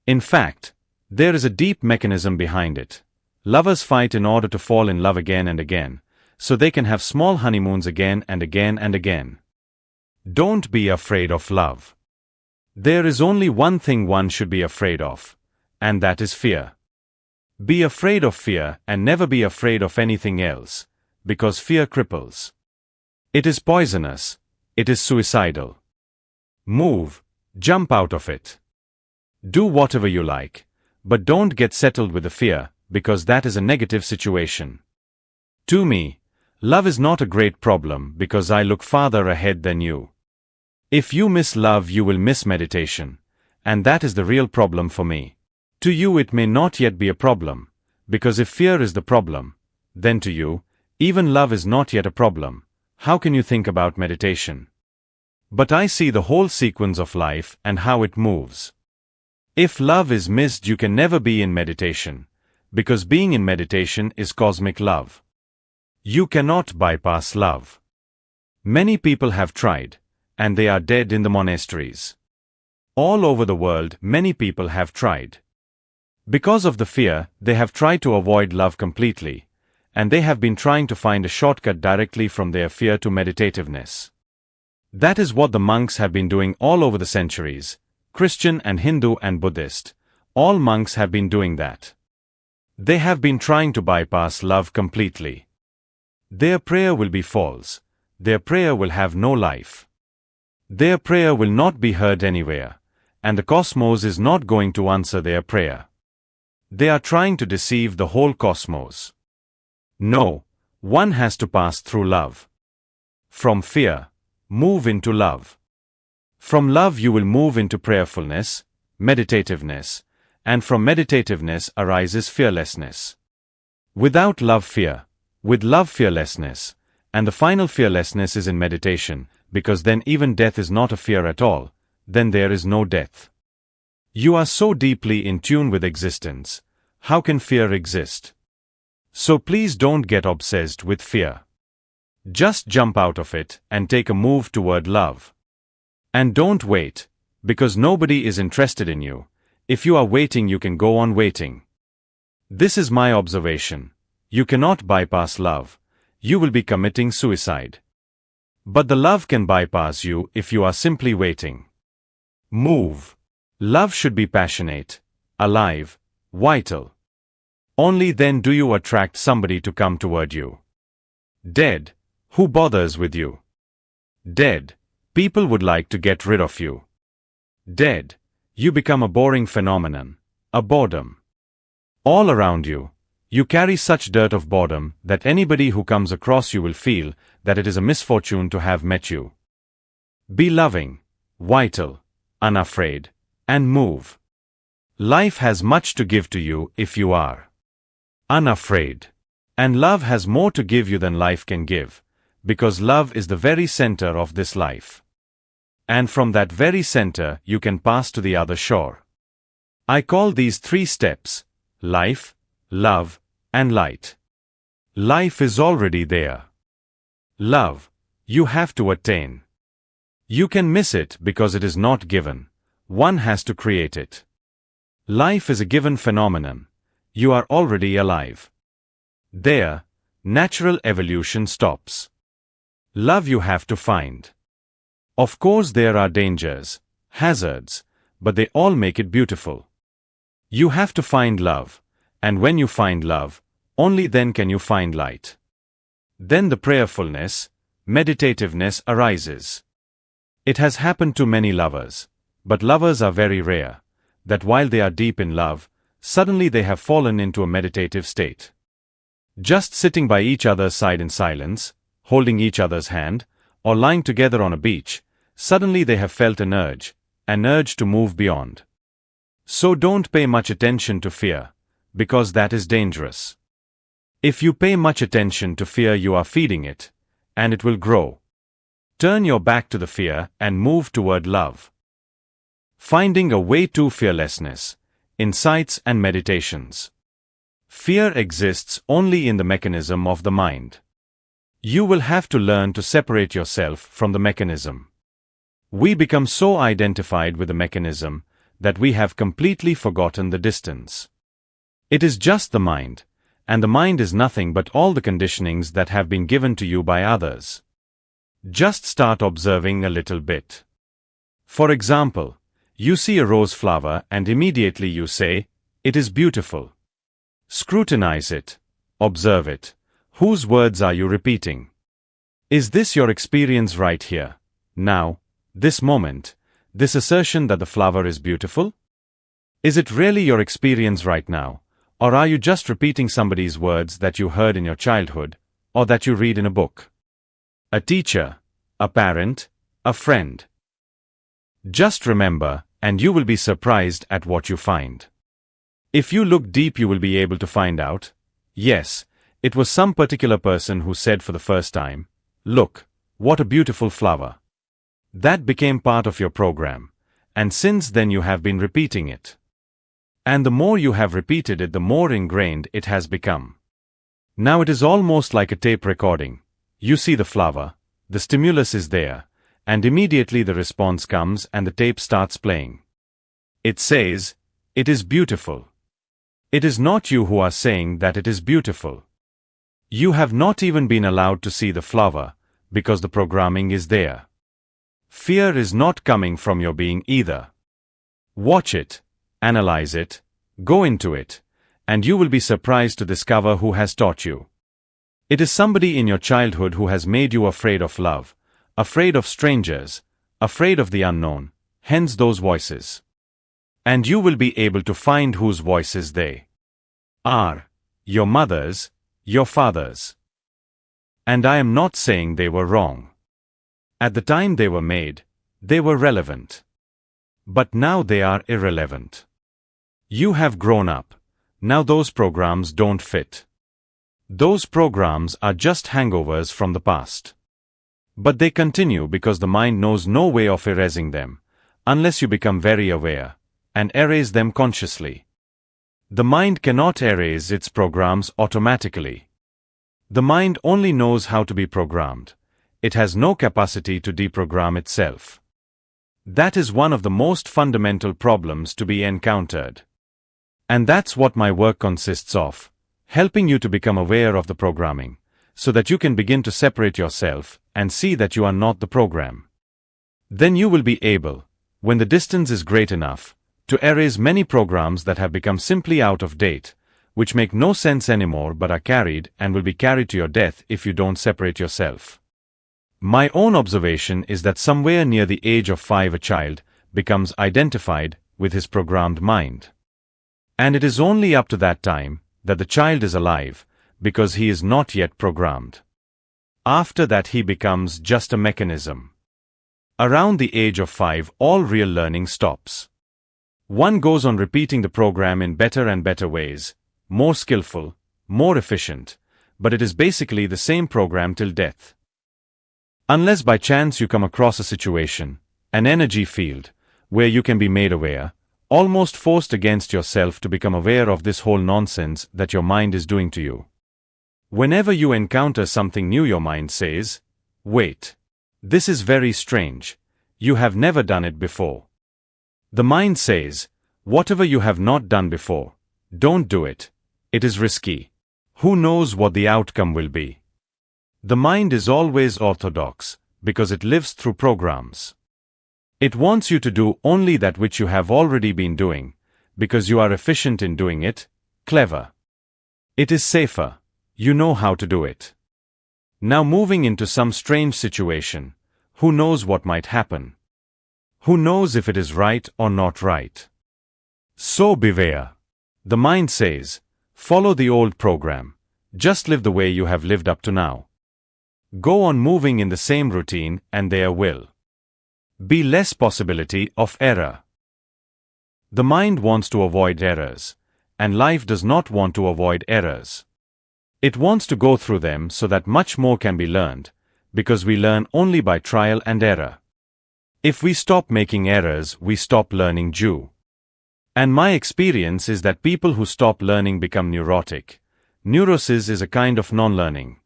In fact, there is a deep mechanism behind it. Lovers fight in order to fall in love again and again, so they can have small honeymoons again and again and again. Don't be afraid of love. There is only one thing one should be afraid of, and that is fear. Be afraid of fear and never be afraid of anything else, because fear cripples. It is poisonous. It is suicidal. Move, jump out of it. Do whatever you like, but don't get settled with the fear, because that is a negative situation. To me, love is not a great problem because I look farther ahead than you. If you miss love you will miss meditation, and that is the real problem for me. To you it may not yet be a problem, because if fear is the problem, then to you, even love is not yet a problem. How can you think about meditation? But I see the whole sequence of life and how it moves. If love is missed you can never be in meditation, because being in meditation is cosmic love. You cannot bypass love. Many people have tried, and they are dead in the monasteries. All over the world many people have tried. Because of the fear, they have tried to avoid love completely, and they have been trying to find a shortcut directly from their fear to meditativeness. That is what the monks have been doing all over the centuries, Christian and Hindu and Buddhist. All monks have been doing that. They have been trying to bypass love completely. Their prayer will be false. Their prayer will have no life. Their prayer will not be heard anywhere, and the cosmos is not going to answer their prayer. They are trying to deceive the whole cosmos. No, one has to pass through love. From fear, move into love. From love you will move into prayerfulness, meditativeness, and from meditativeness arises fearlessness. Without love fear, with love fearlessness, and the final fearlessness is in meditation, because then even death is not a fear at all, then there is no death. You are so deeply in tune with existence, how can fear exist? So please don't get obsessed with fear. Just jump out of it and take a move toward love. And don't wait, because nobody is interested in you. If you are waiting, you can go on waiting. This is my observation. You cannot bypass love. You will be committing suicide. But the love can bypass you if you are simply waiting. Move. Love should be passionate, alive, vital. Only then do you attract somebody to come toward you. Dead, who bothers with you? Dead, people would like to get rid of you. Dead, you become a boring phenomenon, a boredom. All around you, you carry such dirt of boredom that anybody who comes across you will feel that it is a misfortune to have met you. Be loving, vital, unafraid, and move. Life has much to give to you if you are unafraid. And love has more to give you than life can give, because love is the very center of this life. And from that very center you can pass to the other shore. I call these 3 steps: life, love, and light. Life is already there. Love, you have to attain. You can miss it because it is not given. One has to create it. Life is a given phenomenon. You are already alive. There, natural evolution stops. Love you have to find. Of course there are dangers, hazards, but they all make it beautiful. You have to find love, and when you find love, only then can you find light. Then the prayerfulness, meditativeness arises. It has happened to many lovers, but lovers are very rare, that while they are deep in love, suddenly they have fallen into a meditative state. Just sitting by each other's side in silence, holding each other's hand, or lying together on a beach, suddenly they have felt an urge to move beyond. So don't pay much attention to fear, because that is dangerous. If you pay much attention to fear, you are feeding it, and it will grow. Turn your back to the fear and move toward love. Finding a way to fearlessness, insights and meditations. Fear exists only in the mechanism of the mind. You will have to learn to separate yourself from the mechanism. We become so identified with the mechanism that we have completely forgotten the distance. It is just the mind, and the mind is nothing but all the conditionings that have been given to you by others. Just start observing a little bit. For example, you see a rose flower and immediately you say, "It is beautiful." Scrutinize it. Observe it. Whose words are you repeating? Is this your experience right here, now, this moment, this assertion that the flower is beautiful? Is it really your experience right now, or are you just repeating somebody's words that you heard in your childhood, or that you read in a book? A teacher, a parent, a friend. Just remember, and you will be surprised at what you find. If you look deep, you will be able to find out, yes, it was some particular person who said for the first time, "Look, what a beautiful flower." That became part of your program, and since then you have been repeating it. And the more you have repeated it, the more ingrained it has become. Now it is almost like a tape recording. You see the flower, the stimulus is there, and immediately the response comes and the tape starts playing. It says, "It is beautiful." It is not you who are saying that it is beautiful. You have not even been allowed to see the flower, because the programming is there. Fear is not coming from your being either. Watch it, analyze it, go into it, and you will be surprised to discover who has taught you. It is somebody in your childhood who has made you afraid of love, afraid of strangers, afraid of the unknown, hence those voices. And you will be able to find whose voices they are. Your mother's, your father's. And I am not saying they were wrong. At the time they were made, they were relevant. But now they are irrelevant. You have grown up. Now those programs don't fit. Those programs are just hangovers from the past. But they continue because the mind knows no way of erasing them, unless you become very aware, and erase them consciously. The mind cannot erase its programs automatically. The mind only knows how to be programmed. It has no capacity to deprogram itself. That is one of the most fundamental problems to be encountered. And that's what my work consists of, helping you to become aware of the programming, so that you can begin to separate yourself and see that you are not the program. Then you will be able, when the distance is great enough, to erase many programs that have become simply out of date, which make no sense anymore but are carried and will be carried to your death if you don't separate yourself. My own observation is that somewhere near the age of 5 a child becomes identified with his programmed mind. And it is only up to that time that the child is alive, because he is not yet programmed. After that he becomes just a mechanism. Around the age of 5 all real learning stops. One goes on repeating the program in better and better ways, more skillful, more efficient, but it is basically the same program till death. Unless by chance you come across a situation, an energy field, where you can be made aware, almost forced against yourself to become aware of this whole nonsense that your mind is doing to you. Whenever you encounter something new, your mind says, "Wait. This is very strange. You have never done it before." The mind says, "Whatever you have not done before, don't do it. It is risky. Who knows what the outcome will be?" The mind is always orthodox, because it lives through programs. It wants you to do only that which you have already been doing, because you are efficient in doing it, clever. It is safer. You know how to do it. Now moving into some strange situation, who knows what might happen? Who knows if it is right or not right? So beware. The mind says, follow the old program. Just live the way you have lived up to now. Go on moving in the same routine and there will be less possibility of error. The mind wants to avoid errors, and life does not want to avoid errors. It wants to go through them so that much more can be learned, because we learn only by trial and error. If we stop making errors, we stop learning Jew. And my experience is that people who stop learning become neurotic. Neurosis is a kind of non-learning.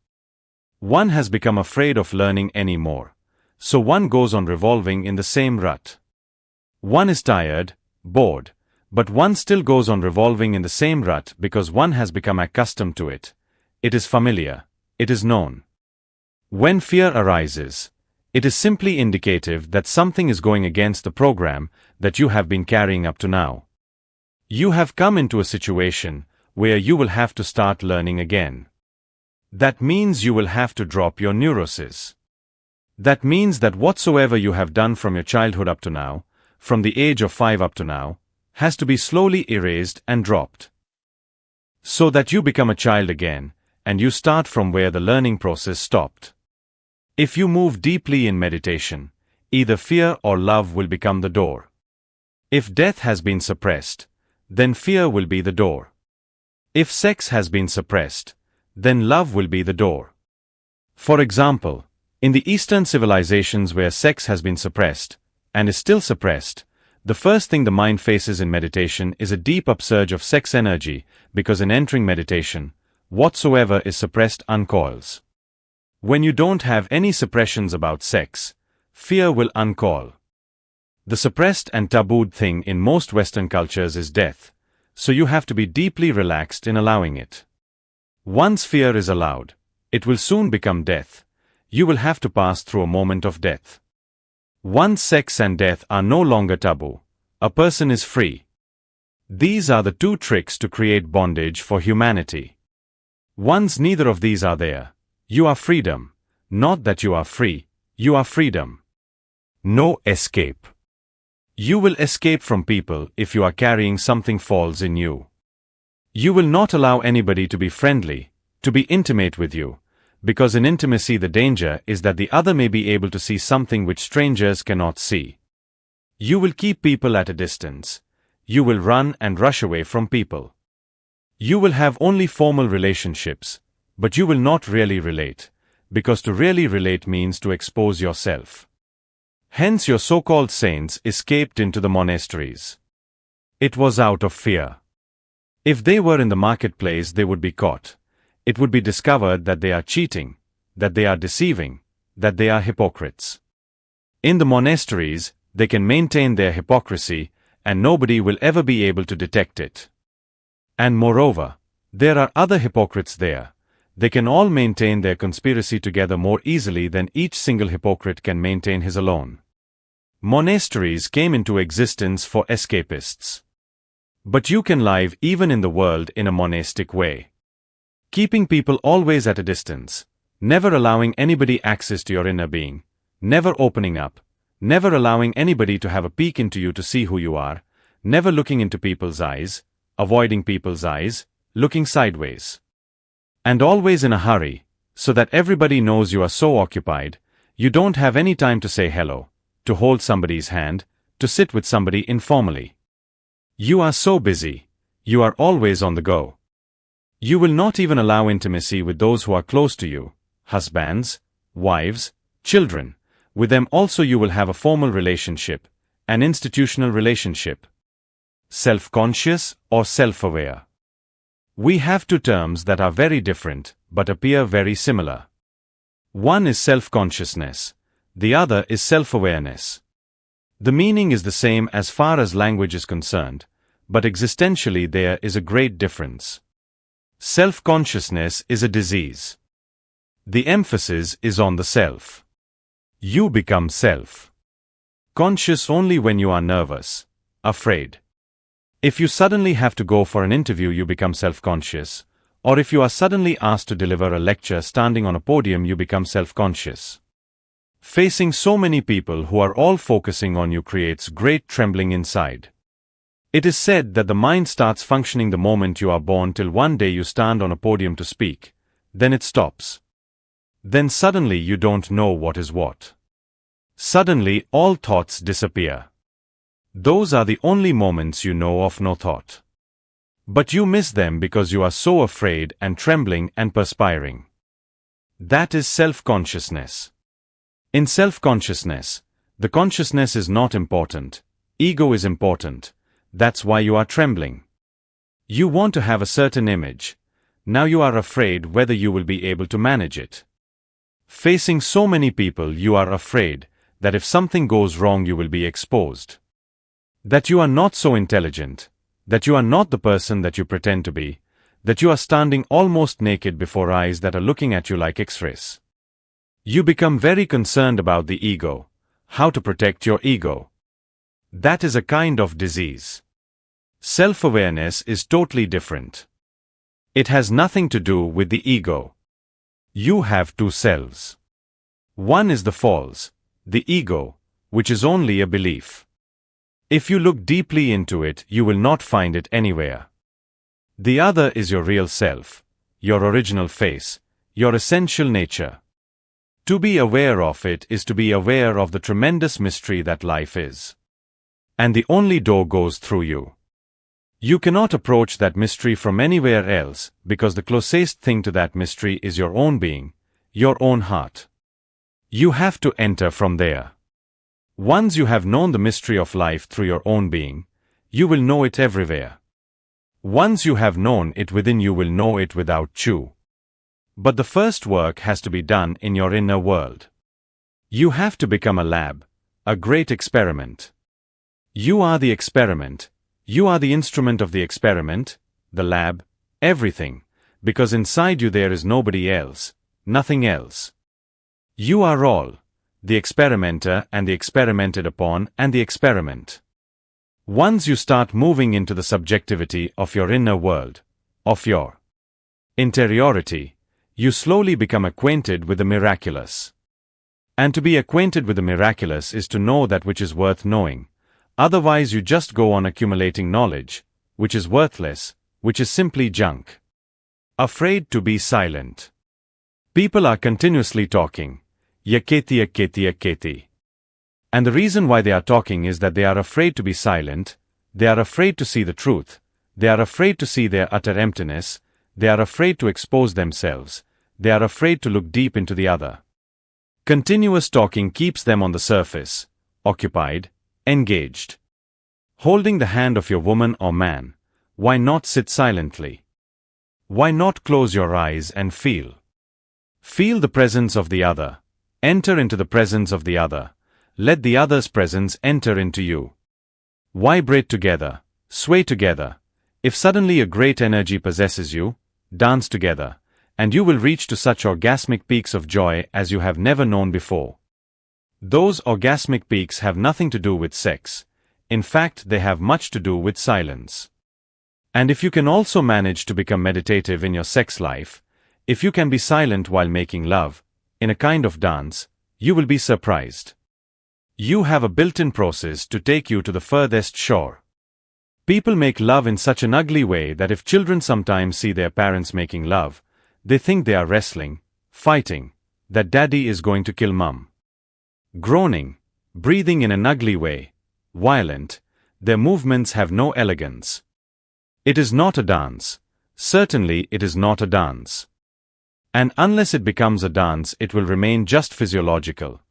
One has become afraid of learning anymore, so one goes on revolving in the same rut. One is tired, bored, but one still goes on revolving in the same rut because one has become accustomed to it. It is familiar. It is known. When fear arises, it is simply indicative that something is going against the program that you have been carrying up to now. You have come into a situation where you will have to start learning again. That means you will have to drop your neurosis. That means that whatsoever you have done from your childhood up to now, from the age of 5 up to now, has to be slowly erased and dropped. So that you become a child again, and you start from where the learning process stopped. If you move deeply in meditation, either fear or love will become the door. If death has been suppressed, then fear will be the door. If sex has been suppressed, then love will be the door. For example, in the Eastern civilizations where sex has been suppressed, and is still suppressed, the first thing the mind faces in meditation is a deep upsurge of sex energy, because in entering meditation, whatsoever is suppressed uncoils. When you don't have any suppressions about sex, fear will uncoil. The suppressed and tabooed thing in most Western cultures is death, so you have to be deeply relaxed in allowing it. Once fear is allowed, it will soon become death. You will have to pass through a moment of death. Once sex and death are no longer taboo, a person is free. These are the two tricks to create bondage for humanity. Once neither of these are there, you are freedom. Not that you are free, you are freedom. No escape. You will escape from people if you are carrying something false in you. You will not allow anybody to be friendly, to be intimate with you, because in intimacy the danger is that the other may be able to see something which strangers cannot see. You will keep people at a distance. You will run and rush away from people. You will have only formal relationships, but you will not really relate, because to really relate means to expose yourself. Hence your so-called saints escaped into the monasteries. It was out of fear. If they were in the marketplace they would be caught. It would be discovered that they are cheating, that they are deceiving, that they are hypocrites. In the monasteries, they can maintain their hypocrisy, and nobody will ever be able to detect it. And moreover, there are other hypocrites there. They can all maintain their conspiracy together more easily than each single hypocrite can maintain his alone. Monasteries came into existence for escapists. But you can live even in the world in a monastic way. Keeping people always at a distance, never allowing anybody access to your inner being, never opening up, never allowing anybody to have a peek into you to see who you are, never looking into people's eyes, avoiding people's eyes, looking sideways. And always in a hurry, so that everybody knows you are so occupied, you don't have any time to say hello, to hold somebody's hand, to sit with somebody informally. You are so busy, you are always on the go. You will not even allow intimacy with those who are close to you, husbands, wives, children. With them also you will have a formal relationship, an institutional relationship. Self-conscious or self-aware. We have two terms that are very different, but appear very similar. One is self-consciousness, the other is self-awareness. The meaning is the same as far as language is concerned, but existentially there is a great difference. Self-consciousness is a disease. The emphasis is on the self. You become self-conscious only when you are nervous, afraid. If you suddenly have to go for an interview you become self-conscious, or if you are suddenly asked to deliver a lecture standing on a podium you become self-conscious. Facing so many people who are all focusing on you creates great trembling inside. It is said that the mind starts functioning the moment you are born till one day you stand on a podium to speak, then it stops. Then suddenly you don't know what is what. Suddenly all thoughts disappear. Those are the only moments you know of no thought. But you miss them because you are so afraid and trembling and perspiring. That is self-consciousness. In self-consciousness, the consciousness is not important, ego is important, that's why you are trembling. You want to have a certain image, now you are afraid whether you will be able to manage it. Facing so many people you are afraid that if something goes wrong you will be exposed. That you are not so intelligent, that you are not the person that you pretend to be, that you are standing almost naked before eyes that are looking at you like X-rays. You become very concerned about the ego, how to protect your ego. That is a kind of disease. Self-awareness is totally different. It has nothing to do with the ego. You have two selves. One is the false, the ego, which is only a belief. If you look deeply into it, you will not find it anywhere. The other is your real self, your original face, your essential nature. To be aware of it is to be aware of the tremendous mystery that life is. And the only door goes through you. You cannot approach that mystery from anywhere else, because the closest thing to that mystery is your own being, your own heart. You have to enter from there. Once you have known the mystery of life through your own being, you will know it everywhere. Once you have known it within you will know it without you. But the first work has to be done in your inner world. You have to become a lab, a great experiment. You are the experiment, you are the instrument of the experiment, the lab, everything, because inside you there is nobody else, nothing else. You are all. The experimenter and the experimented upon and the experiment. Once you start moving into the subjectivity of your inner world, of your interiority, you slowly become acquainted with the miraculous. And to be acquainted with the miraculous is to know that which is worth knowing, Otherwise you just go on accumulating knowledge, which is worthless, which is simply junk. Afraid to be silent. People are continuously talking. Yaketi yaketi yaketi. And the reason why they are talking is that they are afraid to be silent, they are afraid to see the truth, they are afraid to see their utter emptiness, they are afraid to expose themselves, they are afraid to look deep into the other. Continuous talking keeps them on the surface, occupied, engaged. Holding the hand of your woman or man, why not sit silently? Why not close your eyes and feel? Feel the presence of the other. Enter into the presence of the other. Let the other's presence enter into you. Vibrate together, sway together. If suddenly a great energy possesses you, dance together, and you will reach to such orgasmic peaks of joy as you have never known before. Those orgasmic peaks have nothing to do with sex. In fact, they have much to do with silence. And if you can also manage to become meditative in your sex life, if you can be silent while making love, in a kind of dance, you will be surprised. You have a built-in process to take you to the furthest shore. People make love in such an ugly way that if children sometimes see their parents making love, they think they are wrestling, fighting, that daddy is going to kill mum. Groaning, breathing in an ugly way, violent, their movements have no elegance. It is not a dance. Certainly it is not a dance. And unless it becomes a dance, it will remain just physiological.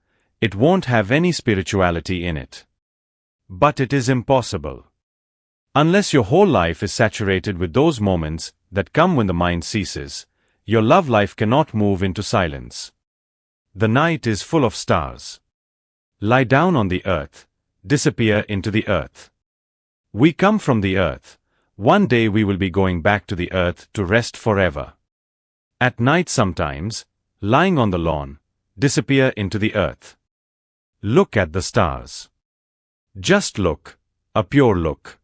It won't have any spirituality in it. But it is impossible. Unless your whole life is saturated with those moments that come when the mind ceases, your love life cannot move into silence. The night is full of stars. Lie down on the earth, disappear into the earth. We come from the earth. One day we will be going back to the earth to rest forever. At night sometimes, lying on the lawn, disappear into the earth. Look at the stars. Just look, a pure look.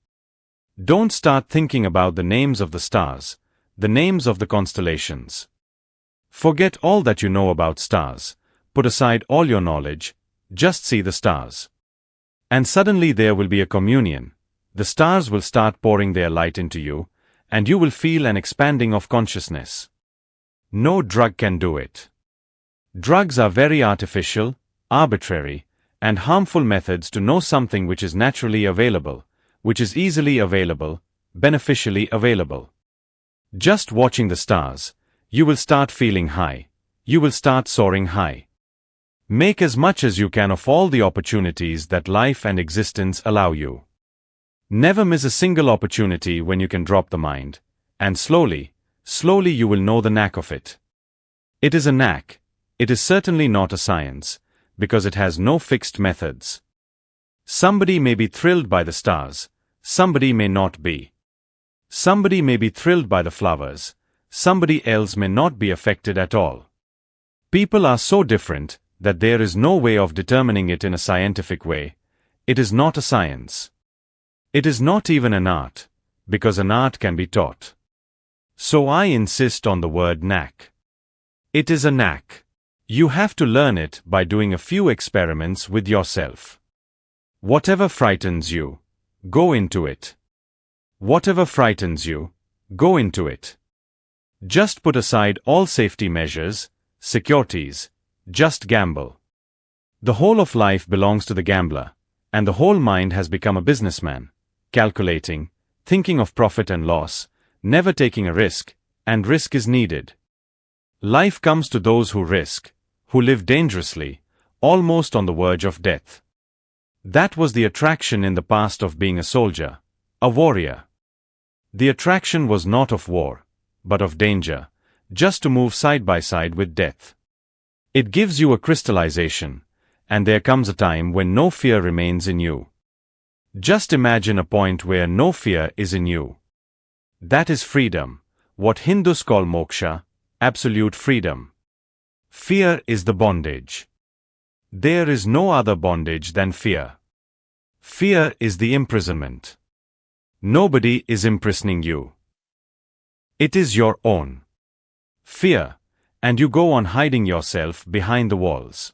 Don't start thinking about the names of the stars, the names of the constellations. Forget all that you know about stars, put aside all your knowledge, just see the stars. And suddenly there will be a communion, the stars will start pouring their light into you, and you will feel an expanding of consciousness. No drug can do it. Drugs are very artificial, arbitrary, and harmful methods to know something which is naturally available, which is easily available, beneficially available. Just watching the stars, you will start feeling high, you will start soaring high. Make as much as you can of all the opportunities that life and existence allow you. Never miss a single opportunity when you can drop the mind, and slowly you will know the knack of it. It is a knack. It is certainly not a science, because it has no fixed methods. Somebody may be thrilled by the stars, somebody may not be. Somebody may be thrilled by the flowers, somebody else may not be affected at all. People are so different that there is no way of determining it in a scientific way. It is not a science. It is not even an art, because an art can be taught. So I insist on the word knack. It is a knack. You have to learn it by doing a few experiments with yourself. Whatever frightens you, go into it. Whatever frightens you, go into it. Just put aside all safety measures, securities, just gamble. The whole of life belongs to the gambler, and the whole mind has become a businessman, calculating, thinking of profit and loss, never taking a risk, and risk is needed. Life comes to those who risk, who live dangerously, almost on the verge of death. That was the attraction in the past of being a soldier, a warrior. The attraction was not of war, but of danger, just to move side by side with death. It gives you a crystallization, and there comes a time when no fear remains in you. Just imagine a point where no fear is in you. That is freedom, what Hindus call moksha, absolute freedom. Fear is the bondage. There is no other bondage than fear. Fear is the imprisonment. Nobody is imprisoning you. It is your own fear, and you go on hiding yourself behind the walls.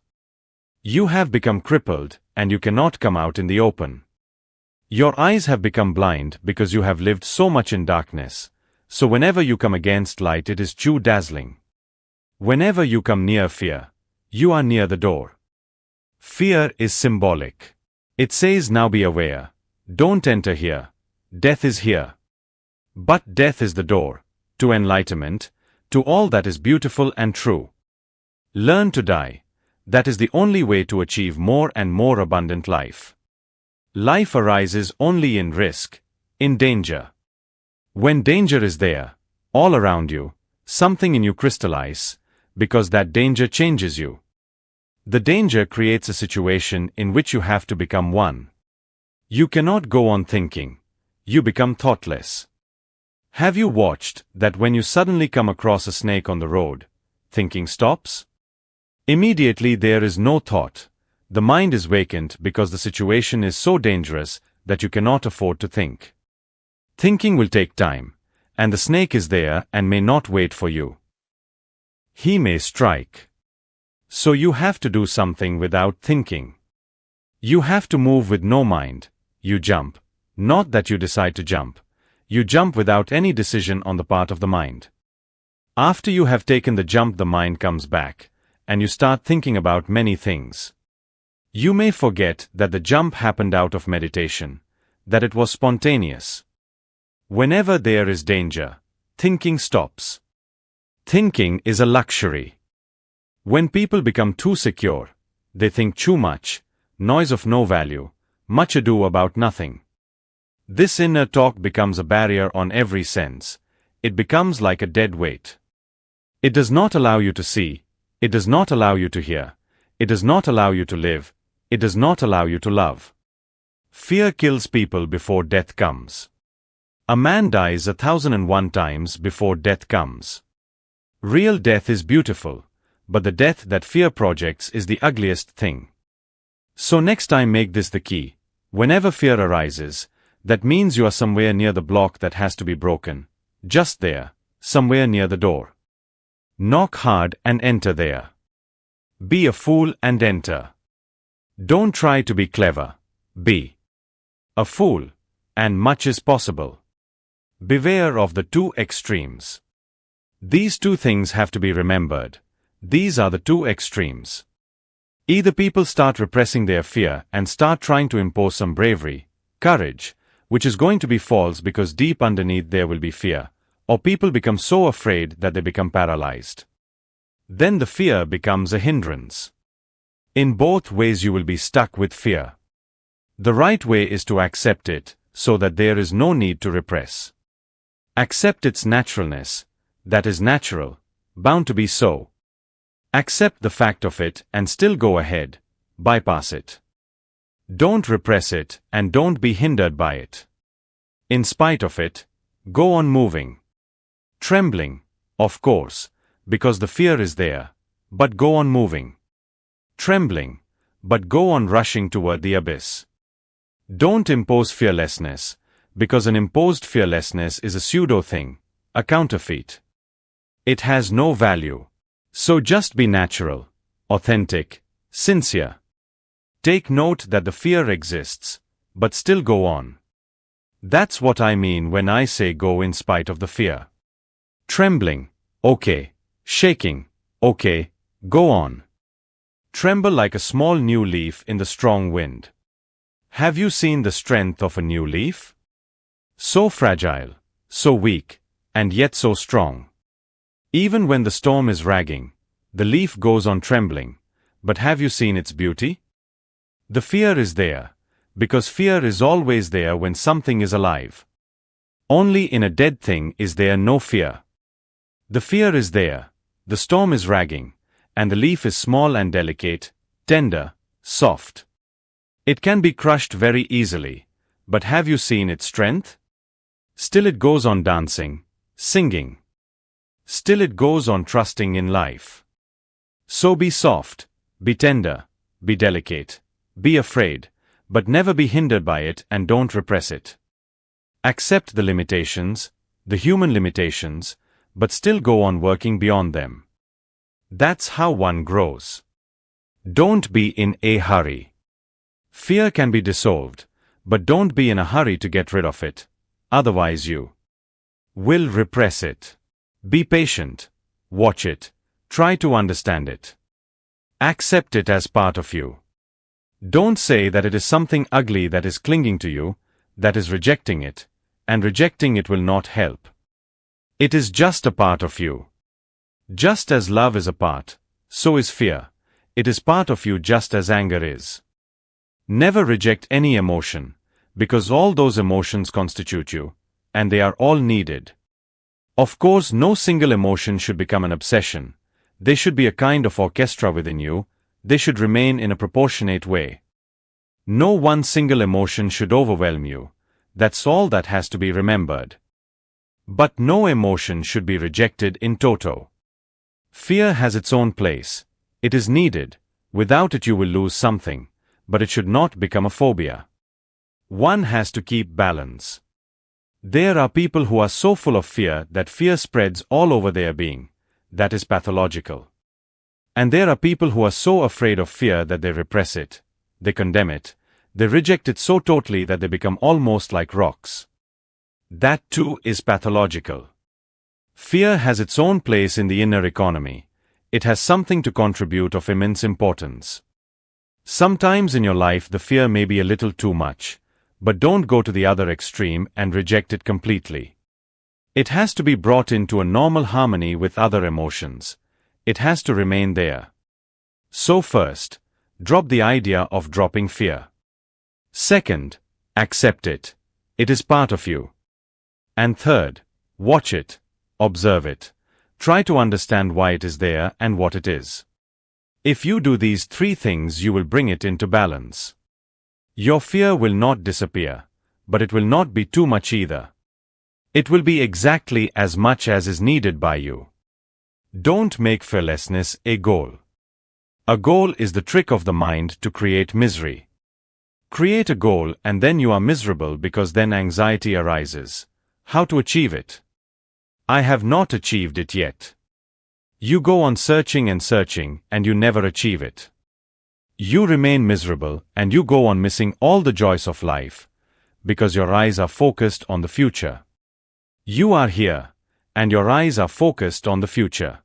You have become crippled, and you cannot come out in the open. Your eyes have become blind because you have lived so much in darkness, so whenever you come against light it is too dazzling. Whenever you come near fear, you are near the door. Fear is symbolic. It says now be aware, don't enter here, death is here. But death is the door, to enlightenment, to all that is beautiful and true. Learn to die, that is the only way to achieve more and more abundant life. Life arises only in risk, in danger. When danger is there, all around you, something in you crystallizes, because that danger changes you. The danger creates a situation in which you have to become one. You cannot go on thinking, you become thoughtless. Have you watched that when you suddenly come across a snake on the road, thinking stops? Immediately there is no thought. The mind is vacant because the situation is so dangerous that you cannot afford to think. Thinking will take time, and the snake is there and may not wait for you. He may strike. So you have to do something without thinking. You have to move with no mind, you jump, not that you decide to jump. You jump without any decision on the part of the mind. After you have taken the jump, the mind comes back, and you start thinking about many things. You may forget that the jump happened out of meditation, that it was spontaneous. Whenever there is danger, thinking stops. Thinking is a luxury. When people become too secure, they think too much, noise of no value, much ado about nothing. This inner talk becomes a barrier on every sense. It becomes like a dead weight. It does not allow you to see, it does not allow you to hear, it does not allow you to live, it does not allow you to love. Fear kills people before death comes. A man dies 1,001 times before death comes. Real death is beautiful, but the death that fear projects is the ugliest thing. So next time make this the key. Whenever fear arises, that means you are somewhere near the block that has to be broken. Just there, somewhere near the door. Knock hard and enter there. Be a fool and enter. Don't try to be clever. Be a fool, and much is possible. Beware of the two extremes. These two things have to be remembered. These are the two extremes. Either people start repressing their fear and start trying to impose some bravery, courage, which is going to be false because deep underneath there will be fear, or people become so afraid that they become paralyzed. Then the fear becomes a hindrance. In both ways you will be stuck with fear. The right way is to accept it, so that there is no need to repress. Accept its naturalness, that is natural, bound to be so. Accept the fact of it and still go ahead, bypass it. Don't repress it and don't be hindered by it. In spite of it, go on moving. Trembling, of course, because the fear is there, but go on moving. Trembling, but go on rushing toward the abyss. Don't impose fearlessness, because an imposed fearlessness is a pseudo thing, a counterfeit. It has no value. So just be natural, authentic, sincere. Take note that the fear exists, but still go on. That's what I mean when I say go in spite of the fear. Trembling, okay. Shaking, okay. Go on. Tremble like a small new leaf in the strong wind. Have you seen the strength of a new leaf? So fragile, so weak, and yet so strong. Even when the storm is raging, the leaf goes on trembling, but have you seen its beauty? The fear is there, because fear is always there when something is alive. Only in a dead thing is there no fear. The fear is there, the storm is raging, and the leaf is small and delicate, tender, soft. It can be crushed very easily, but have you seen its strength? Still it goes on dancing, singing. Still it goes on trusting in life. So be soft, be tender, be delicate, be afraid, but never be hindered by it and don't repress it. Accept the limitations, the human limitations, but still go on working beyond them. That's how one grows. Don't be in a hurry. Fear can be dissolved, but don't be in a hurry to get rid of it, otherwise you will repress it. Be patient, watch it, try to understand it. Accept it as part of you. Don't say that it is something ugly that is clinging to you, that is rejecting it, and rejecting it will not help. It is just a part of you. Just as love is a part, so is fear. It is part of you just as anger is. Never reject any emotion, because all those emotions constitute you, and they are all needed. Of course, no single emotion should become an obsession. They should be a kind of orchestra within you. They should remain in a proportionate way. No one single emotion should overwhelm you. That's all that has to be remembered. But no emotion should be rejected in toto. Fear has its own place. It is needed. Without it you will lose something, but it should not become a phobia. One has to keep balance. There are people who are so full of fear that fear spreads all over their being. That is pathological. And there are people who are so afraid of fear that they repress it, they condemn it, they reject it so totally that they become almost like rocks. That too is pathological. Fear has its own place in the inner economy. It has something to contribute of immense importance. Sometimes in your life the fear may be a little too much, but don't go to the other extreme and reject it completely. It has to be brought into a normal harmony with other emotions. It has to remain there. So first, drop the idea of dropping fear. Second, accept it. It is part of you. And third, watch it, observe it. Try to understand why it is there and what it is. If you do these three things, you will bring it into balance. Your fear will not disappear, but it will not be too much either. It will be exactly as much as is needed by you. Don't make fearlessness a goal. A goal is the trick of the mind to create misery. Create a goal and then you are miserable because then anxiety arises. How to achieve it? I have not achieved it yet. You go on searching and searching and you never achieve it. You remain miserable and you go on missing all the joys of life because your eyes are focused on the future. You are here, and your eyes are focused on the future.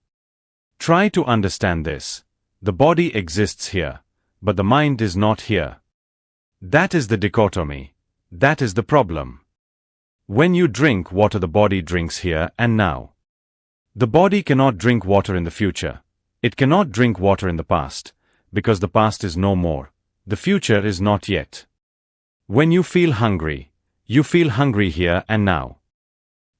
Try to understand this. The body exists here, but the mind is not here. That is the dichotomy. That is the problem. When you drink water, the body drinks here and now. The body cannot drink water in the future. It cannot drink water in the past, because the past is no more. The future is not yet. When you feel hungry here and now.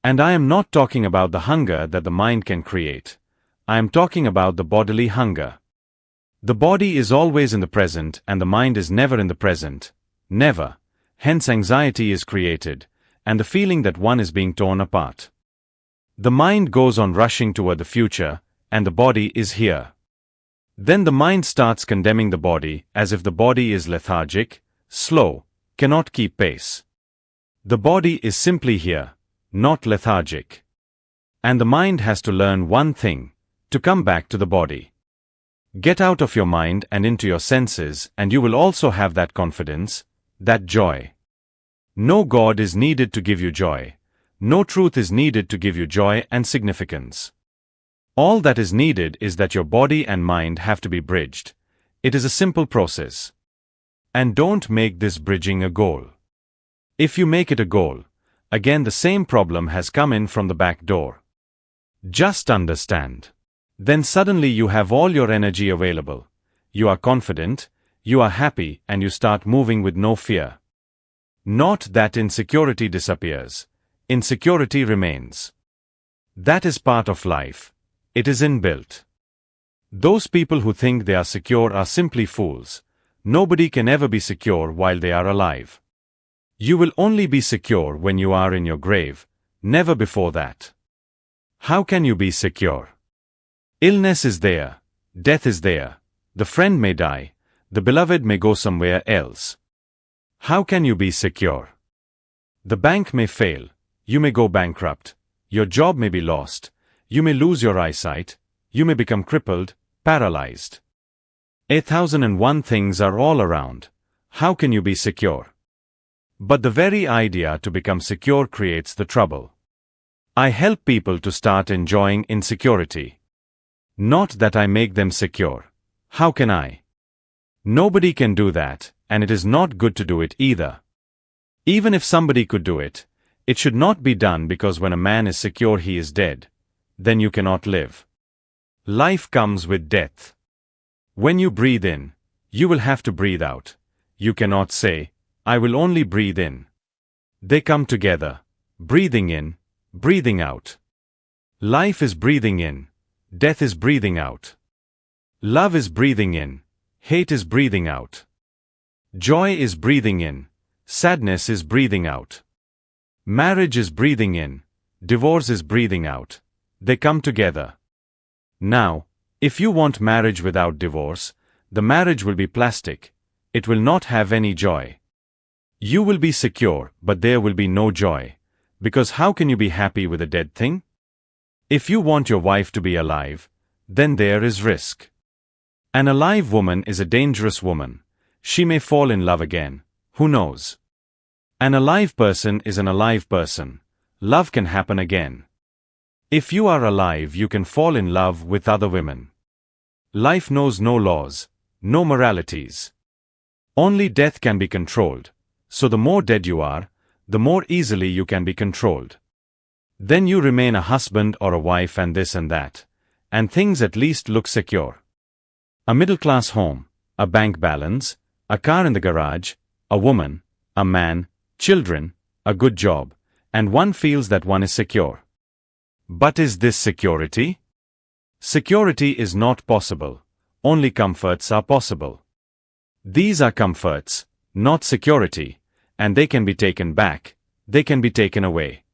And I am not talking about the hunger that the mind can create. I am talking about the bodily hunger. The body is always in the present and the mind is never in the present. Never. Hence anxiety is created, and the feeling that one is being torn apart. The mind goes on rushing toward the future, and the body is here. Then the mind starts condemning the body as if the body is lethargic, slow, cannot keep pace. The body is simply here, not lethargic. And the mind has to learn one thing, to come back to the body. Get out of your mind and into your senses, and you will also have that confidence, that joy. No God is needed to give you joy. No truth is needed to give you joy and significance. All that is needed is that your body and mind have to be bridged. It is a simple process. And don't make this bridging a goal. If you make it a goal, again the same problem has come in from the back door. Just understand. Then suddenly you have all your energy available. You are confident, you are happy, and you start moving with no fear. Not that insecurity disappears. Insecurity remains. That is part of life. It is inbuilt. Those people who think they are secure are simply fools. Nobody can ever be secure while they are alive. You will only be secure when you are in your grave, never before that. How can you be secure? Illness is there, death is there, the friend may die, the beloved may go somewhere else. How can you be secure? The bank may fail, you may go bankrupt, your job may be lost, you may lose your eyesight, you may become crippled, paralyzed. 1001 things are all around. How can you be secure? But the very idea to become secure creates the trouble. I help people to start enjoying insecurity. Not that I make them secure. How can I? Nobody can do that, and it is not good to do it either. Even if somebody could do it, it should not be done, because when a man is secure he is dead. Then you cannot live. Life comes with death. When you breathe in, you will have to breathe out. You cannot say, I will only breathe in. They come together. Breathing in, breathing out. Life is breathing in. Death is breathing out. Love is breathing in. Hate is breathing out. Joy is breathing in. Sadness is breathing out. Marriage is breathing in. Divorce is breathing out. They come together. Now, if you want marriage without divorce, the marriage will be plastic. It will not have any joy. You will be secure, but there will be no joy. Because how can you be happy with a dead thing? If you want your wife to be alive, then there is risk. An alive woman is a dangerous woman. She may fall in love again. Who knows? An alive person is an alive person. Love can happen again. If you are alive, you can fall in love with other women. Life knows no laws, no moralities. Only death can be controlled. So the more dead you are, the more easily you can be controlled. Then you remain a husband or a wife and this and that, and things at least look secure. A middle-class home, a bank balance, a car in the garage, a woman, a man, children, a good job, and one feels that one is secure. But is this security? Security is not possible. Only comforts are possible. These are comforts, not security, and they can be taken back, they can be taken away.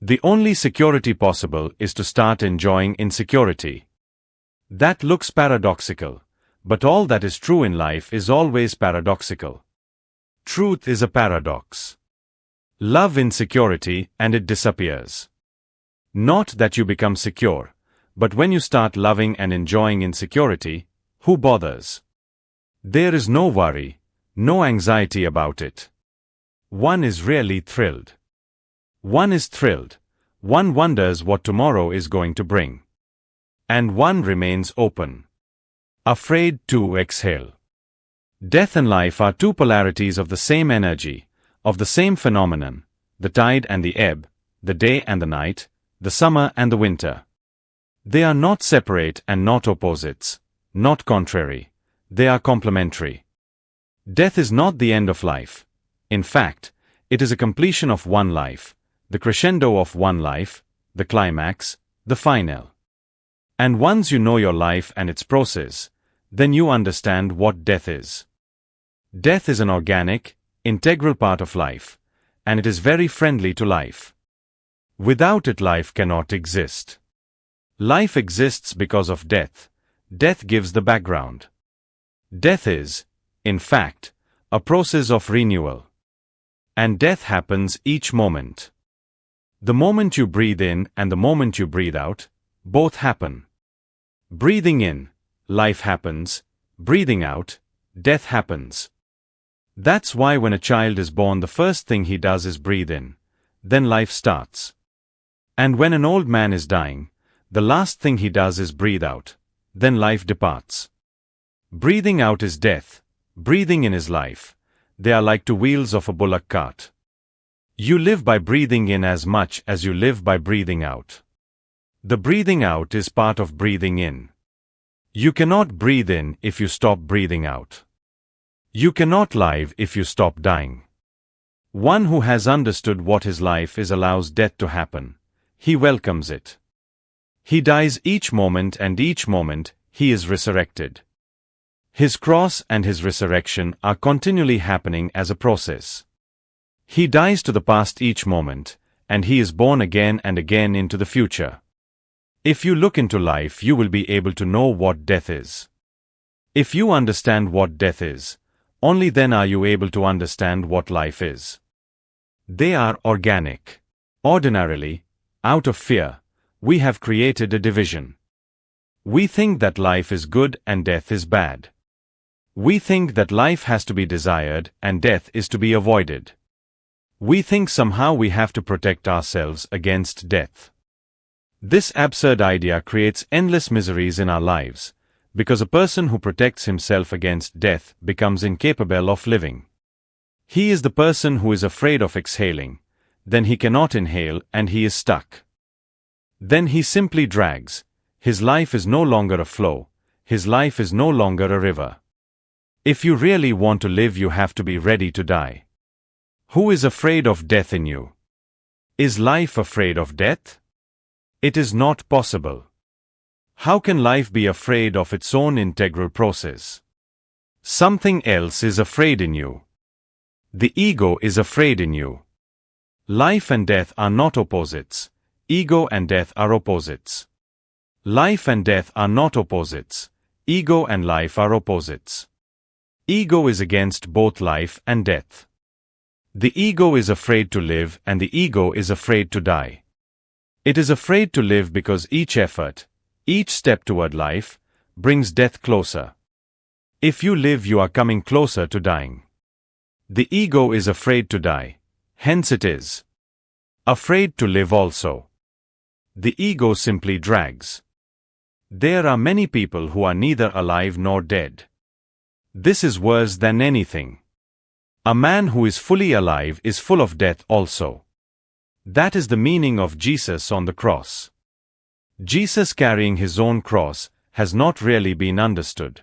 The only security possible is to start enjoying insecurity. That looks paradoxical, but all that is true in life is always paradoxical. Truth is a paradox. Love insecurity and it disappears. Not that you become secure, but when you start loving and enjoying insecurity, who bothers? There is no worry, no anxiety about it. One is really thrilled. One is thrilled. One wonders what tomorrow is going to bring. And one remains open. Afraid to exhale. Death and life are two polarities of the same energy, of the same phenomenon, the tide and the ebb, the day and the night, the summer and the winter. They are not separate and not opposites, not contrary. They are complementary. Death is not the end of life. In fact, it is a completion of one life, the crescendo of one life, the climax, the final. And once you know your life and its process, then you understand what death is. Death is an organic, integral part of life, and it is very friendly to life. Without it, life cannot exist. Life exists because of death. Death gives the background. Death is, in fact, a process of renewal. And death happens each moment. The moment you breathe in and the moment you breathe out, both happen. Breathing in, life happens. Breathing out, death happens. That's why when a child is born, the first thing he does is breathe in. Then life starts. And when an old man is dying, the last thing he does is breathe out. Then life departs. Breathing out is death. Breathing in is life. They are like two wheels of a bullock cart. You live by breathing in as much as you live by breathing out. The breathing out is part of breathing in. You cannot breathe in if you stop breathing out. You cannot live if you stop dying. One who has understood what his life is allows death to happen. He welcomes it. He dies each moment, and each moment he is resurrected. His cross and his resurrection are continually happening as a process. He dies to the past each moment, and he is born again and again into the future. If you look into life, you will be able to know what death is. If you understand what death is, only then are you able to understand what life is. They are organic. Ordinarily, out of fear, we have created a division. We think that life is good and death is bad. We think that life has to be desired and death is to be avoided. We think somehow we have to protect ourselves against death. This absurd idea creates endless miseries in our lives, because a person who protects himself against death becomes incapable of living. He is the person who is afraid of exhaling, then he cannot inhale and he is stuck. Then he simply drags. His life is no longer a flow, his life is no longer a river. If you really want to live, you have to be ready to die. Who is afraid of death in you? Is life afraid of death? It is not possible. How can life be afraid of its own integral process? Something else is afraid in you. The ego is afraid in you. Life and death are not opposites. Ego and death are opposites. Life and death are not opposites. Ego and life are opposites. Ego is against both life and death. The ego is afraid to live and the ego is afraid to die. It is afraid to live because each effort, each step toward life, brings death closer. If you live, you are coming closer to dying. The ego is afraid to die, hence it is afraid to live also. The ego simply drags. There are many people who are neither alive nor dead. This is worse than anything. A man who is fully alive is full of death also. That is the meaning of Jesus on the cross. Jesus carrying his own cross has not really been understood.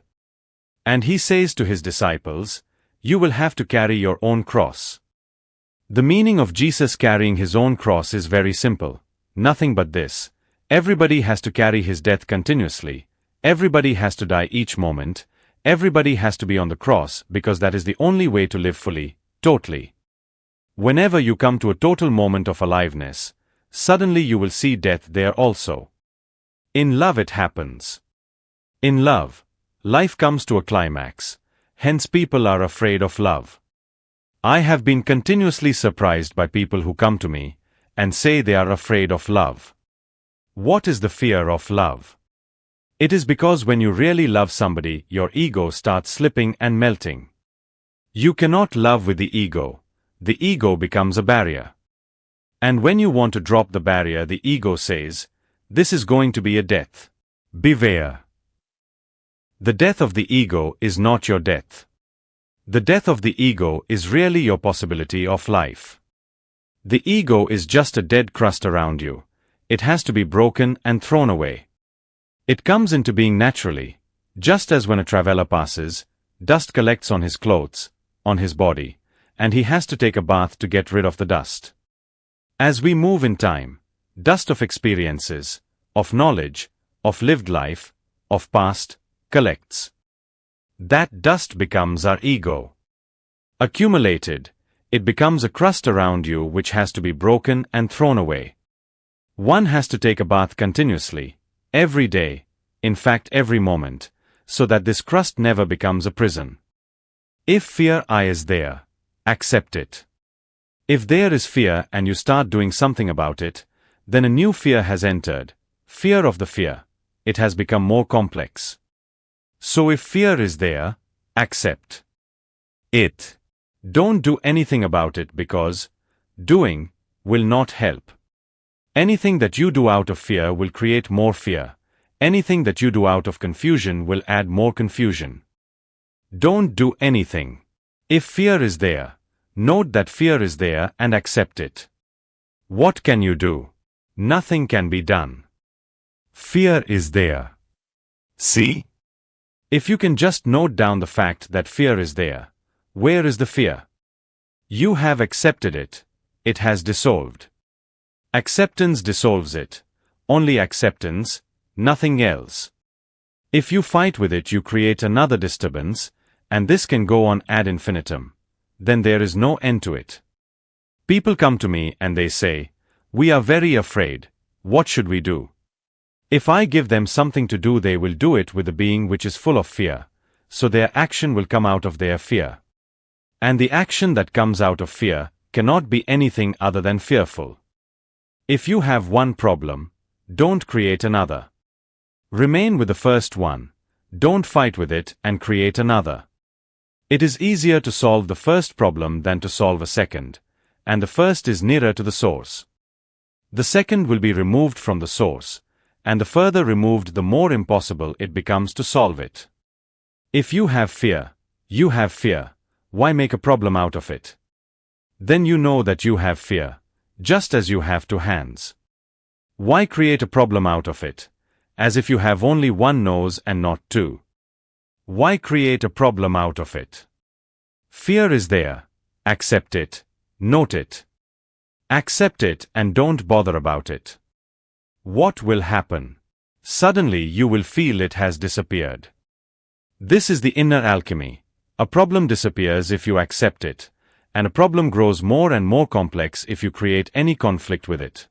And he says to his disciples, "You will have to carry your own cross." The meaning of Jesus carrying his own cross is very simple. Nothing but this: everybody has to carry his death continuously, everybody has to die each moment, everybody has to be on the cross, because that is the only way to live fully, totally. Whenever you come to a total moment of aliveness, suddenly you will see death there also. In love it happens. In love, life comes to a climax, hence people are afraid of love. I have been continuously surprised by people who come to me and say they are afraid of love. What is the fear of love? It is because when you really love somebody, your ego starts slipping and melting. You cannot love with the ego. The ego becomes a barrier. And when you want to drop the barrier, the ego says, "This is going to be a death. Beware." The death of the ego is not your death. The death of the ego is really your possibility of life. The ego is just a dead crust around you. It has to be broken and thrown away. It comes into being naturally, just as when a traveler passes, dust collects on his clothes, on his body, and he has to take a bath to get rid of the dust. As we move in time, dust of experiences, of knowledge, of lived life, of past, collects. That dust becomes our ego. Accumulated, it becomes a crust around you which has to be broken and thrown away. One has to take a bath continuously, every day, in fact every moment, so that this crust never becomes a prison. If fear is there, accept it. If there is fear and you start doing something about it, then a new fear has entered, fear of the fear. It has become more complex. So if fear is there, accept it. Don't do anything about it because doing will not help. Anything that you do out of fear will create more fear. Anything that you do out of confusion will add more confusion. Don't do anything. If fear is there, note that fear is there and accept it. What can you do? Nothing can be done. Fear is there. See? If you can just note down the fact that fear is there, where is the fear? You have accepted it. It has dissolved. Acceptance dissolves it. Only acceptance, nothing else. If you fight with it, you create another disturbance, and this can go on ad infinitum. Then there is no end to it. People come to me and they say, "We are very afraid. What should we do?" If I give them something to do, they will do it with a being which is full of fear, so their action will come out of their fear. And the action that comes out of fear cannot be anything other than fearful. If you have one problem, don't create another. Remain with the first one. Don't fight with it and create another. It is easier to solve the first problem than to solve a second, and the first is nearer to the source. The second will be removed from the source, and the further removed the more impossible it becomes to solve it. If you have fear, you have fear. Why make a problem out of it? Then you know that you have fear, just as you have two hands. Why create a problem out of it, as if you have only one nose and not two? Why create a problem out of it? Fear is there. Accept it. Note it. Accept it and don't bother about it. What will happen? Suddenly you will feel it has disappeared. This is the inner alchemy. A problem disappears if you accept it, and a problem grows more and more complex if you create any conflict with it.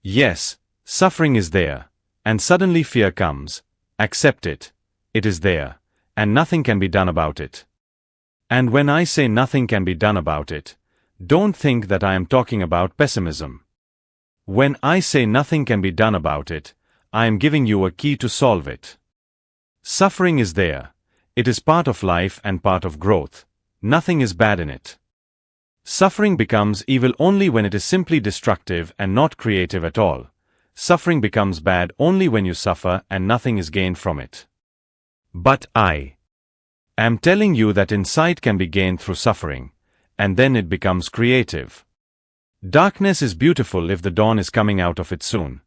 Yes, suffering is there, and suddenly fear comes. Accept it. It is there, and nothing can be done about it. And when I say nothing can be done about it, don't think that I am talking about pessimism. When I say nothing can be done about it, I am giving you a key to solve it. Suffering is there. It is part of life and part of growth. Nothing is bad in it. Suffering becomes evil only when it is simply destructive and not creative at all. Suffering becomes bad only when you suffer and nothing is gained from it. But I am telling you that insight can be gained through suffering, and then it becomes creative. Darkness is beautiful if the dawn is coming out of it soon.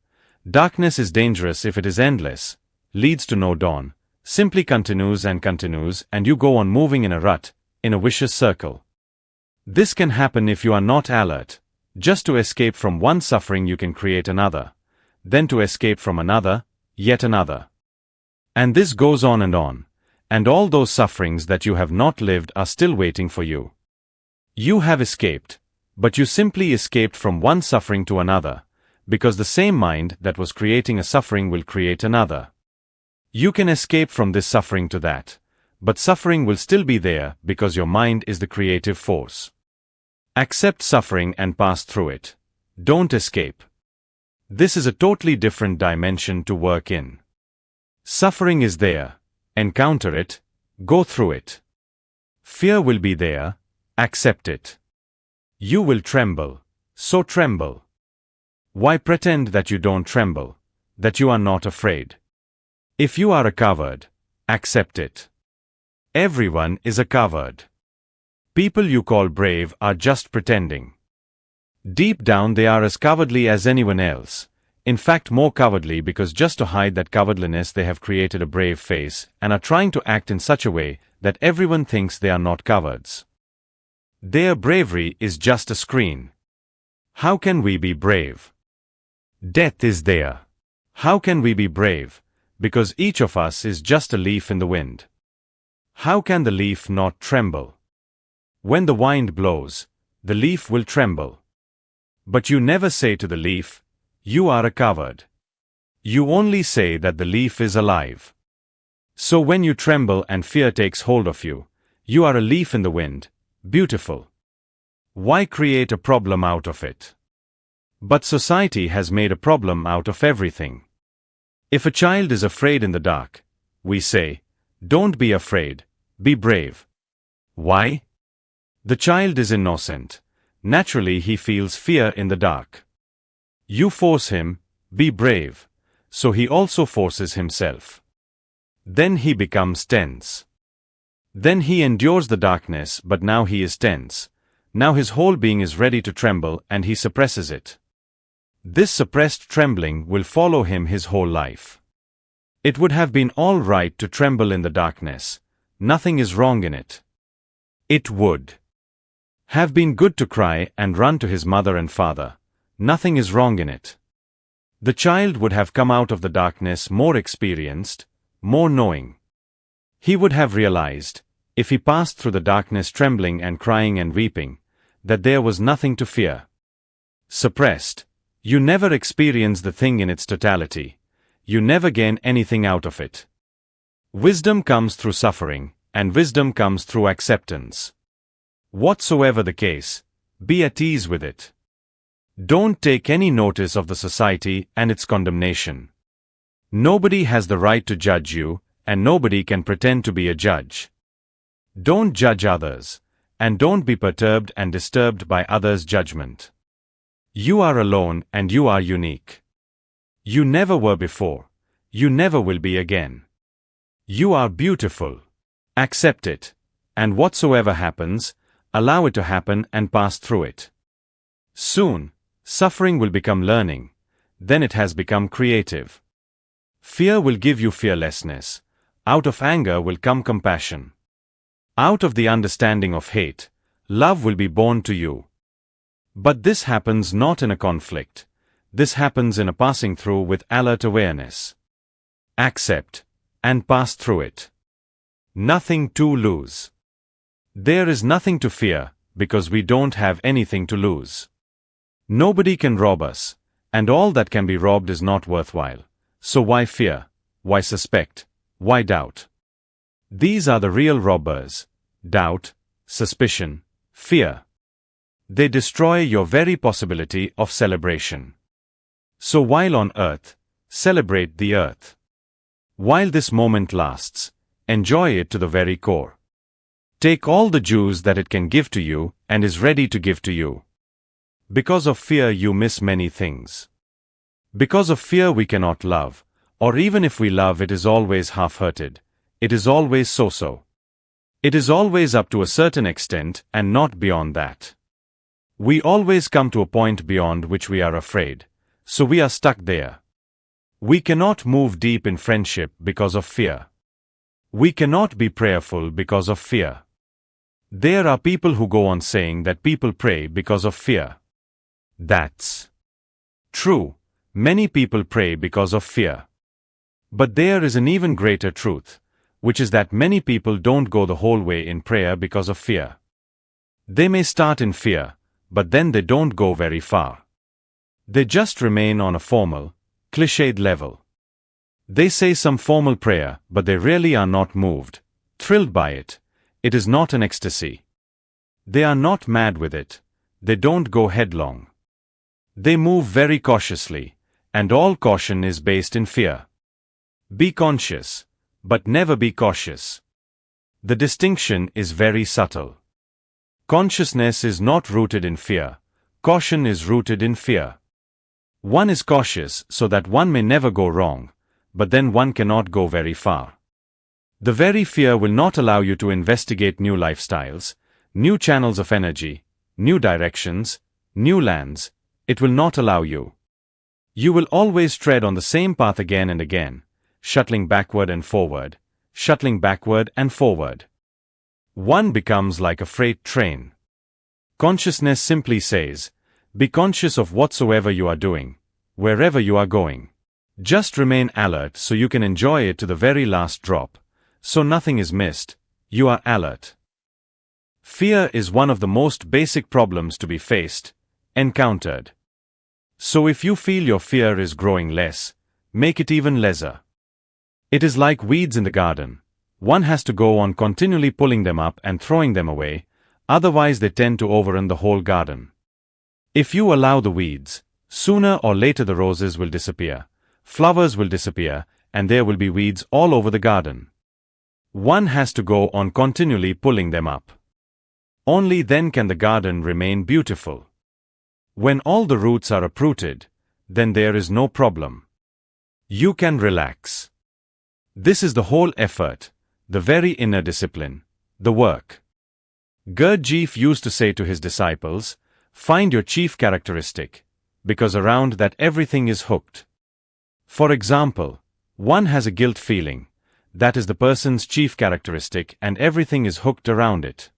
Darkness is dangerous if it is endless, leads to no dawn, simply continues, and you go on moving in a rut, in a vicious circle. This can happen if you are not alert. Just to escape from one suffering you can create another, then to escape from another, yet another. And this goes on, and all those sufferings that you have not lived are still waiting for you. You have escaped, but you simply escaped from one suffering to another, because the same mind that was creating a suffering will create another. You can escape from this suffering to that, but suffering will still be there because your mind is the creative force. Accept suffering and pass through it. Don't escape. This is a totally different dimension to work in. Suffering is there. Encounter it. Go through it. Fear will be there. Accept it. You will tremble. So tremble. Why pretend that you don't tremble? That you are not afraid? If you are a coward, accept it. Everyone is a coward. People you call brave are just pretending. Deep down they are as cowardly as anyone else. In fact, more cowardly, because just to hide that cowardliness they have created a brave face and are trying to act in such a way that everyone thinks they are not cowards. Their bravery is just a screen. How can we be brave? Death is there. How can we be brave? Because each of us is just a leaf in the wind. How can the leaf not tremble? When the wind blows, the leaf will tremble. But you never say to the leaf, "You are a coward." You only say that the leaf is alive. So when you tremble and fear takes hold of you, you are a leaf in the wind. Beautiful. Why create a problem out of it? But society has made a problem out of everything. If a child is afraid in the dark, we say, "Don't be afraid, be brave." Why? The child is innocent. Naturally he feels fear in the dark. You force him, "Be brave," so he also forces himself. Then he becomes tense. Then he endures the darkness, but now he is tense. Now his whole being is ready to tremble and he suppresses it. This suppressed trembling will follow him his whole life. It would have been all right to tremble in the darkness. Nothing is wrong in it. It would have been good to cry and run to his mother and father. Nothing is wrong in it. The child would have come out of the darkness more experienced, more knowing. He would have realized, if he passed through the darkness trembling and crying and weeping, that there was nothing to fear. Suppressed, you never experience the thing in its totality. You never gain anything out of it. Wisdom comes through suffering, and wisdom comes through acceptance. Whatsoever the case, be at ease with it. Don't take any notice of the society and its condemnation. Nobody has the right to judge you, and nobody can pretend to be a judge. Don't judge others. and don't be perturbed and disturbed by others' judgment. You are alone and you are unique. You never were before. You never will be again. You are beautiful. Accept it. And whatsoever happens, allow it to happen and pass through it. Soon, suffering will become learning. Then it has become creative. Fear will give you fearlessness. Out of anger will come compassion. Out of the understanding of hate, love will be born to you. But this happens not in a conflict. This happens in a passing through with alert awareness. Accept, and pass through it. Nothing to lose. There is nothing to fear, because we don't have anything to lose. Nobody can rob us, and all that can be robbed is not worthwhile. So why fear? Why suspect? Why doubt? These are the real robbers: doubt, suspicion, fear. They destroy your very possibility of celebration. So while on earth, celebrate the earth. While this moment lasts, enjoy it to the very core. Take all the juice that it can give to you and is ready to give to you. Because of fear you miss many things. Because of fear we cannot love, or even if we love it is always half-hearted. It is always so-so. It is always up to a certain extent and not beyond that. We always come to a point beyond which we are afraid, so we are stuck there. We cannot move deep in friendship because of fear. We cannot be prayerful because of fear. There are people who go on saying that people pray because of fear. That's true. Many people pray because of fear. But there is an even greater truth, which is that many people don't go the whole way in prayer because of fear. They may start in fear, but then they don't go very far. They just remain on a formal, cliched level. They say some formal prayer, but they really are not moved, thrilled by it. It is not an ecstasy. They are not mad with it. They don't go headlong. They move very cautiously, and all caution is based in fear. Be conscious, but never be cautious. The distinction is very subtle. Consciousness is not rooted in fear. Caution is rooted in fear. One is cautious so that one may never go wrong, but then one cannot go very far. The very fear will not allow you to investigate new lifestyles, new channels of energy, new directions, new lands. It will not allow you. You will always tread on the same path again and again, shuttling backward and forward, shuttling backward and forward. One becomes like a freight train. Consciousness simply says, be conscious of whatsoever you are doing, wherever you are going. Just remain alert so you can enjoy it to the very last drop, so nothing is missed. You are alert. Fear is one of the most basic problems to be faced, encountered. So if you feel your fear is growing less, make it even lesser. It is like weeds in the garden. One has to go on continually pulling them up and throwing them away, otherwise they tend to overrun the whole garden. If you allow the weeds, sooner or later the roses will disappear, flowers will disappear, and there will be weeds all over the garden. One has to go on continually pulling them up. Only then can the garden remain beautiful. When all the roots are uprooted, then there is no problem. You can relax. This is the whole effort, the very inner discipline, the work. Gurdjieff used to say to his disciples, find your chief characteristic, because around that everything is hooked. For example, one has a guilt feeling. That is the person's chief characteristic and everything is hooked around it.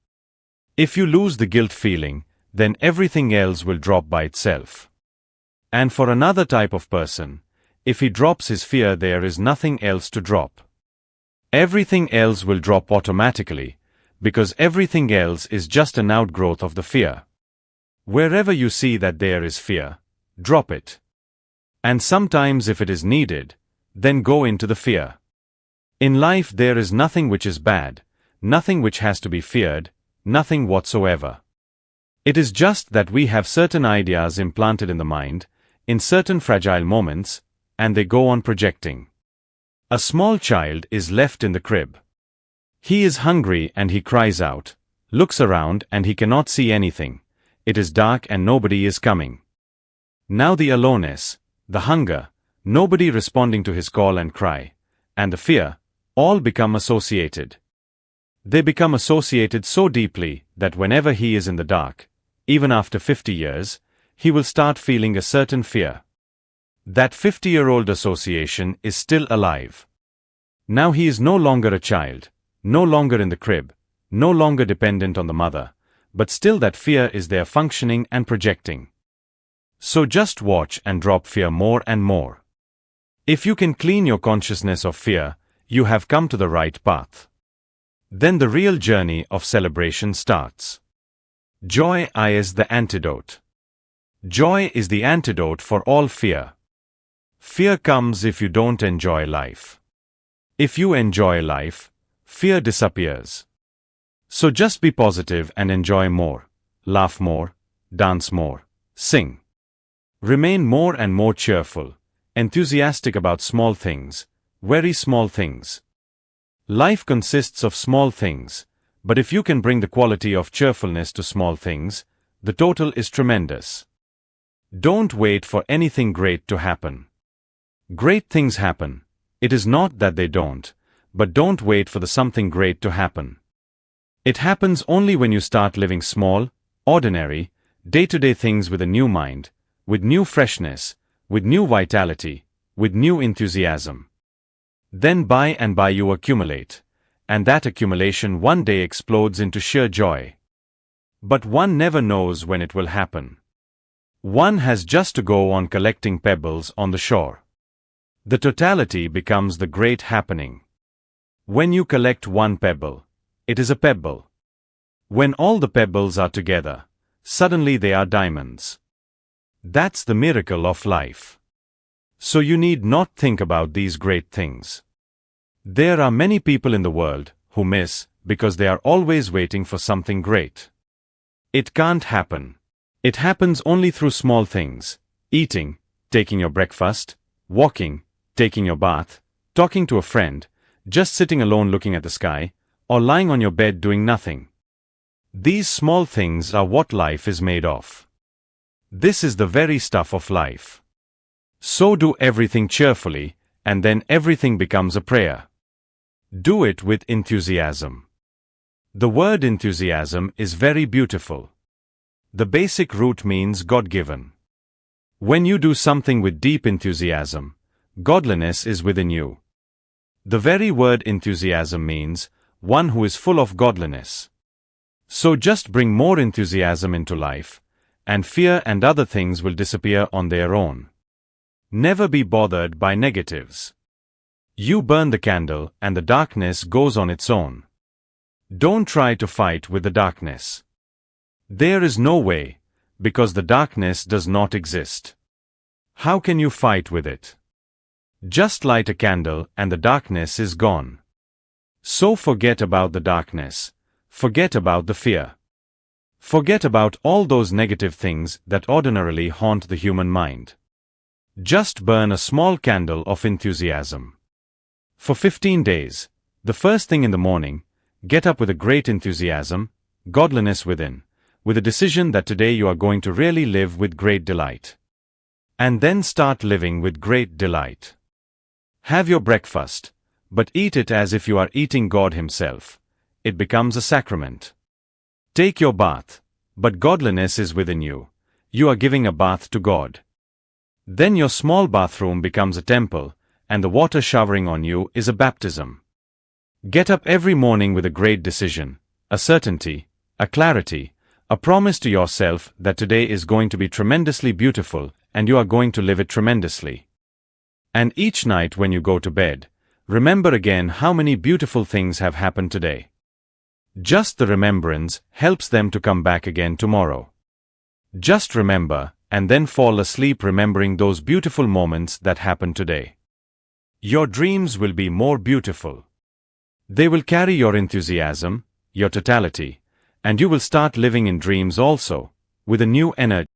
If you lose the guilt feeling, then everything else will drop by itself. And for another type of person, if he drops his fear, there is nothing else to drop. Everything else will drop automatically, because everything else is just an outgrowth of the fear. Wherever you see that there is fear, drop it. And sometimes if it is needed, then go into the fear. In life there is nothing which is bad, nothing which has to be feared, nothing whatsoever. It is just that we have certain ideas implanted in the mind, in certain fragile moments, and they go on projecting. A small child is left in the crib. He is hungry and he cries out, Looks around and he cannot see anything. It is dark and nobody is coming. Now the aloneness, the hunger, nobody responding to his call and cry, and the fear, all become associated. They become associated so deeply that whenever he is in the dark, even after 50 years, he will start feeling a certain fear. That 50-year-old association is still alive. Now he is no longer a child, no longer in the crib, no longer dependent on the mother, but still that fear is there functioning and projecting. So just watch and drop fear more and more. If you can clean your consciousness of fear, you have come to the right path. Then the real journey of celebration starts. Joy is the antidote. Joy is the antidote for all fear. Fear comes if you don't enjoy life. If you enjoy life, fear disappears. So just be positive and enjoy more, laugh more, dance more, sing. Remain more and more cheerful, enthusiastic about small things, very small things. Life consists of small things, but if you can bring the quality of cheerfulness to small things, the total is tremendous. Don't wait for anything great to happen. Great things happen. It is not that they don't, but don't wait for the something great to happen. It happens only when you start living small, ordinary, day-to-day things with a new mind, with new freshness, with new vitality, with new enthusiasm. Then by and by you accumulate, and that accumulation one day explodes into sheer joy. But one never knows when it will happen. One has just to go on collecting pebbles on the shore. The totality becomes the great happening. When you collect one pebble, it is a pebble. When all the pebbles are together, suddenly they are diamonds. That's the miracle of life. So you need not think about these great things. There are many people in the world who miss because they are always waiting for something great. It can't happen. It happens only through small things: eating, taking your breakfast, walking, taking your bath, talking to a friend, just sitting alone looking at the sky, or lying on your bed doing nothing. These small things are what life is made of. This is the very stuff of life. So do everything cheerfully, and then everything becomes a prayer. Do it with enthusiasm. The word enthusiasm is very beautiful. The basic root means God-given. When you do something with deep enthusiasm, godliness is within you. The very word enthusiasm means one who is full of godliness. So just bring more enthusiasm into life, and fear and other things will disappear on their own. Never be bothered by negatives. You burn the candle and the darkness goes on its own. Don't try to fight with the darkness. There is no way, because the darkness does not exist. How can you fight with it? Just light a candle and the darkness is gone. So forget about the darkness. Forget about the fear. Forget about all those negative things that ordinarily haunt the human mind. Just burn a small candle of enthusiasm. For 15 days, the first thing in the morning, get up with a great enthusiasm, godliness within, with a decision that today you are going to really live with great delight. And then start living with great delight. Have your breakfast, but eat it as if you are eating God Himself. It becomes a sacrament. Take your bath, but godliness is within you. You are giving a bath to God. Then your small bathroom becomes a temple, and the water showering on you is a baptism. Get up every morning with a great decision, a certainty, a clarity, a promise to yourself that today is going to be tremendously beautiful and you are going to live it tremendously. And each night when you go to bed, remember again how many beautiful things have happened today. Just the remembrance helps them to come back again tomorrow. Just remember, and then fall asleep remembering those beautiful moments that happened today. Your dreams will be more beautiful. They will carry your enthusiasm, your totality, and you will start living in dreams also, with a new energy.